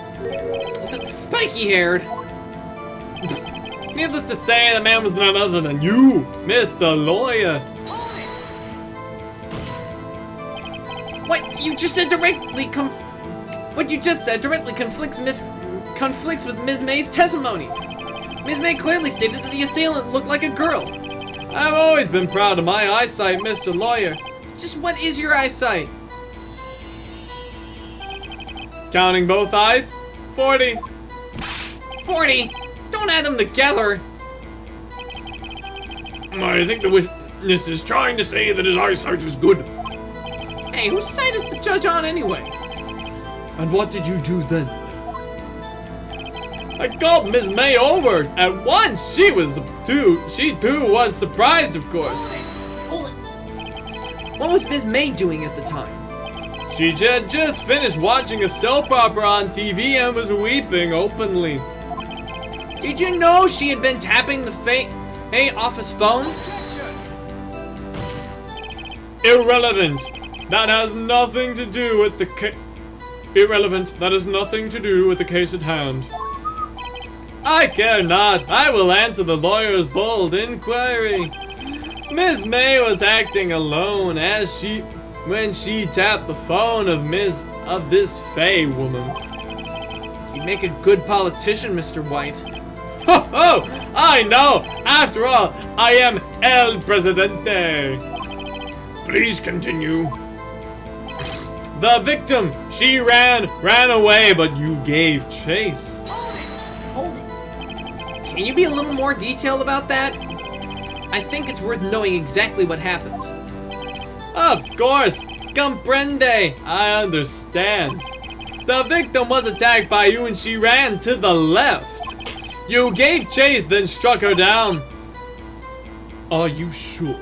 [SPEAKER 1] Spiky-haired.
[SPEAKER 5] Needless to say, the man was none other than you, Mr. Lawyer.
[SPEAKER 1] What you just said directly conflicts with Ms. May's testimony. Ms. May clearly stated that the assailant looked like a girl.
[SPEAKER 5] I've always been proud of my eyesight, Mr. Lawyer.
[SPEAKER 1] Just what is your eyesight?
[SPEAKER 5] Counting both eyes, 40.
[SPEAKER 1] 40? Don't add them together.
[SPEAKER 5] I think the witness is trying to say that his eyesight is good.
[SPEAKER 1] Hey, whose side is the judge on anyway?
[SPEAKER 5] And what did you do then? I called Ms. May over at once. She too was surprised, of course.
[SPEAKER 6] Hold it.
[SPEAKER 1] What was Ms. May doing at the time?
[SPEAKER 5] She had just finished watching a soap opera on TV and was weeping openly.
[SPEAKER 1] Did you know she had been tapping the office phone?
[SPEAKER 5] Irrelevant. That has nothing to do with the Irrelevant. That has nothing to do with the case at hand. I care not. I will answer the lawyer's bold inquiry. Miss May was acting alone when she tapped the phone of this Faye woman.
[SPEAKER 1] You'd make a good politician, Mr. White.
[SPEAKER 5] Ho ho! I know! After all, I am El Presidente. Please continue. The victim, she ran away, but you gave chase.
[SPEAKER 6] Hold it.
[SPEAKER 1] Can you be a little more detailed about that? I think it's worth knowing exactly what happened.
[SPEAKER 5] Of course, comprende. I understand. The victim was attacked by you and she ran to the left. You gave chase, then struck her down. Are you sure?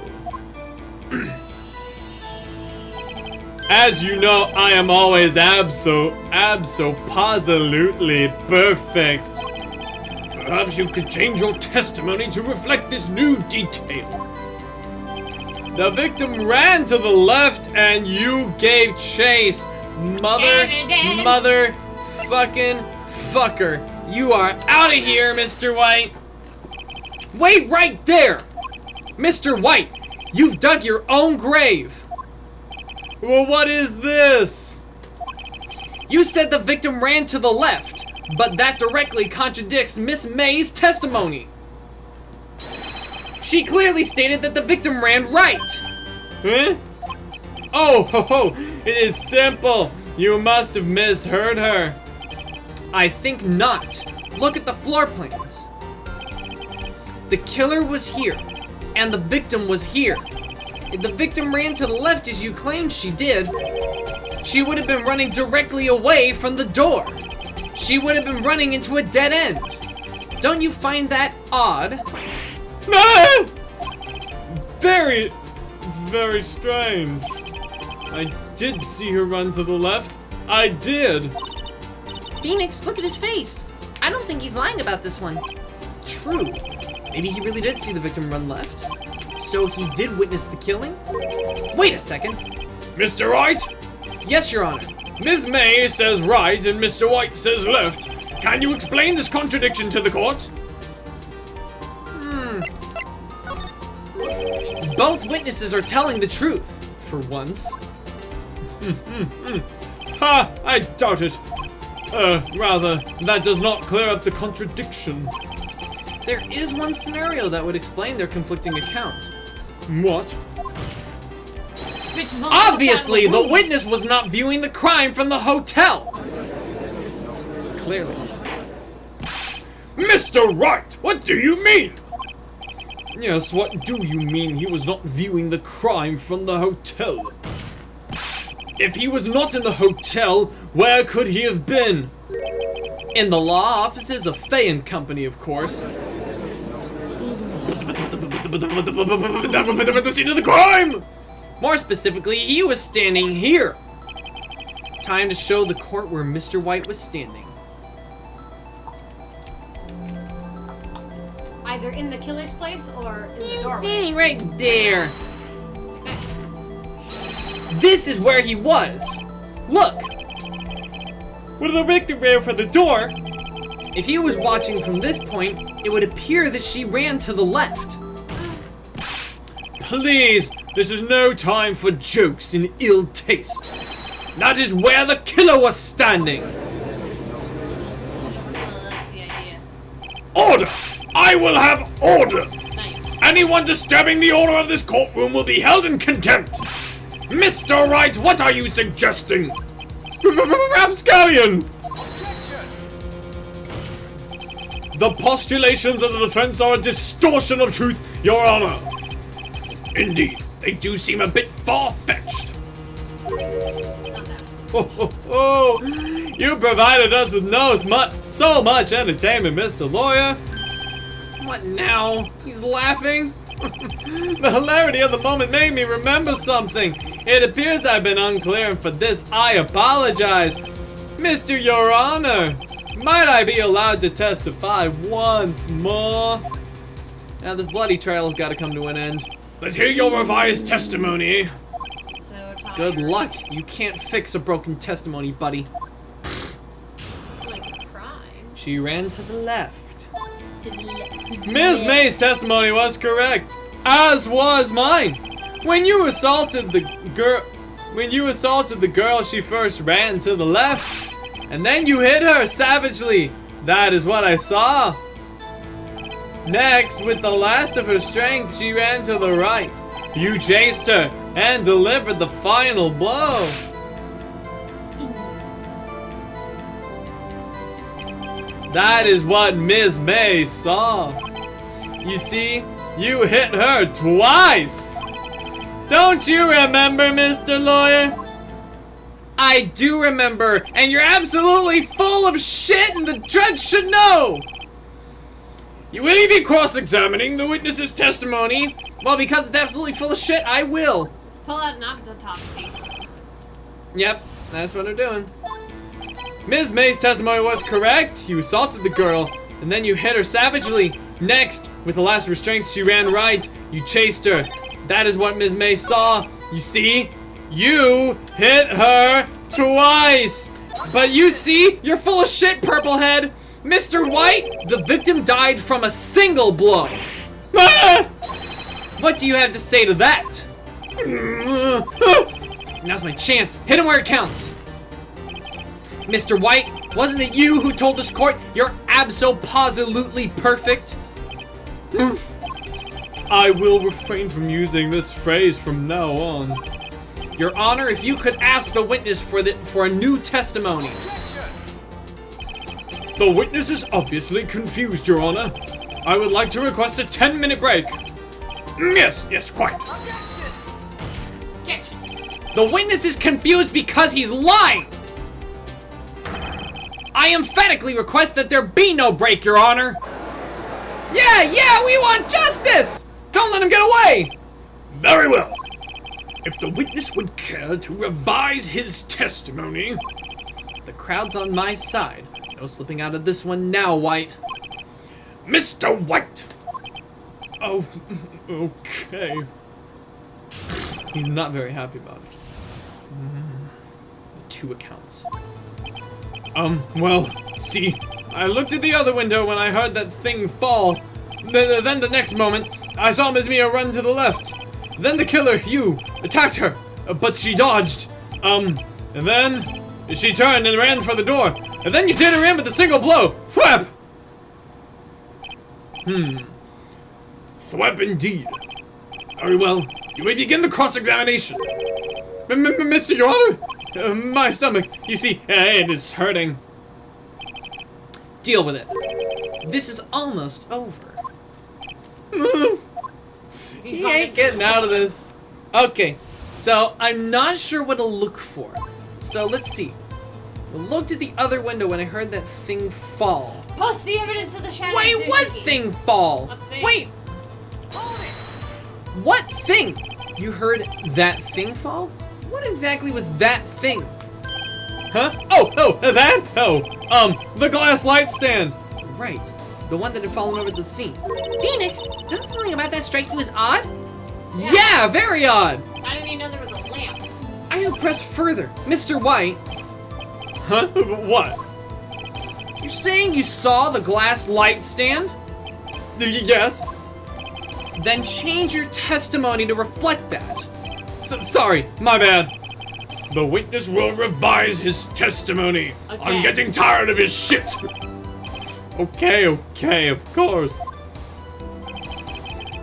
[SPEAKER 5] As you know, I am always abso-positively perfect. Perhaps you could change your testimony to reflect this new detail. The victim ran to the left and you gave chase.
[SPEAKER 1] Fucker. You are out of here, Mr. White. Wait right there! Mr. White, You've dug your own grave.
[SPEAKER 5] Well, what is this?
[SPEAKER 1] You said the victim ran to the left, but that directly contradicts Miss May's testimony. She clearly stated that the victim ran right.
[SPEAKER 5] Huh? Oh, ho, ho. It is simple. You must have misheard her.
[SPEAKER 1] I think not. Look at the floor plans. The killer was here, and the victim was here. If the victim ran to the left as you claimed she did, she would have been running directly away from the door. She would have been running into a dead end. Don't you find that odd?
[SPEAKER 5] Ah! Very, very strange. I did see her run to the left. I did.
[SPEAKER 3] Phoenix, look at his face. I don't think he's lying about this one.
[SPEAKER 1] True. Maybe he really did see the victim run left. So he did witness the killing? Wait a second.
[SPEAKER 5] Mr. Wright?
[SPEAKER 1] Yes, Your Honor.
[SPEAKER 5] Ms. May says right and Mr. White says left. Can you explain this contradiction to the court?
[SPEAKER 1] Both witnesses are telling the truth, for once.
[SPEAKER 5] Ha! I doubt it. Rather, that does not clear up the contradiction.
[SPEAKER 1] There is one scenario that would explain their conflicting accounts.
[SPEAKER 5] What?
[SPEAKER 7] Bitch was on the
[SPEAKER 1] Obviously,
[SPEAKER 7] other side of
[SPEAKER 1] the witness was not viewing the crime from the hotel. Clearly.
[SPEAKER 5] Mr. Wright, what do you mean? Yes, what do you mean he was not viewing the crime from the hotel? If he was not in the hotel, where could he have been?
[SPEAKER 1] In the law offices of Fay and Company, of course.
[SPEAKER 5] That would have been the scene of the crime!
[SPEAKER 1] More specifically, he was standing here. Time to show the court where Mr. White was standing.
[SPEAKER 7] Either in the killer's place or in the doorway.
[SPEAKER 1] Standing right there. This is where he was. Look.
[SPEAKER 5] When the victim ran for the door,
[SPEAKER 1] If he was watching from this point, it would appear that she ran to the left.
[SPEAKER 5] please, this is no time for jokes in ill taste. That is where the killer was standing.
[SPEAKER 7] That's the idea.
[SPEAKER 5] Order! I will have order!
[SPEAKER 7] Nice.
[SPEAKER 5] Anyone disturbing the order of this courtroom will be held in contempt! Mr. Wright, what are you suggesting? Rapscallion! The postulations of the defense are a distortion of truth, Your Honor. Indeed, they do seem a bit far-fetched. Oh, you provided us with so much entertainment, Mr. Lawyer.
[SPEAKER 1] What now? He's laughing?
[SPEAKER 5] The hilarity of the moment made me remember something. It appears I've been unclear, and for this I apologize. Mr. Your Honor, might I be allowed to testify once more?
[SPEAKER 1] Now this bloody trial's got to come to an end.
[SPEAKER 5] Let's hear your revised testimony.
[SPEAKER 7] So tired.
[SPEAKER 1] Good luck. You can't fix a broken testimony, buddy.
[SPEAKER 7] Like a crime.
[SPEAKER 1] She ran to the left.
[SPEAKER 5] Ms. May's testimony was correct, as was mine. When you assaulted the girl, she first ran to the left, and then you hit her savagely. That is what I saw. Next, with the last of her strength, she ran to the right. You chased her and delivered the final blow. That is what Ms. May saw. You see, you hit her twice. Don't you remember, Mr. Lawyer?
[SPEAKER 1] I do remember, and you're absolutely full of shit, and the judge should know.
[SPEAKER 5] Will you be cross-examining the witness's testimony?
[SPEAKER 1] Well, because it's absolutely full of shit, I will.
[SPEAKER 7] Let's pull out an autopsy.
[SPEAKER 1] Yep, that's what I'm doing.
[SPEAKER 5] Ms. May's testimony was correct. You assaulted the girl, and then you hit her savagely. Next, with the last restraint, she ran right. You chased her. That is what Ms. May saw. You see? You hit her twice.
[SPEAKER 1] But you see, you're full of shit, Purplehead. Mr. White, the victim died from a single blow.
[SPEAKER 5] Ah!
[SPEAKER 1] What do you have to say to that? Now's my chance. Hit him where it counts. Mr. White, wasn't it you who told this court you're abso-positively perfect?
[SPEAKER 5] I will refrain from using this phrase from now on.
[SPEAKER 1] Your Honor, if you could ask the witness for a new testimony.
[SPEAKER 5] The witness is obviously confused, Your Honor. I would like to request a 10-minute break. Yes, quite.
[SPEAKER 1] The witness is confused because he's lying. I emphatically request that there be no break, Your Honor. Yeah, we want justice! Don't let him get away!
[SPEAKER 5] Very well. If the witness would care to revise his testimony...
[SPEAKER 1] The crowd's on my side. No slipping out of this one now, White.
[SPEAKER 5] Mr. White! Oh, okay.
[SPEAKER 1] He's not very happy about it. The two accounts.
[SPEAKER 5] Well, see, I looked at the other window when I heard that thing fall. Then the next moment, I saw Miss Mia run to the left. Then the killer, you, attacked her, but she dodged. And then she turned and ran for the door. And then you did her in with a single blow. Thwap! Thwap indeed. Very well, you may begin the cross-examination. Mr. Your Honor, my stomach, you see, it is hurting.
[SPEAKER 1] Deal with it. This is almost over. He ain't getting out of this. Okay, so I'm not sure what to look for. So let's see. I looked at the other window when I heard that thing fall.
[SPEAKER 6] Post the evidence of the shadow.
[SPEAKER 1] Wait, what thing fall?
[SPEAKER 7] What thing?
[SPEAKER 1] Wait. What thing? You heard that thing fall? What exactly was that thing?
[SPEAKER 5] Huh? Oh, that? The glass light stand.
[SPEAKER 1] Right, the one that had fallen over the scene. Phoenix, doesn't something about that strike you as odd? Yeah, very odd.
[SPEAKER 7] How did he know there was a lamp?
[SPEAKER 1] I should press further. Mr. White,
[SPEAKER 5] Huh? What?
[SPEAKER 1] you're saying you saw the glass light stand?
[SPEAKER 5] Yes?
[SPEAKER 1] Then change your testimony to reflect that.
[SPEAKER 5] Sorry, my bad. The witness will revise his testimony.
[SPEAKER 7] Okay.
[SPEAKER 5] I'm getting tired of his shit. Okay, of course.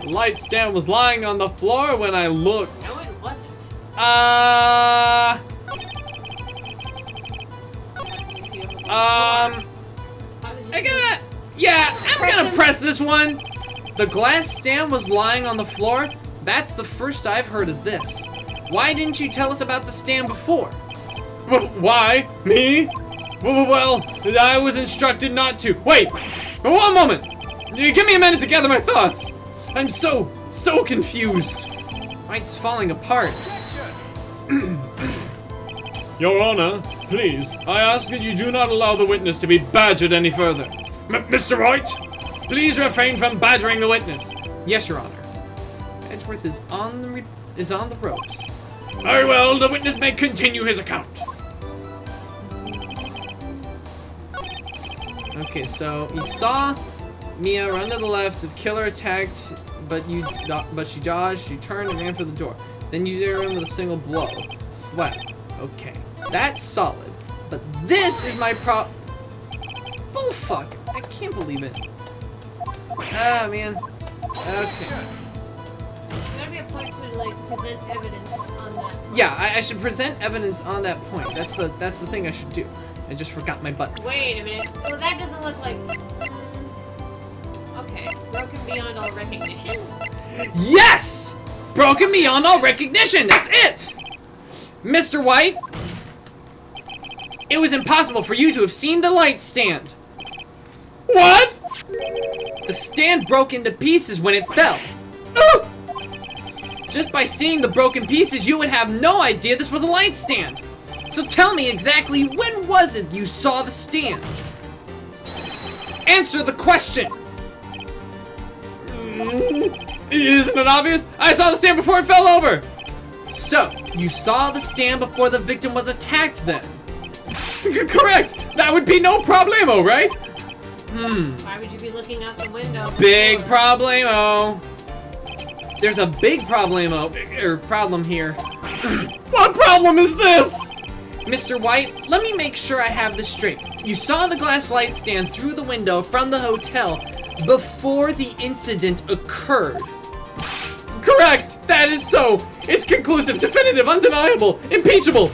[SPEAKER 1] The light stand was lying on the floor when I looked.
[SPEAKER 7] No, it wasn't. Did you see it was on the floor? How did you see it?
[SPEAKER 1] I'm gonna press this one. The glass stand was lying on the floor. That's the first I've heard of this. Why didn't you tell us about the stand before?
[SPEAKER 5] Why? Me? Well, I was instructed not to. Wait, one moment. Give me a minute to gather my thoughts. I'm so confused.
[SPEAKER 1] White's falling apart.
[SPEAKER 5] Your Honor, please, I ask that you do not allow the witness to be badgered any further. Mr. Wright, please refrain from badgering the witness.
[SPEAKER 1] Yes, Your Honor. Edgeworth is on the ropes.
[SPEAKER 5] Very well, the witness may continue his account.
[SPEAKER 1] Okay, so you saw Mia run to the left, the killer attacked, but she dodged, you turned and ran for the door. Then you did her in with a single blow. Thwap. Okay, that's solid. But this is my bullfuck. I can't believe it. Ah, man. Okay.
[SPEAKER 7] There's gotta be a point to like present evidence on that.
[SPEAKER 1] Yeah, I should present evidence on that point. That's the thing I should do. I just forgot my button.
[SPEAKER 7] Wait a minute. Well, that doesn't look like. Okay, broken beyond all recognition.
[SPEAKER 1] Yes! Broken beyond all recognition! That's it! Mr. White, it was impossible for you to have seen the light stand.
[SPEAKER 5] What?
[SPEAKER 1] The stand broke into pieces when it fell. Ugh! Just by seeing the broken pieces, you would have no idea this was a light stand. So tell me exactly when was it you saw the stand? Answer the question!
[SPEAKER 5] Isn't it obvious? I saw the stand before it fell over!
[SPEAKER 1] So, you saw the stand before the victim was attacked then?
[SPEAKER 5] Correct! That would be no problemo, right?
[SPEAKER 7] Why would you be looking out the window?
[SPEAKER 1] Big problemo. there's a big problem here. What problem is this? Mr. White, let me make sure I have this straight. You saw the glass light stand through the window from the hotel before the incident occurred. Correct! That is so! It's conclusive, definitive, undeniable, impeachable!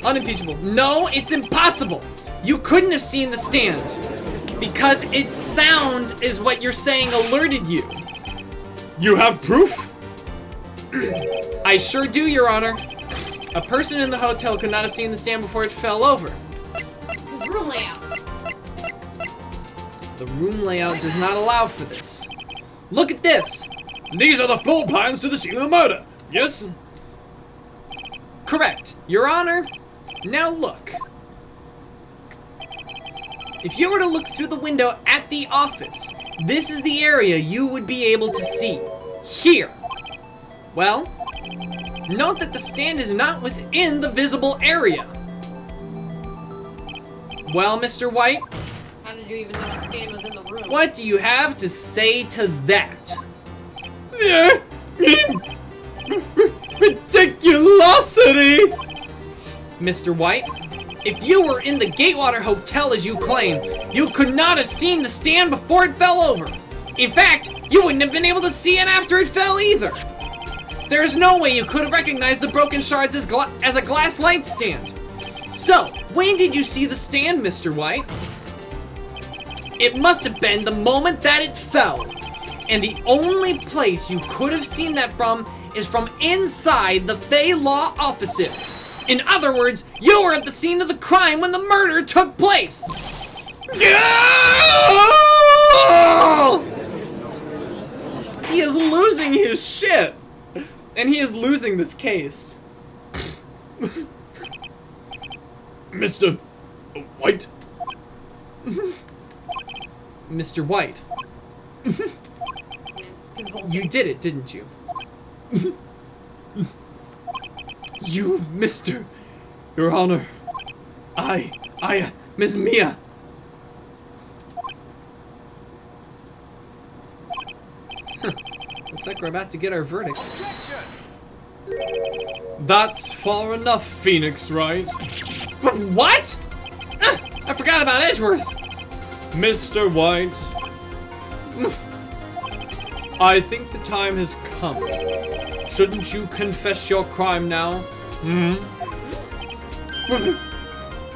[SPEAKER 1] Unimpeachable. No, it's impossible! You couldn't have seen the stand. Because its sound is what you're saying alerted you.
[SPEAKER 5] You have proof?
[SPEAKER 1] I sure do, Your Honor. A person in the hotel could not have seen the stand before it fell over.
[SPEAKER 7] His room layout.
[SPEAKER 1] The room layout does not allow for this. Look at this!
[SPEAKER 5] These are the floor plans to the scene of the murder. Yes?
[SPEAKER 1] Correct, Your Honor. Now look. If you were to look through the window at the office, this is the area you would be able to see. Here. Well, note that the stand is not within the visible area. Well, Mr. White,
[SPEAKER 7] How did you even know the stand was in the room?
[SPEAKER 1] what do you have to say to that?
[SPEAKER 5] Ridiculosity!
[SPEAKER 1] Mr. White, if you were in the Gatewater Hotel as you claim, you could not have seen the stand before it fell over. In fact, you wouldn't have been able to see it after it fell either. There is no way you could have recognized the broken shards as a glass light stand. So, when did you see the stand, Mr. White? It must have been the moment that it fell. And the only place you could have seen that from is from inside the Fay Law offices. In other words, you were at the scene of the crime when the murder took place. He is losing his shit. And he is losing this case.
[SPEAKER 5] Mr. White?
[SPEAKER 1] Mr. White. You did it, didn't you? You, Mr. Your Honor. Miss Mia. Looks like we're about to get our verdict.
[SPEAKER 5] That's far enough, Phoenix, Wright?
[SPEAKER 1] But what? I forgot about Edgeworth.
[SPEAKER 5] Mr. White, I think the time has come. Shouldn't you confess your crime now?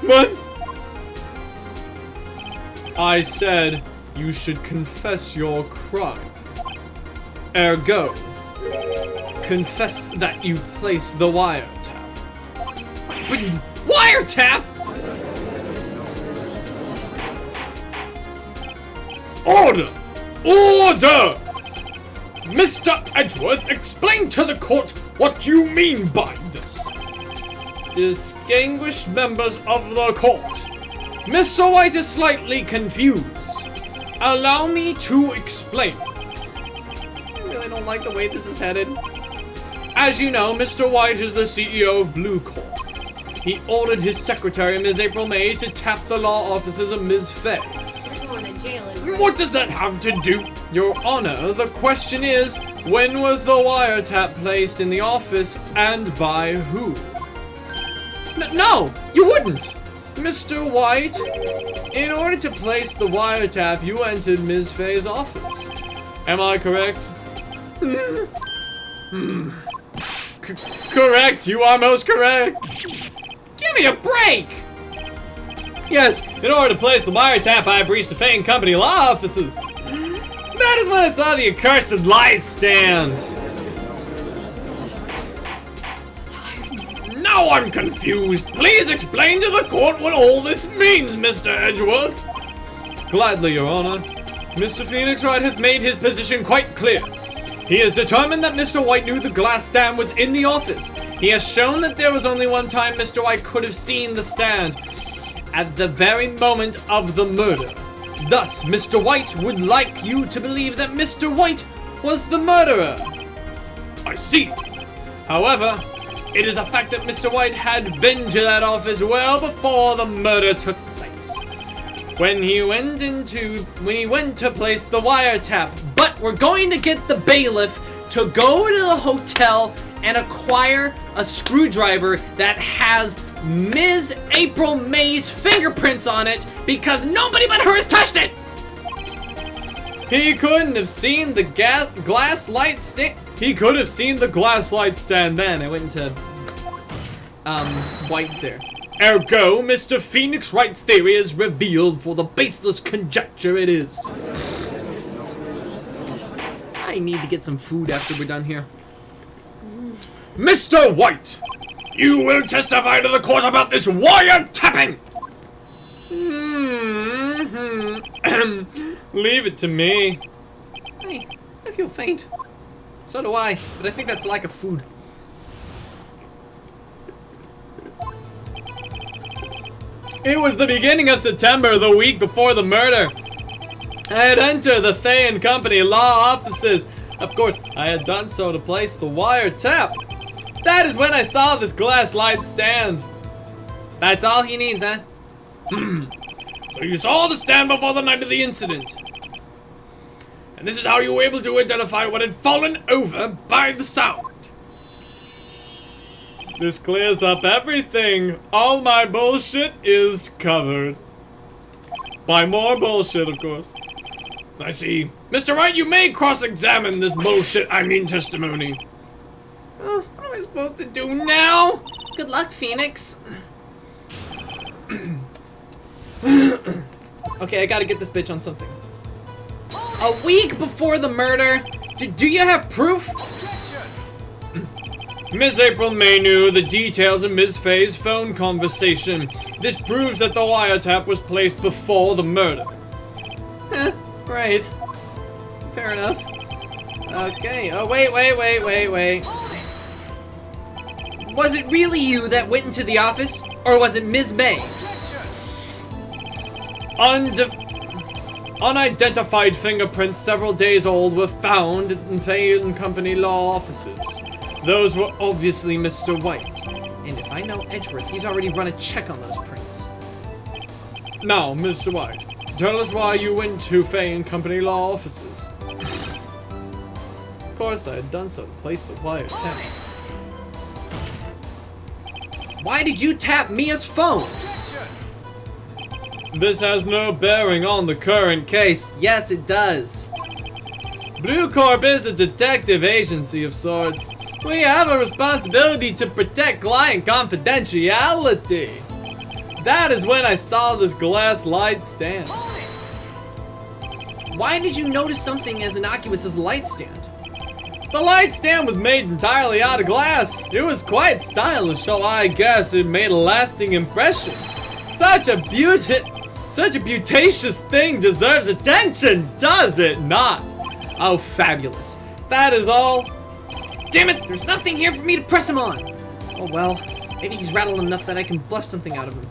[SPEAKER 5] What? I said you should confess your crime. Ergo, confess that you placed the wiretap.
[SPEAKER 1] Wiretap?
[SPEAKER 5] Order! Order! Mr. Edgeworth, explain to the court what you mean by this. Distinguished members of the court, Mr. White is slightly confused. Allow me to explain.
[SPEAKER 1] I really don't like the way this is headed.
[SPEAKER 5] As you know, Mr. White is the CEO of Blue Corp. He ordered his secretary, Ms. April May, to tap the law offices of Ms. Fay.
[SPEAKER 7] You're going to jail.
[SPEAKER 5] What does that have to do? Your Honor, the question is, when was the wiretap placed in the office and by who?
[SPEAKER 1] No, you wouldn't.
[SPEAKER 5] Mr. White, in order to place the wiretap, you entered Ms. Fay's office. Am I correct? Correct, you are most correct.
[SPEAKER 1] Give me a break.
[SPEAKER 5] Yes, in order to place the wiretap, I breached the Fay & Company law offices. That is when I saw the accursed light stand. Now I'm confused. Please explain to the court what all this means, Mr. Edgeworth. Gladly, Your Honor. Mr. Phoenix Wright has made his position quite clear. He has determined that Mr. White knew the glass stand was in the office. He has shown that there was only one time Mr. White could have seen the stand. At the very moment of the murder. Thus, Mr. White would like you to believe that Mr. White was the murderer. I see. However, it is a fact that Mr. White had been to that office well before the murder took place. When he went to place the wiretap.
[SPEAKER 1] But we're going to get the bailiff to go to the hotel and acquire a screwdriver that has Ms. April May's fingerprints on it because nobody but her has touched it! He couldn't have seen the glass light stand. He could have seen the glass light stand then. I went into White there. Ergo, Mr. Phoenix Wright's theory is revealed for the baseless conjecture it is. I need to get some food after we're done here.
[SPEAKER 5] Mr. White, you will testify to the court about this wiretapping.
[SPEAKER 1] Leave it to me. Hey, I feel faint. So do I, but I think that's lack of food. It was the beginning of September, the week before the murder. I had entered the Fay and Company law offices. Of course, I had done so to place the wiretap. That is when I saw this glass light stand. That's all he needs, huh?
[SPEAKER 5] So you saw the stand before the night of the incident. And this is how you were able to identify what had fallen over by the sound.
[SPEAKER 1] This clears up everything. All my bullshit is covered. By more bullshit, of course.
[SPEAKER 5] I see. Mr. Wright, you may cross-examine this bullshit, testimony.
[SPEAKER 1] Oh, what am I supposed to do now? Good luck, Phoenix. Okay, I gotta get this bitch on something. A week before the murder? Do you have proof?
[SPEAKER 5] Miss April May knew the details of Ms. Fay's phone conversation. This proves that the wiretap was placed before the murder.
[SPEAKER 1] Right. Fair enough. Okay. Oh, wait. Was it really you that went into the office? Or was it Ms. May?
[SPEAKER 5] Unidentified fingerprints several days old were found in Fay and Company law offices. Those were obviously Mr. White's.
[SPEAKER 1] And if I know Edgeworth, he's already run a check on those prints.
[SPEAKER 5] Now, Mr. White, tell us why you went to Fay and Company law offices.
[SPEAKER 1] Of course, I had done so to place the wiretap. Why did you tap Mia's phone?
[SPEAKER 5] This has no bearing on the current case.
[SPEAKER 1] Yes, it does.
[SPEAKER 5] Blue Corp is a detective agency of sorts. We have a responsibility to protect client confidentiality. That is when I saw this glass light stand.
[SPEAKER 1] Why did you notice something as innocuous as a light stand?
[SPEAKER 5] The light stand was made entirely out of glass. It was quite stylish, so I guess it made a lasting impression. Such a beautacious thing deserves attention, does it not?
[SPEAKER 1] Oh, fabulous. That is all. Damn it, there's nothing here for me to press him on. Oh well, maybe he's rattled enough that I can bluff something out of him.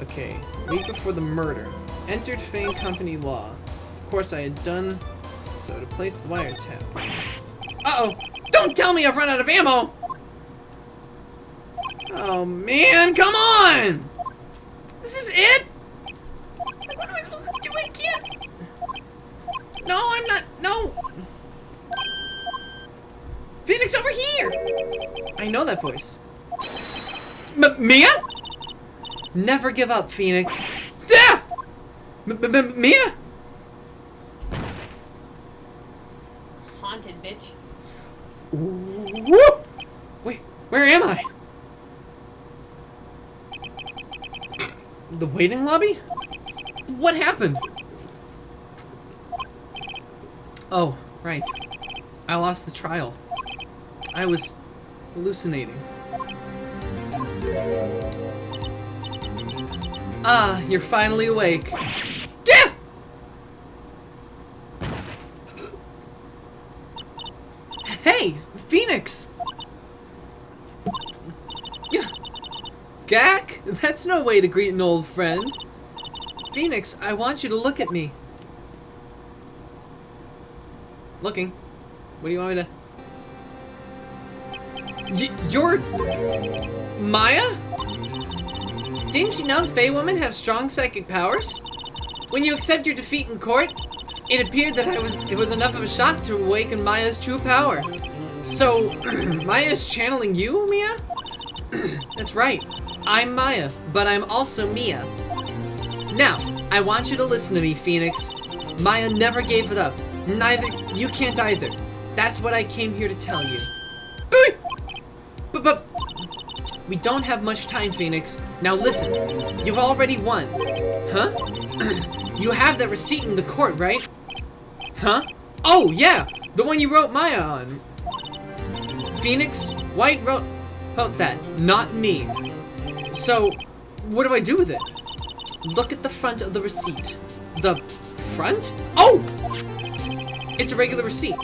[SPEAKER 1] Okay, week before the murder. Entered Fay and Company law. Of course I had done so to place the wiretap. Uh-oh! Don't tell me I've run out of ammo! Oh man, come on! This is it? Like, what am I supposed to do? I can't. No, I'm not. No. Phoenix, over here. I know that voice. Mia? Never give up, Phoenix. Yeah. Mia?
[SPEAKER 7] Haunted, bitch.
[SPEAKER 1] Woo! Wait, where am I? The waiting lobby? What happened? Oh, right. I lost the trial. I was hallucinating. Ah, you're finally awake. Yeah! Hey, Phoenix! Yeah. Gak? That's no way to greet an old friend. Phoenix, I want you to look at me. Looking. What do you want me to... You're... Maya? Didn't you know the Fey women have strong psychic powers? When you accept your defeat in court, it appeared that it was enough of a shock to awaken Maya's true power. So, Maya is channeling you, Mia? That's right. I'm Maya, but I'm also Mia. Now, I want you to listen to me, Phoenix. Maya never gave it up. Neither, you can't either. That's what I came here to tell you. But, we don't have much time, Phoenix. Now listen, you've already won. Huh? You have that receipt in the court, right? Huh? Oh, yeah! The one you wrote Maya on. Phoenix, White wrote that, not me. So, what do I do with it? Look at the front of the receipt. The front? Oh! It's a regular receipt.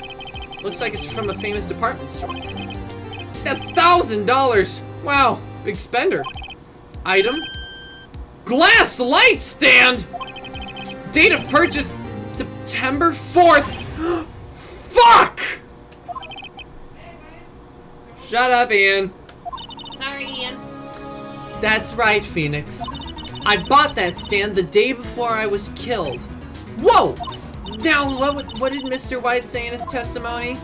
[SPEAKER 1] Looks like it's from a famous department store. $1,000! Wow, big spender. Item? Glass light stand! Date of purchase, September 4th. Fuck! Shut up, Ian.
[SPEAKER 7] Sorry, Ian.
[SPEAKER 1] That's right, Phoenix. I bought that stand the day before I was killed. Whoa! Now, what did Mr. White say in his testimony?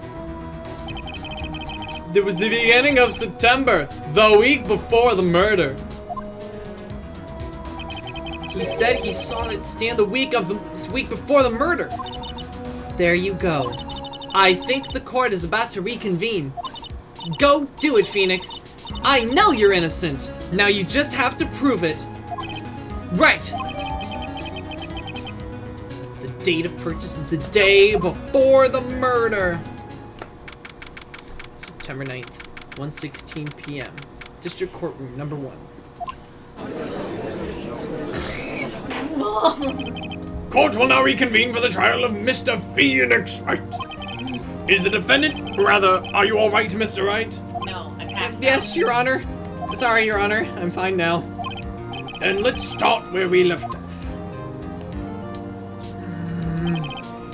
[SPEAKER 1] It was the beginning of September, the week before the murder. He said he saw it stand the week before the murder. There you go. I think the court is about to reconvene. Go do it, Phoenix. I know you're innocent. Now you just have to prove it. Right. The date of purchase is the day before the murder. September 9th, 1:16 p.m. District Courtroom, number 1.
[SPEAKER 5] Court will now reconvene for the trial of Mr. Phoenix Wright. Is the defendant, rather, are you all right, Mr. Wright?
[SPEAKER 7] No, I passed
[SPEAKER 1] Yes, Your Honor. Sorry, Your Honor. I'm fine now.
[SPEAKER 5] Then let's start where we left off.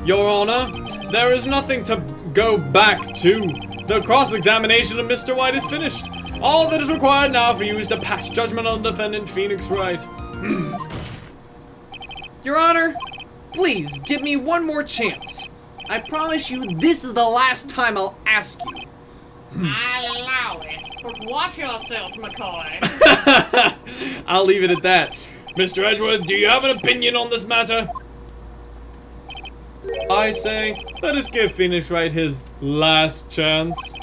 [SPEAKER 1] Your Honor, there is nothing to go back to. The cross-examination of Mr. White is finished. All that is required now for you is to pass judgment on the defendant, Phoenix Wright. Your Honor, please give me one more chance. I promise you this is the last time I'll ask you.
[SPEAKER 7] I'll allow it, but watch yourself, McCoy.
[SPEAKER 1] I'll leave it at that.
[SPEAKER 5] Mr. Edgeworth, do you have an opinion on this matter?
[SPEAKER 1] I say, let us give Phoenix Wright his last chance.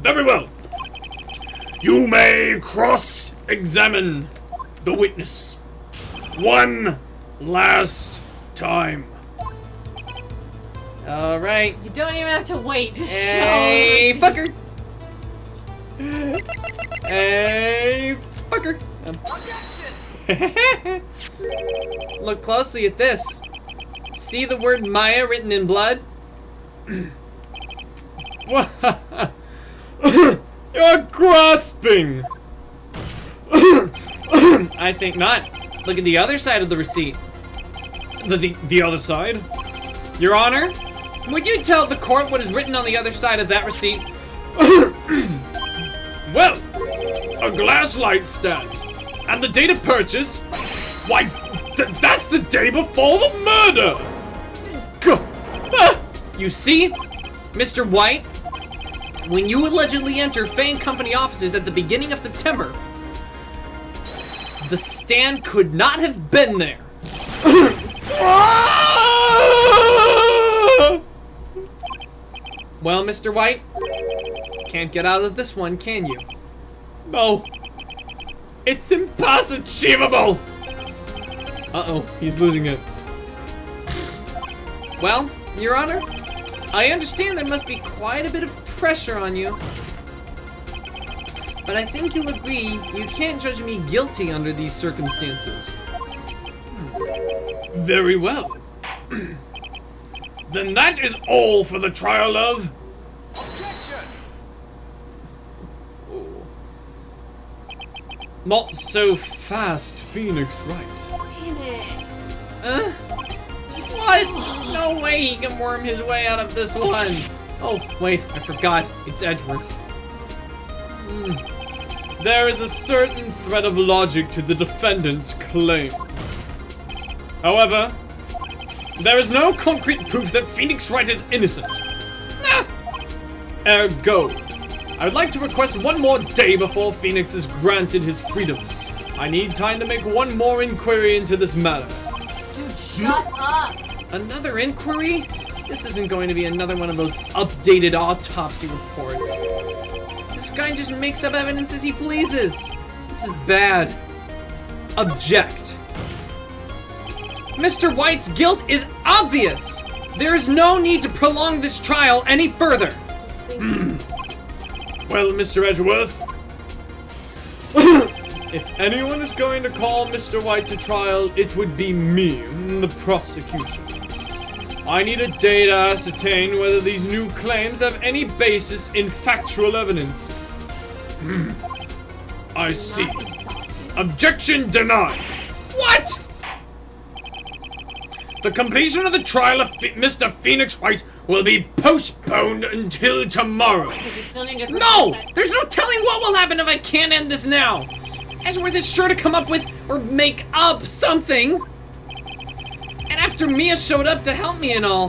[SPEAKER 5] Very well. You may cross-examine the witness one last time.
[SPEAKER 1] All right.
[SPEAKER 7] You don't even have to wait to
[SPEAKER 1] Hey,
[SPEAKER 7] show.
[SPEAKER 1] fucker. Hey, fucker. Look closely at this. See the word Maya written in blood?
[SPEAKER 5] You're grasping.
[SPEAKER 1] I think not. Look at the other side of the receipt.
[SPEAKER 5] The other side?
[SPEAKER 1] Your Honor, would you tell the court what is written on the other side of that receipt?
[SPEAKER 5] Well, a glass light stand. And the date of purchase? Why, that's the day before the murder!
[SPEAKER 1] You see, Mr. White, when you allegedly enter Fane Company offices at the beginning of September, the stand could not have been there. Well, Mr. White, can't get out of this one, can you?
[SPEAKER 5] No. It's impossible!
[SPEAKER 1] Uh-oh, he's losing it. Well, Your Honor, I understand there must be quite a bit of pressure on you. But I think you'll agree you can't judge me guilty under these circumstances.
[SPEAKER 5] Very well. Then that is all for the trial of...
[SPEAKER 8] Objection!
[SPEAKER 1] Not so fast, Phoenix Wright.
[SPEAKER 6] Damn it.
[SPEAKER 1] What? No way he can worm his way out of this one. Oh, wait, I forgot. It's Edgeworth. There is a certain thread of logic to the defendant's claims.
[SPEAKER 5] However, there is no concrete proof that Phoenix Wright is innocent. Ergo, I would like to request one more day before Phoenix is granted his freedom. I need time to make one more inquiry into this matter.
[SPEAKER 7] Dude, shut up.
[SPEAKER 1] Another inquiry? This isn't going to be another one of those updated autopsy reports. This guy just makes up evidence as he pleases. This is bad. Object. Mr. White's guilt is obvious. There is no need to prolong this trial any further.
[SPEAKER 5] Well, Mr. Edgeworth, if anyone is going to call Mr. White to trial, it would be me, the prosecution. I need a day to ascertain whether these new claims have any basis in factual evidence. I see. Objection denied.
[SPEAKER 1] What?
[SPEAKER 5] The completion of the trial of Mr. Phoenix Wright will be postponed until tomorrow.
[SPEAKER 7] Because you still need to
[SPEAKER 1] No!
[SPEAKER 7] protect
[SPEAKER 1] There's no telling what will happen if I can't end this now. Edgeworth is sure to come up with or make up something. And after Mia showed up to help me and all.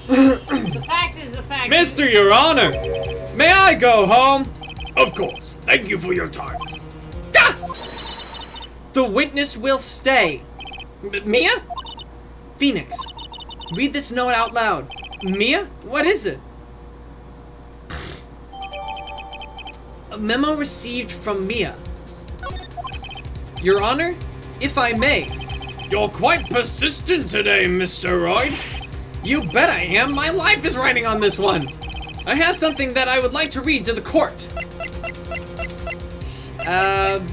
[SPEAKER 7] The fact is the fact.
[SPEAKER 5] Mr. Your Honor, may I go home? Of course. Thank you for your time.
[SPEAKER 1] Ah! The witness will stay. Mia? Phoenix, read this note out loud. Mia? What is it? A memo received from Mia. Your Honor, if I may.
[SPEAKER 5] You're quite persistent today, Mr. Wright.
[SPEAKER 1] You bet I am. My life is riding on this one. I have something that I would like to read to the court.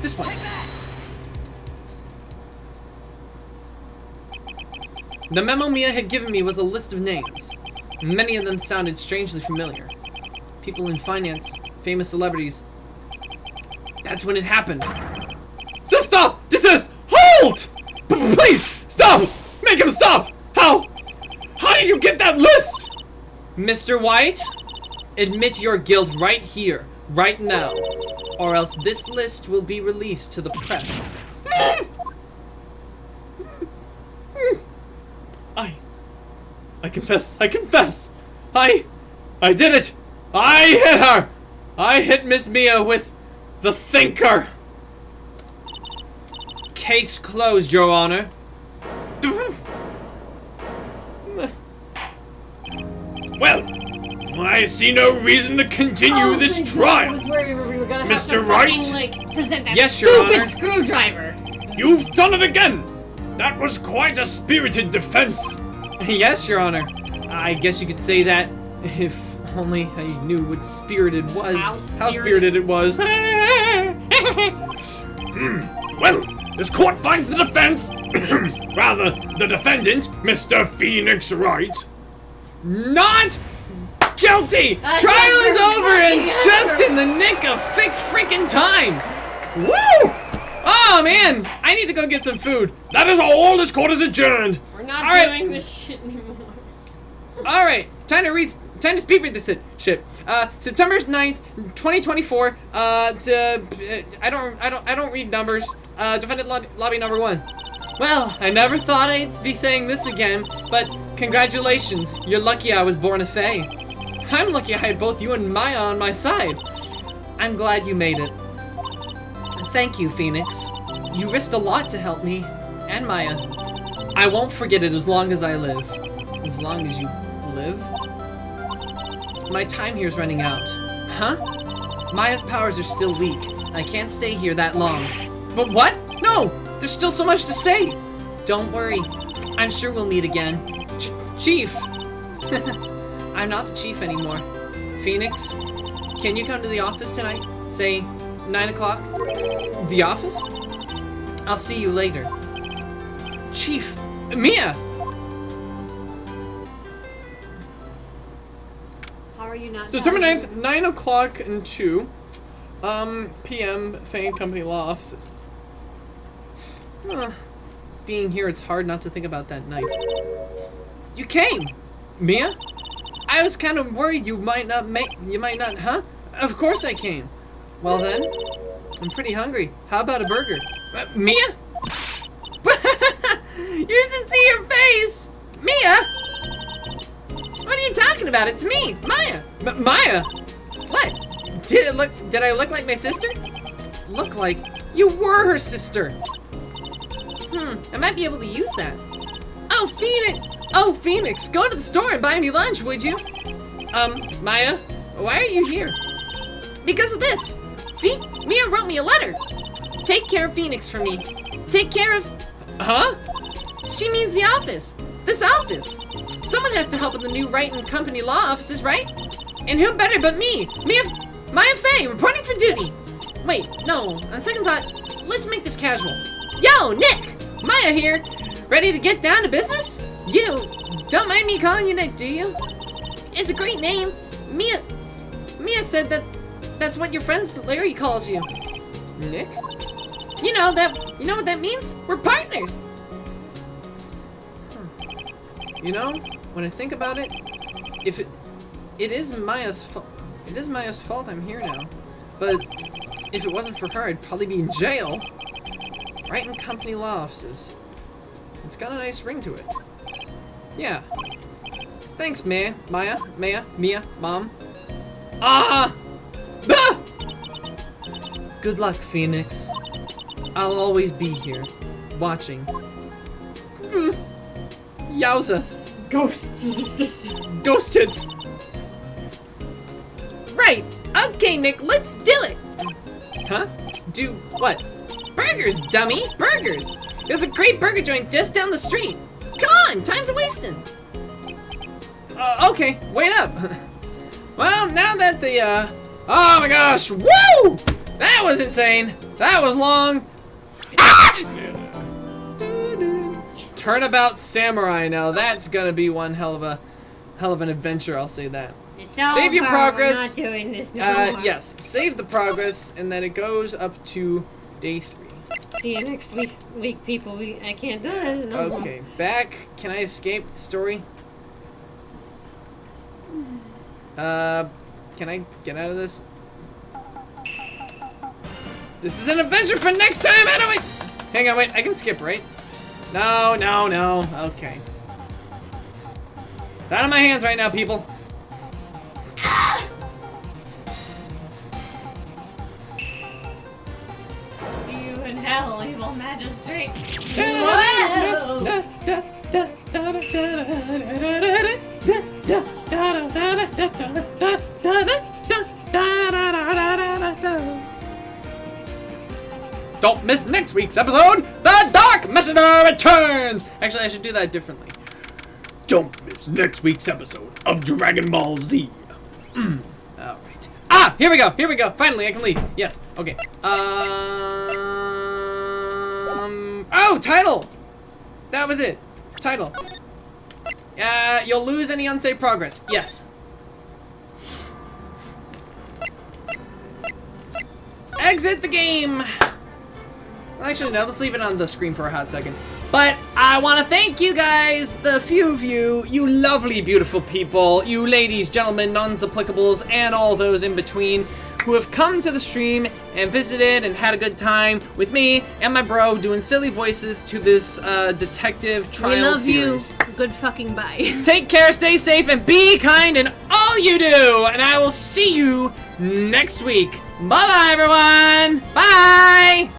[SPEAKER 1] This one. The memo Mia had given me was a list of names. Many of them sounded strangely familiar. People in finance, famous celebrities. That's when it happened.
[SPEAKER 5] Stop! Desist! Halt! Please, stop! Make him stop! How did you get that list?
[SPEAKER 1] Mr. White, admit your guilt right here, right now, or else this list will be released to the press.
[SPEAKER 5] I confess. I did it! I hit her! I hit Miss Mia with the thinker!
[SPEAKER 1] Case closed, Your Honor.
[SPEAKER 5] Well, I see no reason to continue this trial.
[SPEAKER 7] I was worried we were gonna have
[SPEAKER 5] Mr.
[SPEAKER 7] to
[SPEAKER 5] Wright?
[SPEAKER 7] fucking, like, present that
[SPEAKER 1] Yes, Your
[SPEAKER 7] stupid
[SPEAKER 1] Honor.
[SPEAKER 7] screwdriver.
[SPEAKER 5] You've done it again! That was quite a spirited defense.
[SPEAKER 1] Yes, Your Honor. I guess you could say that if only I knew what spirited was.
[SPEAKER 7] How
[SPEAKER 1] spirited it was.
[SPEAKER 5] Well, this court finds the defense, rather, the defendant, Mr. Phoenix Wright,
[SPEAKER 1] Not guilty! Trial is over and just in the nick of freaking time! Woo! Oh man, I need to go get some food.
[SPEAKER 5] That is all. This court is adjourned.
[SPEAKER 7] We're not
[SPEAKER 1] All right.
[SPEAKER 7] doing this shit anymore.
[SPEAKER 1] Alright, time to speed read this shit. September 9th, 2024, I don't read numbers. Defendant lobby number 1. Well, I never thought I'd be saying this again, but congratulations. You're lucky I was born a Fae. I'm lucky I had both you and Maya on my side. I'm glad you made it. Thank you, Phoenix. You risked a lot to help me, and Maya. I won't forget it as long as I live. As long as you live? My time here's running out. Huh? Maya's powers are still weak. I can't stay here that long. But what? No! There's still so much to say! Don't worry. I'm sure we'll meet again. Chief! I'm not the chief anymore. Phoenix, can you come to the office tonight? Say, 9 o'clock? The office? I'll see you later. Chief! Mia!
[SPEAKER 7] How are you not?
[SPEAKER 1] September
[SPEAKER 7] telling
[SPEAKER 1] 9th, 9 o'clock and 2 p.m. Fane Company Law Offices. Being here, it's hard not to think about that night. You came! Mia? I was kind of worried you might not, huh? Of course I came. Well then, I'm pretty hungry. How about a burger? Mia?
[SPEAKER 3] talking about? It's me, Maya. Maya? What? Did I look like my sister? Look like you were her sister. I might be able to use that. Oh, Phoenix! Oh, Phoenix, go to the store and buy me lunch, would you? Maya, why are you here? Because of this. See, Mia wrote me a letter. Take care of Phoenix for me. Take care of... Huh? She means the office. This office. Someone has to help in the new Wright and Company law offices, right? And who better but me? Maya Fey, reporting for duty. Wait, no, on second thought, let's make this casual. Yo, Nick! Maya here. Ready to get down to business? You don't mind me calling you Nick, do you? It's a great name. Mia said that's what your friend Larry calls you. Nick? You know what that means? We're partners. You know, when I think about it, if it is Maya's fault I'm here now. But if it wasn't for her, I'd probably be in jail. Right in Company law offices. It's got a nice ring to it. Yeah. Thanks, Mia, Mom. Ah! Good luck, Phoenix. I'll always be here, watching. Yowza. Ghost hits. Right. Okay, Nick, let's do it. Huh? Do what? Burgers, dummy! Burgers! There's a great burger joint just down the street. Come on, time's a-wasting. Okay, wait up. Well, now that the, oh my gosh, woo! That was insane. That was long. Ah! Turnabout Samurai. Now that's gonna be one hell of an adventure. I'll say that. Save your progress.
[SPEAKER 6] We're not doing this no more.
[SPEAKER 3] Yes, save the progress, and then it goes up to day 3.
[SPEAKER 6] See you next week, people. I can't do this no more.
[SPEAKER 3] Okay, back. Can I escape the story? Can I get out of this? This is an adventure for next time. How do I? Hang on, wait. I can skip, right? No. Okay. It's out of my hands right now, people.
[SPEAKER 6] See you in hell, evil magistrate.
[SPEAKER 1] Don't miss next week's episode. The Dark Messenger returns. Actually, I should do that differently. Don't miss next week's episode of Dragon Ball Z. All right. Ah, here we go. Finally, I can leave. Yes. Okay. Oh, title. That was it. Title. You'll lose any unsaved progress. Yes. Exit the game. Actually, no, let's leave it on the screen for a hot second. But I want to thank you guys, the few of you, you lovely, beautiful people, you ladies, gentlemen, nuns, applicables, and all those in between who have come to the stream and visited and had a good time with me and my bro doing silly voices to this detective trial series.
[SPEAKER 7] We love you. Good fucking bye.
[SPEAKER 1] Take care, stay safe, and be kind in all you do. And I will see you next week. Bye-bye, everyone. Bye.